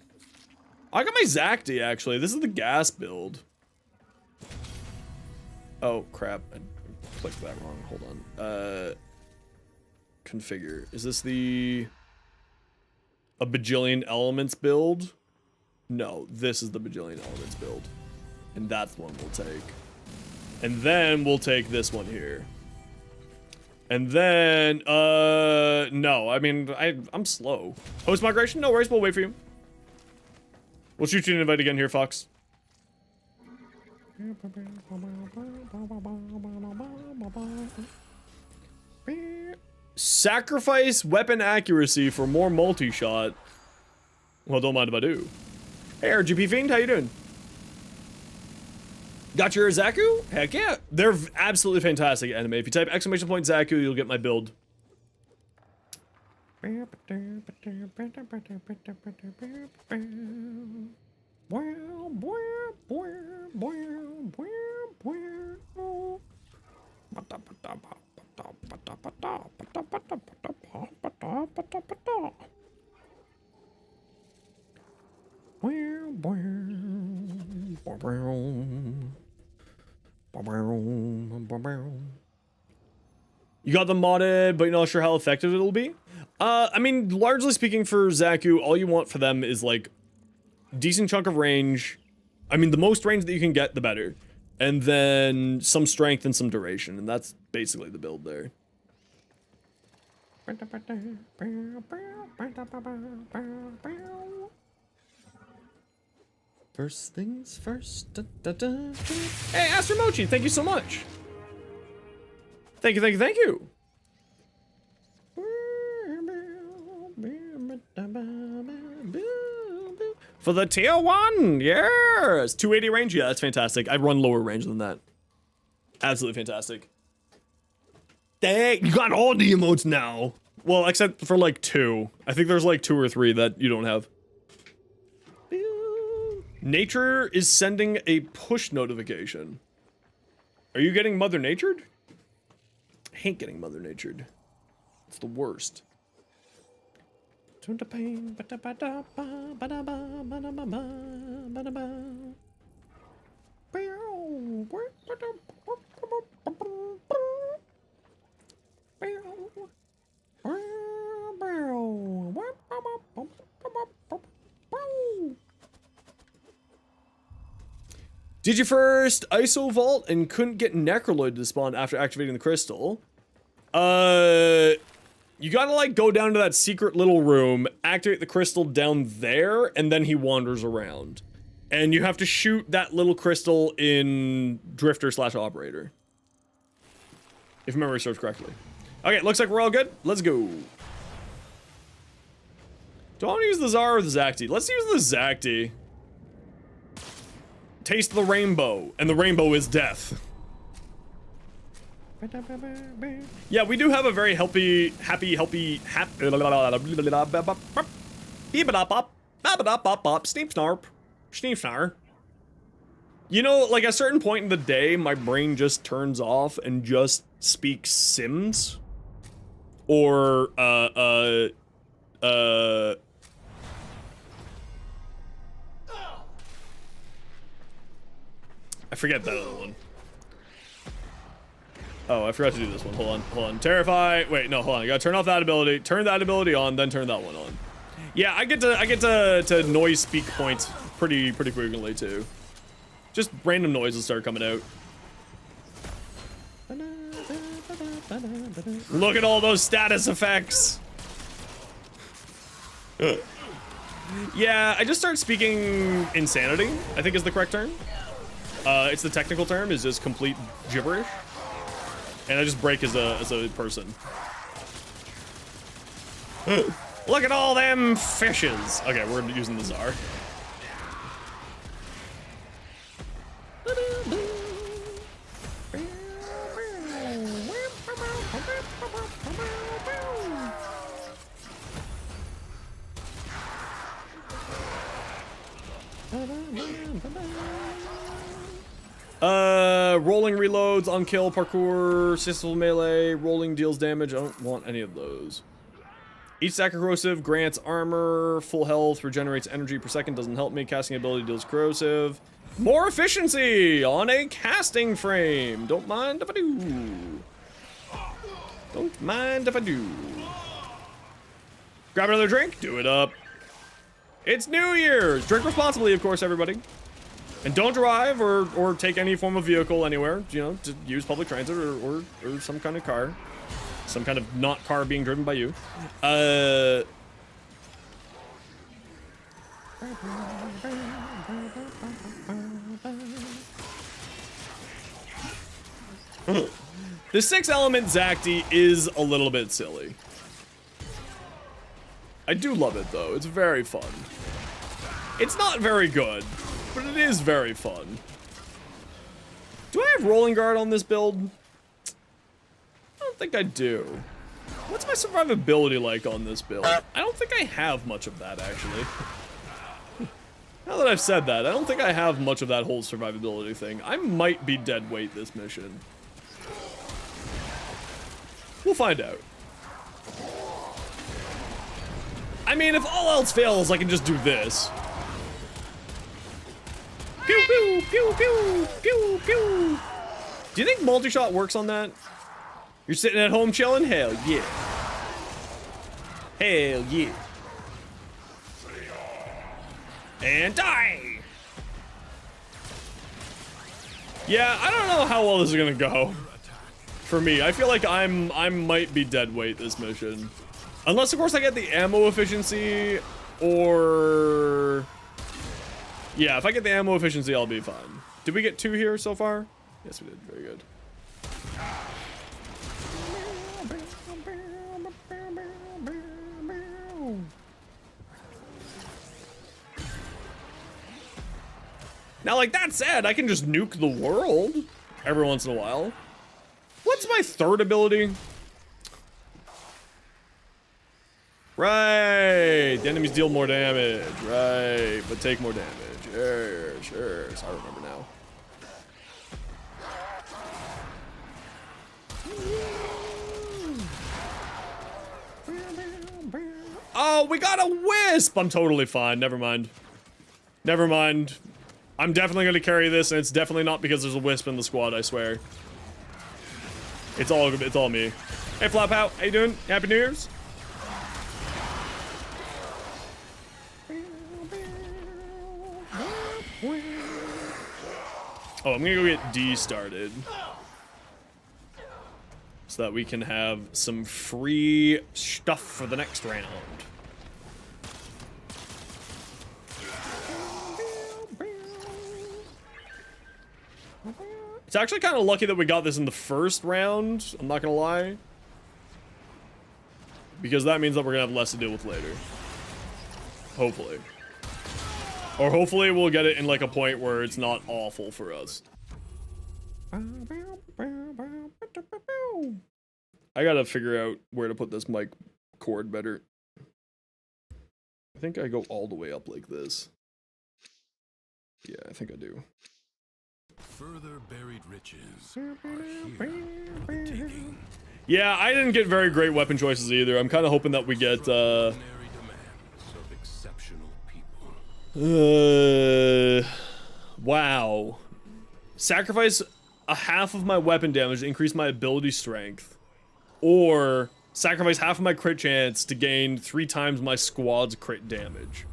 A: I got my Zacti, actually. This is the gas build. Oh, crap. I clicked that wrong. Hold on. Configure. Is this a bajillion elements build? No, this is the bajillion elements build. And that's the one we'll take. And then we'll take this one here. And then, no, I mean, I'm slow. Post migration? No worries, we'll wait for you. We'll shoot you an invite again here, Fox. Sacrifice weapon accuracy for more multi-shot. Well, don't mind if I do. Hey, RGP Fiend, how you doing? Got your Zaku? Heck yeah. They're absolutely fantastic anime. If you type exclamation point Zaku, you'll get my build. You got them modded, but you're not sure how effective it'll be? I mean, largely speaking for Zaku, all you want for them is, like, decent chunk of range. I mean, the most range that you can get, the better. And then some strength and some duration, and that's basically the build there. First things first. Da, da, da, da. Hey, Astromochi, thank you so much. Thank you, thank you, thank you. For the tier 1, yes! 280 range, yeah, that's fantastic. I run lower range than that. Absolutely fantastic. Dang, you got all the emotes now. Well, except for like 2. I think there's like 2 or 3 that you don't have. Nature is sending a push notification. Are you getting Mother Natured? I hate getting Mother Natured. It's the worst. Turn the pain. Did you first ISO vault and couldn't get Necroloid to spawn after activating the crystal? You gotta like go down to that secret little room, activate the crystal down there, and then he wanders around. And you have to shoot that little crystal in Drifter/Operator. If memory serves correctly. Okay, looks like we're all good. Let's go. Do I want to use the Zara or the Zacti? Let's use the Zacti. Taste the rainbow, and the rainbow is death. Yeah, we do have a very happy. Sneep snarp. You know, like at a certain point in the day, my brain just turns off and just speaks Sims. Or, I forget that other one. Oh, I forgot to do this one. Hold on. Terrify. Wait, no, hold on. I gotta turn off that ability. Turn that ability on, then turn that one on. Yeah, I get to noise speak points pretty frequently too. Just random noises start coming out. Look at all those status effects. Yeah, I just started speaking insanity, I think is the correct term. It's the technical term, is just complete gibberish. And I just break as a person. Look at all them fishes. Okay, we're using the Czar. Rolling reloads, on kill, parkour, successful melee, rolling deals damage. I don't want any of those. Each stack of corrosive grants armor, full health, regenerates energy per second, doesn't help me. Casting ability deals corrosive. More efficiency on a casting frame. Don't mind if I do. Don't mind if I do. Grab another drink, do it up. It's New Year's. Drink responsibly, of course, everybody. And don't drive or take any form of vehicle anywhere, you know, to use public transit or some kind of car. Some kind of not car being driven by you. The 6-element Zacti is a little bit silly. I do love it though, it's very fun. It's not very good, but it is very fun. Do I have Rolling Guard on this build? I don't think I do. What's my survivability like on this build? I don't think I have much of that, actually. Now that I've said that, I don't think I have much of that whole survivability thing. I might be dead weight this mission. We'll find out. I mean, if all else fails, I can just do this. Pew, pew, pew, pew, pew, pew. Do you think multi-shot works on that? You're sitting at home chilling? Hell yeah. Hell yeah. And die! Yeah, I don't know how well this is gonna go. For me, I feel like I might be dead weight this mission. Unless, of course, I get the ammo efficiency, or... Yeah, if I get the ammo efficiency, I'll be fine. Did we get 2 here so far? Yes, we did. Very good. Now, like that said, I can just nuke the world every once in a while. What's my third ability? Right, the enemies deal more damage. Right, but take more damage. Sure. So I remember now. Oh, we got a wisp! I'm totally fine. Never mind. I'm definitely gonna carry this, and it's definitely not because there's a wisp in the squad, I swear. It's all me. Hey, Flophout, how you doing? Happy New Year's? Oh, I'm gonna go get D started. So that we can have some free stuff for the next round. It's actually kind of lucky that we got this in the first round, I'm not gonna lie. Because that means that we're gonna have less to deal with later. Hopefully. Or hopefully we'll get it in like a point where it's not awful for us. I gotta figure out where to put this mic cord better. I think I go all the way up like this. Yeah, I think I do.
E: Further buried riches are here for the taking.
A: Yeah, I didn't get very great weapon choices either. I'm kind of hoping that we get,
E: Extraordinary demands of exceptional people.
A: Wow. Sacrifice a half of my weapon damage to increase my ability strength. Or sacrifice half of my crit chance to gain 3 times my squad's crit damage.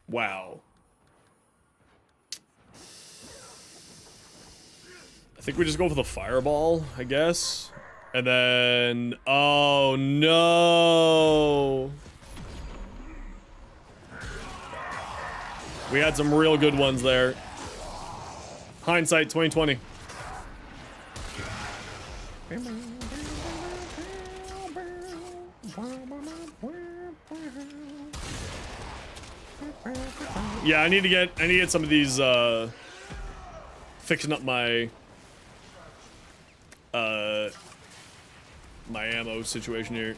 A: Wow. I think we just go for the fireball, I guess. And then... Oh, no! We had some real good ones there. Hindsight 2020. Yeah, I need to get some of these, fixing up my my ammo situation here.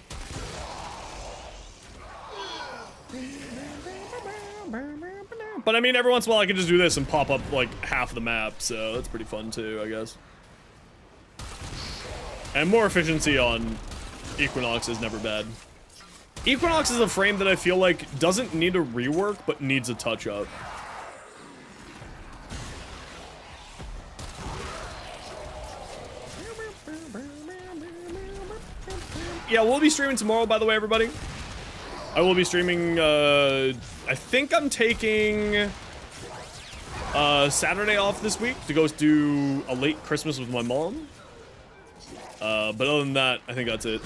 A: But I mean, every once in a while I can just do this and pop up like half the map, so that's pretty fun too, I guess. And more efficiency on Equinox is never bad. Equinox is a frame that I feel like doesn't need a rework, but needs a touch-up. Yeah, we'll be streaming tomorrow, by the way, everybody. I will be streaming, I think I'm taking Saturday off this week to go do a late Christmas with my mom. But other than that, I think that's it.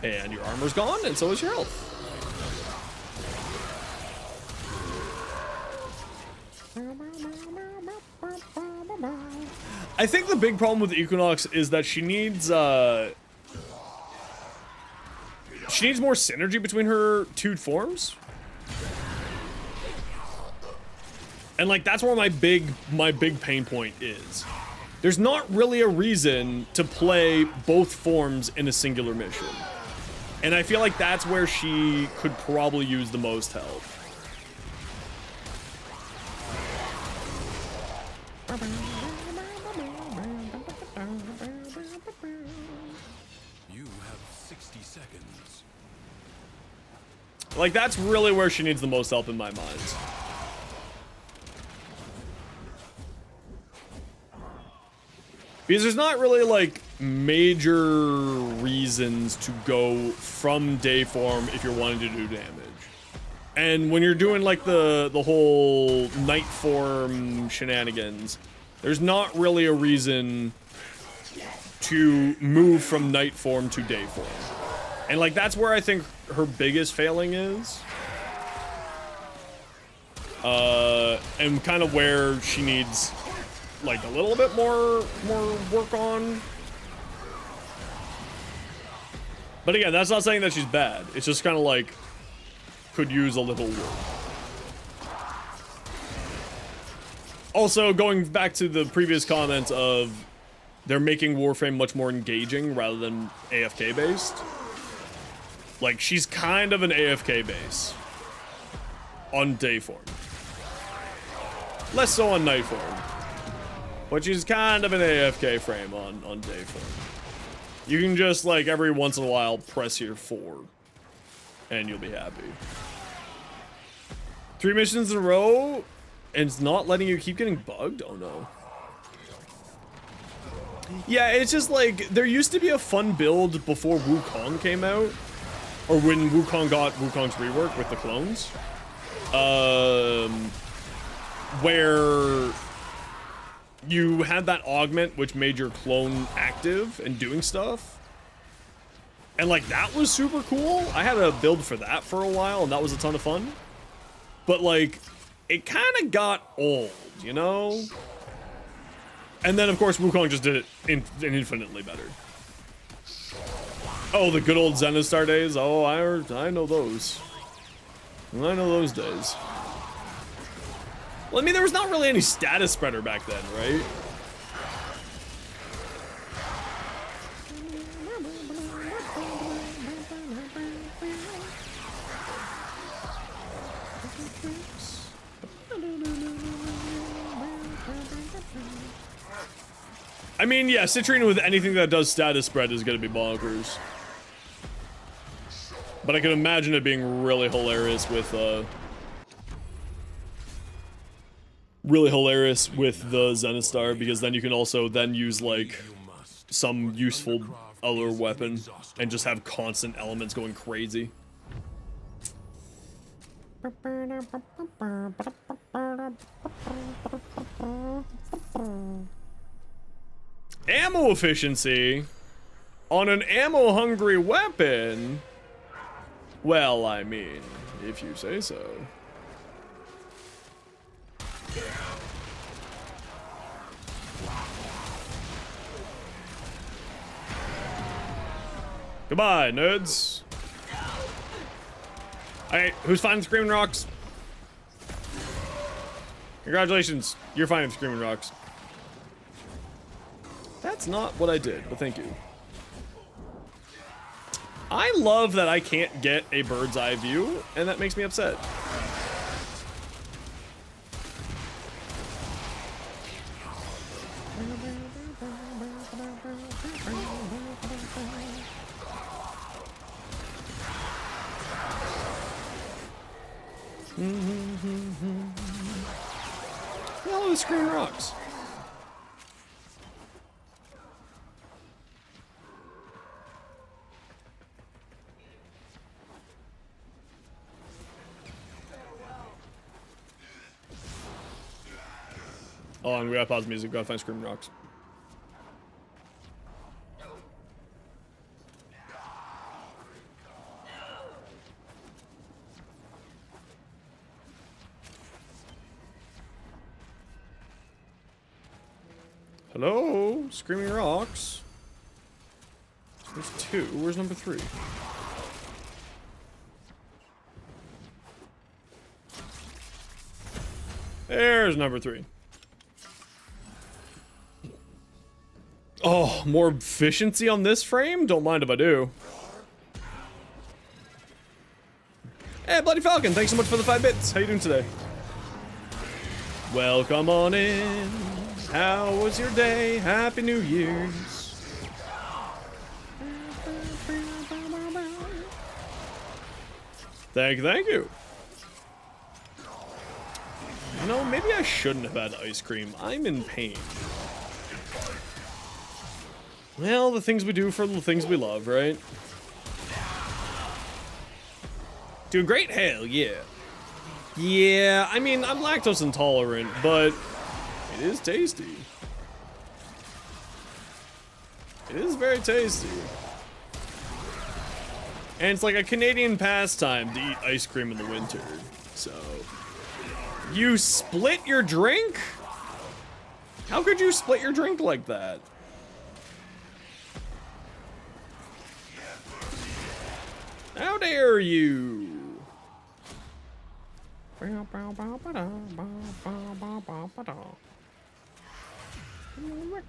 A: And your armor's gone, and so is your health. I think the big problem with Equinox is that she needs more synergy between her two forms. And like that's where my big pain point is. There's not really a reason to play both forms in a singular mission. And I feel like that's where she could probably use the most help.
E: You have 60 seconds.
A: Like, that's really where she needs the most help in my mind. Because there's not really, like, major reasons to go from day form if you're wanting to do damage. And when you're doing, like, the whole night form shenanigans, there's not really a reason to move from night form to day form. And, like, that's where I think her biggest failing is. and kind of where she needs like a little bit more work on. But again, that's not saying that she's bad. It's just kind of like could use a little work. Also, going back to the previous comment of they're making Warframe much more engaging rather than AFK based. Like, she's kind of an AFK base on day form. Less so on night form. But she's kind of an AFK frame on day form. You can just, like, every once in a while press your 4 and you'll be happy. 3 missions in a row and it's not letting you keep getting bugged? Oh no. Yeah, it's just like, there used to be a fun build before Wukong came out. Or when Wukong got Wukong's rework with the clones. Where you had that augment which made your clone active and doing stuff. And like, that was super cool. I had a build for that for a while and that was a ton of fun. But like, it kind of got old, you know? And then of course Wukong just did it infinitely better. Oh, the good old Zenistar days. Oh, I know those. I know those days. Well, I mean, there was not really any status spreader back then, right? I mean, yeah, Citrine with anything that does status spread is gonna be bonkers. But I can imagine it being really hilarious with, the Zenistar, because then you can also then use, like, some useful other weapon and just have constant elements going crazy. Ammo efficiency on an ammo-hungry weapon? Well, I mean, if you say so. Goodbye, nerds. Alright, who's finding Screaming Rocks? Congratulations, you're finding Screaming Rocks. That's not what I did, but thank you. I love that I can't get a bird's eye view, and that makes me upset. Hello, the Screaming Rocks. Hold on, we gotta pause the music, gotta find Screaming Rocks. Hello? Screaming Rocks? There's 2. Where's number 3? There's number 3. Oh, more efficiency on this frame? Don't mind if I do. Hey, Bloody Falcon, thanks so much for the 5 bits. How you doing today? Welcome on in. How was your day? Happy New Year's. Thank you. You know, maybe I shouldn't have had ice cream. I'm in pain. Well, the things we do for the things we love, right? Doing great? Hell yeah. Yeah, I mean, I'm lactose intolerant, but it is tasty. It is very tasty. And it's like a Canadian pastime to eat ice cream in the winter, so You split your drink? How could you split your drink like that? How dare you? I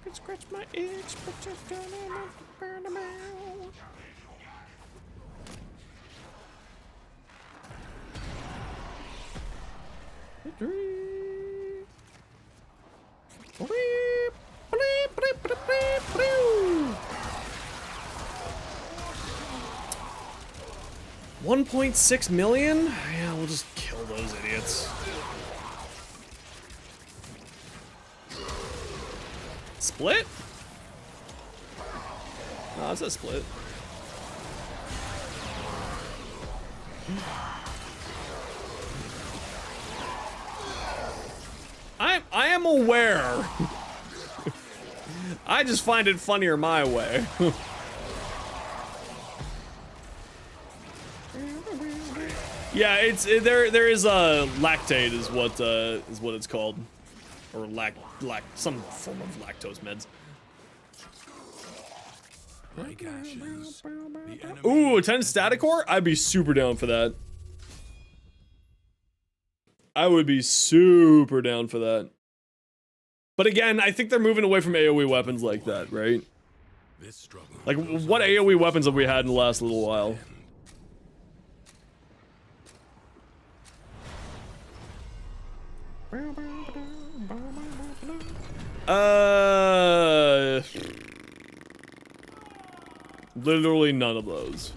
A: could scratch my itch, but just gonna burn them out. $1.6 million? Yeah, we'll just kill those idiots. Split? No, it's a split. I am aware. I just find it funnier my way. Yeah, there is a lactate is what it's called, or some form of lactose meds.
E: Like ashes. The enemy
A: Ooh, 10 static core? I'd be super down for that. I would be super down for that. But again, I think they're moving away from AoE weapons like that, right?
E: This struggle.
A: Like, what AoE weapons have we had in the last little while? Literally none of those.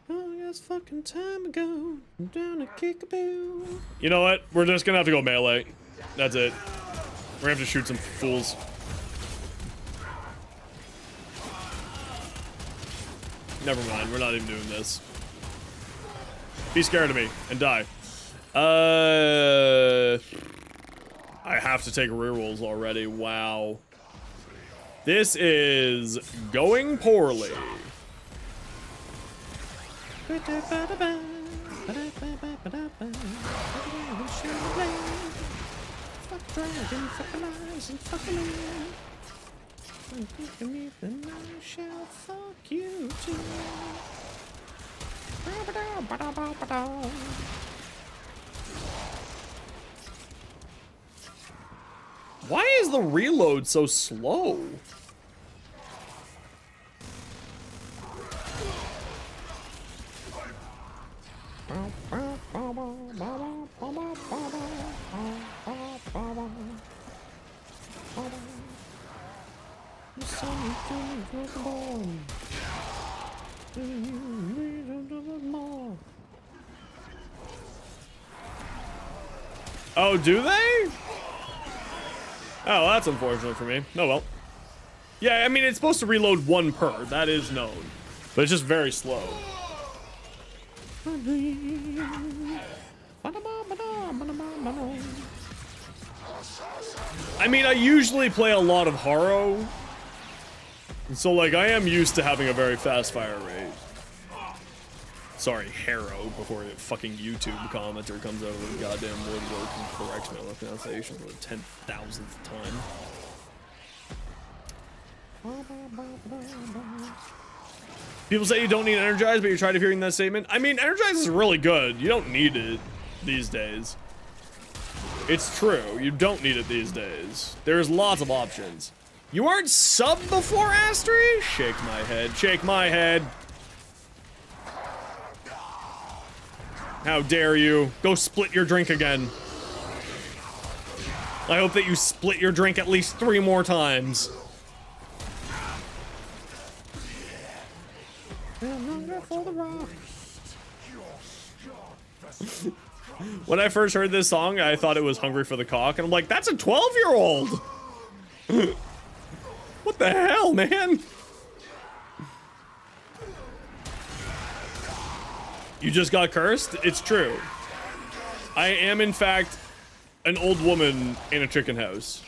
A: Oh, yes, fucking time ago. I'm down to kick-a-boo. You know what? We're just gonna have to go melee. That's it. We're gonna have to shoot some fools. Never mind, we're not even doing this. Be scared of me and die. I have to take rerolls already. Wow. This is going poorly. Why is the reload so slow? Oh, do they? Oh, that's unfortunate for me. Oh well. Yeah, I mean, it's supposed to reload one per. That is known. But it's just very slow. I mean, I usually play a lot of Haro. So, like, I am used to having a very fast fire rate. Sorry, Harrow, before a fucking YouTube commenter comes out of the goddamn woodwork and corrects my pronunciation for the 10,000th time. People say you don't need Energize, but you're tired of hearing that statement. I mean, Energize is really good. You don't need it these days. It's true. You don't need it these days. There's lots of options. You aren't subbed before, Astri? Shake my head. Shake my head. How dare you? Go split your drink again. I hope that you split your drink at least 3 more times. When I first heard this song, I thought it was Hungry for the Cock, and I'm like, that's a 12-year-old! What the hell, man? You just got cursed? It's true. I am, in fact, an old woman in a chicken house.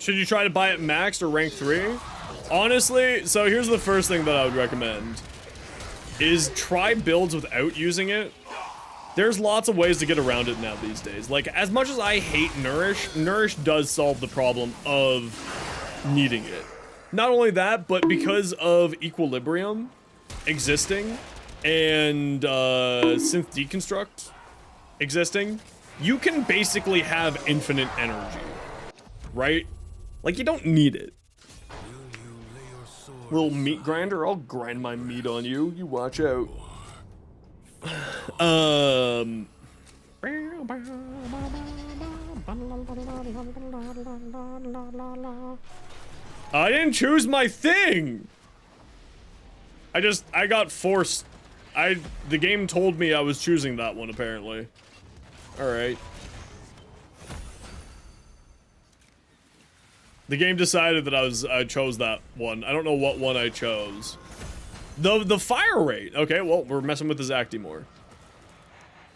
A: Should you try to buy it maxed or rank 3? Honestly, so here's the first thing that I would recommend. Is try builds without using it. There's lots of ways to get around it now these days. Like, as much as I hate Nourish, Nourish does solve the problem of needing it. Not only that, but because of Equilibrium existing and Synth Deconstruct existing, you can basically have infinite energy, right? Like, you don't need it. Little meat grinder, I'll grind my meat on you. You watch out. I didn't choose my thing. I got forced. The game told me I was choosing that one, apparently. Alright. The game decided that I chose that one. I don't know what one I chose. The fire rate. Okay, well, we're messing with the Zacti more.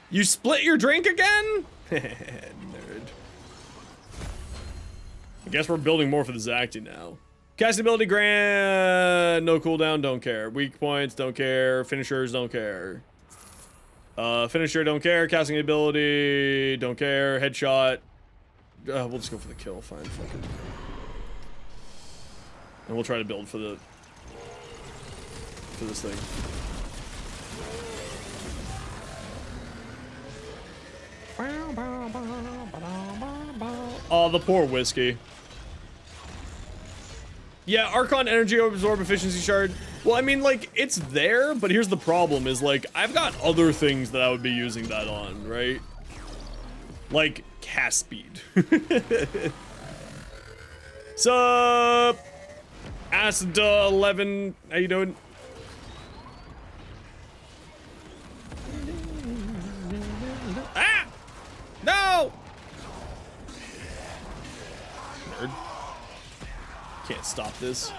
A: You split your drink again? Nerd. I guess we're building more for the Zacti now. Casting ability grant, no cooldown, don't care. Weak points, don't care. Finishers, don't care. Finisher, don't care. Casting ability, don't care. Headshot. We'll just go for the kill, fine, fuck it. And we'll try to build for this thing. Oh, the poor whiskey. Yeah, Archon Energy Absorb Efficiency Shard. Well, I mean, like, it's there, but here's the problem is, like, I've got other things that I would be using that on, right? Like, cast speed. Sup? Acid 11, how you doing? Ah! No! Nerd. Can't stop this.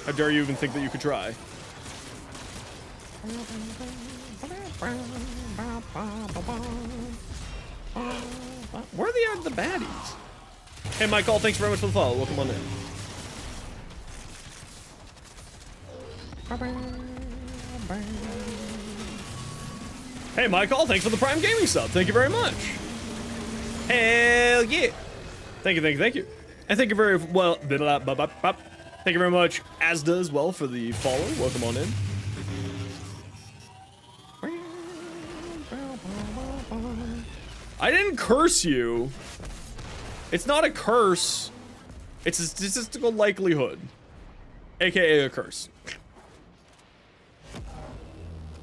A: How dare you even think that you could try? Where are the baddies? Hey, Michael, thanks very much for the follow. Welcome on in. Hey, Michael, thanks for the Prime Gaming sub. Thank you very much. Hell yeah. Thank you, thank you, thank you. And thank you very well. Thank you very much, Asda as well, for the follow. Welcome on in. I didn't curse you. It's not a curse. It's a statistical likelihood, aka a curse.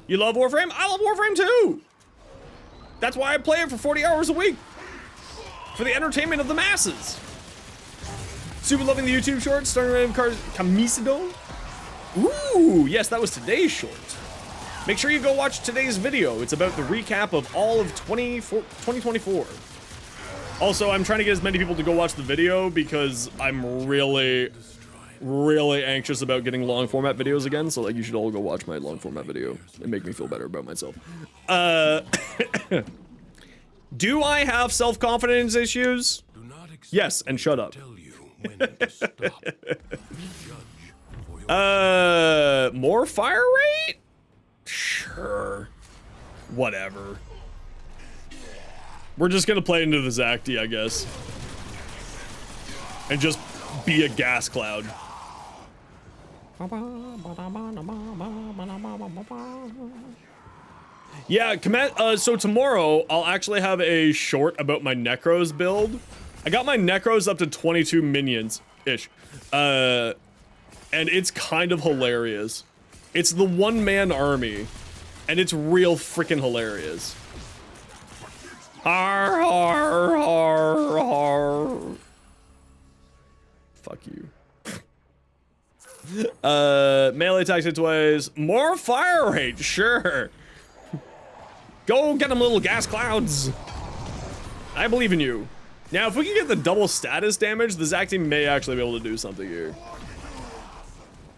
A: You love Warframe? I love Warframe too. That's why I play it for 40 hours a week. For the entertainment of the masses. Super loving the YouTube short, starting random cars, Camisado. Ooh, yes, that was today's short. Make sure you go watch today's video. It's about the recap of all of 2024. Also, I'm trying to get as many people to go watch the video because I'm really anxious about getting long format videos again. So, like, you should all go watch my long format video and make me feel better about myself. Do I have self-confidence issues? Yes, and shut up. More fire rate? Sure. Whatever. We're just gonna play into the Zacti, I guess. And just be a gas cloud. Yeah, so tomorrow I'll actually have a short about my Necros build. I got my Necros up to 22 minions-ish. And it's kind of hilarious. It's the one-man army, and it's real freaking hilarious. Har, har, har, har. Fuck you. Melee attacks its ways. More fire rate, sure. Go get them, little gas clouds. I believe in you. Now, if we can get the double status damage, the Zacti may actually be able to do something here.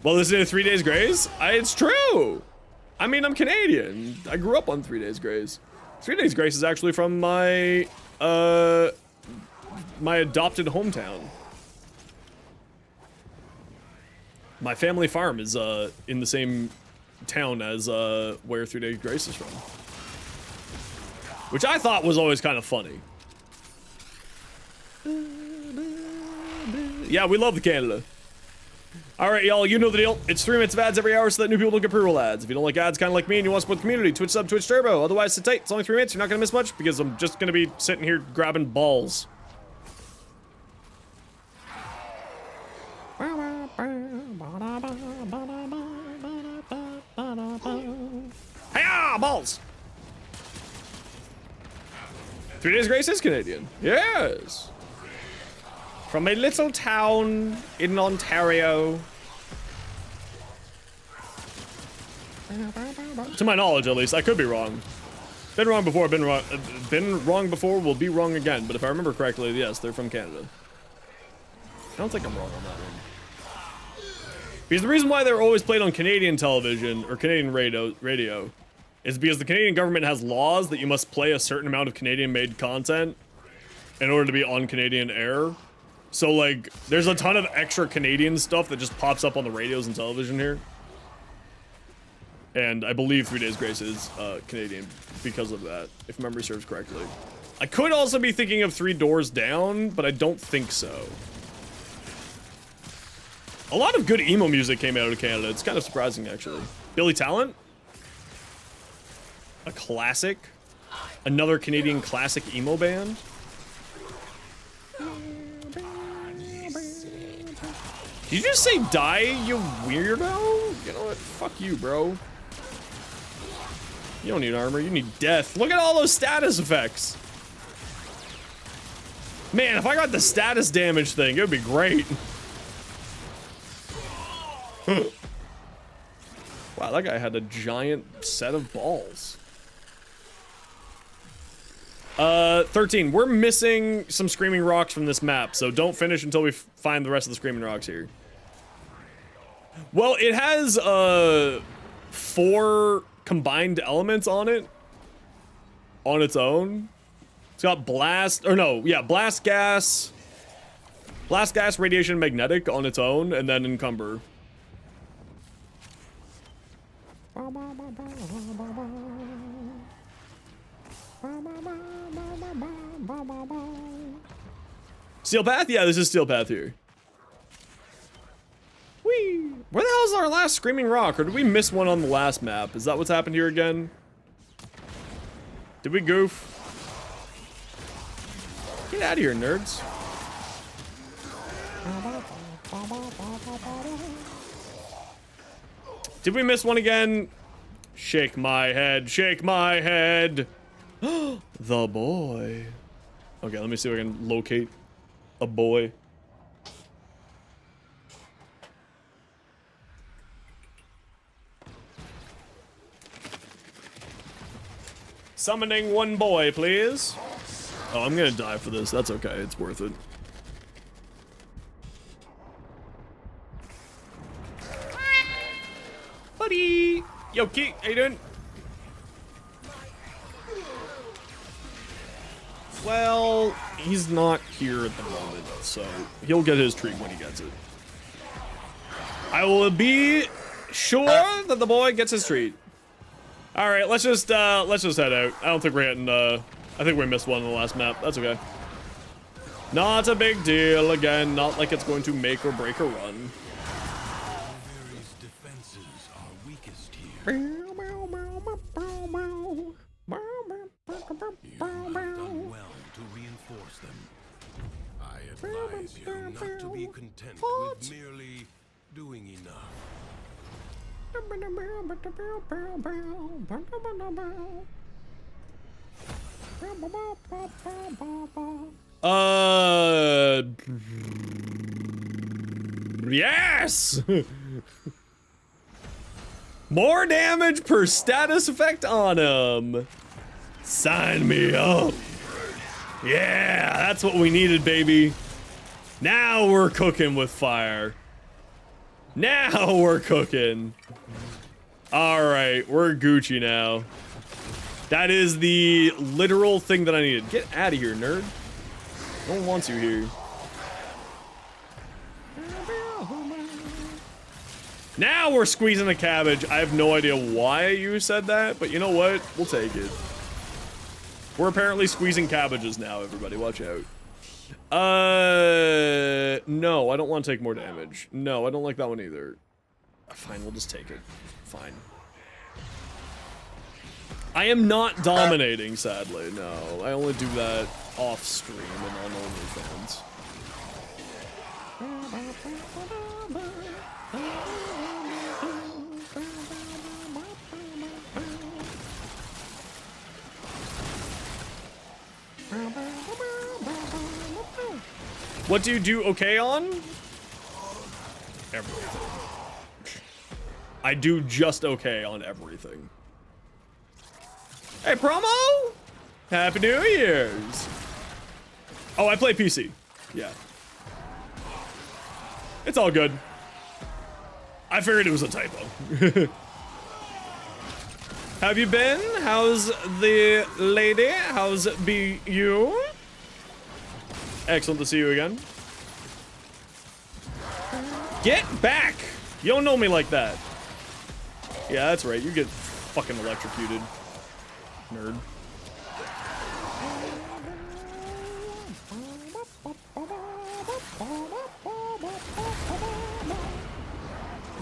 A: Well, listening to 3 Days Grace? It's true. I mean, I'm Canadian. I grew up on 3 Days Grace. 3 Days Grace is actually from my, my adopted hometown. My family farm is in the same town as where 3 Days Grace is from, which I thought was always kind of funny. Yeah, we love the Canada. All right, y'all, you know the deal. It's 3 minutes of ads every hour so that new people don't get pre-roll ads. If you don't like ads, kind of like me, and you want to support the community, Twitch sub, Twitch Turbo. Otherwise, sit tight. It's only 3 minutes. You're not going to miss much because I'm just going to be sitting here grabbing balls. Hiya, balls! 3 Days Grace is Canadian. Yes. From a little town in Ontario. To my knowledge, at least. I could be wrong. Been wrong before, been wrong before, will be wrong again. But if I remember correctly, yes, they're from Canada. I don't think I'm wrong on that one. Because the reason why they're always played on Canadian television, or Canadian radio, is because the Canadian government has laws that you must play a certain amount of Canadian-made content in order to be on Canadian air. So, like, there's a ton of extra Canadian stuff that just pops up on the radios and television here. And I believe 3 Days Grace is Canadian because of that, if memory serves correctly. I could also be thinking of 3 Doors Down, but I don't think so. A lot of good emo music came out of Canada. It's kind of surprising, actually. Billy Talent? A classic? Another Canadian classic emo band? Did you just say die, you weirdo? You know what? Fuck you, bro. You don't need armor, you need death. Look at all those status effects. Man, if I got the status damage thing, it would be great. Wow, that guy had a giant set of balls. 13, we're missing some Screaming Rocks from this map, so don't finish until we find the rest of the Screaming Rocks here. Well, it has, 4 combined elements on it. On its own. It's got blast, gas, radiation, magnetic on its own, and then encumber. Steel Path? Yeah, this is Steel Path here. Whee! Where the hell is our last Screaming Rock? Or did we miss one on the last map? Is that what's happened here again? Did we goof? Get out of here, nerds. Did we miss one again? Shake my head, shake my head. The boy. Okay, let me see if I can locate a boy. Summoning one boy, please. Oh, I'm gonna die for this. That's okay. It's worth it. Buddy! Yo, Keith, how you doing? Well, he's not here at the moment, so he'll get his treat when he gets it. I will be sure that the boy gets his treat. All right, let's just head out. I don't think we're getting, I think we missed one on the last map. That's okay. Not a big deal, again, not like it's going to make or break a run.
E: Various defenses are weakest here. You have done well to reinforce them. I advise you not to be content with merely doing enough.
A: Yes! More damage per status effect on him. Sign me up. Yeah, that's what we needed, baby. Now we're cooking with fire. Now we're cooking. All right, we're Gucci now. That is the literal thing that I needed. Get out of here, nerd. No one wants you here. Now we're squeezing the cabbage. I have no idea why you said that, but you know what? We'll take it. We're apparently squeezing cabbages now, everybody. Watch out. No, I don't want to take more damage. No, I don't like that one either. Fine, we'll just take it. Fine. I am not dominating, sadly. No, I only do that off stream and on OnlyFans. What do you do okay on? Everything. I do just okay on everything. Hey, promo! Happy New Year's! Oh, I play PC. Yeah. It's all good. I figured it was a typo. Have you been? How's the lady? How's it be you? Excellent to see you again. Get back! You don't know me like that. Yeah, that's right. You get fucking electrocuted. Nerd.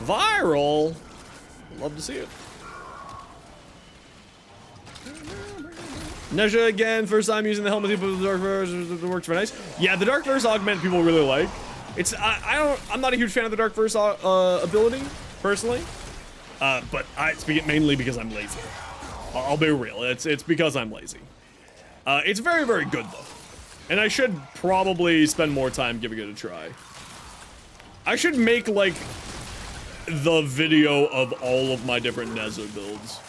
A: Viral? Love to see it. Neja again, first time using the helmet with the dark verse, it works very nice. Yeah, the dark verse augment people really like. It's I'm not a huge fan of the dark verse ability personally, but it's mainly because I'm lazy. I'll be real. It's because I'm lazy. It's very, very good though, and I should probably spend more time giving it a try. I should make like the video of all of my different Neza builds.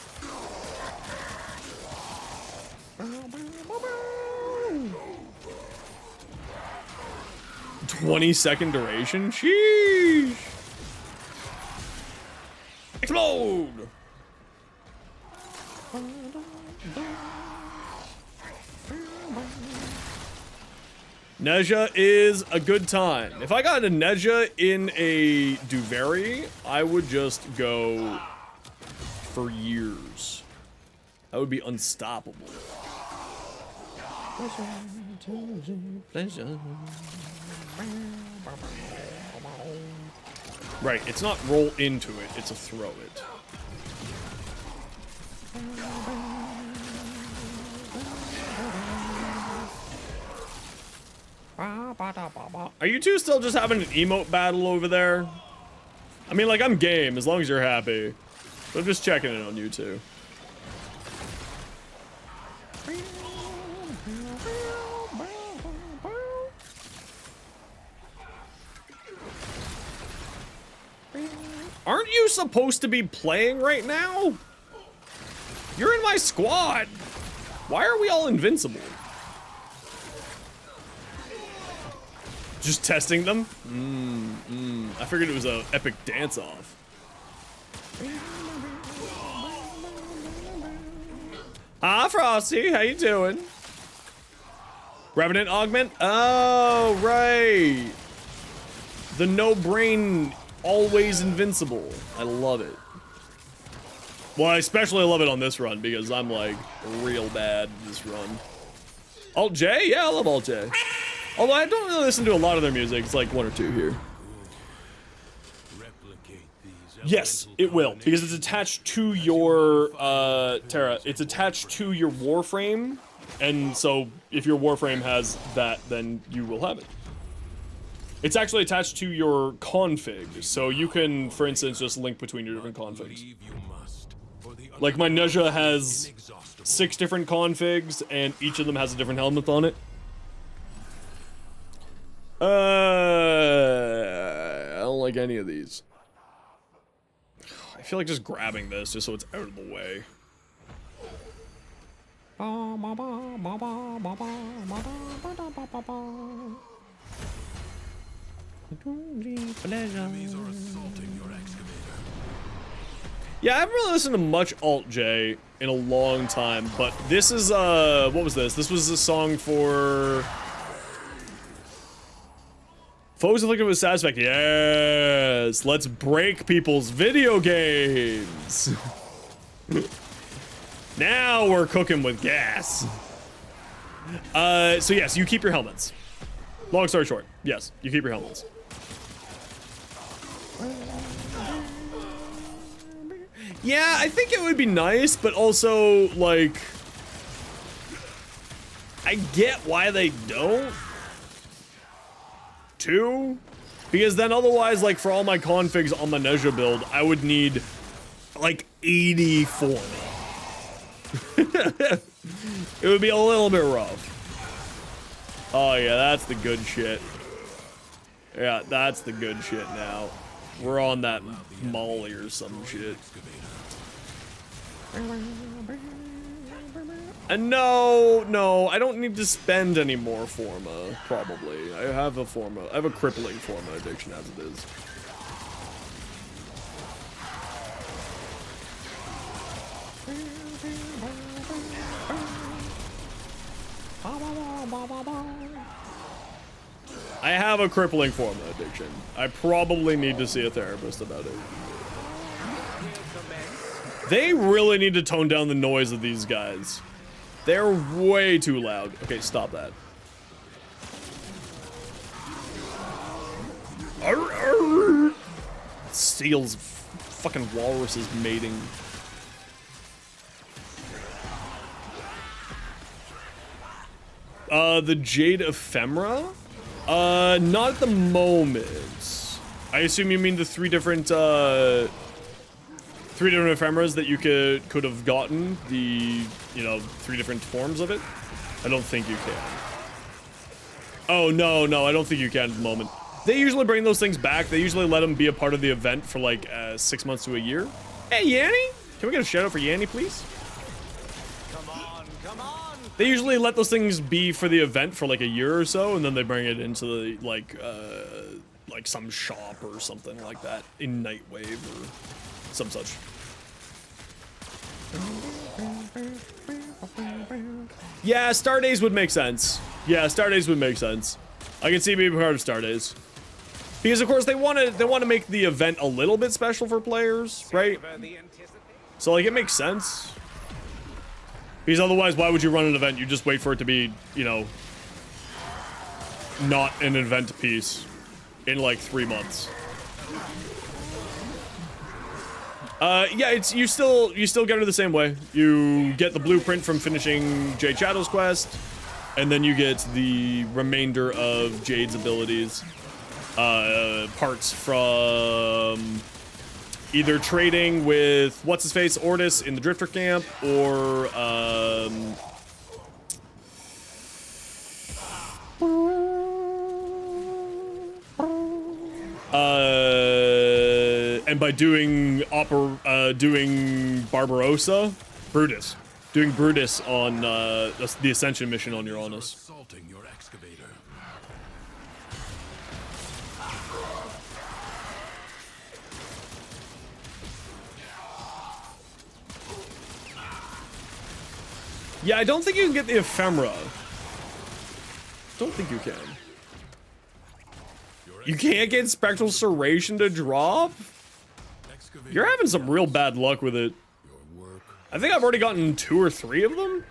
A: 20-second duration? Sheesh! Explode! Neja is a good time. If I got a Neja in a Duveri, I would just go for years. That would be unstoppable. Right, it's not roll into it, it's a throw it. Are you two still just having an emote battle over there? I mean, like, I'm game, as long as you're happy. But I'm just checking in on you two. Aren't you supposed to be playing right now? You're in my squad. Why are we all invincible? Just testing them? I figured it was a epic dance-off. Ah, Frosty, how you doing? Revenant augment? Oh, right. The no-brain, always invincible. I love it. Well, I especially love it on this run because I'm like real bad this run. Alt J? Yeah, I love Alt J. Although I don't really listen to a lot of their music. It's like one or two here. Yes, it will, because it's attached to your, Terra, it's attached to your Warframe, and so if your Warframe has that, then you will have it. It's actually attached to your config, so you can, for instance, just link between your different configs. Like my Neja has 6 different configs, and each of them has a different helmet on it. I don't like any of these. I feel like just grabbing this just so it's out of the way.
E: Enemies are assaulting your excavator.
A: Yeah, I haven't really listened to much Alt J in a long time, but this is, what was this? This was a song for Foes afflicted with side effect. Yes. Let's break people's video games. Now we're cooking with gas. So yes, you keep your helmets. Long story short, yes, you keep your helmets. Yeah, I think it would be nice, but also, like, I get why they don't. Too. Because then otherwise, like, for all my configs on my Nezha build, I would need, like, 80 form. It would be a little bit rough. Oh, yeah, that's the good shit. Yeah, that's the good shit now. We're on that Molly or some shit. And no, I don't need to spend any more Forma, probably. I have a crippling Forma addiction as it is. I have a crippling Forma addiction. I probably need to see a therapist about it. They really need to tone down the noise of these guys. They're way too loud. Okay, stop that. Arr, arr. Seals, fucking walruses mating. The Jade Ephemera? Not at the moment. I assume you mean the three different ephemeras that you could have gotten, the, you know, 3 different forms of it. I don't think you can. Oh, no, I don't think you can at the moment. They usually bring those things back. They usually let them be a part of the event for like 6 months to a year. Hey, Yanni! Can we get a shout out for Yanni, please?
C: Come on, come on!
A: They usually let those things be for the event for like a year or so, and then they bring it into the, like some shop or something like that in Nightwave or some such. Yeah, Star Days would make sense. Yeah, Star Days would make sense. I can see being part of Star Days. Because of course they want to make the event a little bit special for players, right? So like it makes sense. Because otherwise, why would you run an event? You just wait for it to be, you know, not an event piece in like 3 months. Yeah, it's you still get it the same way. You get the blueprint from finishing Jade Shadow's quest, and then you get the remainder of Jade's abilities, parts from either trading with what's his face Ordis in the Drifter camp, or and by doing Brutus on the Ascension mission on Uranus.
E: Assaulting your excavator.
A: Yeah, I don't think you can get the ephemera. Don't think you can. You can't get Spectral Serration to drop? You're having some real bad luck with it. I think I've already gotten 2 or 3 of them.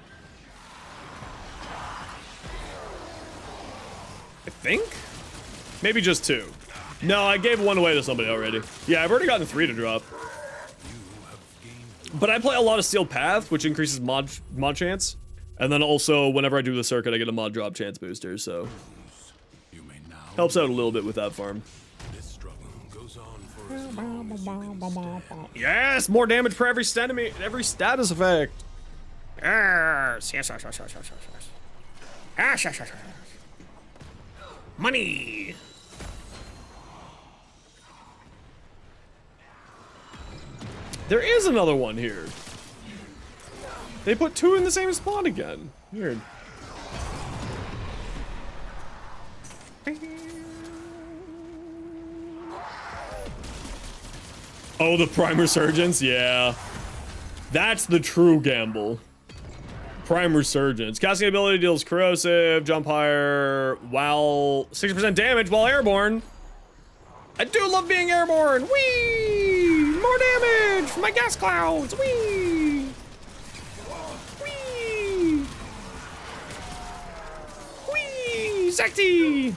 A: I think? Maybe just 2. No, I gave 1 away to somebody already. Yeah, I've already gotten 3 to drop. But I play a lot of Steel Path, which increases mod chance. And then also, whenever I do the circuit, I get a mod drop chance booster, so... helps out a little bit with that farm.
E: This struggle goes on for as long as you can stand.
A: Yes! More damage per every status effect! Yes! Money! There is another one here. They put 2 in the same spot again. Weird. Oh, the Prime Resurgence? Yeah. That's the true gamble. Prime Resurgence. Casting ability deals corrosive, jump higher, while 60% damage while airborne. I do love being airborne. Whee! More damage from my gas clouds. Whee! Whee! Whee! Sexy!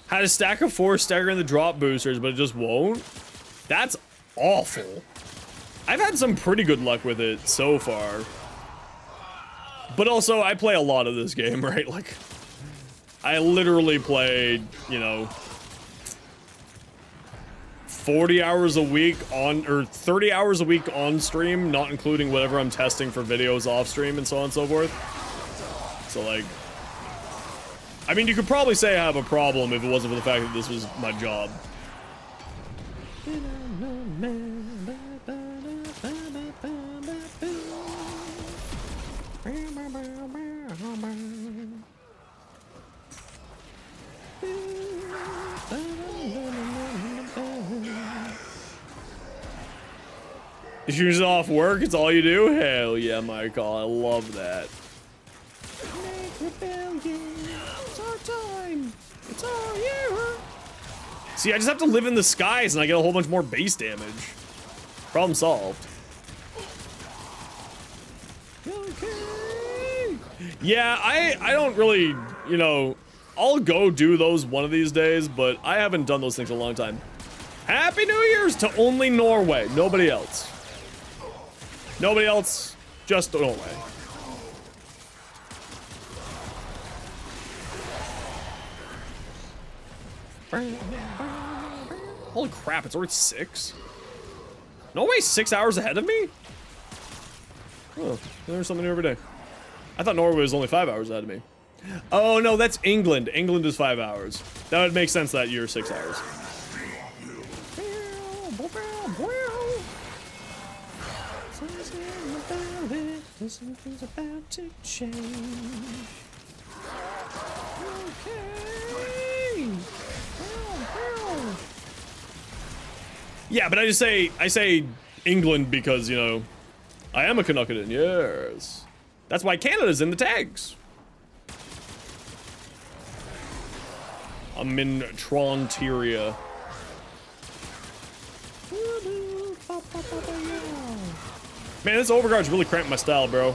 A: Had a stack of 4 staggering the drop boosters, but it just won't. That's awful. I've had some pretty good luck with it so far. But also, I play a lot of this game, right? Like, I literally played, you know, 40 hours a week on, or 30 hours a week on stream, not including whatever I'm testing for videos off stream and so on and so forth. So, like, I mean, you could probably say I have a problem if it wasn't for the fact that this was my job. Is yours off work? It's all you do? Hell yeah, Michael. I love that. It's our time. It's our year. See, I just have to live in the skies and I get a whole bunch more base damage. Problem solved. Okay. Yeah, I don't really, you know, I'll go do those one of these days, but I haven't done those things in a long time. Happy New Year's to only Norway. Nobody else. Nobody else, just Norway. Holy crap, it's already 6? Norway's 6 hours ahead of me? Oh, there's something new every day. I thought Norway was only 5 hours ahead of me. Oh no, that's England. England is 5 hours. That would make sense that year, 6 hours. Something's about to change. Okay. Yeah, but I say England because, you know, I am a Canuckian, yes. That's why Canada's in the tags. I'm in Tronteria. Man, this overguard's really cramped my style, bro.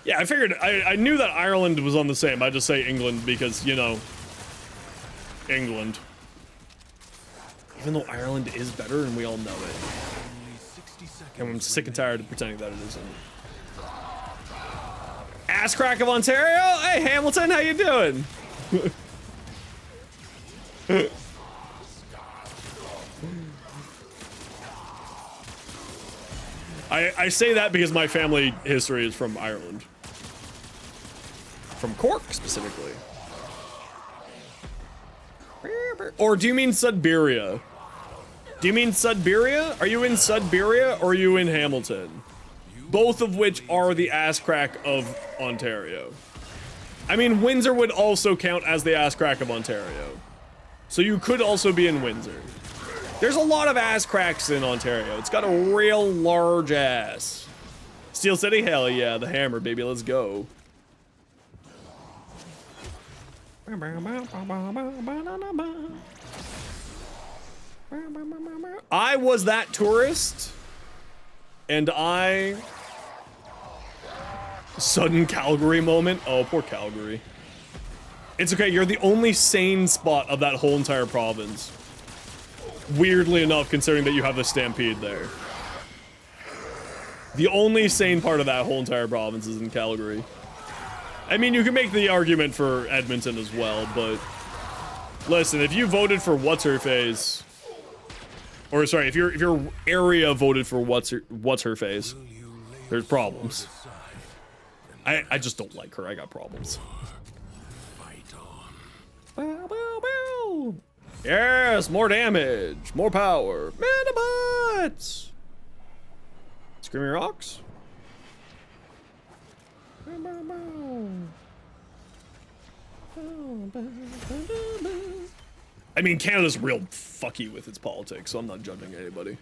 A: Yeah, I figured, I knew that Ireland was on the same. I just say England because, you know, England. Even though Ireland is better and we all know it. And I'm sick and tired of pretending that it isn't. Ass crack of Ontario? Hey, Hamilton, how you doing? I say that because my family history is from Ireland. From Cork, specifically. Or do you mean Sudbury? Do you mean Sudbury? Are you in Sudbury or are you in Hamilton? Both of which are the ass crack of Ontario. I mean, Windsor would also count as the ass crack of Ontario. So you could also be in Windsor. There's a lot of ass cracks in Ontario. It's got a real large ass. Steel City? Hell yeah, the hammer, baby, let's go. I was that tourist, and I... Sudden Calgary moment. Oh, poor Calgary. It's okay, you're the only sane spot of that whole entire province. Weirdly enough, considering that you have the Stampede there. The only sane part of that whole entire province is in Calgary. I mean, you can make the argument for Edmonton as well, but... Listen, if you voted for What's-Her-Face... Or, sorry, if your area voted for What's-Her-Face, there's problems. I just don't like her, I got problems. Bow, bow, bow. Yes, more damage, more power, Metabots! Screaming Rocks? I mean, Canada's real fucky with its politics, so I'm not judging anybody.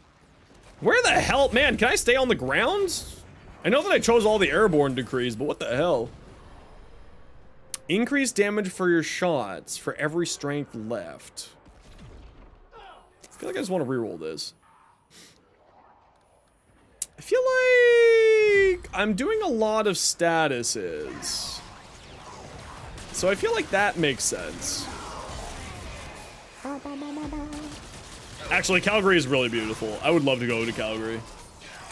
A: Where the hell, man, can I stay on the grounds? I know that I chose all the airborne decrees, but what the hell? Increase damage for your shots for every strength left. I feel like I just want to reroll this. I feel like I'm doing a lot of statuses. So I feel like that makes sense. Actually, Calgary is really beautiful. I would love to go to Calgary.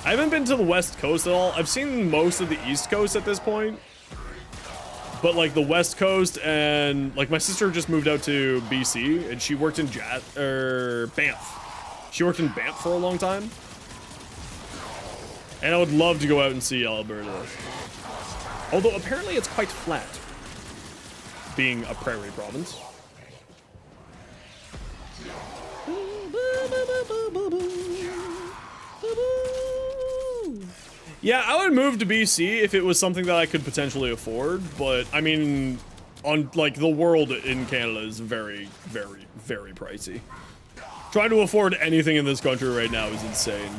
A: I haven't been to the West Coast at all. I've seen most of the East Coast at this point. But like the West Coast and like my sister just moved out to BC and she worked in Banff. She worked in Banff for a long time. And I would love to go out and see Alberta. Although apparently it's quite flat, being a prairie province. Yeah, I would move to BC if it was something that I could potentially afford, but I mean, on like the world in Canada is very, very, very pricey. Trying to afford anything in this country right now is insane.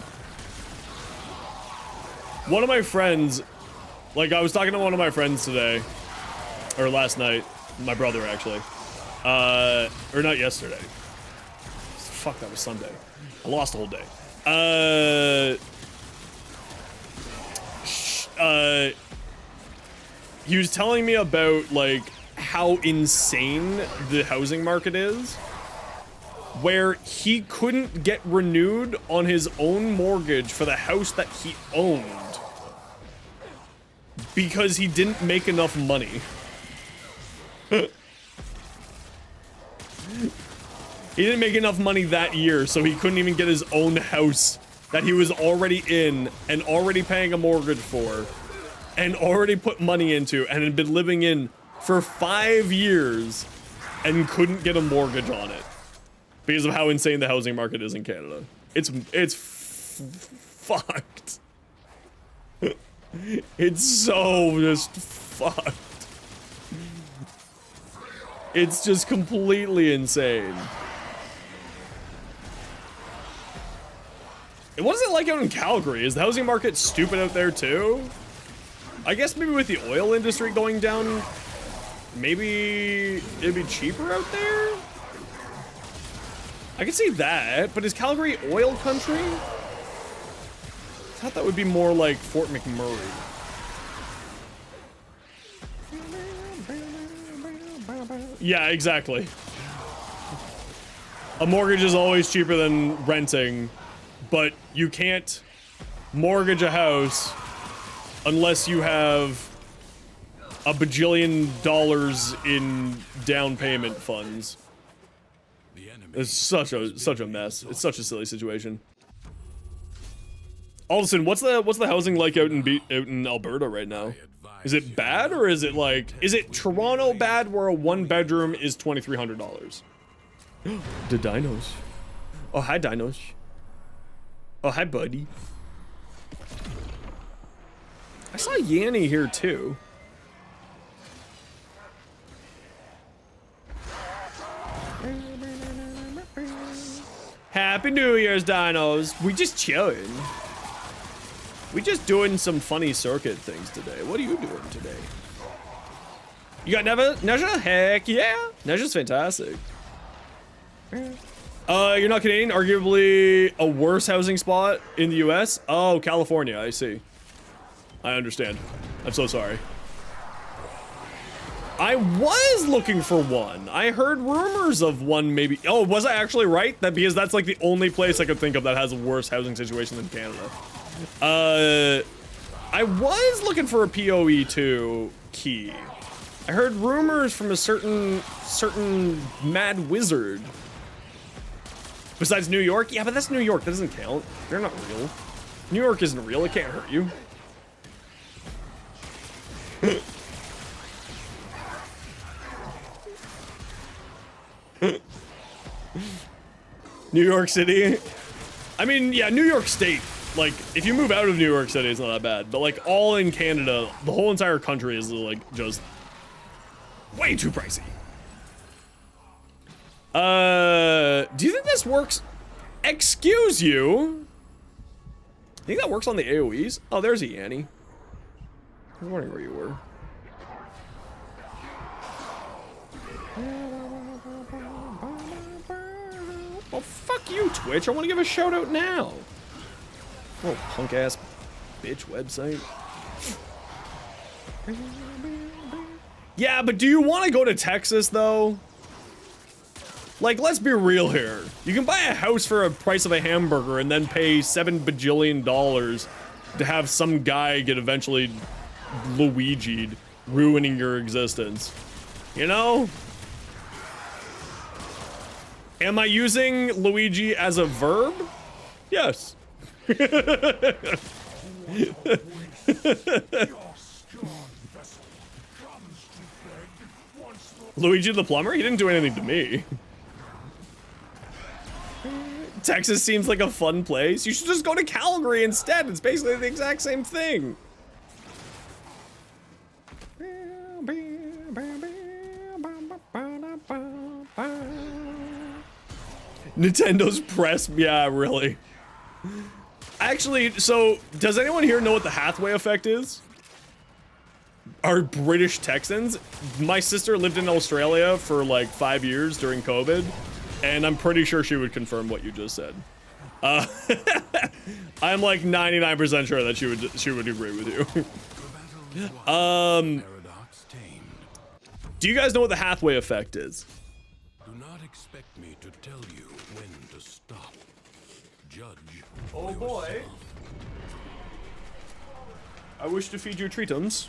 A: One of my friends, like I was talking to one of my friends today, or last night, my brother actually, or not yesterday. Fuck, that was Sunday. I lost the whole day. He was telling me about like how insane the housing market is, where he couldn't get renewed on his own mortgage for the house that he owned because he didn't make enough money. He didn't make enough money that year, so he couldn't even get his own house that he was already in and already paying a mortgage for and already put money into and had been living in for 5 years and couldn't get a mortgage on it because of how insane the housing market is in Canada. It's fucked. It's so just fucked. It's just completely insane. What is it like out in Calgary? Is the housing market stupid out there too? I guess maybe with the oil industry going down, maybe it'd be cheaper out there? I can see that, but is Calgary oil country? I thought that would be more like Fort McMurray. Yeah, exactly. A mortgage is always cheaper than renting, but you can't mortgage a house unless you have a bajillion dollars in down payment funds. It's such a mess. It's such a silly situation. Alderson, what's the housing like out in Alberta right now? Is it bad, or is it Toronto bad where a 1-bedroom is $2,300? The dinos. Oh, hi dinos. Oh, hi buddy. I saw Yanni here too. Happy New Year's, dinos. We just chilling. We just doing some funny circuit things today. What are you doing today? You got Neja? Heck yeah. Neja's fantastic. You're not Canadian? Arguably a worse housing spot in the US? Oh, California, I see. I understand. I'm so sorry. I was looking for one. I heard rumors of one maybe. Oh, was I actually right? Because that's like the only place I could think of that has a worse housing situation than Canada. I was looking for a PoE2 key. I heard rumors from a certain mad wizard. Besides New York? Yeah, but that's New York. That doesn't count. They're not real. New York isn't real. It can't hurt you. New York City? I mean, yeah, New York State like, if you move out of New York City, it's not that bad. But like, all in Canada, the whole entire country is like just way too pricey. Do you think this works? Excuse you? You think that works on the AoEs? Oh, there's a Yanni. I was wondering where you were. Well, fuck you, Twitch. I want to give a shout out now. Little punk ass bitch website. Yeah, but do you want to go to Texas though? Like, let's be real here. You can buy a house for a price of a hamburger and then pay $7 bajillion to have some guy get eventually Luigi'd, ruining your existence. You know? Am I using Luigi as a verb? Yes. Luigi the plumber? He didn't do anything to me. Texas seems like a fun place. You should just go to Calgary instead. It's basically the exact same thing. Nintendo's press, yeah, really. Actually, so does anyone here know what the Hathaway effect is? Are British Texans? My sister lived in Australia for like 5 years during COVID, and I'm pretty sure she would confirm what you just said. I'm like 99% sure that she would agree with you. Do you guys know what the Hathaway effect is?
E: Do not expect me to tell you when to stop. Judge.
A: Oh boy. I wish to feed you treatums.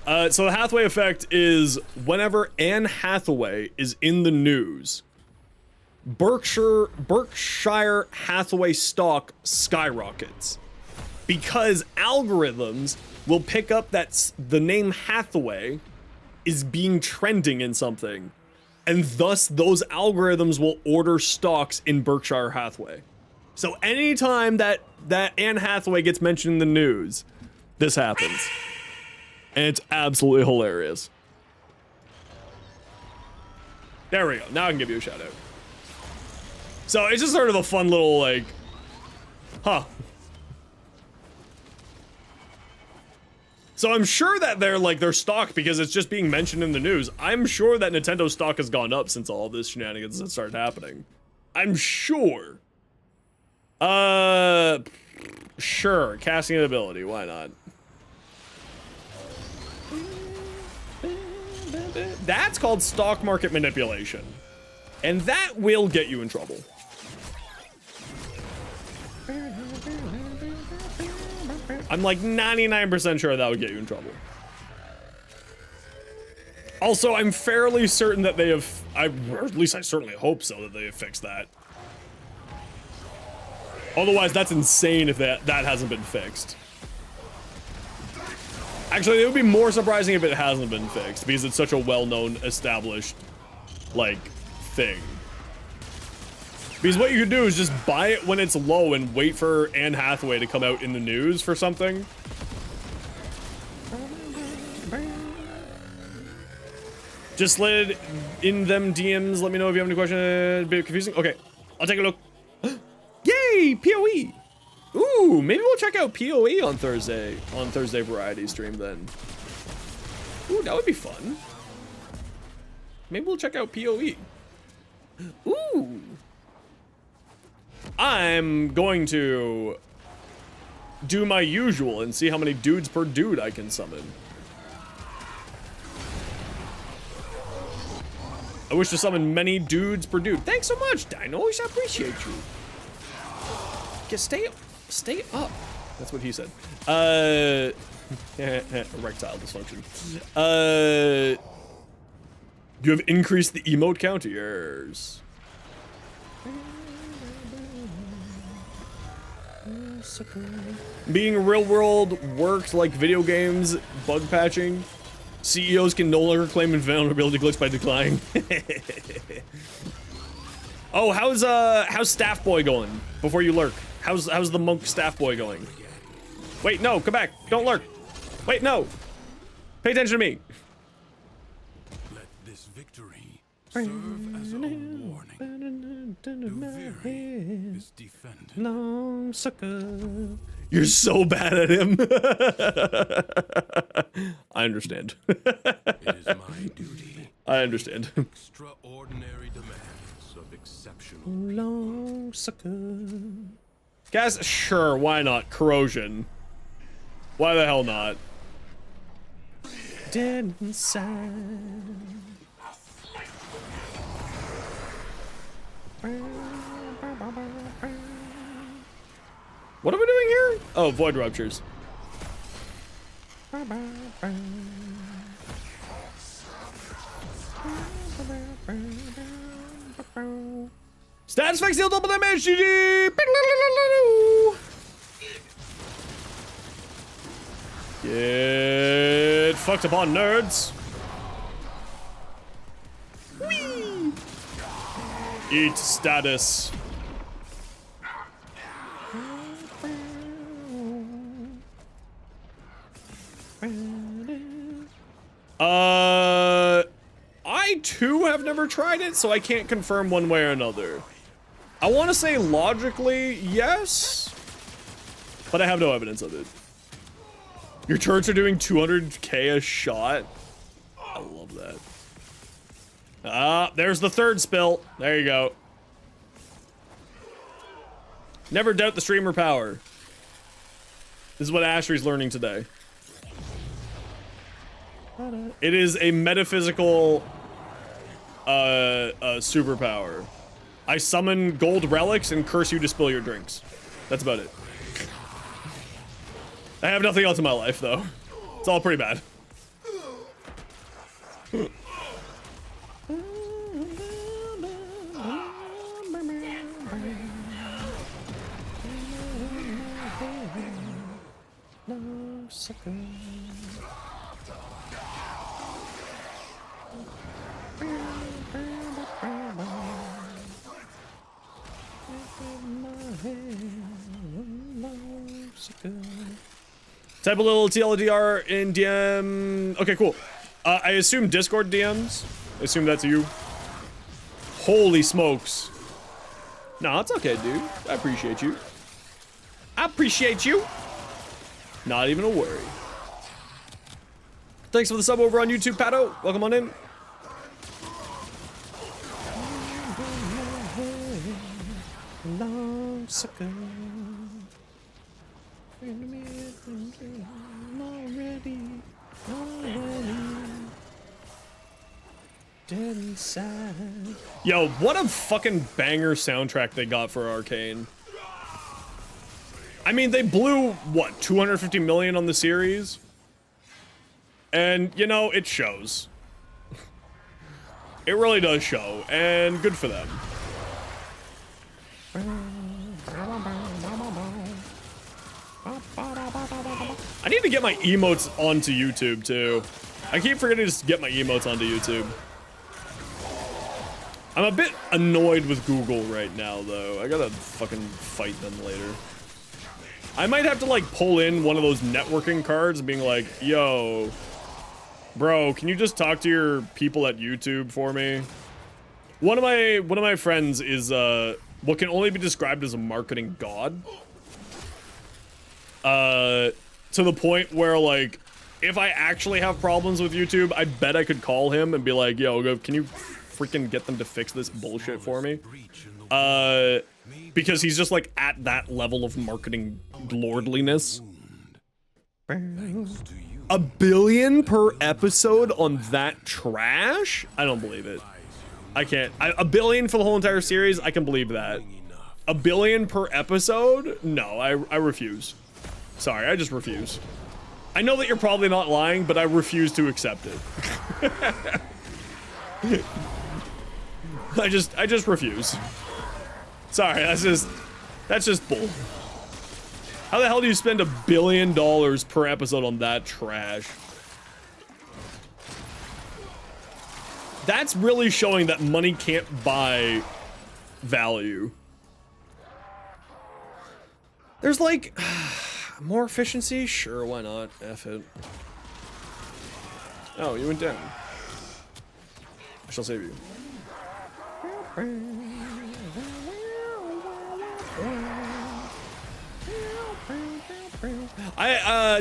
A: So the Hathaway effect is whenever Anne Hathaway is in the news, Berkshire Hathaway stock skyrockets because algorithms will pick up that the name Hathaway is being trending in something, and thus those algorithms will order stocks in Berkshire Hathaway. So anytime that Anne Hathaway gets mentioned in the news, this happens. And it's absolutely hilarious. There we go. Now I can give you a shout out. So it's just sort of a fun little like, huh. So I'm sure that their stock, because it's just being mentioned in the news, I'm sure that Nintendo's stock has gone up since all this shenanigans has started happening. I'm sure. Sure. Casting ability. Why not? That's called stock market manipulation. And that will get you in trouble. I'm like 99% sure that would get you in trouble. Also, I'm fairly certain that they have, or at least I certainly hope so, that they have fixed that. Otherwise, that's insane if that hasn't been fixed. Actually, it would be more surprising if it hasn't been fixed, because it's such a well-known, established, like, thing. Because what you could do is just buy it when it's low and wait for Anne Hathaway to come out in the news for something. Just slid in them DMs. Let me know if you have any questions. A bit confusing. Okay, I'll take a look. Yay, PoE. Ooh, maybe we'll check out PoE on Thursday Variety stream then. Ooh, that would be fun. Maybe we'll check out PoE. Ooh. I'm going to do my usual and see how many dudes per dude I can summon. I wish to summon many dudes per dude. Thanks so much, Dino. I appreciate you. Just stay up. That's what he said. Erectile dysfunction. You have increased the emote count? Yes. Being real world works like video games, bug patching. CEOs can no longer claim invulnerability glitch by declining. Oh, how's Staff Boy going? Before you lurk, how's the monk Staff Boy going? Wait, no, come back. Don't lurk. Wait, no. Pay attention to me.
E: Let this victory serve as a warning. Duviri is defended.
F: Long sucker.
A: You're so bad at him. I understand.
E: It is my duty.
A: I understand.
E: Extraordinary demands of exceptional.
F: Long sucker.
A: Guys, sure, why not? Corrosion. Why the hell not?
F: Dead inside.
A: What are we doing here? Oh, void ruptures. Status effects deal double damage. GG. Get fucked upon, nerds. Whee! Eat status. I too have never tried it, so I can't confirm one way or another. I want to say logically, yes, but I have no evidence of it. Your turrets are doing 200k a shot. I love that. Ah, there's the third spill. There you go. Never doubt the streamer power. This is what Ashley's learning today. It is a metaphysical superpower. I summon gold relics and curse you to spill your drinks. That's about it. I have nothing else in my life, though. It's all pretty bad. Type a little TLDR in DM. Okay, cool. I assume Discord DMs. I assume that's you. Holy smokes. Nah, it's okay, dude. I appreciate you. I appreciate you. Not even a worry. Thanks for the sub over on YouTube, Pato. Welcome on in.
F: Long sucker. Already. Dead inside.
A: Yo, what a fucking banger soundtrack they got for Arcane. I mean, they blew, what, 250 million on the series? And, you know, it shows. It really does show, and good for them. I need to get my emotes onto YouTube, too. I keep forgetting to get my emotes onto YouTube. I'm a bit annoyed with Google right now, though. I gotta fucking fight them later. I might have to, like, pull in one of those networking cards and being like, yo, bro, can you just talk to your people at YouTube for me? One of my friends is, what can only be described as a marketing god. To the point where, like, if I actually have problems with YouTube, I bet I could call him and be like, yo, can you freaking get them to fix this bullshit for me? Because he's just, like, at that level of marketing lordliness. $1 billion per episode on that trash? I don't believe it. I can't. $1 billion for the whole entire series? I can believe that. $1 billion per episode? No, I refuse. Sorry, I just refuse. I know that you're probably not lying, but I refuse to accept it. I just refuse. Sorry, that's just bull. How the hell do you spend $1 billion per episode on that trash? That's really showing that money can't buy value. There's like more efficiency? Sure, why not? F it. Oh, you went down. I shall save you.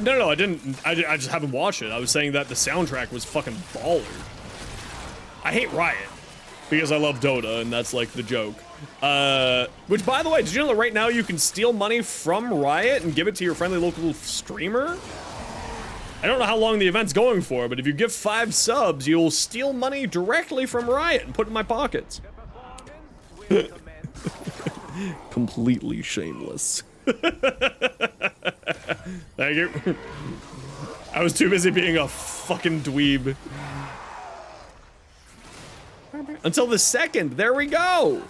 A: No, I didn't. I just haven't watched it. I was saying that the soundtrack was fucking baller. I hate Riot because I love Dota, and that's like the joke. Which, by the way, did you know that right now you can steal money from Riot and give it to your friendly local streamer? I don't know how long the event's going for, but if you give 5 subs, you'll steal money directly from Riot and put it in my pockets. Completely shameless. Thank you. I was too busy being a fucking dweeb. Until the 2nd, there we go.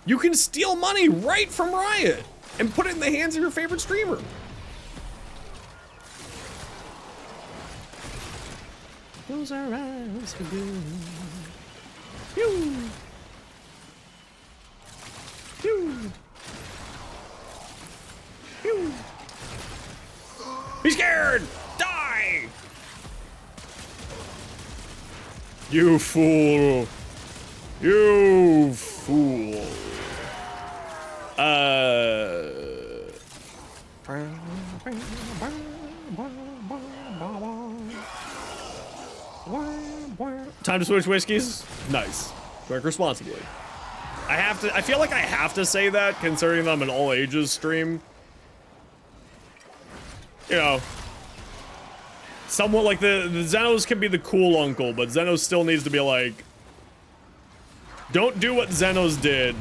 A: You can steal money right from Riot and put it in the hands of your favorite streamer.
F: Close our eyes for good. Pew! Pew! Pew!
A: Be scared! Die! You fool! You fool! Time to switch whiskeys? Nice. Drink responsibly. I feel like I have to say that, considering that I'm an all ages stream. You know, somewhat like the Zenos can be the cool uncle, but Zenos still needs to be like, don't do what Zenos did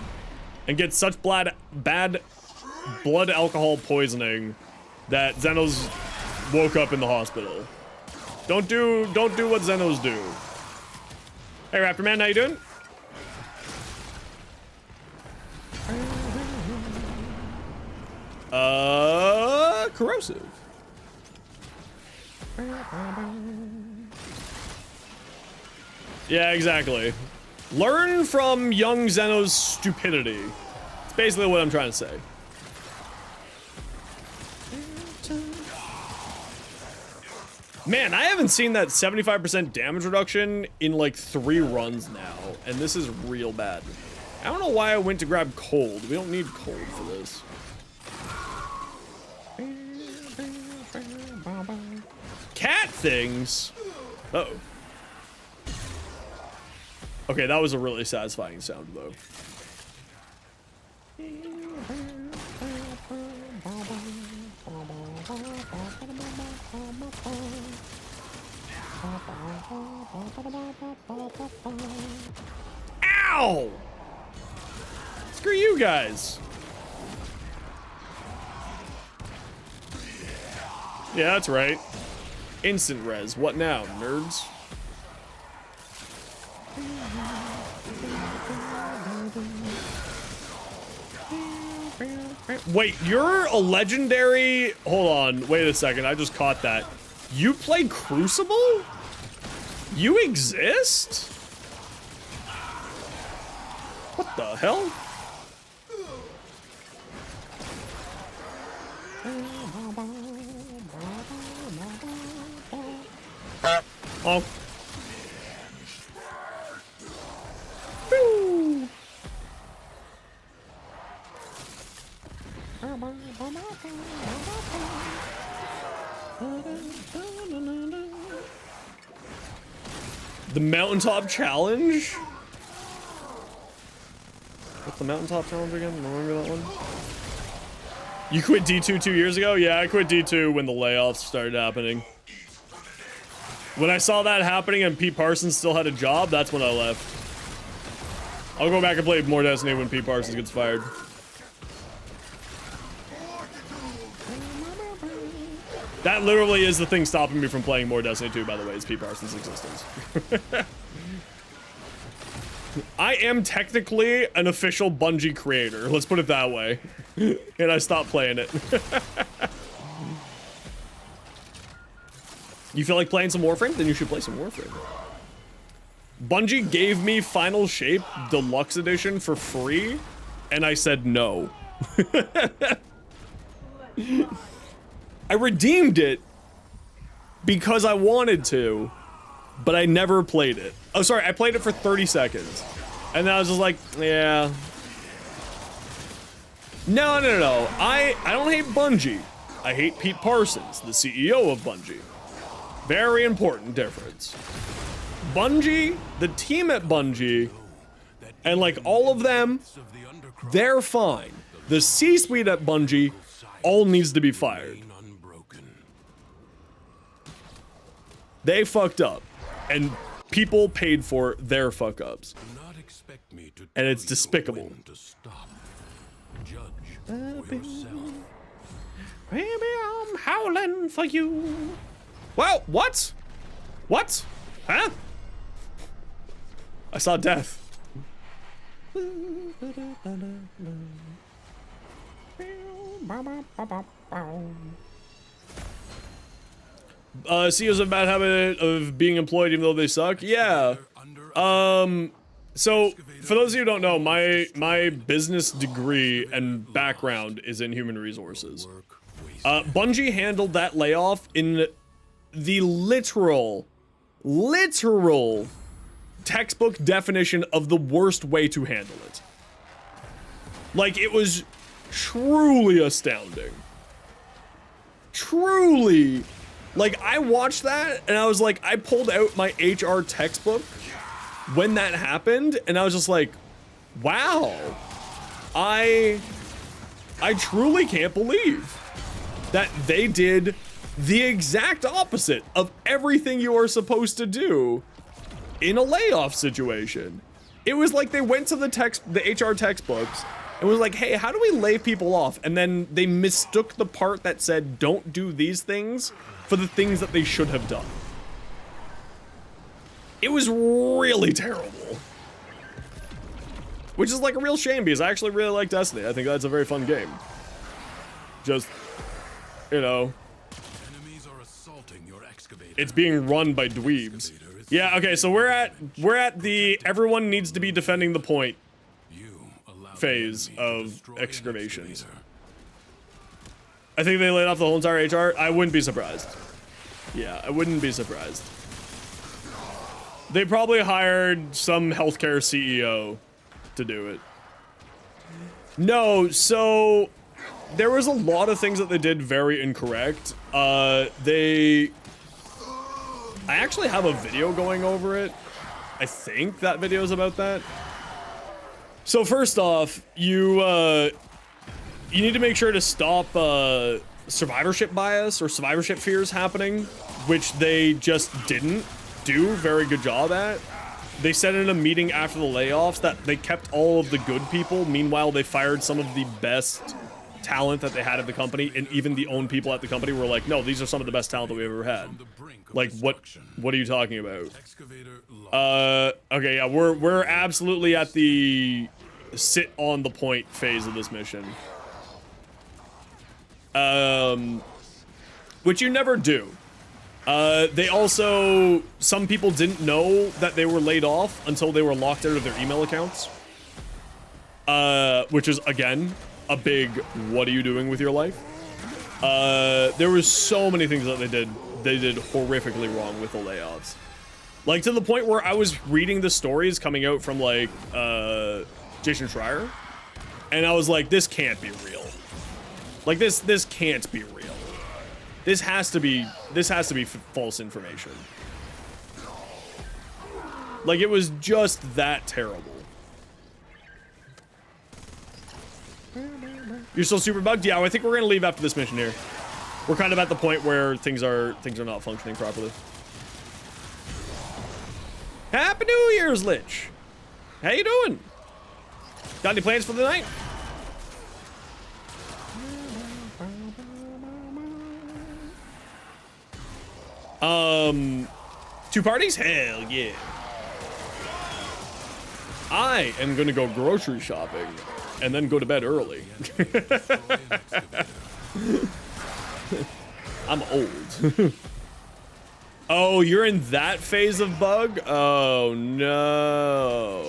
A: and get such bad blood alcohol poisoning that Zenos woke up in the hospital. Don't do what Zenos do. Hey Raptor Man, how you doing? Corrosive. Yeah, exactly. Learn from young Zeno's stupidity. It's basically what I'm trying to say. Man, I haven't seen that 75% damage reduction in like 3 runs now, and this is real bad. I don't know why I went to grab cold. We don't need cold for this. Cat things? Uh-oh. Okay, that was a really satisfying sound, though. Ow! Screw you guys. Yeah, that's right. Instant res. What now, nerds? Wait, you're a legendary... Hold on, wait a second, I just caught that. You play Crucible? You exist? What the hell? Oh. Woo. The Mountaintop Challenge? What's the Mountaintop Challenge again? Remember that one? You quit D2 2 years ago? Yeah, I quit D2 when the layoffs started happening. When I saw that happening and Pete Parsons still had a job, that's when I left. I'll go back and play more Destiny when Pete Parsons gets fired. That literally is the thing stopping me from playing more Destiny 2, by the way, is Pete Parsons' existence. I am technically an official Bungie creator, let's put it that way. And I stopped playing it. You feel like playing some Warframe? Then you should play some Warframe. Bungie gave me Final Shape Deluxe Edition for free, and I said no. I redeemed it because I wanted to, but I never played it. Oh, sorry, I played it for 30 seconds. And then I was just like, yeah. No. I don't hate Bungie. I hate Pete Parsons, the CEO of Bungie. Very important difference. Bungie, the team at Bungie, and like all of them, they're fine. The C-suite at Bungie all needs to be fired. They fucked up, and people paid for their fuck-ups. And it's despicable.
F: Maybe I'm howling for you.
A: Well, what? What? Huh? I saw death. CEOs have a bad habit of being employed even though they suck. Yeah. So for those of you who don't know, my business degree and background is in human resources. Bungie handled that layoff in the literal textbook definition of the worst way to handle it. Like, it was truly astounding. Truly. Like, I watched that and I was like, I pulled out my HR textbook when that happened and I was just like, wow. I truly can't believe that they did the exact opposite of everything you are supposed to do in a layoff situation. It was like they went to the HR textbooks and was like, hey, how do we lay people off? And then they mistook the part that said don't do these things for the things that they should have done. It was really terrible. Which is like a real shame because I actually really like Destiny. I think that's a very fun game. Just, you know, it's being run by dweebs. Yeah, okay, so we're at the everyone needs to be defending the point phase of excavations. I think they laid off the whole entire HR. I wouldn't be surprised. Yeah, I wouldn't be surprised. They probably hired some healthcare CEO to do it. No, so there was a lot of things that they did very incorrect. I actually have a video going over it. I think that video is about that. So first off, you need to make sure to stop survivorship bias or survivorship fears happening, which they just didn't do a very good job at. They said in a meeting after the layoffs that they kept all of the good people. Meanwhile, they fired some of the best talent that they had at the company, and even the own people at the company were like, no, these are some of the best talent that we've ever had. Like, what are you talking about? Okay, yeah, we're absolutely at the sit on the point phase of this mission. Which you never do. They also, some people didn't know that they were laid off until they were locked out of their email accounts. Which is, again, a big, what are you doing with your life? There was so many things that they did horrifically wrong with the layoffs. Like, to the point where I was reading the stories coming out from, like, Jason Schreier, and I was like, this can't be real. Like, this can't be real. This has to be false information. Like, it was just that terrible. You're still super bugged? Yeah, I think we're gonna leave after this mission here. We're kind of at the point where things are not functioning properly. Happy New Year's, Lich. How you doing? Got any plans for the night? Two parties? Hell yeah. I am gonna go grocery shopping and then go to bed early. I'm old. Oh, you're in that phase of bug? Oh, no.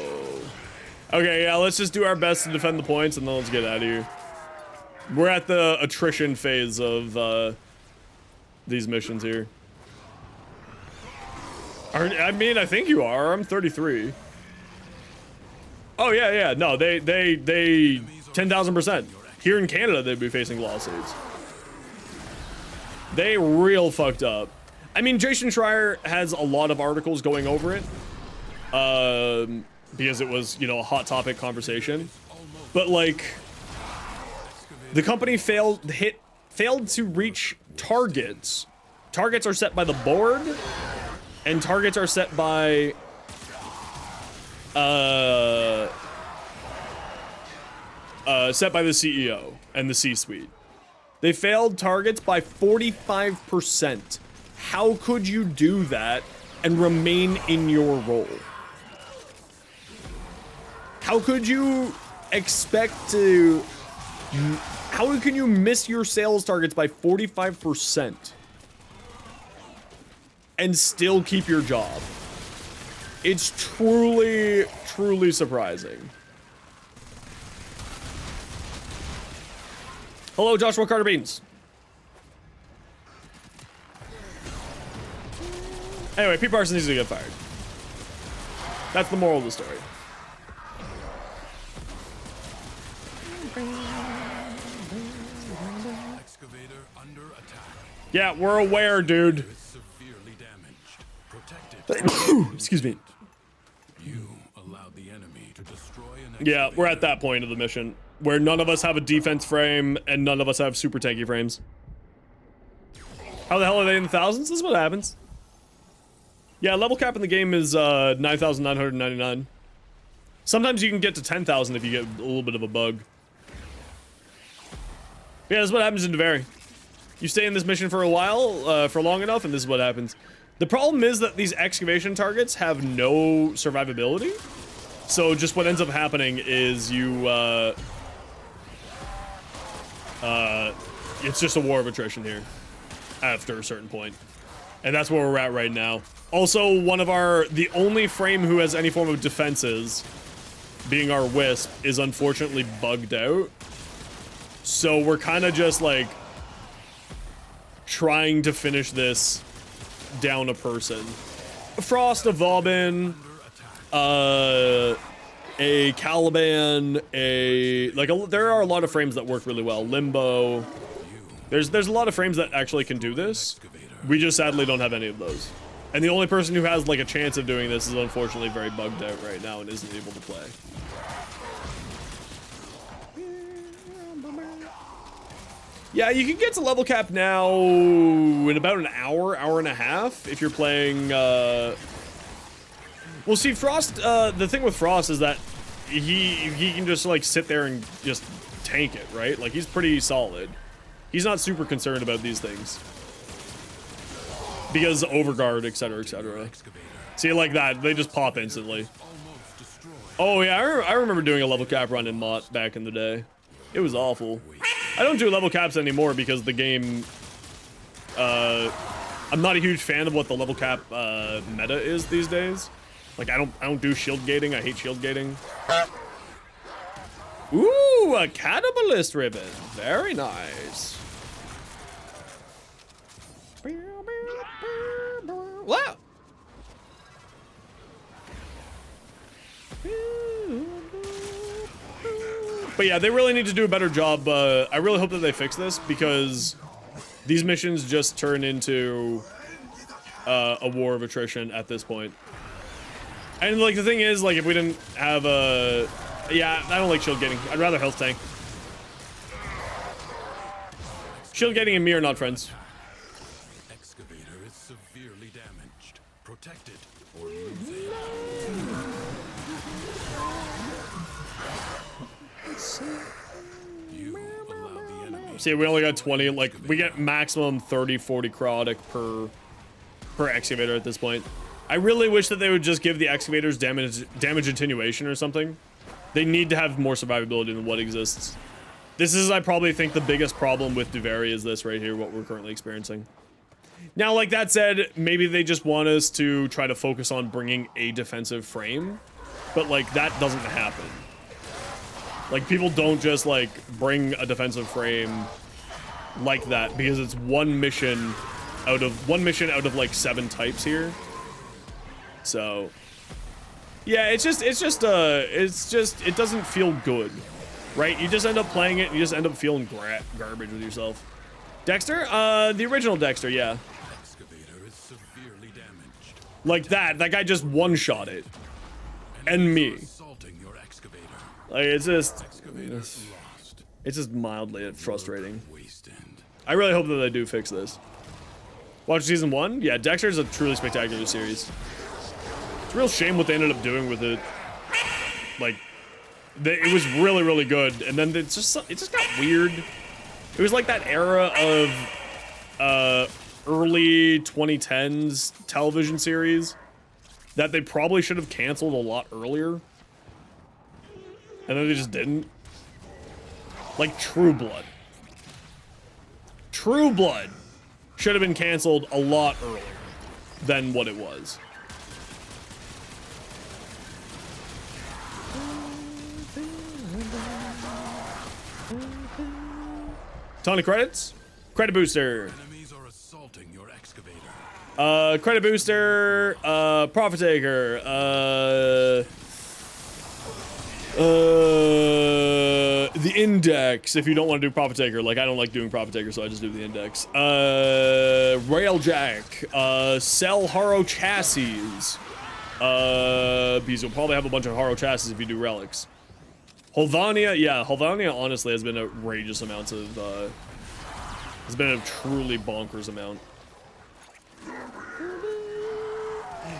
A: Okay, yeah, let's just do our best to defend the points and then let's get out of here. We're at the attrition phase of these missions here. I mean, I think you are. I'm 33. Oh, yeah, yeah. No, they 10,000%. Here in Canada, they'd be facing lawsuits. They real fucked up. I mean, Jason Schreier has a lot of articles going over it. Because it was, you know, a hot topic conversation. But, like, the company failed to reach targets. Targets are set by the board, and targets are set by the CEO and the C-suite. They failed targets by 45%. How could you do that and remain in your role? How could you expect to... How can you miss your sales targets by 45% and still keep your job? It's truly, truly surprising. Hello, Joshua Carter Beans. Anyway, Pete Parsons needs to get fired. That's the moral of the story.
E: Excavator under attack.
A: Yeah, we're aware, dude.
E: Severely damaged. Protected.
A: Excuse me.
E: You allowed the enemy to destroy an
A: Yeah, we're at that point of the mission where none of us have a defense frame and none of us have super tanky frames. How the hell are they in the thousands? This is what happens. Yeah, level cap in the game is 9,999. Sometimes you can get to 10,000 if you get a little bit of a bug. Yeah, this is what happens in Devary. You stay in this mission for a while, for long enough, and this is what happens. The problem is that these excavation targets have no survivability. So just what ends up happening is you, it's just a war of attrition here after a certain point. And that's where we're at right now. Also, the only frame who has any form of defenses, being our Wisp, is unfortunately bugged out. So we're kind of just like trying to finish this down a person. Frost, a Vauban, a Caliban, there are a lot of frames that work really well. Limbo. There's a lot of frames that actually can do this. We just sadly don't have any of those. And the only person who has like a chance of doing this is unfortunately very bugged out right now and isn't able to play. Yeah, you can get to level cap now in about an hour, hour and a half if you're playing, well, see, Frost, the thing with Frost is that he can just, like, sit there and just tank it, right? Like, he's pretty solid. He's not super concerned about these things. Because overguard, etc., etc. See, like that, they just pop instantly. Oh, yeah, I remember doing a level cap run in Mott back in the day. It was awful. I don't do level caps anymore because the game, I'm not a huge fan of what the level cap meta is these days. Like I don't do shield gating. I hate shield gating. Ooh, a Catabalist ribbon. Very nice. Wow. But yeah, they really need to do a better job. I really hope that they fix this because these missions just turn into a war of attrition at this point. And like the thing is, like if we didn't have a, yeah, I don't like shield gating. I'd rather health tank. Shield gating and me are not friends.
E: Excavator is severely damaged. Protected or losing. You allow the enemy.
A: See, we only got 20. Like we get maximum 30, 40 necrotic per excavator at this point. I really wish that they would just give the excavators damage attenuation or something. They need to have more survivability than what exists. This is, I probably think, the biggest problem with Devary is this right here, what we're currently experiencing. Now, like that said, maybe they just want us to try to focus on bringing a defensive frame, but like that doesn't happen. Like people don't just like bring a defensive frame like that because it's one mission out of like 7 types here. So yeah, it doesn't feel good, right? You just end up playing it and you just end up feeling garbage with yourself. Dexter? The original Dexter, yeah.
E: Excavator is severely damaged.
A: Like that guy just one-shot it. And me.
E: Assaulting your excavator.
A: Like, it's just
E: Lost.
A: mildly frustrating.
E: Waste end.
A: I really hope that they do fix this. Watch season 1? Yeah, Dexter's a truly spectacular series. It's a real shame what they ended up doing with it. Like, it was really, really good, and then it just got weird. It was like that era of early 2010s television series that they probably should have canceled a lot earlier. And then they just didn't. Like True Blood. True Blood should have been canceled a lot earlier than what it was. Ton of credits. Credit booster.
E: Enemies are assaulting your excavator.
A: Credit booster. Profit taker. The index. If you don't want to do profit taker, like I don't like doing profit taker, so I just do the index. Railjack. Sell Haro chassis. Because you'll probably have a bunch of Haro chassis if you do relics. Holvania, yeah, Holvania honestly has been outrageous amounts of, has been a truly bonkers amount.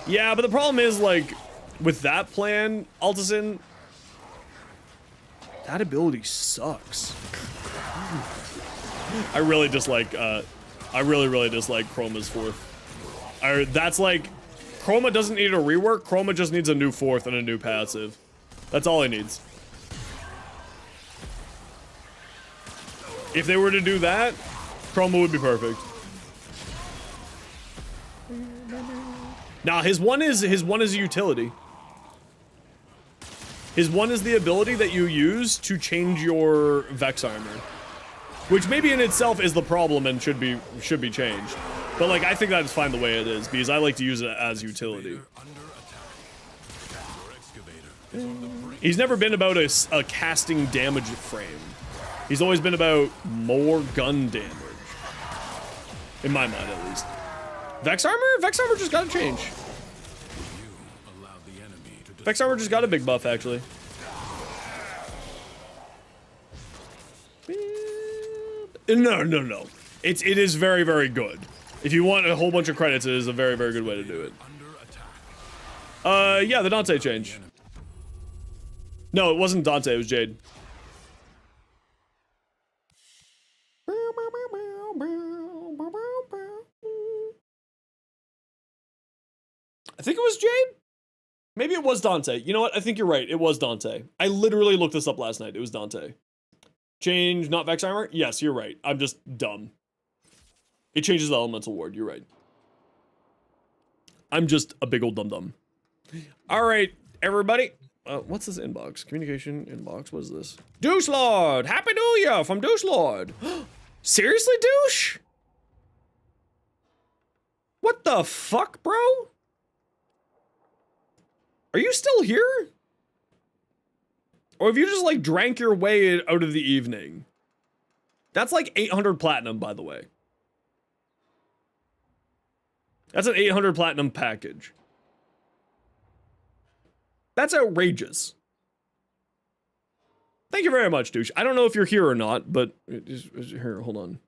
A: Yeah, but the problem is, like, with that plan, Altison, that ability sucks. I really dislike, really dislike Chroma's 4th. That's like, Chroma doesn't need a rework, Chroma just needs a new 4th and a new passive. That's all he needs. If they were to do that, Chroma would be perfect. Nah, his one is a utility. His one is the ability that you use to change your Vex armor, which maybe in itself is the problem and should be changed. But like I think that is fine the way it is because I like to use it as utility. He's never been about a casting damage frame. He's always been about more gun damage. In my mind, at least. Vex armor? Vex armor just got a change. Vex armor just got a big buff, actually. No. It is very, very good. If you want a whole bunch of credits, it is a very, very good way to do it. Yeah, the Dante change. No, it wasn't Dante, it was Jade. I think it was Jade? Maybe it was Dante. You know what? I think you're right. It was Dante. I literally looked this up last night. It was Dante. Change, not Vex armor? Yes, you're right. I'm just dumb. It changes the elemental ward. You're right. I'm just a big old dum-dum. All right, everybody. What's this inbox? Communication inbox. What is this? Douche Lord! Happy New Year from Douche Lord! Seriously, Douche? What the fuck, bro? Are you still here? Or have you just, like, drank your way out of the evening? That's like 800 platinum, by the way. That's an 800 platinum package. That's outrageous. Thank you very much, douche. I don't know if you're here or not, but here, hold on.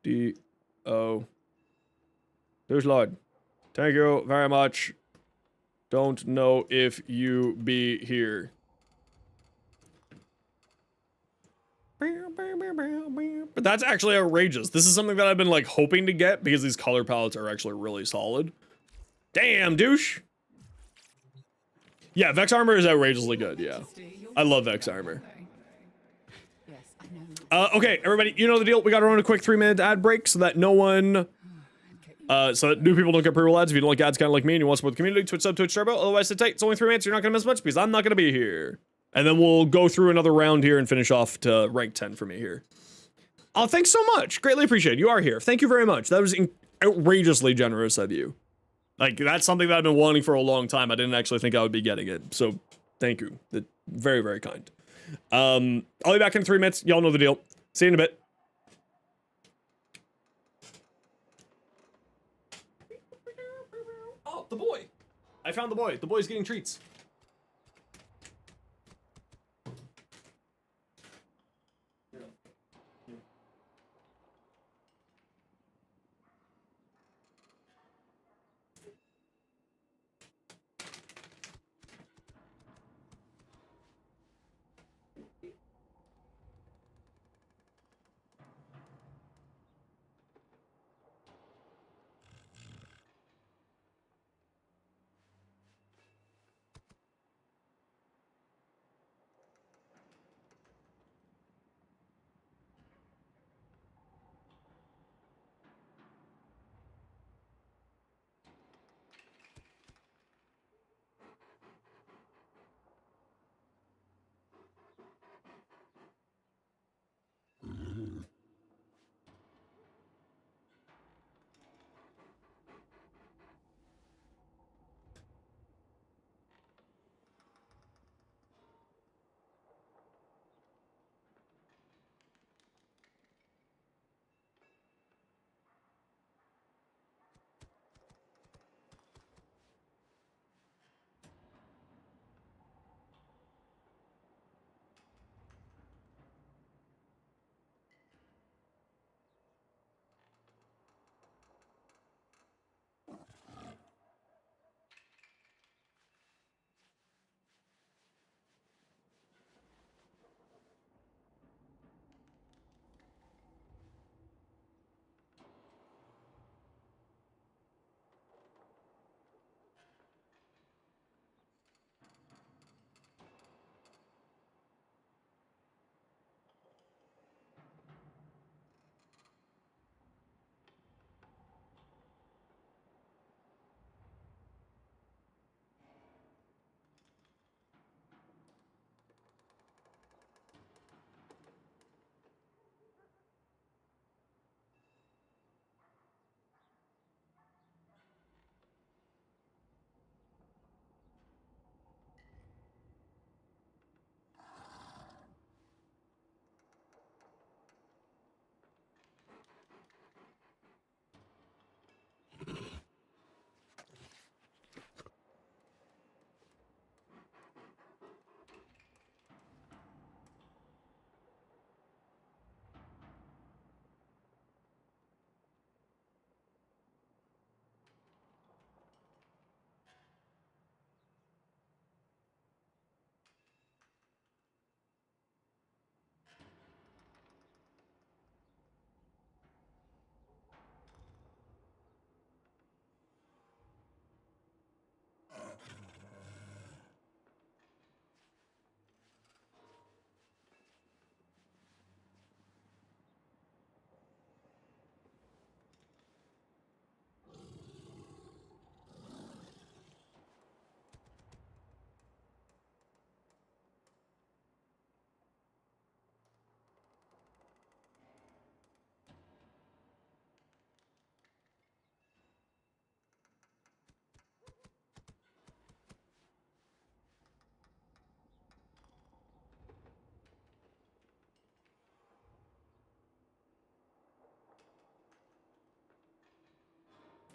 A: D-O. Douche Lord. Thank you very much. Don't know if you be here. But that's actually outrageous. This is something that I've been like hoping to get because these color palettes are actually really solid. Damn, douche. Yeah, Vex armor is outrageously good, yeah. I love Vex armor. Okay, everybody, you know the deal. We gotta run a quick 3-minute ad break so that no one So that new people don't get pre-roll ads. If you don't like ads kind of like me and you want to support the community, Twitch sub, Twitch turbo. Otherwise, sit tight. It's only 3 minutes. You're not going to miss much because I'm not going to be here. And then we'll go through another round here and finish off to rank 10 for me here. Oh, thanks so much. Greatly appreciated. You are here. Thank you very much. That was outrageously generous of you. Like, that's something that I've been wanting for a long time. I didn't actually think I would be getting it. So, thank you. Very, very kind. I'll be back in 3 minutes. Y'all know the deal. See you in a bit. Oh, the boy. I found the boy. The boy's getting treats.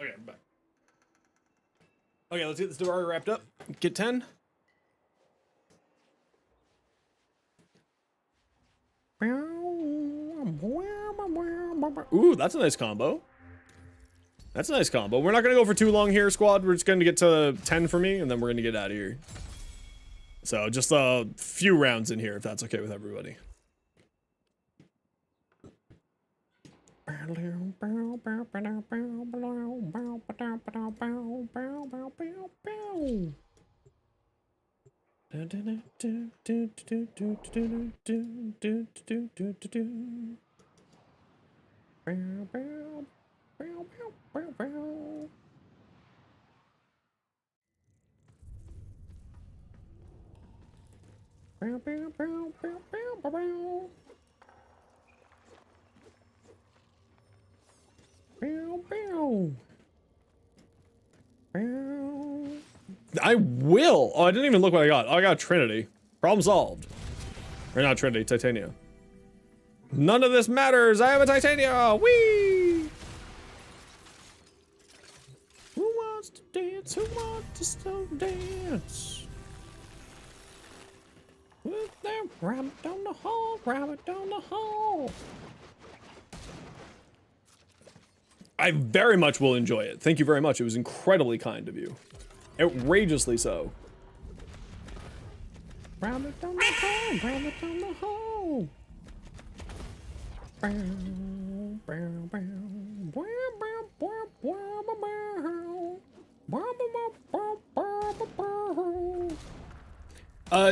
A: Okay, I'm back. Okay, let's get this story wrapped up. Get 10. Ooh, that's a nice combo. That's a nice combo. We're not gonna go for too long here, squad. We're just gonna get to 10 for me, and then we're gonna get out of here. So just a few rounds in here, if that's okay with everybody. I will. Oh, I didn't even look what I got. Oh, I got Trinity. Problem solved. Or not Trinity, Titania. None of this matters. I have a Titania. Whee! Who wants to dance? Who wants to slow dance? With that rabbit down the hall, rabbit down the hall. I very much will enjoy it. Thank you very much. It was incredibly kind of you. Outrageously so. Rabbit down the hall, rabbit down the hall.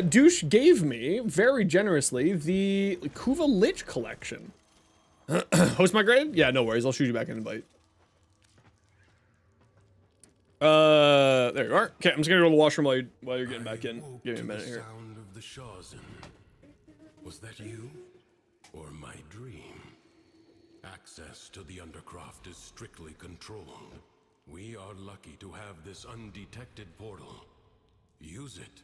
A: Douche gave me, very generously, the Kuva Lich collection. Host migrated? Yeah, no worries. I'll shoot you back an invite. There you are. Okay, I'm just gonna go to the washroom while you're getting back in. Give me a minute here.
E: Sound of the Shawzen. Was that you? Or my dream? Access to the Undercroft is strictly controlled. We are lucky to have this undetected portal. Use it.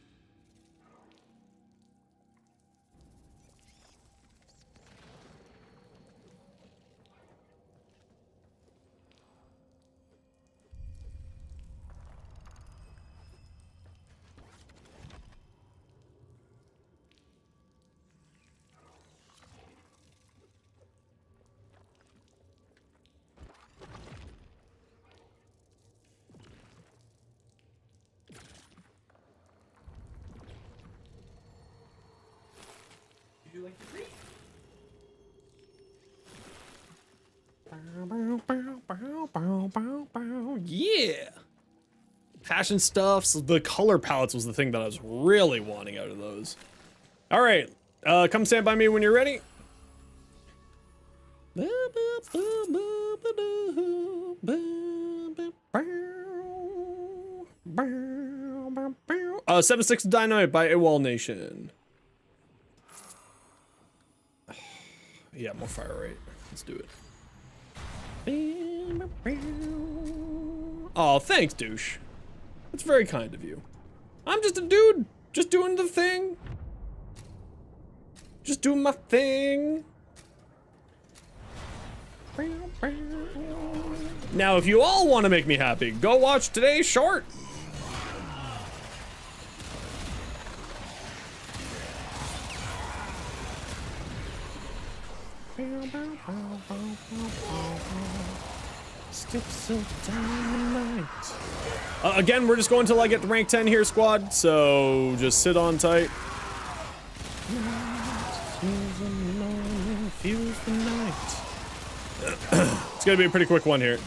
A: Yeah! Passion stuffs. The color palettes was the thing that I was really wanting out of those. Alright, come stand by me when you're ready. 7-6 Dynamite by AWOL Nation. Yeah, more fire rate. Let's do it. Oh, thanks, douche. That's very kind of you. I'm just a dude, just doing the thing. Just doing my thing. Now, if you all want to make me happy, go watch today's short. Sticks of dynamite. Again, we're just going till I get to rank 10 here, squad. So just sit on tight. Fuse the night. It's gonna be a pretty quick one here.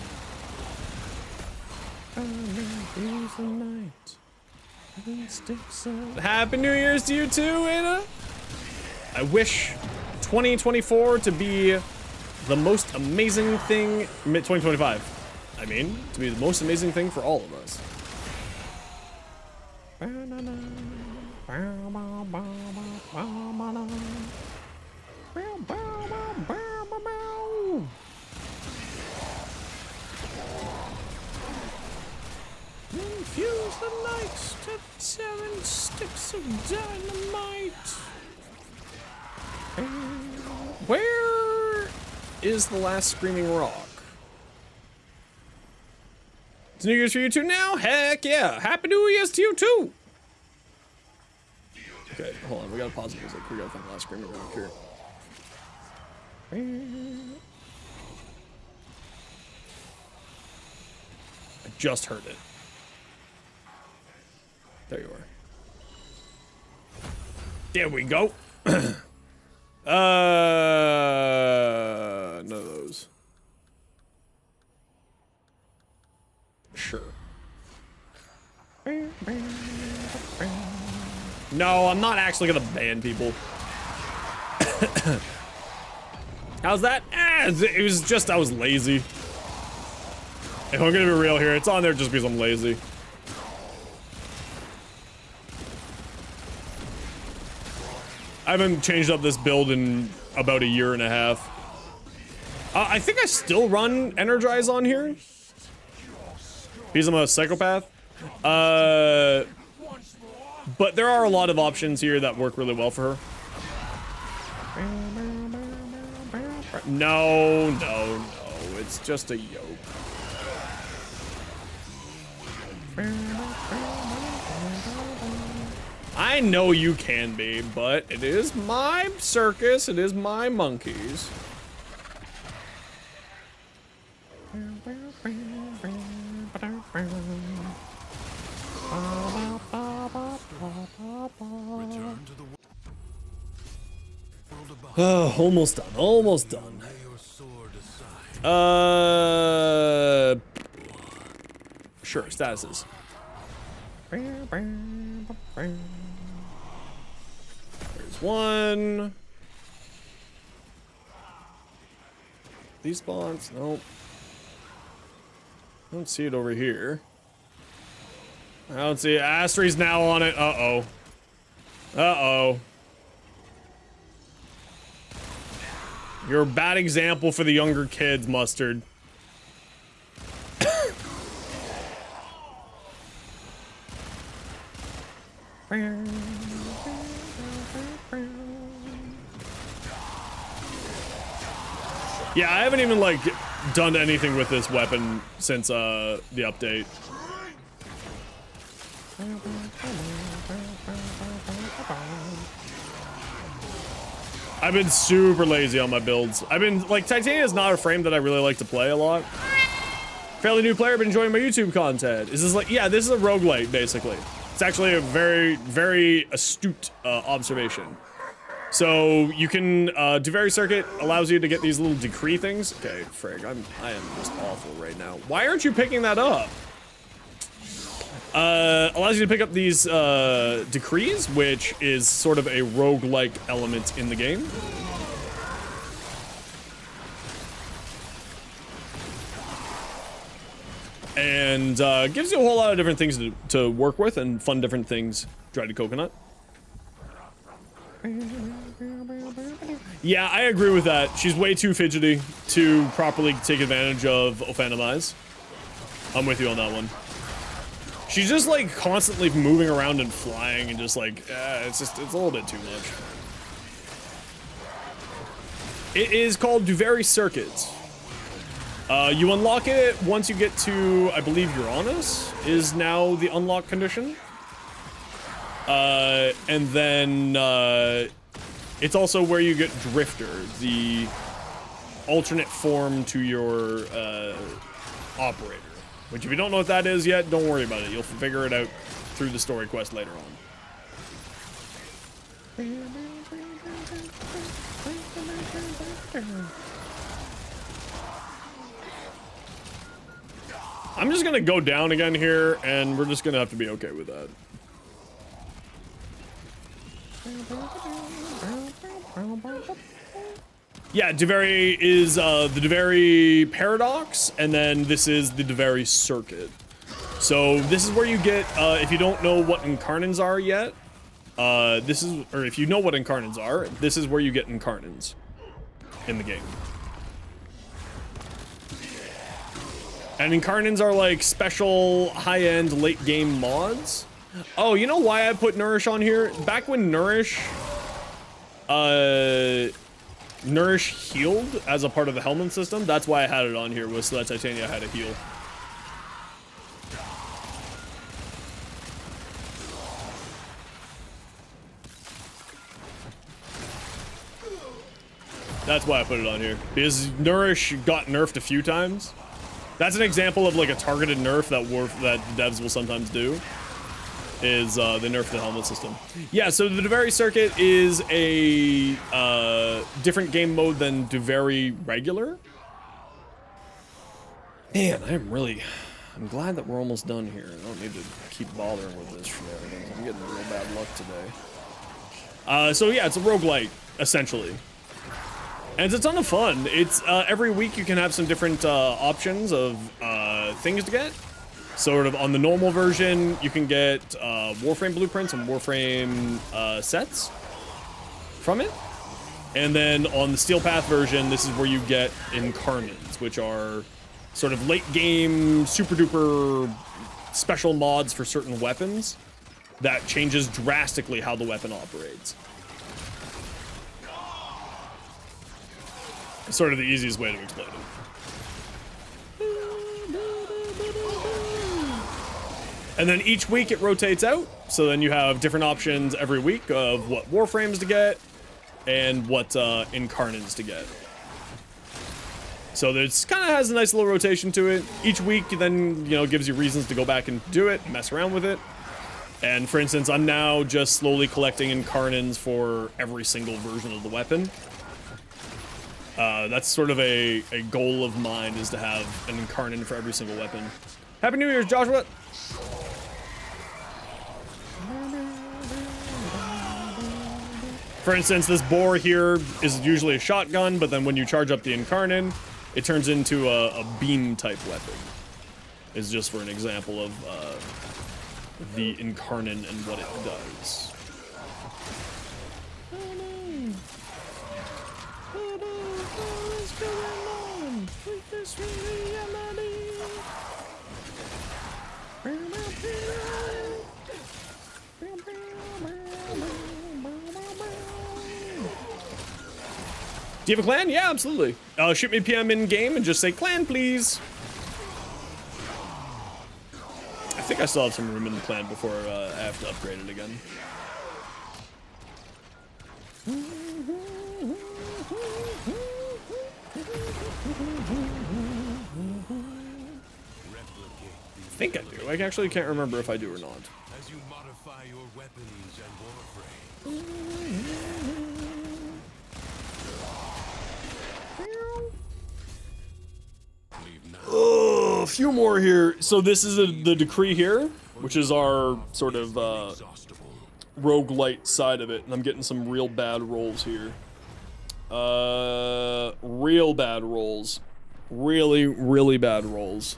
A: Happy New Year's to you too, Anna. I wish 2024 to be the most amazing thing, 2025, I mean, to be the most amazing thing for all of us. Infuse the night to 7 sticks of dynamite. Where is the last screaming rock? It's New Year's for you too now? Heck yeah! Happy New Year's to you too! Okay, hold on, we gotta pause the music. We gotta find the last screaming rock here. I just heard it. There you are. There we go. None of those. Sure. No, I'm not actually gonna ban people. How's that? It was just, I was lazy. If I'm gonna be real here, it's on there just because I'm lazy. I haven't changed up this build in about a year and a half. I think I still run Energize on here because I'm a psychopath. But there are a lot of options here that work really well for her. No, no, no. It's just a yoke. I know you can be, but it is my circus. It is my monkeys. Oh, almost done. Almost done. Sure, statuses. There's one. These spawns? Nope. I don't see it over here. I don't see it. Astri's now on it. Uh-oh. Uh-oh. You're a bad example for the younger kids, Mustard. Yeah, I haven't even, like, done anything with this weapon since, the update. I've been super lazy on my builds. I've been, like, Titania is not a frame that I really like to play a lot. Fairly new player, been enjoying my YouTube content. Is this like, yeah, this is a roguelite, basically. It's actually a very, very astute, observation. So, you can, Duvari Circuit allows you to get these little decree things. Okay, frig, I am just awful right now. Why aren't you picking that up? Allows you to pick up these, decrees, which is sort of a roguelike element in the game. And, gives you a whole lot of different things to work with and fun different things. Dried coconut. Yeah, I agree with that. She's way too fidgety to properly take advantage of Ophanimize. I'm with you on that one. She's just like constantly moving around and flying and just like, it's a little bit too much. It is called Duvari Circuit. You unlock it once you get to, I believe, Uranus is now the unlock condition. And then, it's also where you get Drifter, the alternate form to your, operator. Which, if you don't know what that is yet, don't worry about it. You'll figure it out through the story quest later on. I'm just gonna go down again here, and we're just gonna have to be okay with that. Yeah, Duvari is the Duvari Paradox, and then this is the Duvari Circuit. So this is where you get, if you don't know what Incarnans are yet, this is, or if you know what Incarnans are, this is where you get Incarnans in the game. And Incarnans are like special high-end late game mods. Oh, you know why I put Nourish on here? Back when Nourish healed as a part of the Helmet system, that's why I had it on here, was so that Titania had a heal. That's why I put it on here, because Nourish got nerfed a few times. That's an example of like a targeted nerf that devs will sometimes do. Is the nerf to the helmet system. Yeah, so the Duvari Circuit is a different game mode than Duvari regular. Man, I'm glad that we're almost done here. I don't need to keep bothering with this shenanigans. I'm getting real bad luck today. So yeah, it's a roguelite, essentially. And it's a ton of fun. It's every week you can have some different options of things to get. Sort of on the normal version, you can get Warframe blueprints and Warframe sets from it. And then on the Steel Path version, this is where you get Incarnates, which are sort of late game, super duper special mods for certain weapons that changes drastically how the weapon operates. It's sort of the easiest way to explain it. And then each week it rotates out, so then you have different options every week of what Warframes to get and what Incarnates to get. So this kind of has a nice little rotation to it. Each week then, you know, gives you reasons to go back and do it, mess around with it. And for instance, I'm now just slowly collecting Incarnates for every single version of the weapon. That's sort of a goal of mine, is to have an Incarnate for every single weapon. Happy New Year's, Joshua! For instance, this boar here is usually a shotgun, but then when you charge up the Incarnate, it turns into a beam type weapon. Is just for an example of the Incarnate and what it does. Do you have a clan? Yeah, absolutely. Shoot me PM in game and just say clan, please. I think I still have some room in the clan before I have to upgrade it again. I think I do. I actually can't remember if I do or not.
E: As you modify your weapons and warframes.
A: Oh, a few more here. So this is the decree here, which is our sort of roguelite side of it, and I'm getting some real bad rolls here. Real bad rolls. Really, really bad rolls.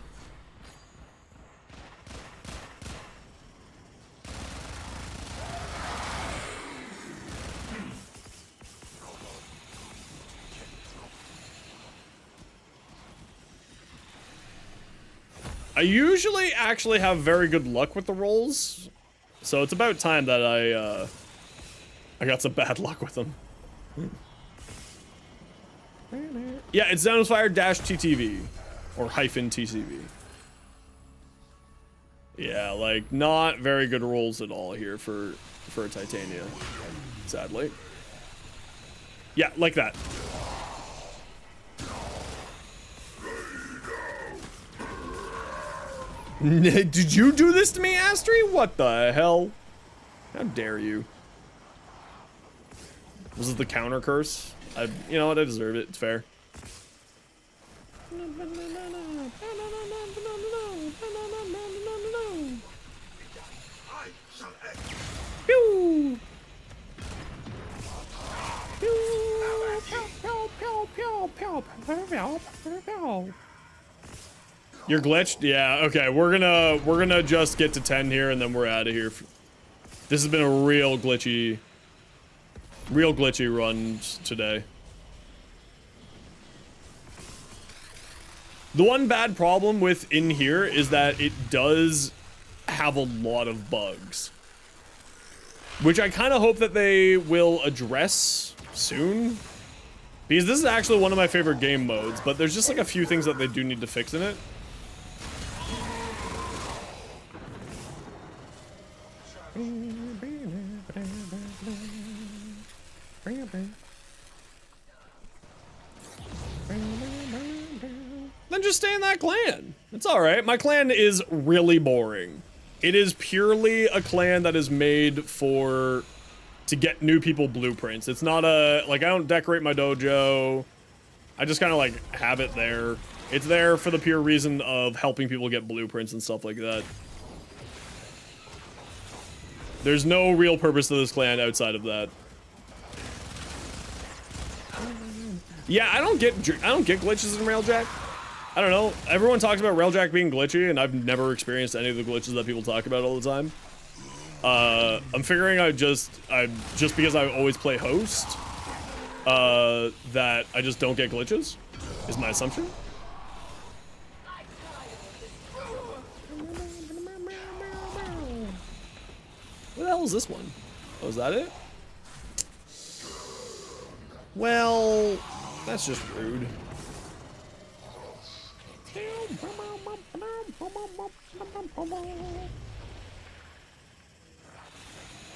A: I usually actually have very good luck with the rolls, so it's about time that I got some bad luck with them. Yeah, it's Downfire-TTV, or -TCV. Yeah, like, not very good rolls at all here for Titania, sadly. Yeah, like that. Did you do this to me, Astri? What the hell? How dare you? This is the counter curse. You know what? I deserve it. It's fair. Pew! You're glitched? Yeah, okay. We're gonna just get to 10 here and then we're out of here. This has been a real glitchy run today. The one bad problem with in here is that it does have a lot of bugs, which I kind of hope that they will address soon, because this is actually one of my favorite game modes, but there's just like a few things that they do need to fix in it. Then just stay in that clan. It's alright. My clan is really boring. It is purely a clan that is made to get new people blueprints. It's not like, I don't decorate my dojo. I just kind of like have it there. It's there for the pure reason of helping people get blueprints and stuff like that. There's no real purpose to this clan outside of that. Yeah, I don't get glitches in Railjack. I don't know. Everyone talks about Railjack being glitchy, and I've never experienced any of the glitches that people talk about all the time. I'm figuring I just because I always play host, that I just don't get glitches, is my assumption. What the hell is this one? Oh, is that it? Well, that's just rude.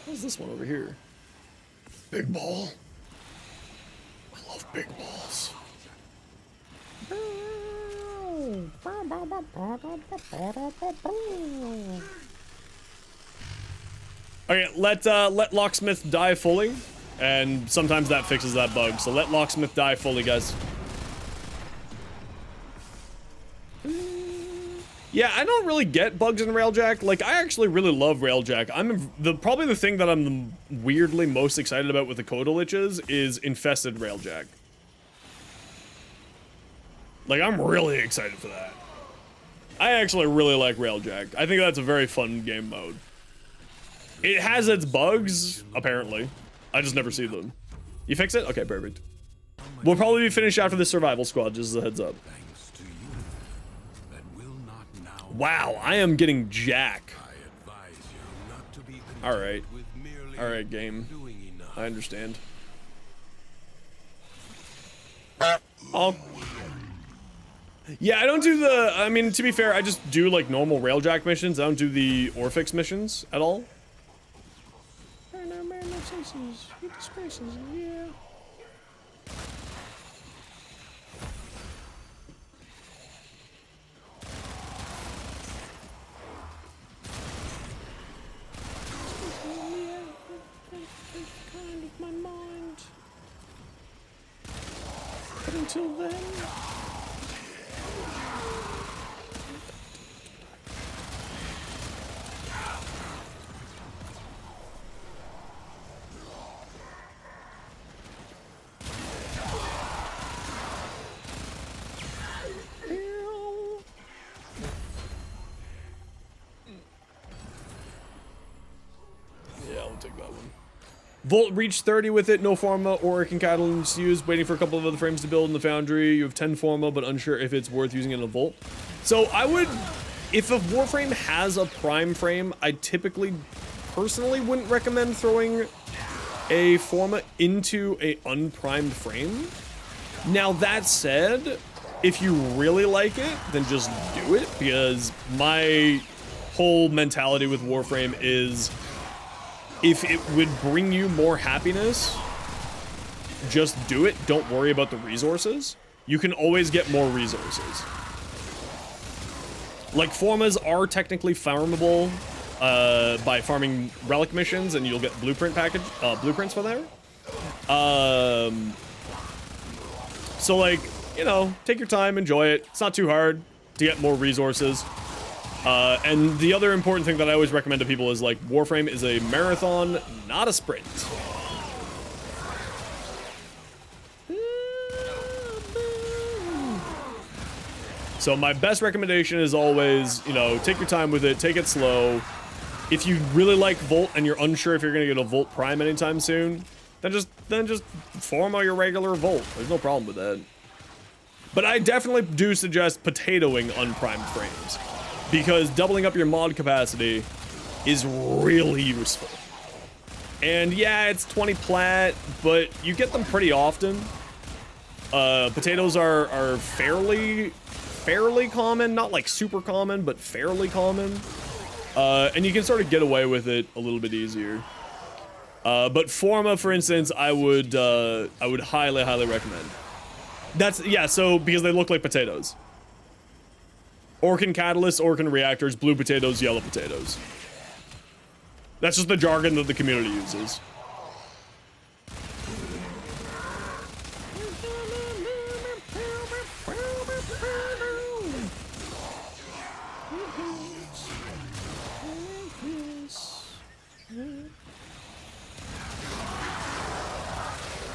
A: What's this one over here? Big ball. I love big balls. Okay, let Locksmith die fully, and sometimes that fixes that bug. So let Locksmith die fully, guys. Yeah, I don't really get bugs in Railjack. Like, I actually really love Railjack. Probably the thing that I'm the weirdly most excited about with the Kodaliches is infested Railjack. Like, I'm really excited for that. I actually really like Railjack. I think that's a very fun game mode. It has its bugs, apparently. I just never see them. You fix it? Okay, perfect. We'll probably be finished after the survival squad, just as a heads up. Wow, I am getting jack. Alright. Alright, game. I understand. Oh. Yeah, I don't do the... I mean, to be fair, I just do, like, normal Railjack missions. I don't do the Orphix missions at all. Yeah. But until then... Yeah, I'll take that one. Volt reached 30 with it, no Forma or Catalans used, waiting for a couple of other frames to build in the foundry. You have 10 Forma, but unsure if it's worth using in a Volt. So I would, if a Warframe has a prime frame, I typically, personally wouldn't recommend throwing a Forma into a unprimed frame. Now that said, if you really like it, then just do it, because my whole mentality with Warframe is, if it would bring you more happiness, just do it. Don't worry about the resources. You can always get more resources. Like, Formas are technically farmable by farming relic missions, and you'll get blueprints for there. So, like, you know, take your time, enjoy it. It's not too hard to get more resources. And the other important thing that I always recommend to people is, like, Warframe is a marathon, not a sprint. So my best recommendation is always, you know, take your time with it, take it slow. If you really like Volt and you're unsure if you're gonna get a Volt Prime anytime soon, then just farm all your regular Volt. There's no problem with that. But I definitely do suggest potatoing unprimed frames, because doubling up your mod capacity is really useful. And yeah, it's 20 plat, but you get them pretty often. Potatoes are fairly common, not like super common, but fairly common. And you can sort of get away with it a little bit easier. But Forma, for instance, I would highly recommend. That's, yeah, so, because they look like potatoes. Orkin catalysts, Orkin reactors, blue potatoes, yellow potatoes. That's just the jargon that the community uses.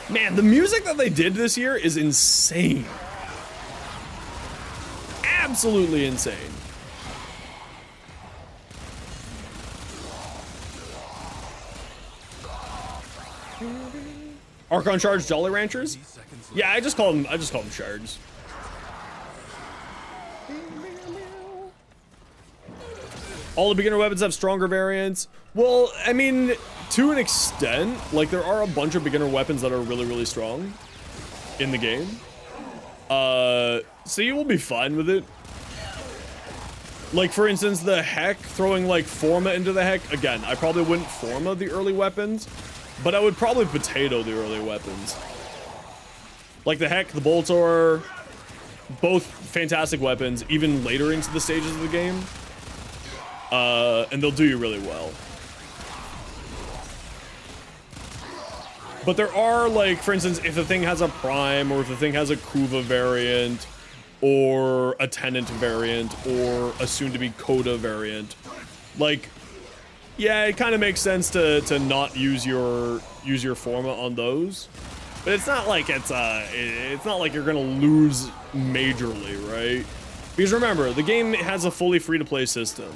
A: Man, the music that they did this year is insane. absolutely insane. Archon Charge Jolly Ranchers? Yeah, I just call them shards. All the beginner weapons have stronger variants. Well, I mean, to an extent, like there are a bunch of beginner weapons that are really, really strong in the game. So you will be fine with it. Like for instance, the Heck, throwing like Forma into the Heck. Again, I probably wouldn't Forma the early weapons, but I would probably potato the early weapons. Like the Heck, the Boltor, both fantastic weapons, even later into the stages of the game. And they'll do you really well. But there are, like, for instance, if the thing has a Prime, or if the thing has a Kuva variant, or a Tenant variant, or a soon-to-be Coda variant, like, yeah, it kind of makes sense to not use your Forma on those. But it's not like it's not like you're gonna lose majorly, right? Because remember, the game has a fully free-to-play system.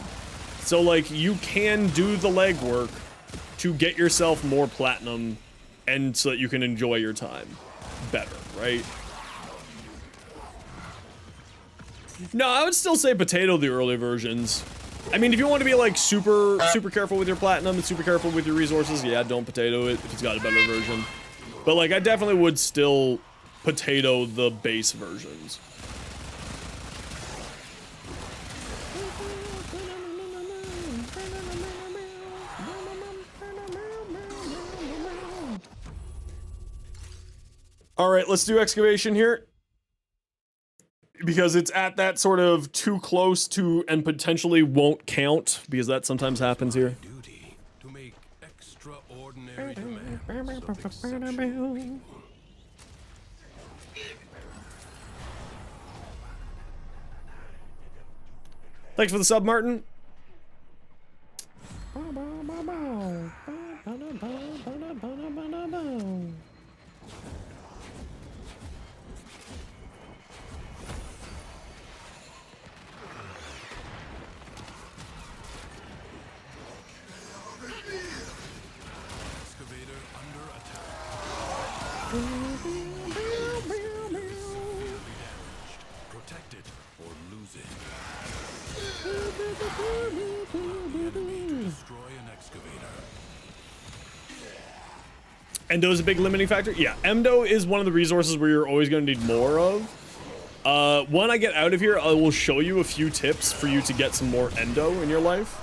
A: So, like, you can do the legwork to get yourself more platinum and so that you can enjoy your time better, right? No, I would still say potato the early versions. I mean, if you want to be, like, super careful with your platinum and super careful with your resources, yeah, don't potato it if it's got a better version. But, like, I definitely would still potato the base versions. All right, let's do excavation here. Because it's at that sort of too close to and potentially won't count, because that sometimes happens here.
E: Duty to make extraordinary demands of exceptional people.
A: Thanks for the sub, Martin.
E: Excavator under attack. Protect it or lose it. Destroy an excavator.
A: Endo is a big limiting factor. Yeah, Endo is one of the resources where you're always going to need more of. When I get out of here, I will show you a few tips for you to get some more Endo in your life.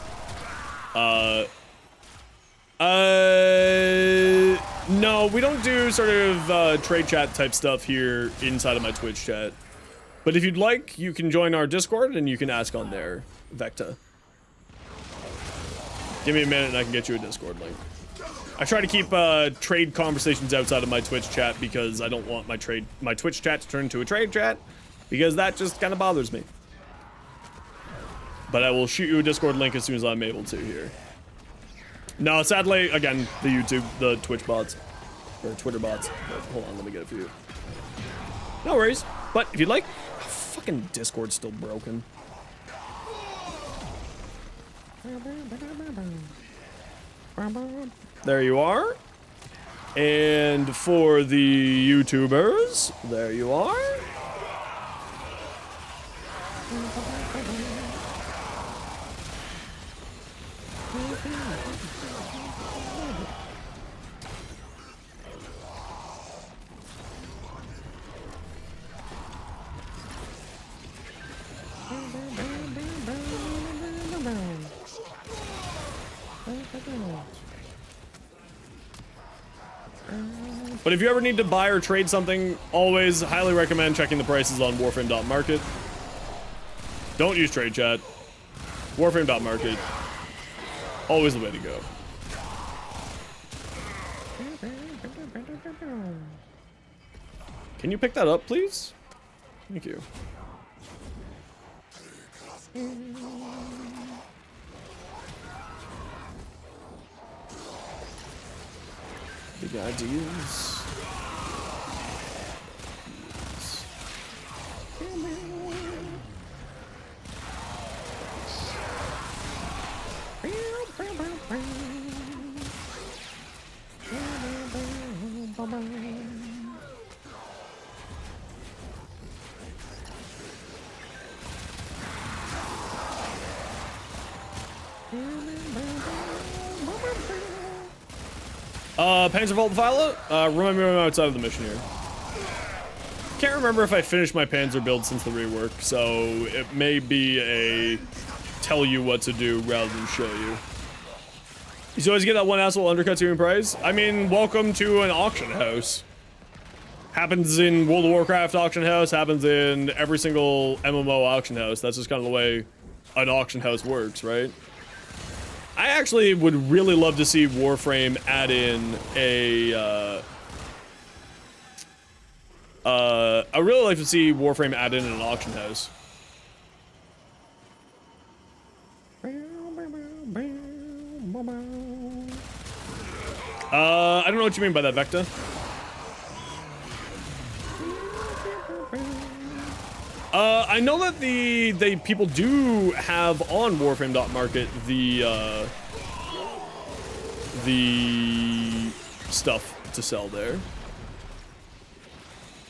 A: No, we don't do sort of trade chat type stuff here inside of my Twitch chat. But if you'd like, you can join our Discord and you can ask on there, Vecta. Give me a minute and I can get you a Discord link. I try to keep trade conversations outside of my Twitch chat because I don't want my Twitch chat to turn into a trade chat, because that just kind of bothers me. But I will shoot you a Discord link as soon as I'm able to here. No, sadly, again, the Twitch bots, or Twitter bots. But hold on, let me get it for you. No worries. But if you'd like, fucking Discord's still broken. There you are. And for the YouTubers, there you are. But if you ever need to buy or trade something, always highly recommend checking the prices on warframe.market. Don't use trade chat. Warframe.market. Always the way to go. Can you pick that up, please? Thank you. Big ideas. Panzervault Violet? Remind me when I'm outside of the mission here. Can't remember if I finished my Panzer build since the rework, so it may be a tell you what to do rather than show you. You always get that one asshole undercut to your price? I mean, welcome to an auction house. Happens in World of Warcraft auction house, happens in every single MMO auction house. That's just kind of the way an auction house works, right? I actually would really love to see Warframe add in a, I really like to see Warframe add in an auction house. I don't know what you mean by that, Vecta. I know that the people do have on Warframe.market the stuff to sell there.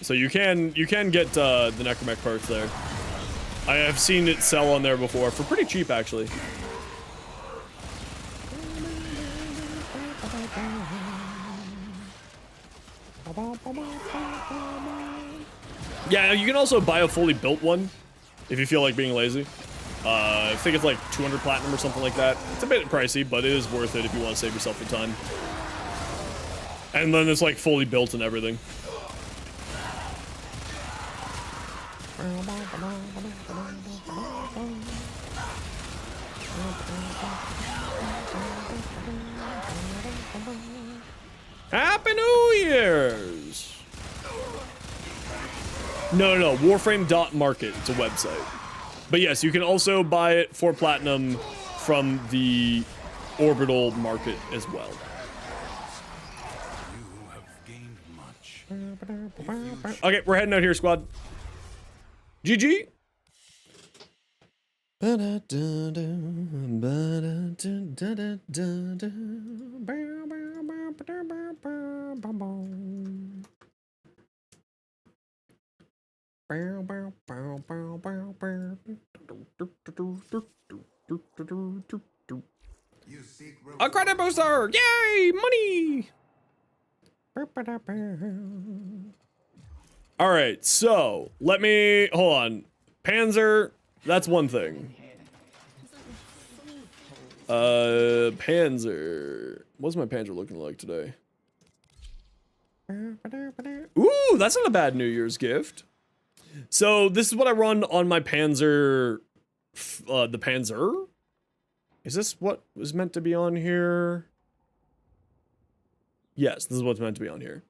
A: So you can get the Necromech parts there. I have seen it sell on there before for pretty cheap actually. Yeah, you can also buy a fully built one if you feel like being lazy. I think it's like 200 platinum or something like that. It's a bit pricey, but it is worth it if you want to save yourself a ton. And then it's like fully built and everything. Happy New Year's! No, Warframe.market. It's a website. But yes, you can also buy it for platinum from the Orbital market as well.
E: You have gained much.
A: Okay, we're heading out here, squad. GG. A credit booster! Yay! Money! Alright, so let me hold on. Panzer, that's one thing. Panzer. What's my Panzer looking like today? Ooh, that's not a bad New Year's gift. So this is what I run on my Panzer, the Panzer? Is this what was meant to be on here? Yes, this is what's meant to be on here.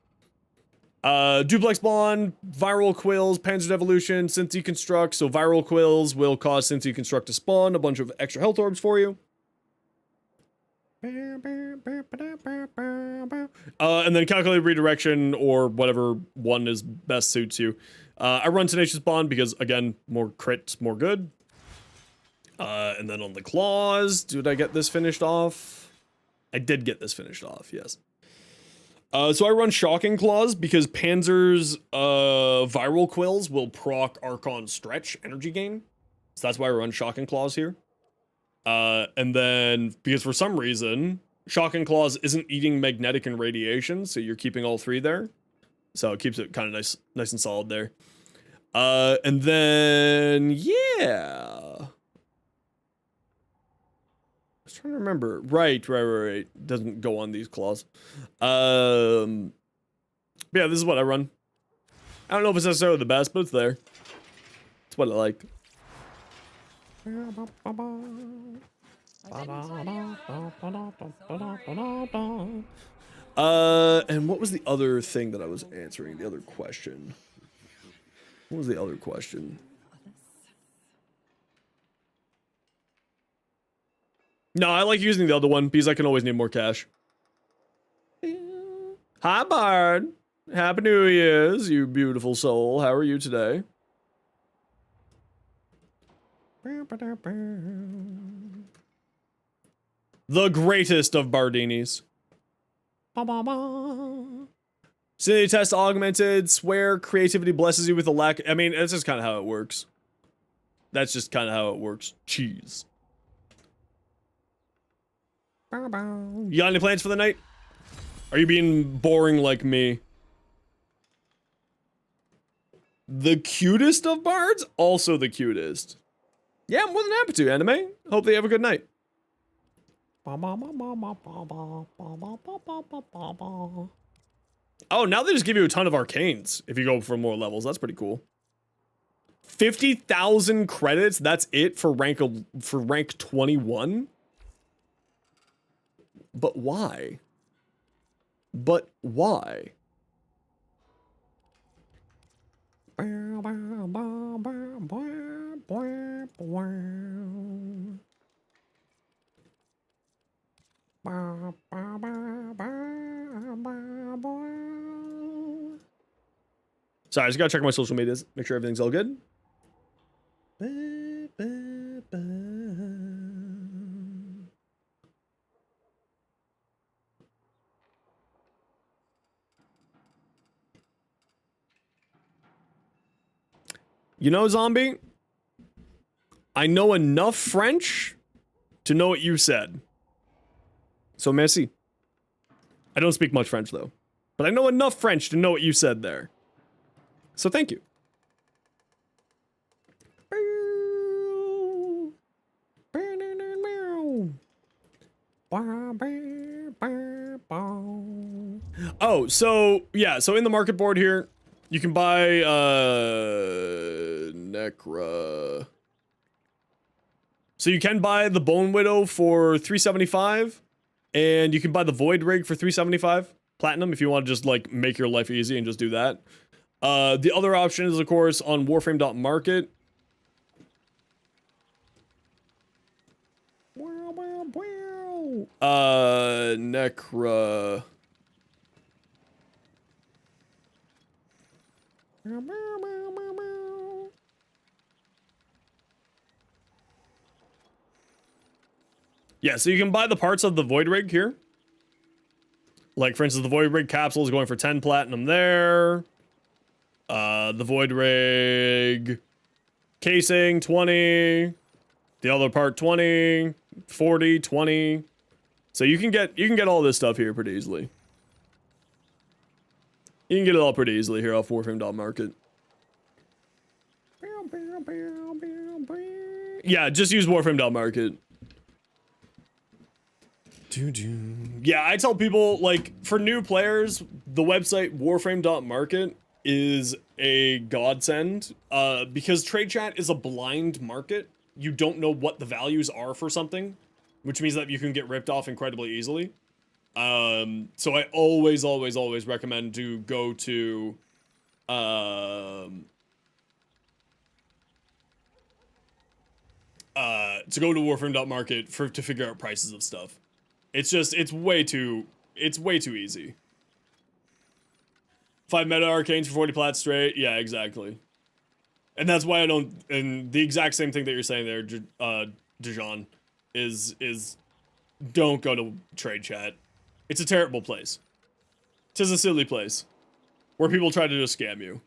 A: Duplex Bond, Viral Quills, Panzer Devolution, Synth Deconstruct. So Viral Quills will cause Synth Deconstruct to spawn a bunch of extra health orbs for you. And then Calculate Redirection or whatever one is best suits you. I run Tenacious Bond because, again, more crits, more good. And then on the claws, did I get this finished off? I did get this finished off, yes. So I run Shocking Claws because Panzer's Viral Quills will proc Archon Stretch energy gain. So that's why I run Shocking Claws here. And then, because for some reason, Shocking Claws isn't eating magnetic and radiation, so you're keeping all three there. So it keeps it kind of nice and solid there. And then, yeah. I was trying to remember. Right. Doesn't go on these claws. Yeah, this is what I run. I don't know if it's necessarily the best, but it's there. It's what I like. And what was the other thing that I was answering? The other question. What was the other question? No, I like using the other one because I can always need more cash. Hi, Bard. Happy New Year's, you beautiful soul. How are you today? The greatest of Bardinis. City test augmented. Swear creativity blesses you with a lack. I mean, that's just kind of how it works. That's just kind of how it works. Cheese. You got any plans for the night? Are you being boring like me? The cutest of bards? Also the cutest. Yeah, I'm more than happy to, anime. Hope they have a good night. Oh, now they just give you a ton of arcanes if you go for more levels. That's pretty cool. 50,000 credits. That's it for rank 21. But why? But why? Sorry, I just gotta check my social medias, make sure everything's all good. You know, zombie, I know enough French to know what you said. So merci. I don't speak much French though, but I know enough French to know what you said there. So thank you. Oh, so yeah, so in the market board here, you can buy Necra. So you can buy the Bone Widow for 375, and you can buy the Void Rig for 375 platinum if you want to just like make your life easy and just do that. The other option is of course on warframe.market. Necra. Yeah, so you can buy the parts of the Void Rig here. Like, for instance, the Void Rig capsule is going for 10 platinum there. The Void Rig casing, 20. The other part, 20. 40, 20. So you can get all this stuff here pretty easily. You can get it all pretty easily here off warframe.market. Yeah, just use warframe.market. Yeah, I tell people, like, for new players, the website warframe.market is a godsend, because trade chat is a blind market. You don't know what the values are for something, which means that you can get ripped off incredibly easily. So I always recommend to go to, warframe.market to figure out prices of stuff. It's just, it's way too easy. 5 meta arcanes for 40 plat straight. Yeah, exactly. And that's why I don't, and the exact same thing that you're saying there, Dijon, is don't go to trade chat. It's a terrible place. 'Tis a silly place where people try to just scam you.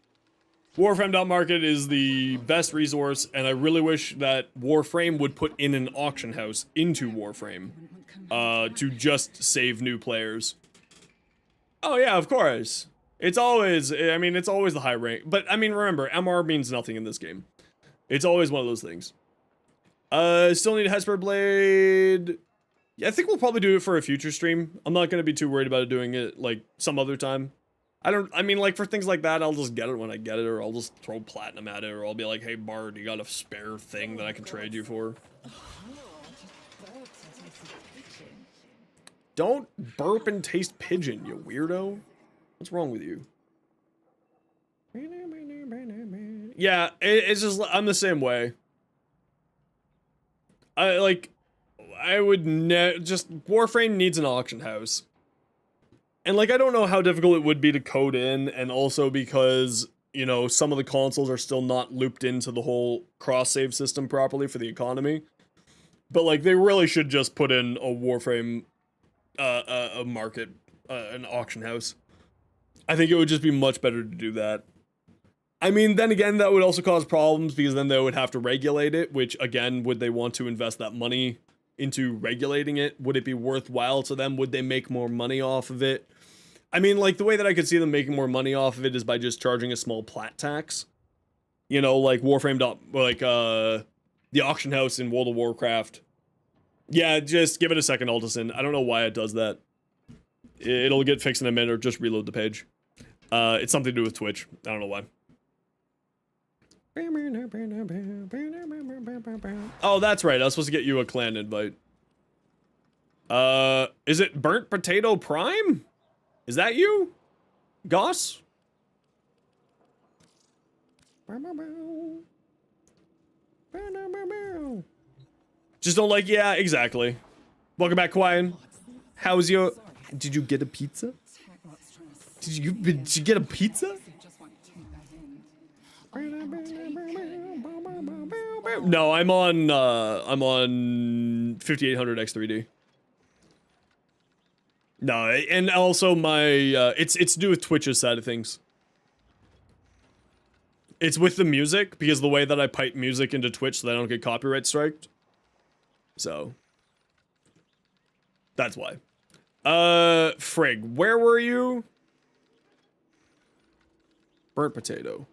A: Warframe.market is the best resource, and I really wish that Warframe would put in an auction house into Warframe, to just save new players. Oh yeah, of course. It's always, I mean, it's always the high rank, but I mean, remember, MR means nothing in this game. It's always one of those things. Still need a Hesper Blade. Yeah, I think we'll probably do it for a future stream. I'm not gonna be too worried about doing it, like, some other time. I mean, like, for things like that, I'll just get it when I get it, or I'll just throw platinum at it, or I'll be like, hey, Bard, you got a spare thing that I can trade you for? Don't burp and taste pigeon, you weirdo. What's wrong with you? Yeah, it's just, I'm the same way. I would just, Warframe needs an auction house. And like, I don't know how difficult it would be to code in, and also because, you know, some of the consoles are still not looped into the whole cross-save system properly for the economy. But like, they really should just put in a Warframe, a market, an auction house. I think it would just be much better to do that. I mean, then again, that would also cause problems, because then they would have to regulate it, which, again, would they want to invest that money into regulating it? Would it be worthwhile to them? Would they make more money off of it? I mean, like, the way that I could see them making more money off of it is by just charging a small plat tax. You know, like Warframe. Like, the auction house in World of Warcraft. Yeah, just give it a second, Alderson. I don't know why it does that. It'll get fixed in a minute, or just reload the page. It's something to do with Twitch. I don't know why. Oh, that's right. I was supposed to get you a clan invite. Is it Burnt Potato Prime? Is that you? Goss? Just don't like, yeah, exactly. Welcome back, Quine. How's your... Did you get a pizza? Did you get a pizza? No, I'm on 5800 X3D. No, and also my it's to do with Twitch's side of things. It's with the music, because the way that I pipe music into Twitch so that I don't get copyright striked. So that's why. Frig, where were you? Burnt potato.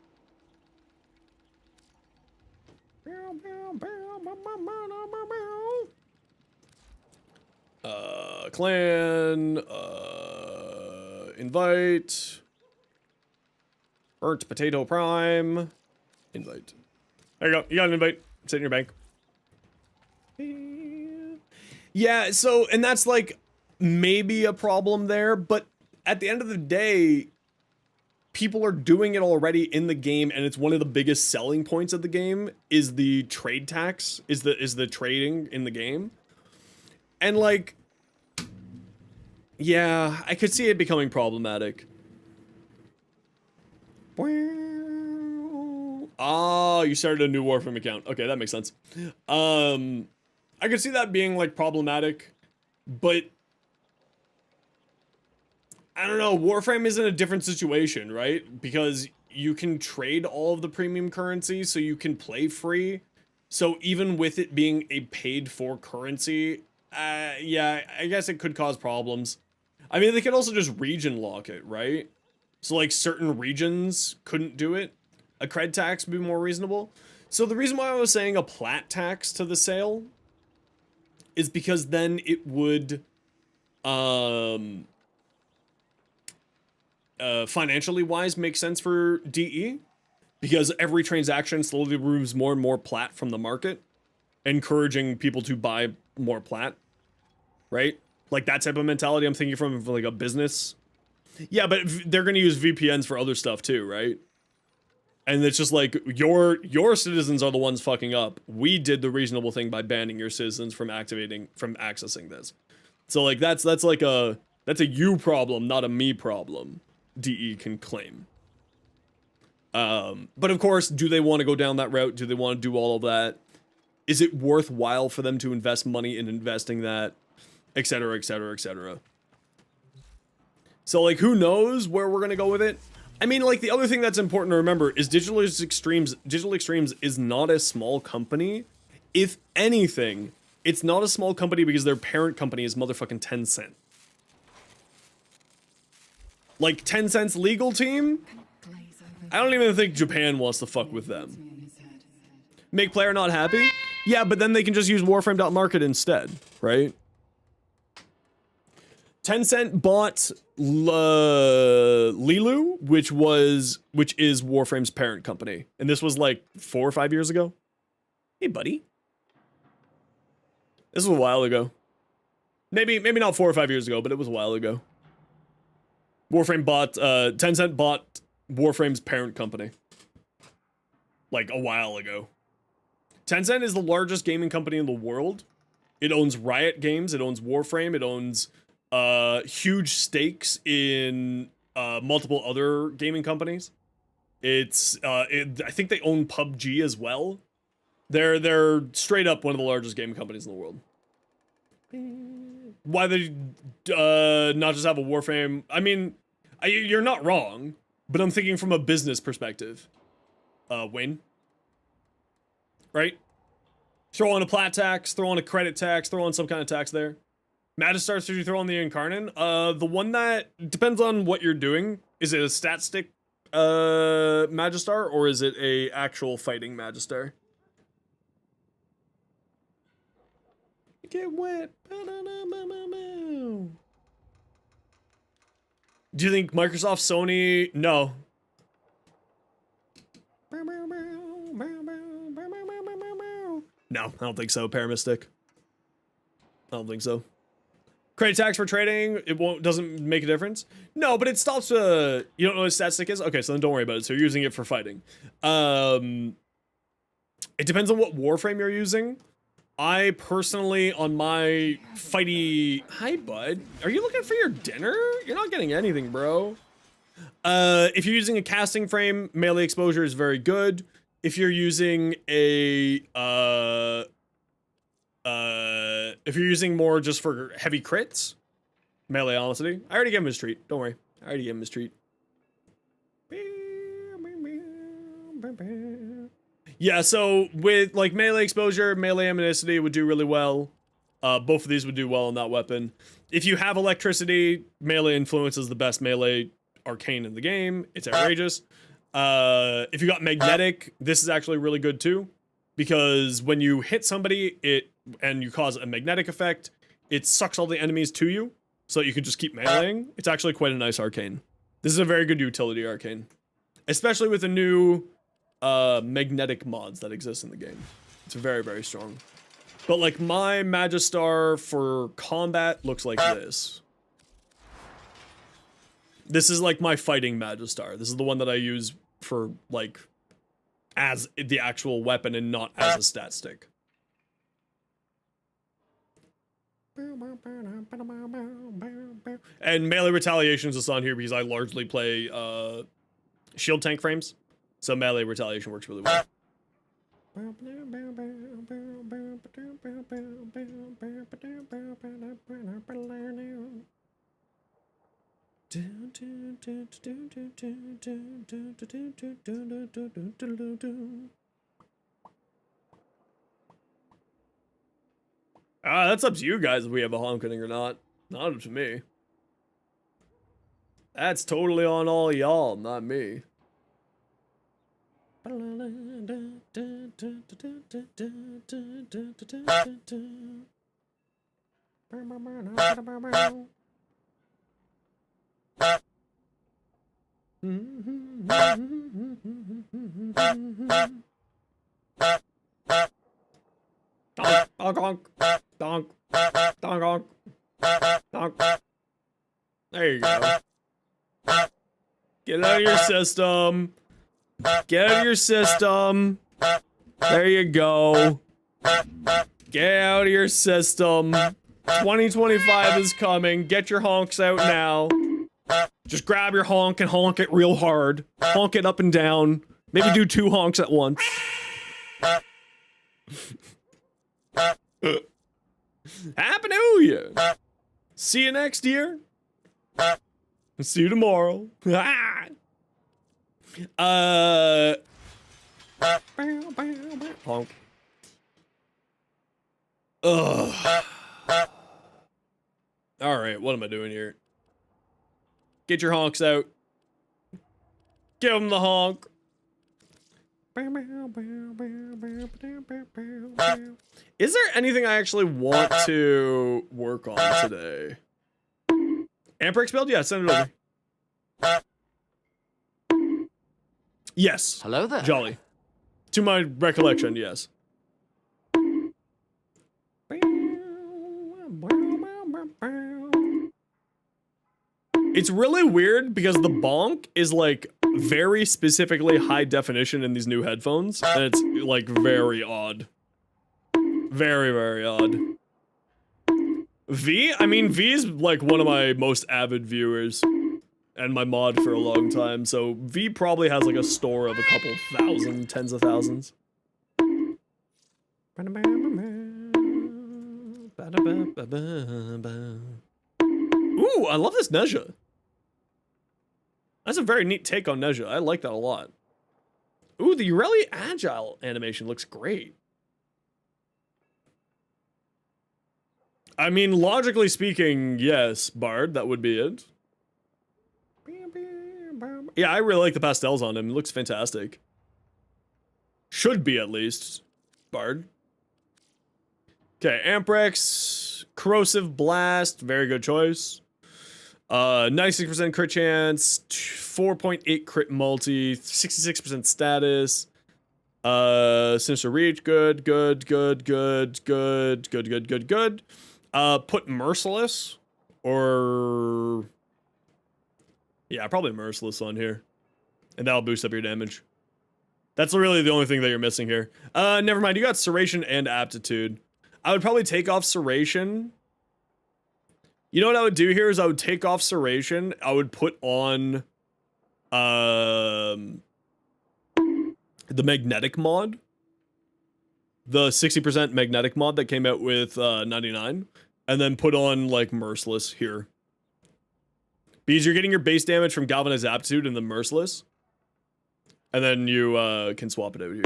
A: Clan, invite. Burnt Potato Prime. Invite. There you go. You got an invite. It's in your bank. Yeah, so, and that's like maybe a problem there, but at the end of the day, people are doing it already in the game, and it's one of the biggest selling points of the game is the trade tax, is the trading in the game. And like, yeah, I could see it becoming problematic. Oh, you started a new Warframe account. Okay, that makes sense. I could see that being like problematic, but I don't know, Warframe is in a different situation, right? Because you can trade all of the premium currency, so you can play free. So even with it being a paid for currency, yeah, I guess it could cause problems. I mean, they could also just region lock it, right? So like certain regions couldn't do it. A cred tax would be more reasonable. So the reason why I was saying a plat tax to the sale is because then it would, financially wise make sense for DE, because every transaction slowly removes more and more plat from the market, encouraging people to buy more plat, right? Like that type of mentality I'm thinking from like a business. Yeah, but they're going to use VPNs for other stuff too, right? And it's just like your citizens are the ones fucking up. We did the reasonable thing by banning your citizens from accessing this. So like that's a you problem, not a me problem. DE can claim. But of course, do they want to go down that route? Do they want to do all of that? Is it worthwhile for them to invest money in investing that, etc., etc., etc.? So like, who knows where we're gonna go with it? I mean, like, the other thing that's important to remember is Digital Extremes is not a small company. If anything, it's not a small company because their parent company is motherfucking Tencent. Like, Tencent's legal team? I don't even think Japan wants to fuck with them. Make player not happy? Yeah, but then they can just use Warframe.market instead, right? Tencent bought Lilu, which is Warframe's parent company. And this was like 4 or 5 years ago. Hey, buddy. This was a while ago. Maybe not 4 or 5 years ago, but it was a while ago. Tencent bought Warframe's parent company. Like a while ago. Tencent is the largest gaming company in the world. It owns Riot Games, it owns Warframe, it owns huge stakes in multiple other gaming companies. I think they own PUBG as well. They're straight up one of the largest gaming companies in the world. Why they not just have a Warframe? I mean, you're not wrong, but I'm thinking from a business perspective. Win. Right? Throw on a plat tax, throw on a credit tax, throw on some kind of tax there. Magistar should you throw on the Incarnate? The one that depends on what you're doing. Is it a stat stick Magistar or is it a actual fighting Magistar? Get wet. Do you think Microsoft, Sony? No. No, I don't think so. Paramystic. I don't think so. Credit tax for trading, doesn't make a difference. No, but it stops. You don't know what stat stick is? Okay, so then don't worry about it. So you're using it for fighting. It depends on what warframe you're using. I personally, on my fighty... Hi, bud. Are you looking for your dinner? You're not getting anything, bro. If you're using a casting frame, melee exposure is very good. If you're using a... if you're using more just for heavy crits, melee honesty. I already gave him his treat. Don't worry. I already gave him his treat. Yeah, so with like melee exposure, melee amenicity would do really well. Both of these would do well on that weapon. If you have electricity, melee influence is the best melee arcane in the game. It's outrageous. If you got magnetic, this is actually really good too. Because when you hit somebody, and you cause a magnetic effect, it sucks all the enemies to you, so that you can just keep meleeing. It's actually quite a nice arcane. This is a very good utility arcane. Especially with the new magnetic mods that exist in the game. It's very, very strong. But like my Magistar for combat looks like this. This is like my fighting Magistar. This is the one that I use for like as the actual weapon and not as a stat stick. And melee retaliation is just on here because I largely play shield tank frames, so melee retaliation works really well. That's up to you guys if we have a honking or not. Not up to me. That's totally on all y'all, not me. Donk, donk, donk, donk, donk. There you go. Get it out of your system. Get out of your system. There you go. Get out of your system. 2025 is coming. Get your honks out now. Just grab your honk and honk it real hard. Honk it up and down. Maybe do 2 honks at once. Happy New Year! See you next year. See you tomorrow. Honk. Ugh. Alright, what am I doing here? Get your honks out. Give them the honk. Is there anything I actually want to work on today? Amperix build? Yeah, send it over. Yes.
G: Hello there.
A: Jolly. To my recollection, yes. It's really weird because the bonk is like very specifically high definition in these new headphones, and it's like very odd. Very, very odd. V? I mean, V is like one of my most avid viewers and my mod for a long time, so V probably has like a store of a couple thousand, tens of thousands. Ooh, I love this Nezha. That's a very neat take on Nezha. I like that a lot. Ooh, the really agile animation looks great. I mean, logically speaking, yes, Bard, that would be it. Yeah, I really like the pastels on him. It looks fantastic. Should be, at least. Bard. Okay, Amprex, Corrosive Blast, very good choice. 96% crit chance, 4.8 crit multi, 66% status. Sinister Reach, good. Put Merciless, or... yeah, probably Merciless on here. And that'll boost up your damage. That's really the only thing that you're missing here. Never mind, you got Serration and Aptitude. I would probably take off Serration. You know what I would do here is I would take off Serration. I would put on the magnetic mod. The 60% magnetic mod that came out with 99. And then put on like Merciless here. Because you're getting your base damage from Galvanized Aptitude and the Merciless. And then you can swap it out here.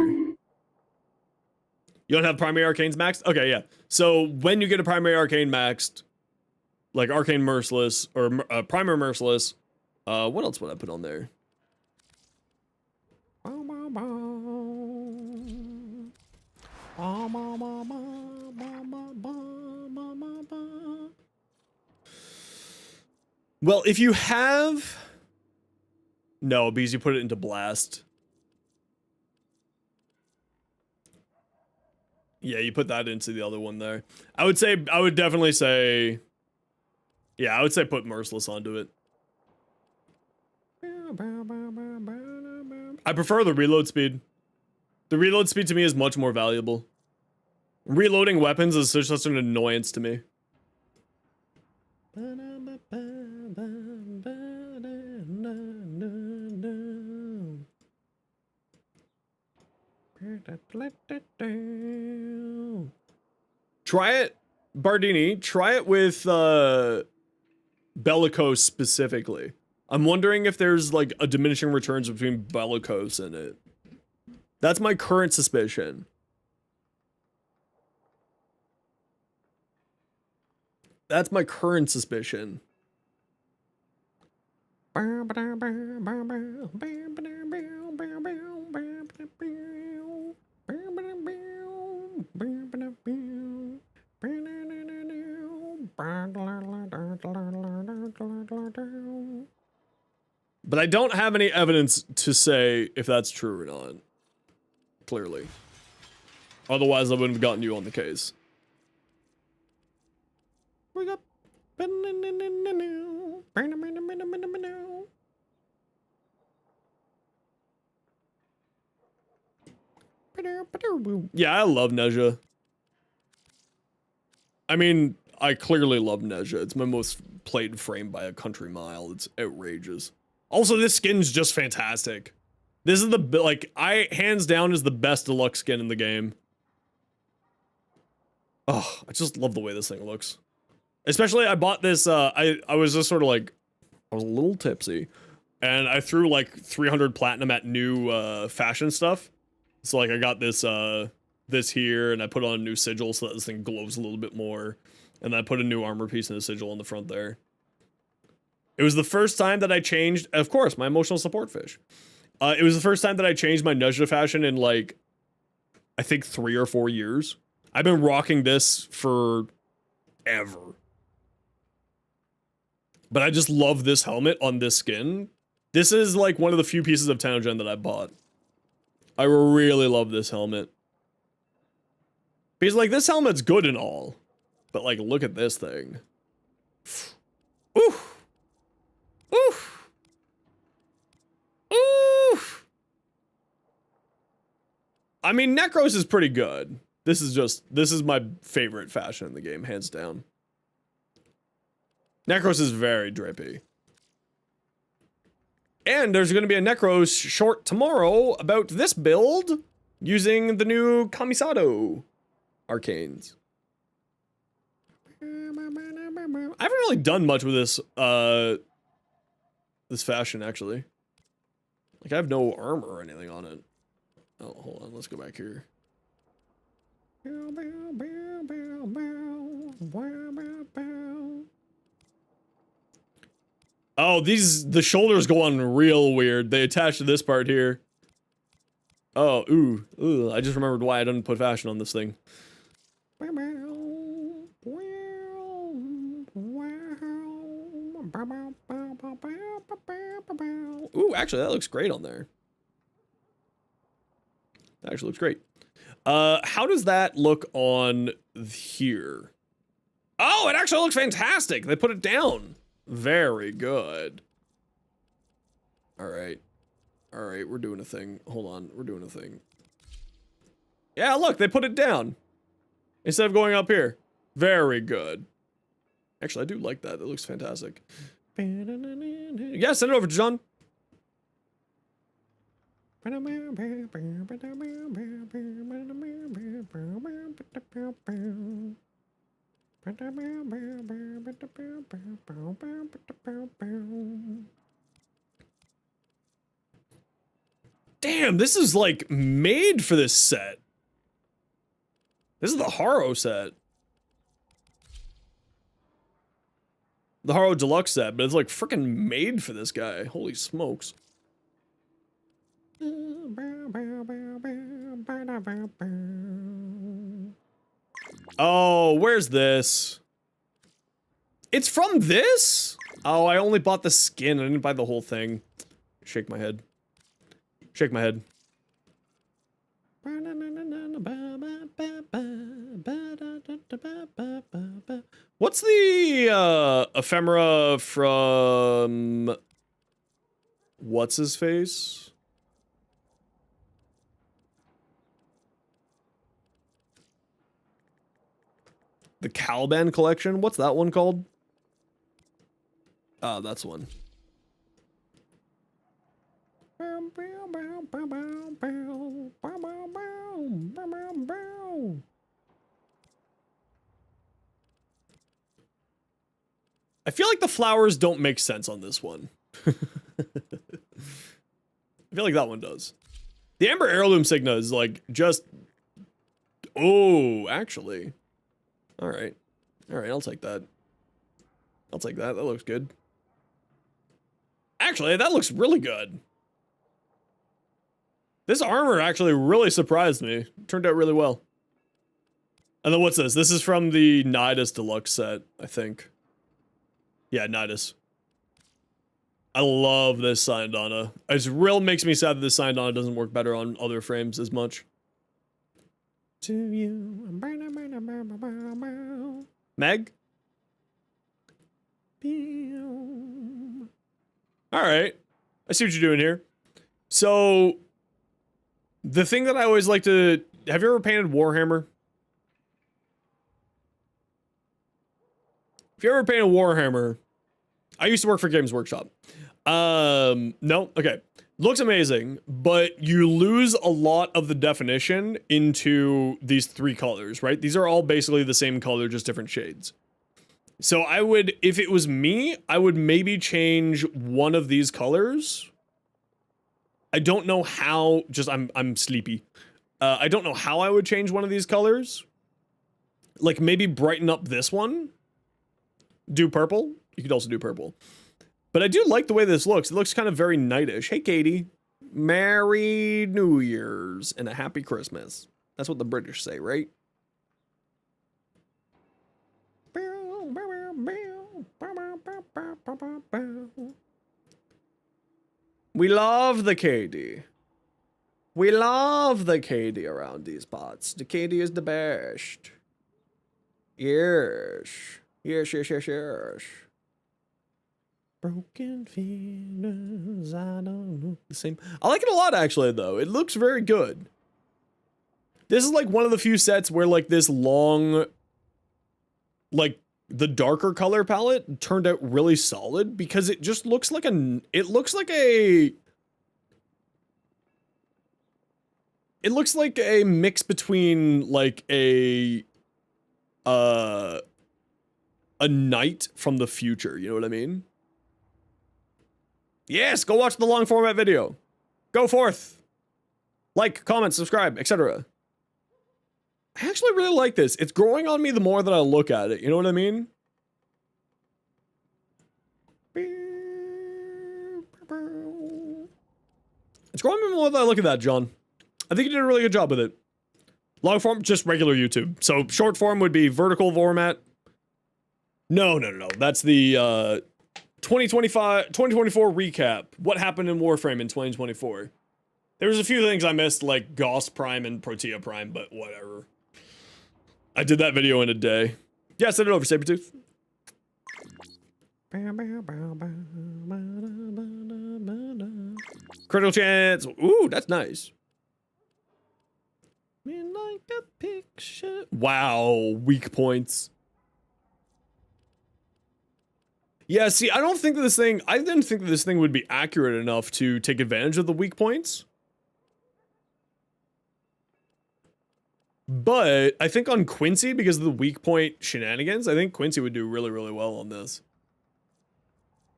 A: You don't have Primary Arcanes maxed? Okay, yeah. So when you get a Primary Arcane maxed, like Arcane Merciless, or Primary Merciless, what else would I put on there? Well, if you have... no, because you put it into Blast. Yeah, you put that into the other one there. I would definitely say... yeah, I would say put Merciless onto it. I prefer the reload speed. The reload speed to me is much more valuable. Reloading weapons is such an annoyance to me. Try it, Bardini. Try it with Bellicose specifically. I'm wondering if there's like a diminishing returns between Bellicose and it. That's my current suspicion. That's my current suspicion. But I don't have any evidence to say if that's true or not. Clearly. Otherwise, I wouldn't have gotten you on the case. We got... yeah, I love Nezha. I mean, I clearly love Nezha. It's my most played frame by a country mile. It's outrageous. Also, this skin's just fantastic. This is the, like, hands down is the best deluxe skin in the game. Oh, I just love the way this thing looks. Especially, I bought this, I was just sort of like, I was a little tipsy. And I threw like 300 platinum at new fashion stuff. So like I got this this here, and I put on a new sigil so that this thing glows a little bit more. And then I put a new armor piece and a sigil on the front there. It was the first time that I changed, of course, my emotional support fish. It was the first time that I changed my Nezha fashion in like, I think 3 or 4 years. I've been rocking this for ever. But I just love this helmet on this skin. This is like one of the few pieces of Tenogen that I bought. I really love this helmet. Because like this helmet's good and all. But like look at this thing. Oof. Oof. Oof. I mean, Necros is pretty good. This is my favorite fashion in the game, hands down. Necros is very drippy. And there's going to be a Necros short tomorrow about this build using the new Kamisado arcanes. I haven't really done much with this this fashion actually. Like I have no armor or anything on it. Oh, hold on, let's go back here. Oh, the shoulders go on real weird. They attach to this part here. Oh, ooh, I just remembered why I didn't put fashion on this thing. Ooh, actually, that looks great on there. That actually looks great. How does that look on here? Oh, it actually looks fantastic. They put it down. Very good. All right. All right, we're doing a thing. Hold on, we're doing a thing. Yeah, look, they put it down. Instead of going up here. Very good. Actually, I do like that. That looks fantastic. Yeah, send it over to John. Damn, this is like made for this set. This is the Haro set. The Haro Deluxe set, but it's like freaking made for this guy. Holy smokes. Oh, where's this? It's from this? Oh, I only bought the skin. I didn't buy the whole thing. Shake my head. Shake my head. What's the ephemera from what's his face? The Caliban collection? What's that one called? Oh, that's one. I feel like the flowers don't make sense on this one. I feel like that one does. The Amber Heirloom Signa is like just... Oh, actually. Alright. Alright, I'll take that. I'll take that. That looks good. Actually, that looks really good. This armor actually really surprised me. It turned out really well. And then what's this? This is from the Nidus Deluxe set, I think. Yeah, Nidus. I love this Syndana. It real makes me sad that this Syndana doesn't work better on other frames as much. To you. Meg? Alright. I see what you're doing here. So, the thing that I always like to... Have you ever painted Warhammer? If you ever painted Warhammer... I used to work for Games Workshop. No? Okay. Looks amazing, but you lose a lot of the definition into these three colors, right? These are all basically the same color, just different shades. So I would, if it was me, I would maybe change one of these colors. I don't know how, just I'm sleepy. I don't know how I would change one of these colors. Like maybe brighten up this one. Do purple. You could also do purple. But I do like the way this looks. It looks kind of very nightish. Hey, Katie. Merry New Year's and a Happy Christmas. That's what the British say, right? We love the Katie. We love the Katie around these parts. The Katie is the best. Yes. Yes, yes, yes, yes. Broken feelings, I don't know. The same. I like it a lot, actually, though. It looks very good. This is like one of the few sets where like this long, like the darker color palette turned out really solid because it just looks like it looks like a mix between like a knight from the future, you know what I mean? Yes, go watch the long format video. Go forth. Like, comment, subscribe, etc. I actually really like this. It's growing on me the more that I look at it. You know what I mean? It's growing on me more than I look at that, John. I think you did a really good job with it. Long form, just regular YouTube. So short form would be vertical format. No. That's the 2024 recap. What happened in Warframe in 2024? There was a few things I missed, like Gauss Prime and Protea Prime, but whatever. I did that video in a day. Yeah, send it over, Sabretooth. Critical chance. Ooh, that's nice. Me like a picture. Wow, weak points. Yeah, see, I didn't think that this thing would be accurate enough to take advantage of the weak points. But I think on Quincy, because of the weak point shenanigans, I think Quincy would do really, really well on this.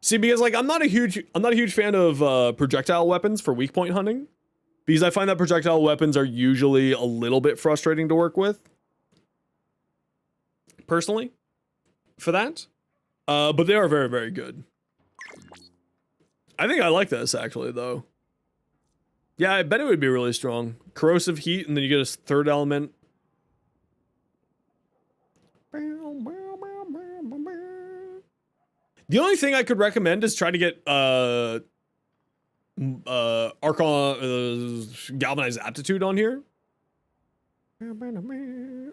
A: See, because like I'm not a huge fan of projectile weapons for weak point hunting, because I find that projectile weapons are usually a little bit frustrating to work with. Personally, for that, but they are very, very good. I think I like this actually, though. Yeah, I bet it would be really strong. Corrosive heat, and then you get a third element. The only thing I could recommend is try to get Archon Galvanized Aptitude on here.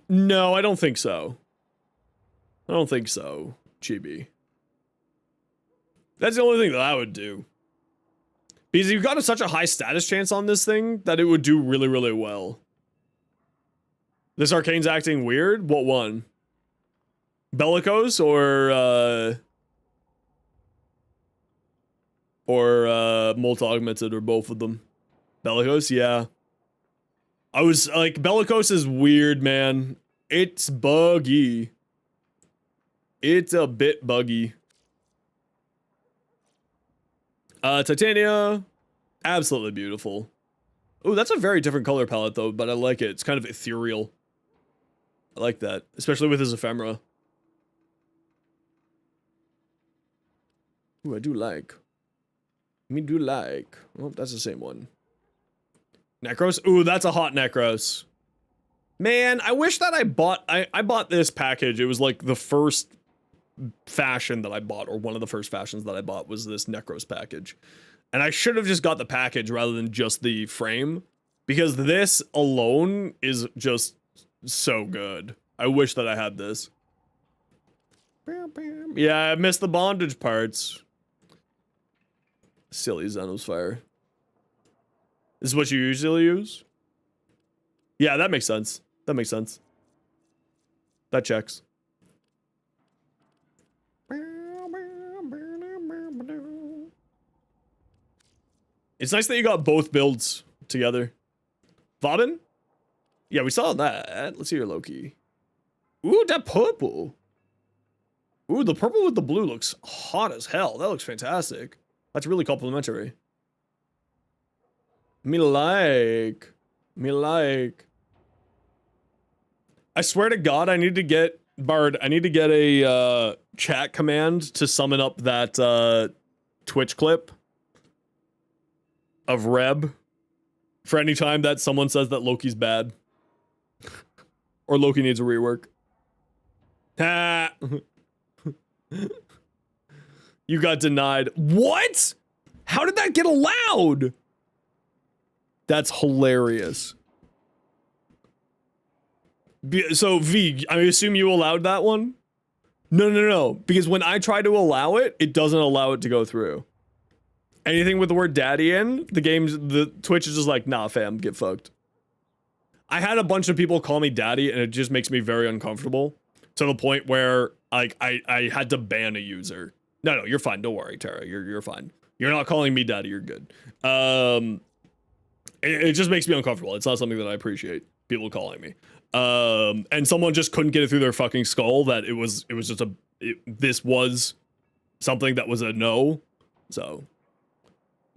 A: No, I don't think so. I don't think so, Chibi. That's the only thing that I would do. Because you've got such a high status chance on this thing that it would do really, really well. This Arcane's acting weird? What one? Bellicose or multi-augmented, or both of them? Bellicose, yeah. I was like, Bellicose is weird, man. It's buggy. It's a bit buggy. Titania, absolutely beautiful. Oh, that's a very different color palette though, but I like it. It's kind of ethereal. I like that, especially with his ephemera. Ooh, I do like. Me do like. Oh, that's the same one. Necros? Ooh, that's a hot Necros. Man, I wish that I bought this package. It was like the first fashion that I bought, or one of the first fashions that I bought, was this Necros package. And I should have just got the package rather than just the frame, because this alone is just so good. I wish that I had this. Yeah, I missed the bondage parts. Silly Xenos Fire. This is what you usually use? Yeah, that makes sense. That makes sense. That checks. It's nice that you got both builds together. Vobin? Yeah, we saw that. Let's see your Loki. Ooh, that purple. Ooh, the purple with the blue looks hot as hell. That looks fantastic. That's really complimentary. Me like. I swear to God, I need to get, Bard, I need to get a chat command to summon up that Twitch clip of Reb for any time that someone says that Loki's bad. Or Loki needs a rework. Ha! You got denied. What? How did that get allowed? That's hilarious. So, V, I assume you allowed that one? No. Because when I try to allow it, it doesn't allow it to go through. Anything with the word daddy in, the Twitch is just like, nah, fam, get fucked. I had a bunch of people call me daddy, and it just makes me very uncomfortable. To the point where, like, I had to ban a user. No, you're fine. Don't worry, Tara. You're fine. You're not calling me daddy. You're good. It just makes me uncomfortable. It's not something that I appreciate, people calling me. And someone just couldn't get it through their fucking skull that it was just this was something that was a no. So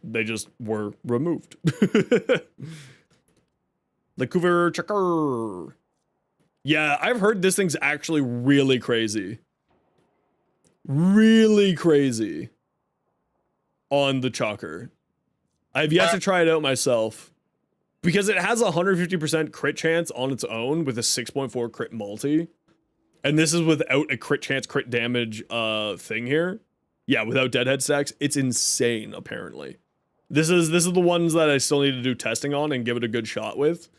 A: they just were removed. The Cougar checker. Yeah, I've heard this thing's actually really crazy. Really crazy on the Chalker. I've yet to try it out myself because it has a 150% crit chance on its own with a 6.4 crit multi. And this is without a crit chance, crit damage thing here. Yeah, without deadhead stacks. It's insane, apparently. This is the ones that I still need to do testing on and give it a good shot with.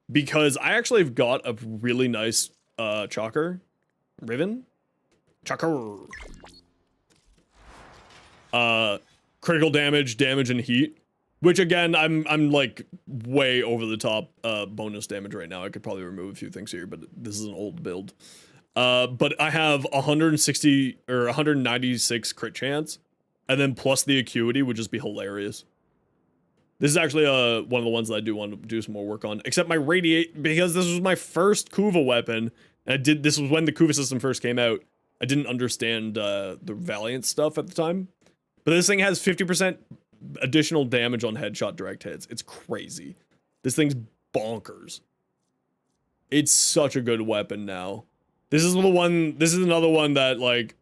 A: Because I actually have got a really nice Chalker. Riven? Chalker. Critical damage, and heat. Which again, I'm like way over the top bonus damage right now. I could probably remove a few things here, but this is an old build. But I have 160 or 196 crit chance, and then plus the acuity would just be hilarious. This is actually one of the ones that I do want to do some more work on. Except my radiate, because this was my first Kuva weapon, and this was when the Kuva system first came out. I didn't understand the Valiant stuff at the time. But this thing has 50% additional damage on headshot direct hits. It's crazy. This thing's bonkers. It's such a good weapon now. This is another one that, like,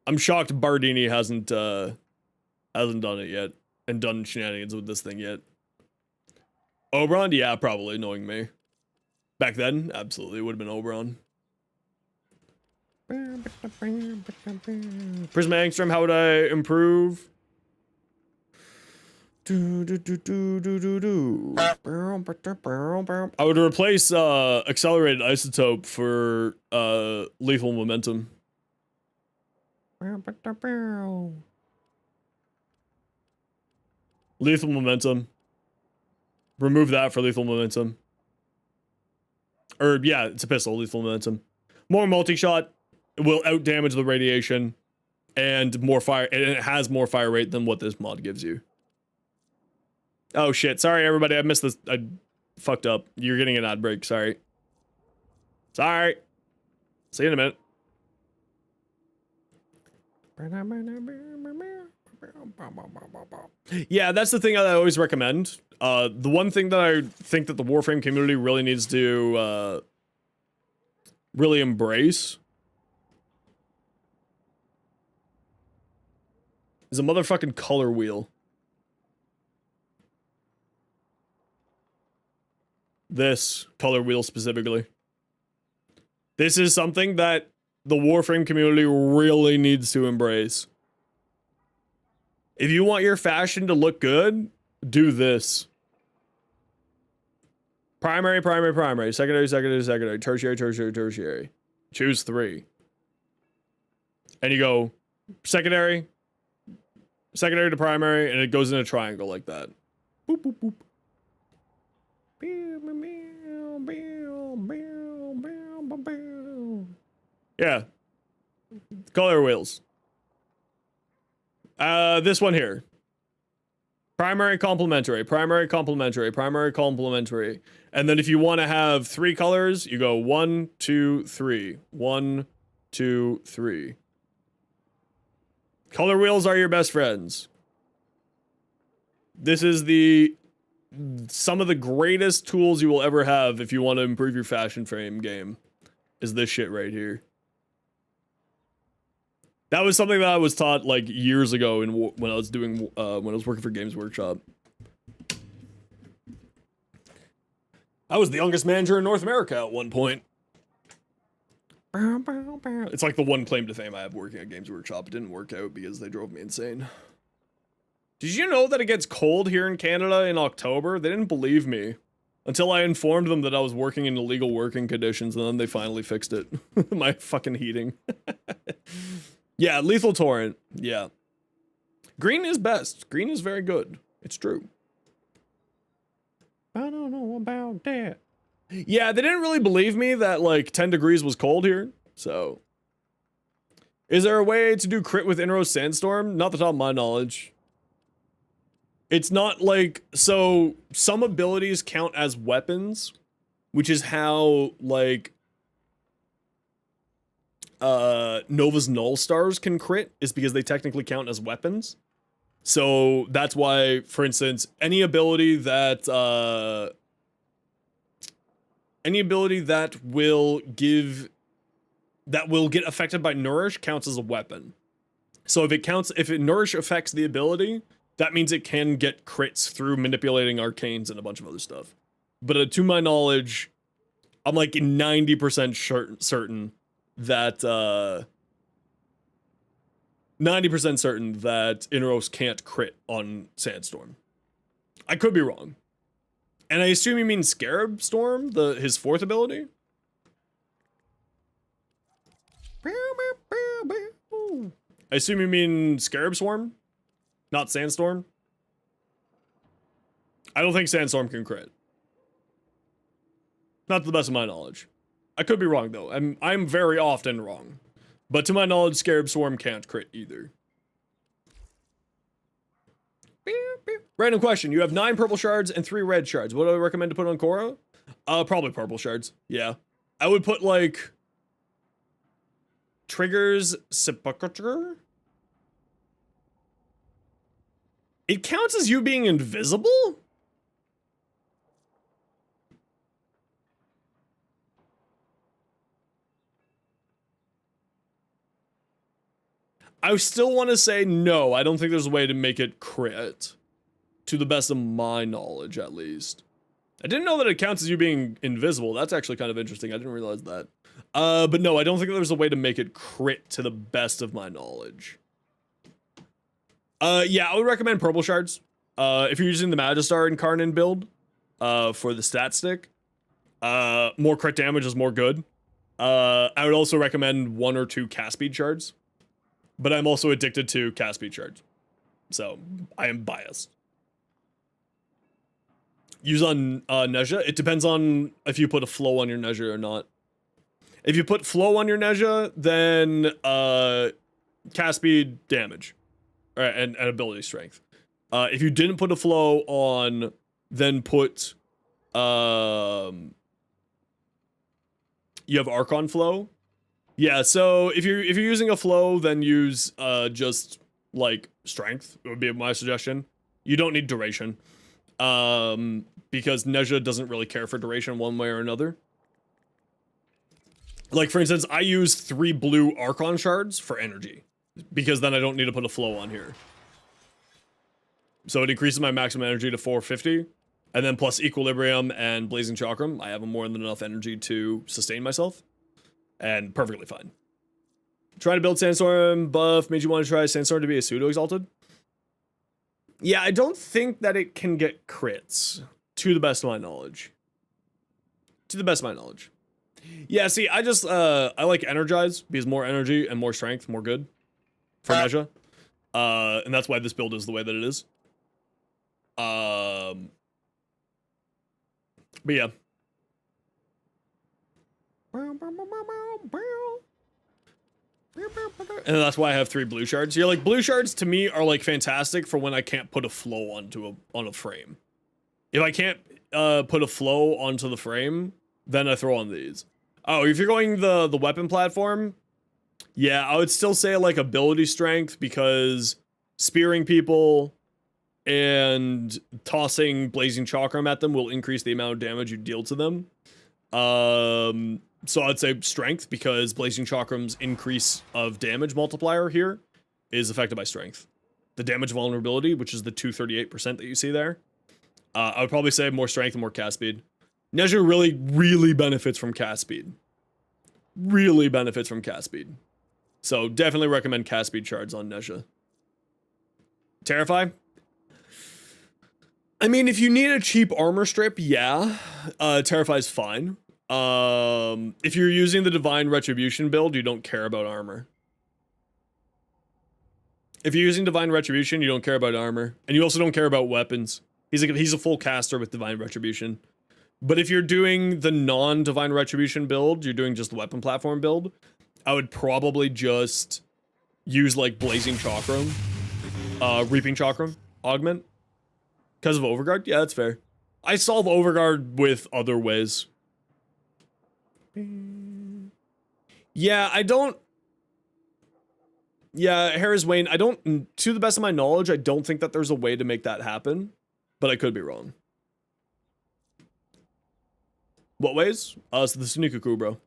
A: I'm shocked Bardini hasn't done it yet and done shenanigans with this thing yet. Oberon? Yeah, probably, knowing me. Back then, absolutely, it would have been Oberon. Prisma Angstrom, how would I improve? I would replace accelerated isotope for lethal momentum. Lethal momentum. Remove that for lethal momentum. Or yeah, it's a pistol, lethal momentum. More multi-shot will out-damage the radiation and more fire, and it has more fire rate than what this mod gives you. Oh shit, sorry everybody, I missed this. I fucked up. You're getting an ad break, sorry. Sorry. See you in a minute. Yeah, that's the thing I always recommend. The one thing that I think that the Warframe community really needs to really embrace is a motherfucking color wheel. This color wheel specifically. This is something that the Warframe community really needs to embrace. If you want your fashion to look good, do this. Primary, primary, primary. Secondary, secondary, secondary. Tertiary, tertiary, tertiary. Choose 3. And you go secondary, secondary to primary, and it goes in a triangle like that. Boop, boop, boop. Yeah. Color wheels. This one here. Primary, complementary, primary, complementary, primary, complementary. And then if you want to have 3 colors, you go 1, 2, 3. 1, 2, 3. Color wheels are your best friends. This is some of the greatest tools you will ever have if you want to improve your fashion frame game. Is this shit right here. That was something that I was taught like years ago when I was doing when I was working for Games Workshop. I was the youngest manager in North America at one point. It's like the one claim to fame I have working at Games Workshop. It didn't work out because they drove me insane. Did you know that it gets cold here in Canada in October? They didn't believe me until I informed them that I was working in illegal working conditions, and then they finally fixed it. My fucking heating. Yeah, Lethal Torrent. Yeah. Green is best. Green is very good. It's true.
F: I don't know about that.
A: Yeah, they didn't really believe me that, like, 10 degrees was cold here, so. Is there a way to do crit with Inro Sandstorm? Not the top of my knowledge. It's not like, so, some abilities count as weapons, which is how, like, Nova's Null Stars can crit, is because they technically count as weapons. So that's why, for instance, any ability that Any ability that will get affected by Nourish counts as a weapon. So if it Nourish affects the ability, that means it can get crits through manipulating arcanes and a bunch of other stuff. But to my knowledge, I'm like 90% certain that 90% certain that Inaros can't crit on Sandstorm. I could be wrong. And I assume you mean Scarab Storm, his 4th ability? I assume you mean Scarab Swarm, not Sandstorm. I don't think Sandstorm can crit. Not to the best of my knowledge. I could be wrong though. I'm very often wrong. But to my knowledge, Scarab Swarm can't crit either. Random question. You have 9 purple shards and 3 red shards. What do I recommend to put on Korra? Probably purple shards. Yeah. I would put like triggers sepulcher. It counts as you being invisible? I still want to say no. I don't think there's a way to make it crit. To the best of my knowledge, at least. I didn't know that it counts as you being invisible. That's actually kind of interesting. I didn't realize that. But no, I don't think there's a way to make it crit to the best of my knowledge. Yeah, I would recommend purple shards. If you're using the Magistar Incarnate build, for the stat stick, more crit damage is more good. I would also recommend 1 or 2 cast speed shards. But I'm also addicted to cast speed shards. So, I am biased. Use on Nezha. It depends on if you put a flow on your Nezha or not. If you put flow on your Nezha, then cast speed damage. And ability strength. If you didn't put a flow on, then put you have Archon flow. Yeah, so if you're using a flow, then use just like strength. It would be my suggestion. You don't need duration. Because Nezha doesn't really care for duration one way or another. Like, for instance, I use 3 blue Archon shards for energy. Because then I don't need to put a flow on here. So it increases my maximum energy to 450. And then plus Equilibrium and Blazing Chakram, I have more than enough energy to sustain myself. And perfectly fine. Trying to build Sandstorm buff made you want to try Sandstorm to be a pseudo-exalted? Yeah, I don't think that it can get crits, to the best of my knowledge. To the best of my knowledge. Yeah, see, I just, I like Energize, because more energy and more strength, more good. For Nezha. And that's why this build is the way that it is. But yeah. And that's why I have 3 blue shards. You're like, blue shards to me are like fantastic for when I can't put a flow on a frame. If I can't put a flow onto the frame, then I throw on these. Oh, if you're going the weapon platform, yeah, I would still say like ability strength, because spearing people and tossing Blazing Chakram at them will increase the amount of damage you deal to them. So I'd say strength, because Blazing Chakram's increase of damage multiplier here is affected by strength. The damage vulnerability, which is the 238% that you see there, I would probably say more strength and more cast speed. Nezha really benefits from cast speed. Really benefits from cast speed. So definitely recommend cast speed shards on Nezha. Terrify? I mean, if you need a cheap armor strip, yeah. Terrify's fine. If you're using the Divine Retribution build, you don't care about armor. If you're using Divine Retribution, you don't care about armor. And you also don't care about weapons. He's a full caster with Divine Retribution. But if you're doing the non-Divine Retribution build, you're doing just the weapon platform build, I would probably just use like Blazing Chakram, Reaping Chakram, Augment. Because of Overguard? Yeah, that's fair. I solve Overguard with other ways. Yeah, I don't... Yeah, Harris Wayne, I don't... To the best of my knowledge, I don't think that there's a way to make that happen. But I could be wrong. What ways? So the sneaker crew, bro.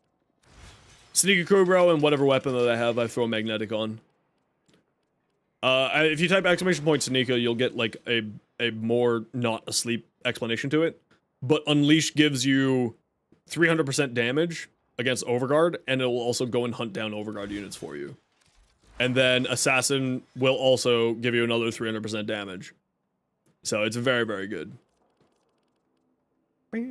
A: Sneaker crew, bro, and whatever weapon that I have, I throw magnetic on. If you type exclamation point Sneaker, you'll get like a more not asleep explanation to it. But Unleash gives you 300% damage against Overguard, and it will also go and hunt down Overguard units for you. And then Assassin will also give you another 300% damage. So it's very, very good. But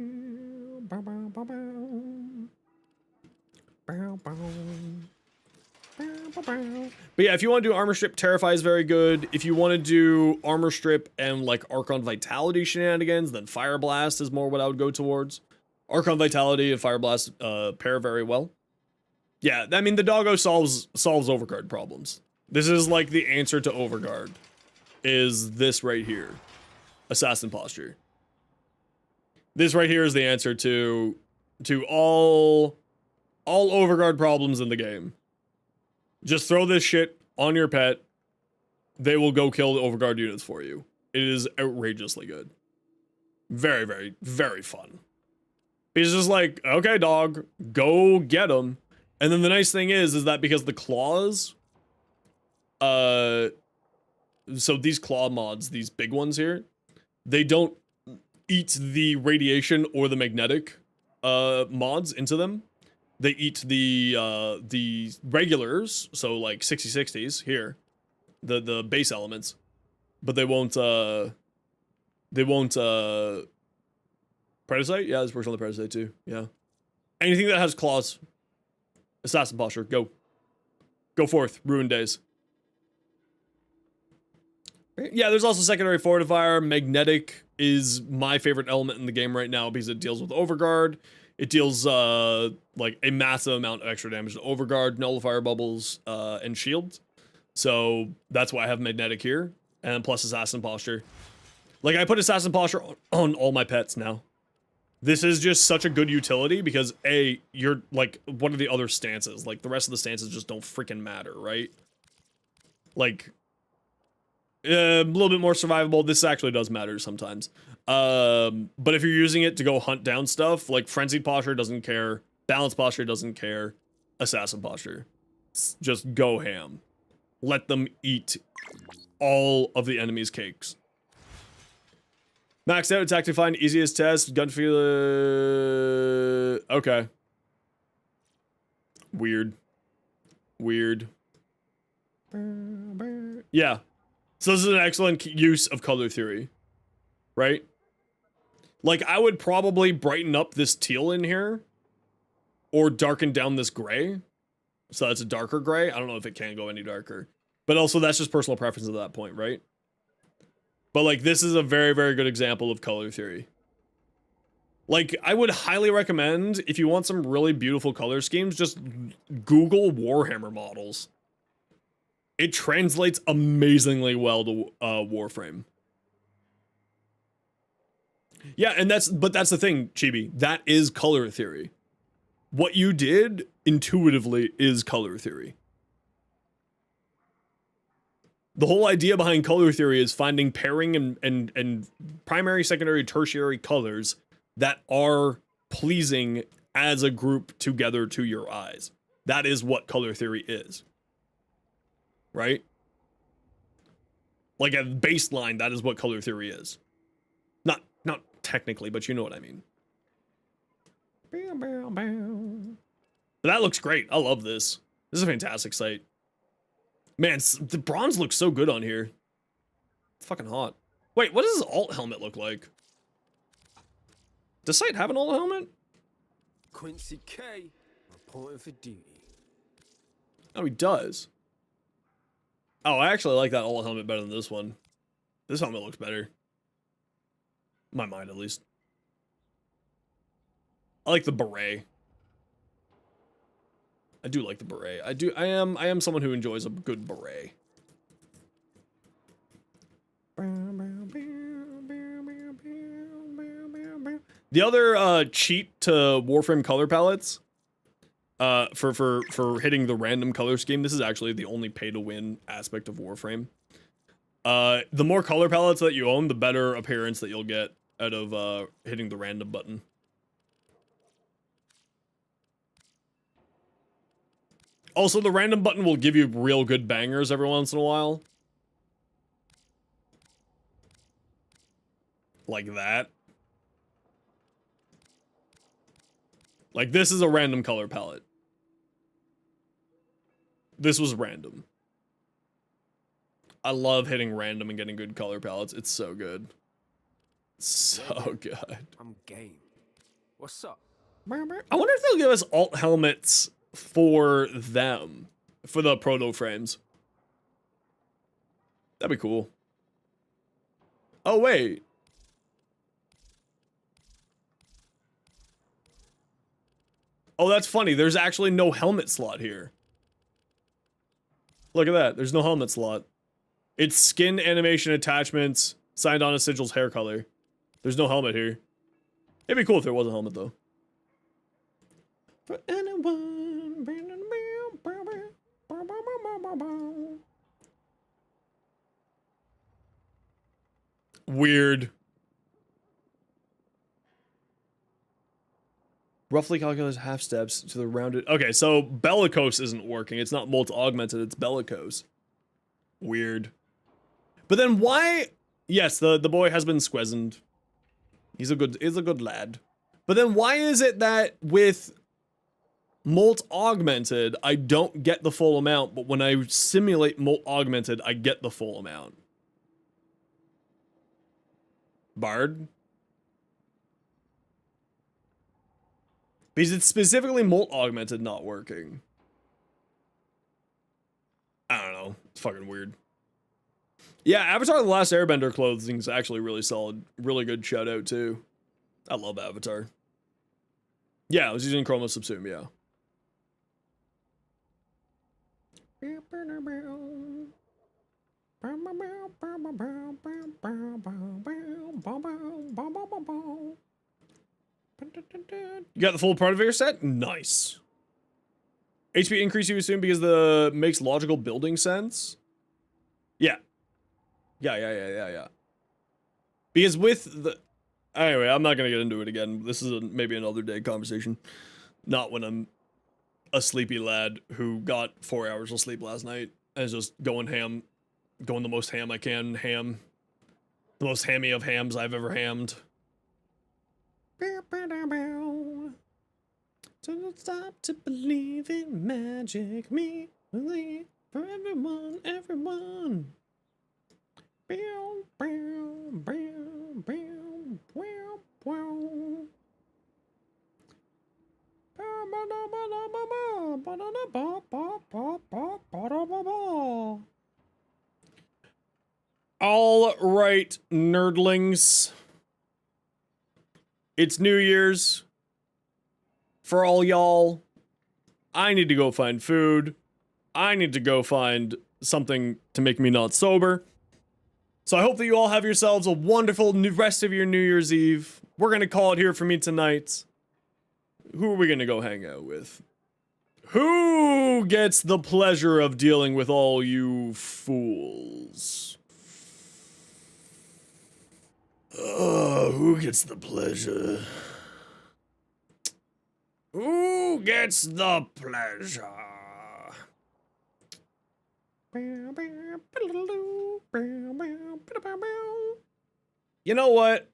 A: yeah, if you want to do Armor Strip, Terrify is very good. If you want to do Armor Strip and like Archon Vitality shenanigans, then Fire Blast is more what I would go towards. Archon Vitality and Fire Blast pair very well. Yeah, I mean, the doggo solves Overguard problems. This is like the answer to Overguard. Is this right here. Assassin Posture. This right here is the answer to all Overguard problems in the game. Just throw this shit on your pet. They will go kill the Overguard units for you. It is outrageously good. Very, very, very fun. He's just like, okay, dog, go get them. And then the nice thing is that because the claws, so these claw mods, these big ones here, they don't eat the radiation or the magnetic mods into them. They eat the regulars, so like 60/60s here, the base elements, but they won't Predacite? Yeah, this works on the Predacite too. Yeah, anything that has claws, Assassin Posture, go forth, Ruin Days. Yeah, there's also Secondary Fortifier. Magnetic is my favorite element in the game right now because it deals with Overguard. It deals like a massive amount of extra damage to Overguard, Nullifier Bubbles, and Shields. So that's why I have Magnetic here. And plus Assassin Posture. Like, I put Assassin Posture on all my pets now. This is just such a good utility because, A, you're, like, what are the other stances? Like, the rest of the stances just don't freaking matter, right? Like, a little bit more survivable. This actually does matter sometimes. But if you're using it to go hunt down stuff, like Frenzied Posture doesn't care, Balanced Posture doesn't care, Assassin Posture. Just go ham. Let them eat all of the enemy's cakes. Maxed out, attack to find, easiest test, gun feel. Okay. Weird. Yeah. So this is an excellent use of color theory, right? Like, I would probably brighten up this teal in here or darken down this gray. So that's a darker gray. I don't know if it can go any darker, but also that's just personal preference at that point, right? But like, this is a very, very good example of color theory. Like, I would highly recommend, if you want some really beautiful color schemes, just Google Warhammer models. It translates amazingly well to Warframe. Yeah, and that's the thing, Chibi. That is color theory. What you did intuitively is color theory. The whole idea behind color theory is finding pairing and primary, secondary, tertiary colors that are pleasing as a group together to your eyes. That is what color theory is. Right? Like, at baseline, that is what color theory is. Not technically, but you know what I mean. But that looks great. I love this. This is a fantastic site. Man, the bronze looks so good on here. It's fucking hot. Wait, what does his alt helmet look like? Does site have an alt helmet?
G: Quincy K, reporting for duty.
A: Oh, he does. Oh, I actually like that alt helmet better than this one. This helmet looks better. In my mind, at least. I like the beret. I do like the beret. I am someone who enjoys a good beret. The other cheat to Warframe color palettes, for hitting the random color scheme, this is actually the only pay to win aspect of Warframe. The more color palettes that you own, the better appearance that you'll get out of hitting the random button. Also, the random button will give you real good bangers every once in a while. Like that. Like, this is a random color palette. This was random. I love hitting random and getting good color palettes. It's so good. So good.
G: I'm game. What's up?
A: I wonder if they'll give us alt helmets for them. For the proto frames. That'd be cool. Oh, wait. Oh, that's funny. There's actually no helmet slot here. Look at that. There's no helmet slot. It's skin animation attachments, signed on a sigil's hair color. There's no helmet here. It'd be cool if there was a helmet, though. For anyone. Weird. Roughly calculates half steps to the rounded. Okay, so bellicose isn't working. It's not multi augmented, it's bellicose. Weird. But then why? Yes, the boy has been squezened. He's a good lad. But then why is it that with molt augmented, I don't get the full amount, but when I simulate molt augmented, I get the full amount? Bard? Because it's specifically molt augmented not working. I don't know. It's fucking weird. Yeah, Avatar The Last Airbender clothing is actually really solid. Really good shout out too. I love Avatar. Yeah, I was using Chroma Subsume, yeah. You got the full Protovator set? Nice. HP increase, you assume, because the makes logical building sense? Yeah. Yeah. Because with the... Anyway, I'm not gonna get into it again. This is maybe another day conversation. Not when I'm a sleepy lad who got 4 hours of sleep last night and is just going ham. Going the most ham I can. Ham. The most hammy of hams I've ever hammed. Don't stop to believe in magic. Me, believe for everyone, everyone. All right, nerdlings. It's New Year's. For all y'all, I need to go find food. I need to go find something to make me not sober. So I hope that you all have yourselves a wonderful rest of your New Year's Eve. We're gonna call it here for me tonight. Who are we gonna go hang out with? Who gets the pleasure of dealing with all you fools? Who gets the pleasure? Who gets the pleasure? You know what?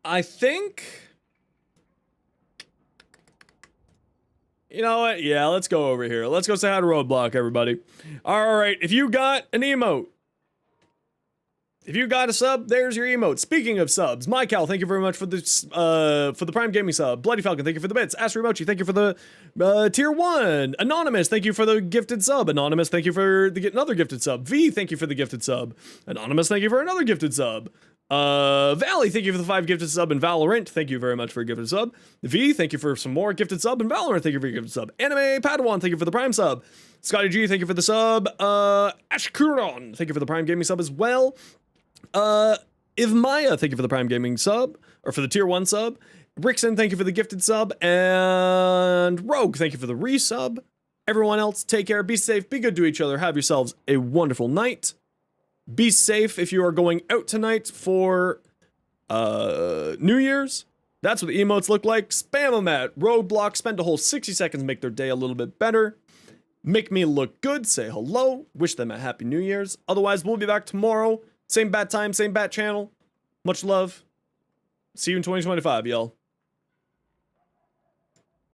A: I think... You know what? Yeah, let's go over here. Let's go say hi to Roadblock, everybody. Alright, if you got an emote, if you got a sub, there's your emote. Speaking of subs, MyCal, thank you very much for the Prime Gaming sub. Bloody Falcon, thank you for the bits. Astrimochi, thank you for the tier 1. Anonymous, thank you for the gifted sub. Anonymous, thank you for another gifted sub. V, thank you for the gifted sub. Anonymous, thank you for another gifted sub. Valley, thank you for the 5 gifted sub. And Valorant, thank you very much for a gifted sub. V, thank you for some more gifted sub. And Valorant, thank you for your gifted sub. Anime Padawan, thank you for the Prime sub. Scotty G, thank you for the sub. Ashkuron, thank you for the Prime Gaming sub as well. Ivmaya, thank you for the Prime Gaming sub, or for the tier 1 sub. Rickson, thank you for the gifted sub. And Rogue, thank you for the resub. Everyone else, take care, be safe, be good to each other, have yourselves a wonderful night. Be safe if you are going out tonight for New Year's. That's what the emotes look like. Spam them at Roadblock, spend a whole 60 seconds, make their day a little bit better. make me look good, say hello, wish them a happy New Year's. Otherwise, we'll be back tomorrow. Same bat time, same bat channel. Much love. See you in 2025, y'all.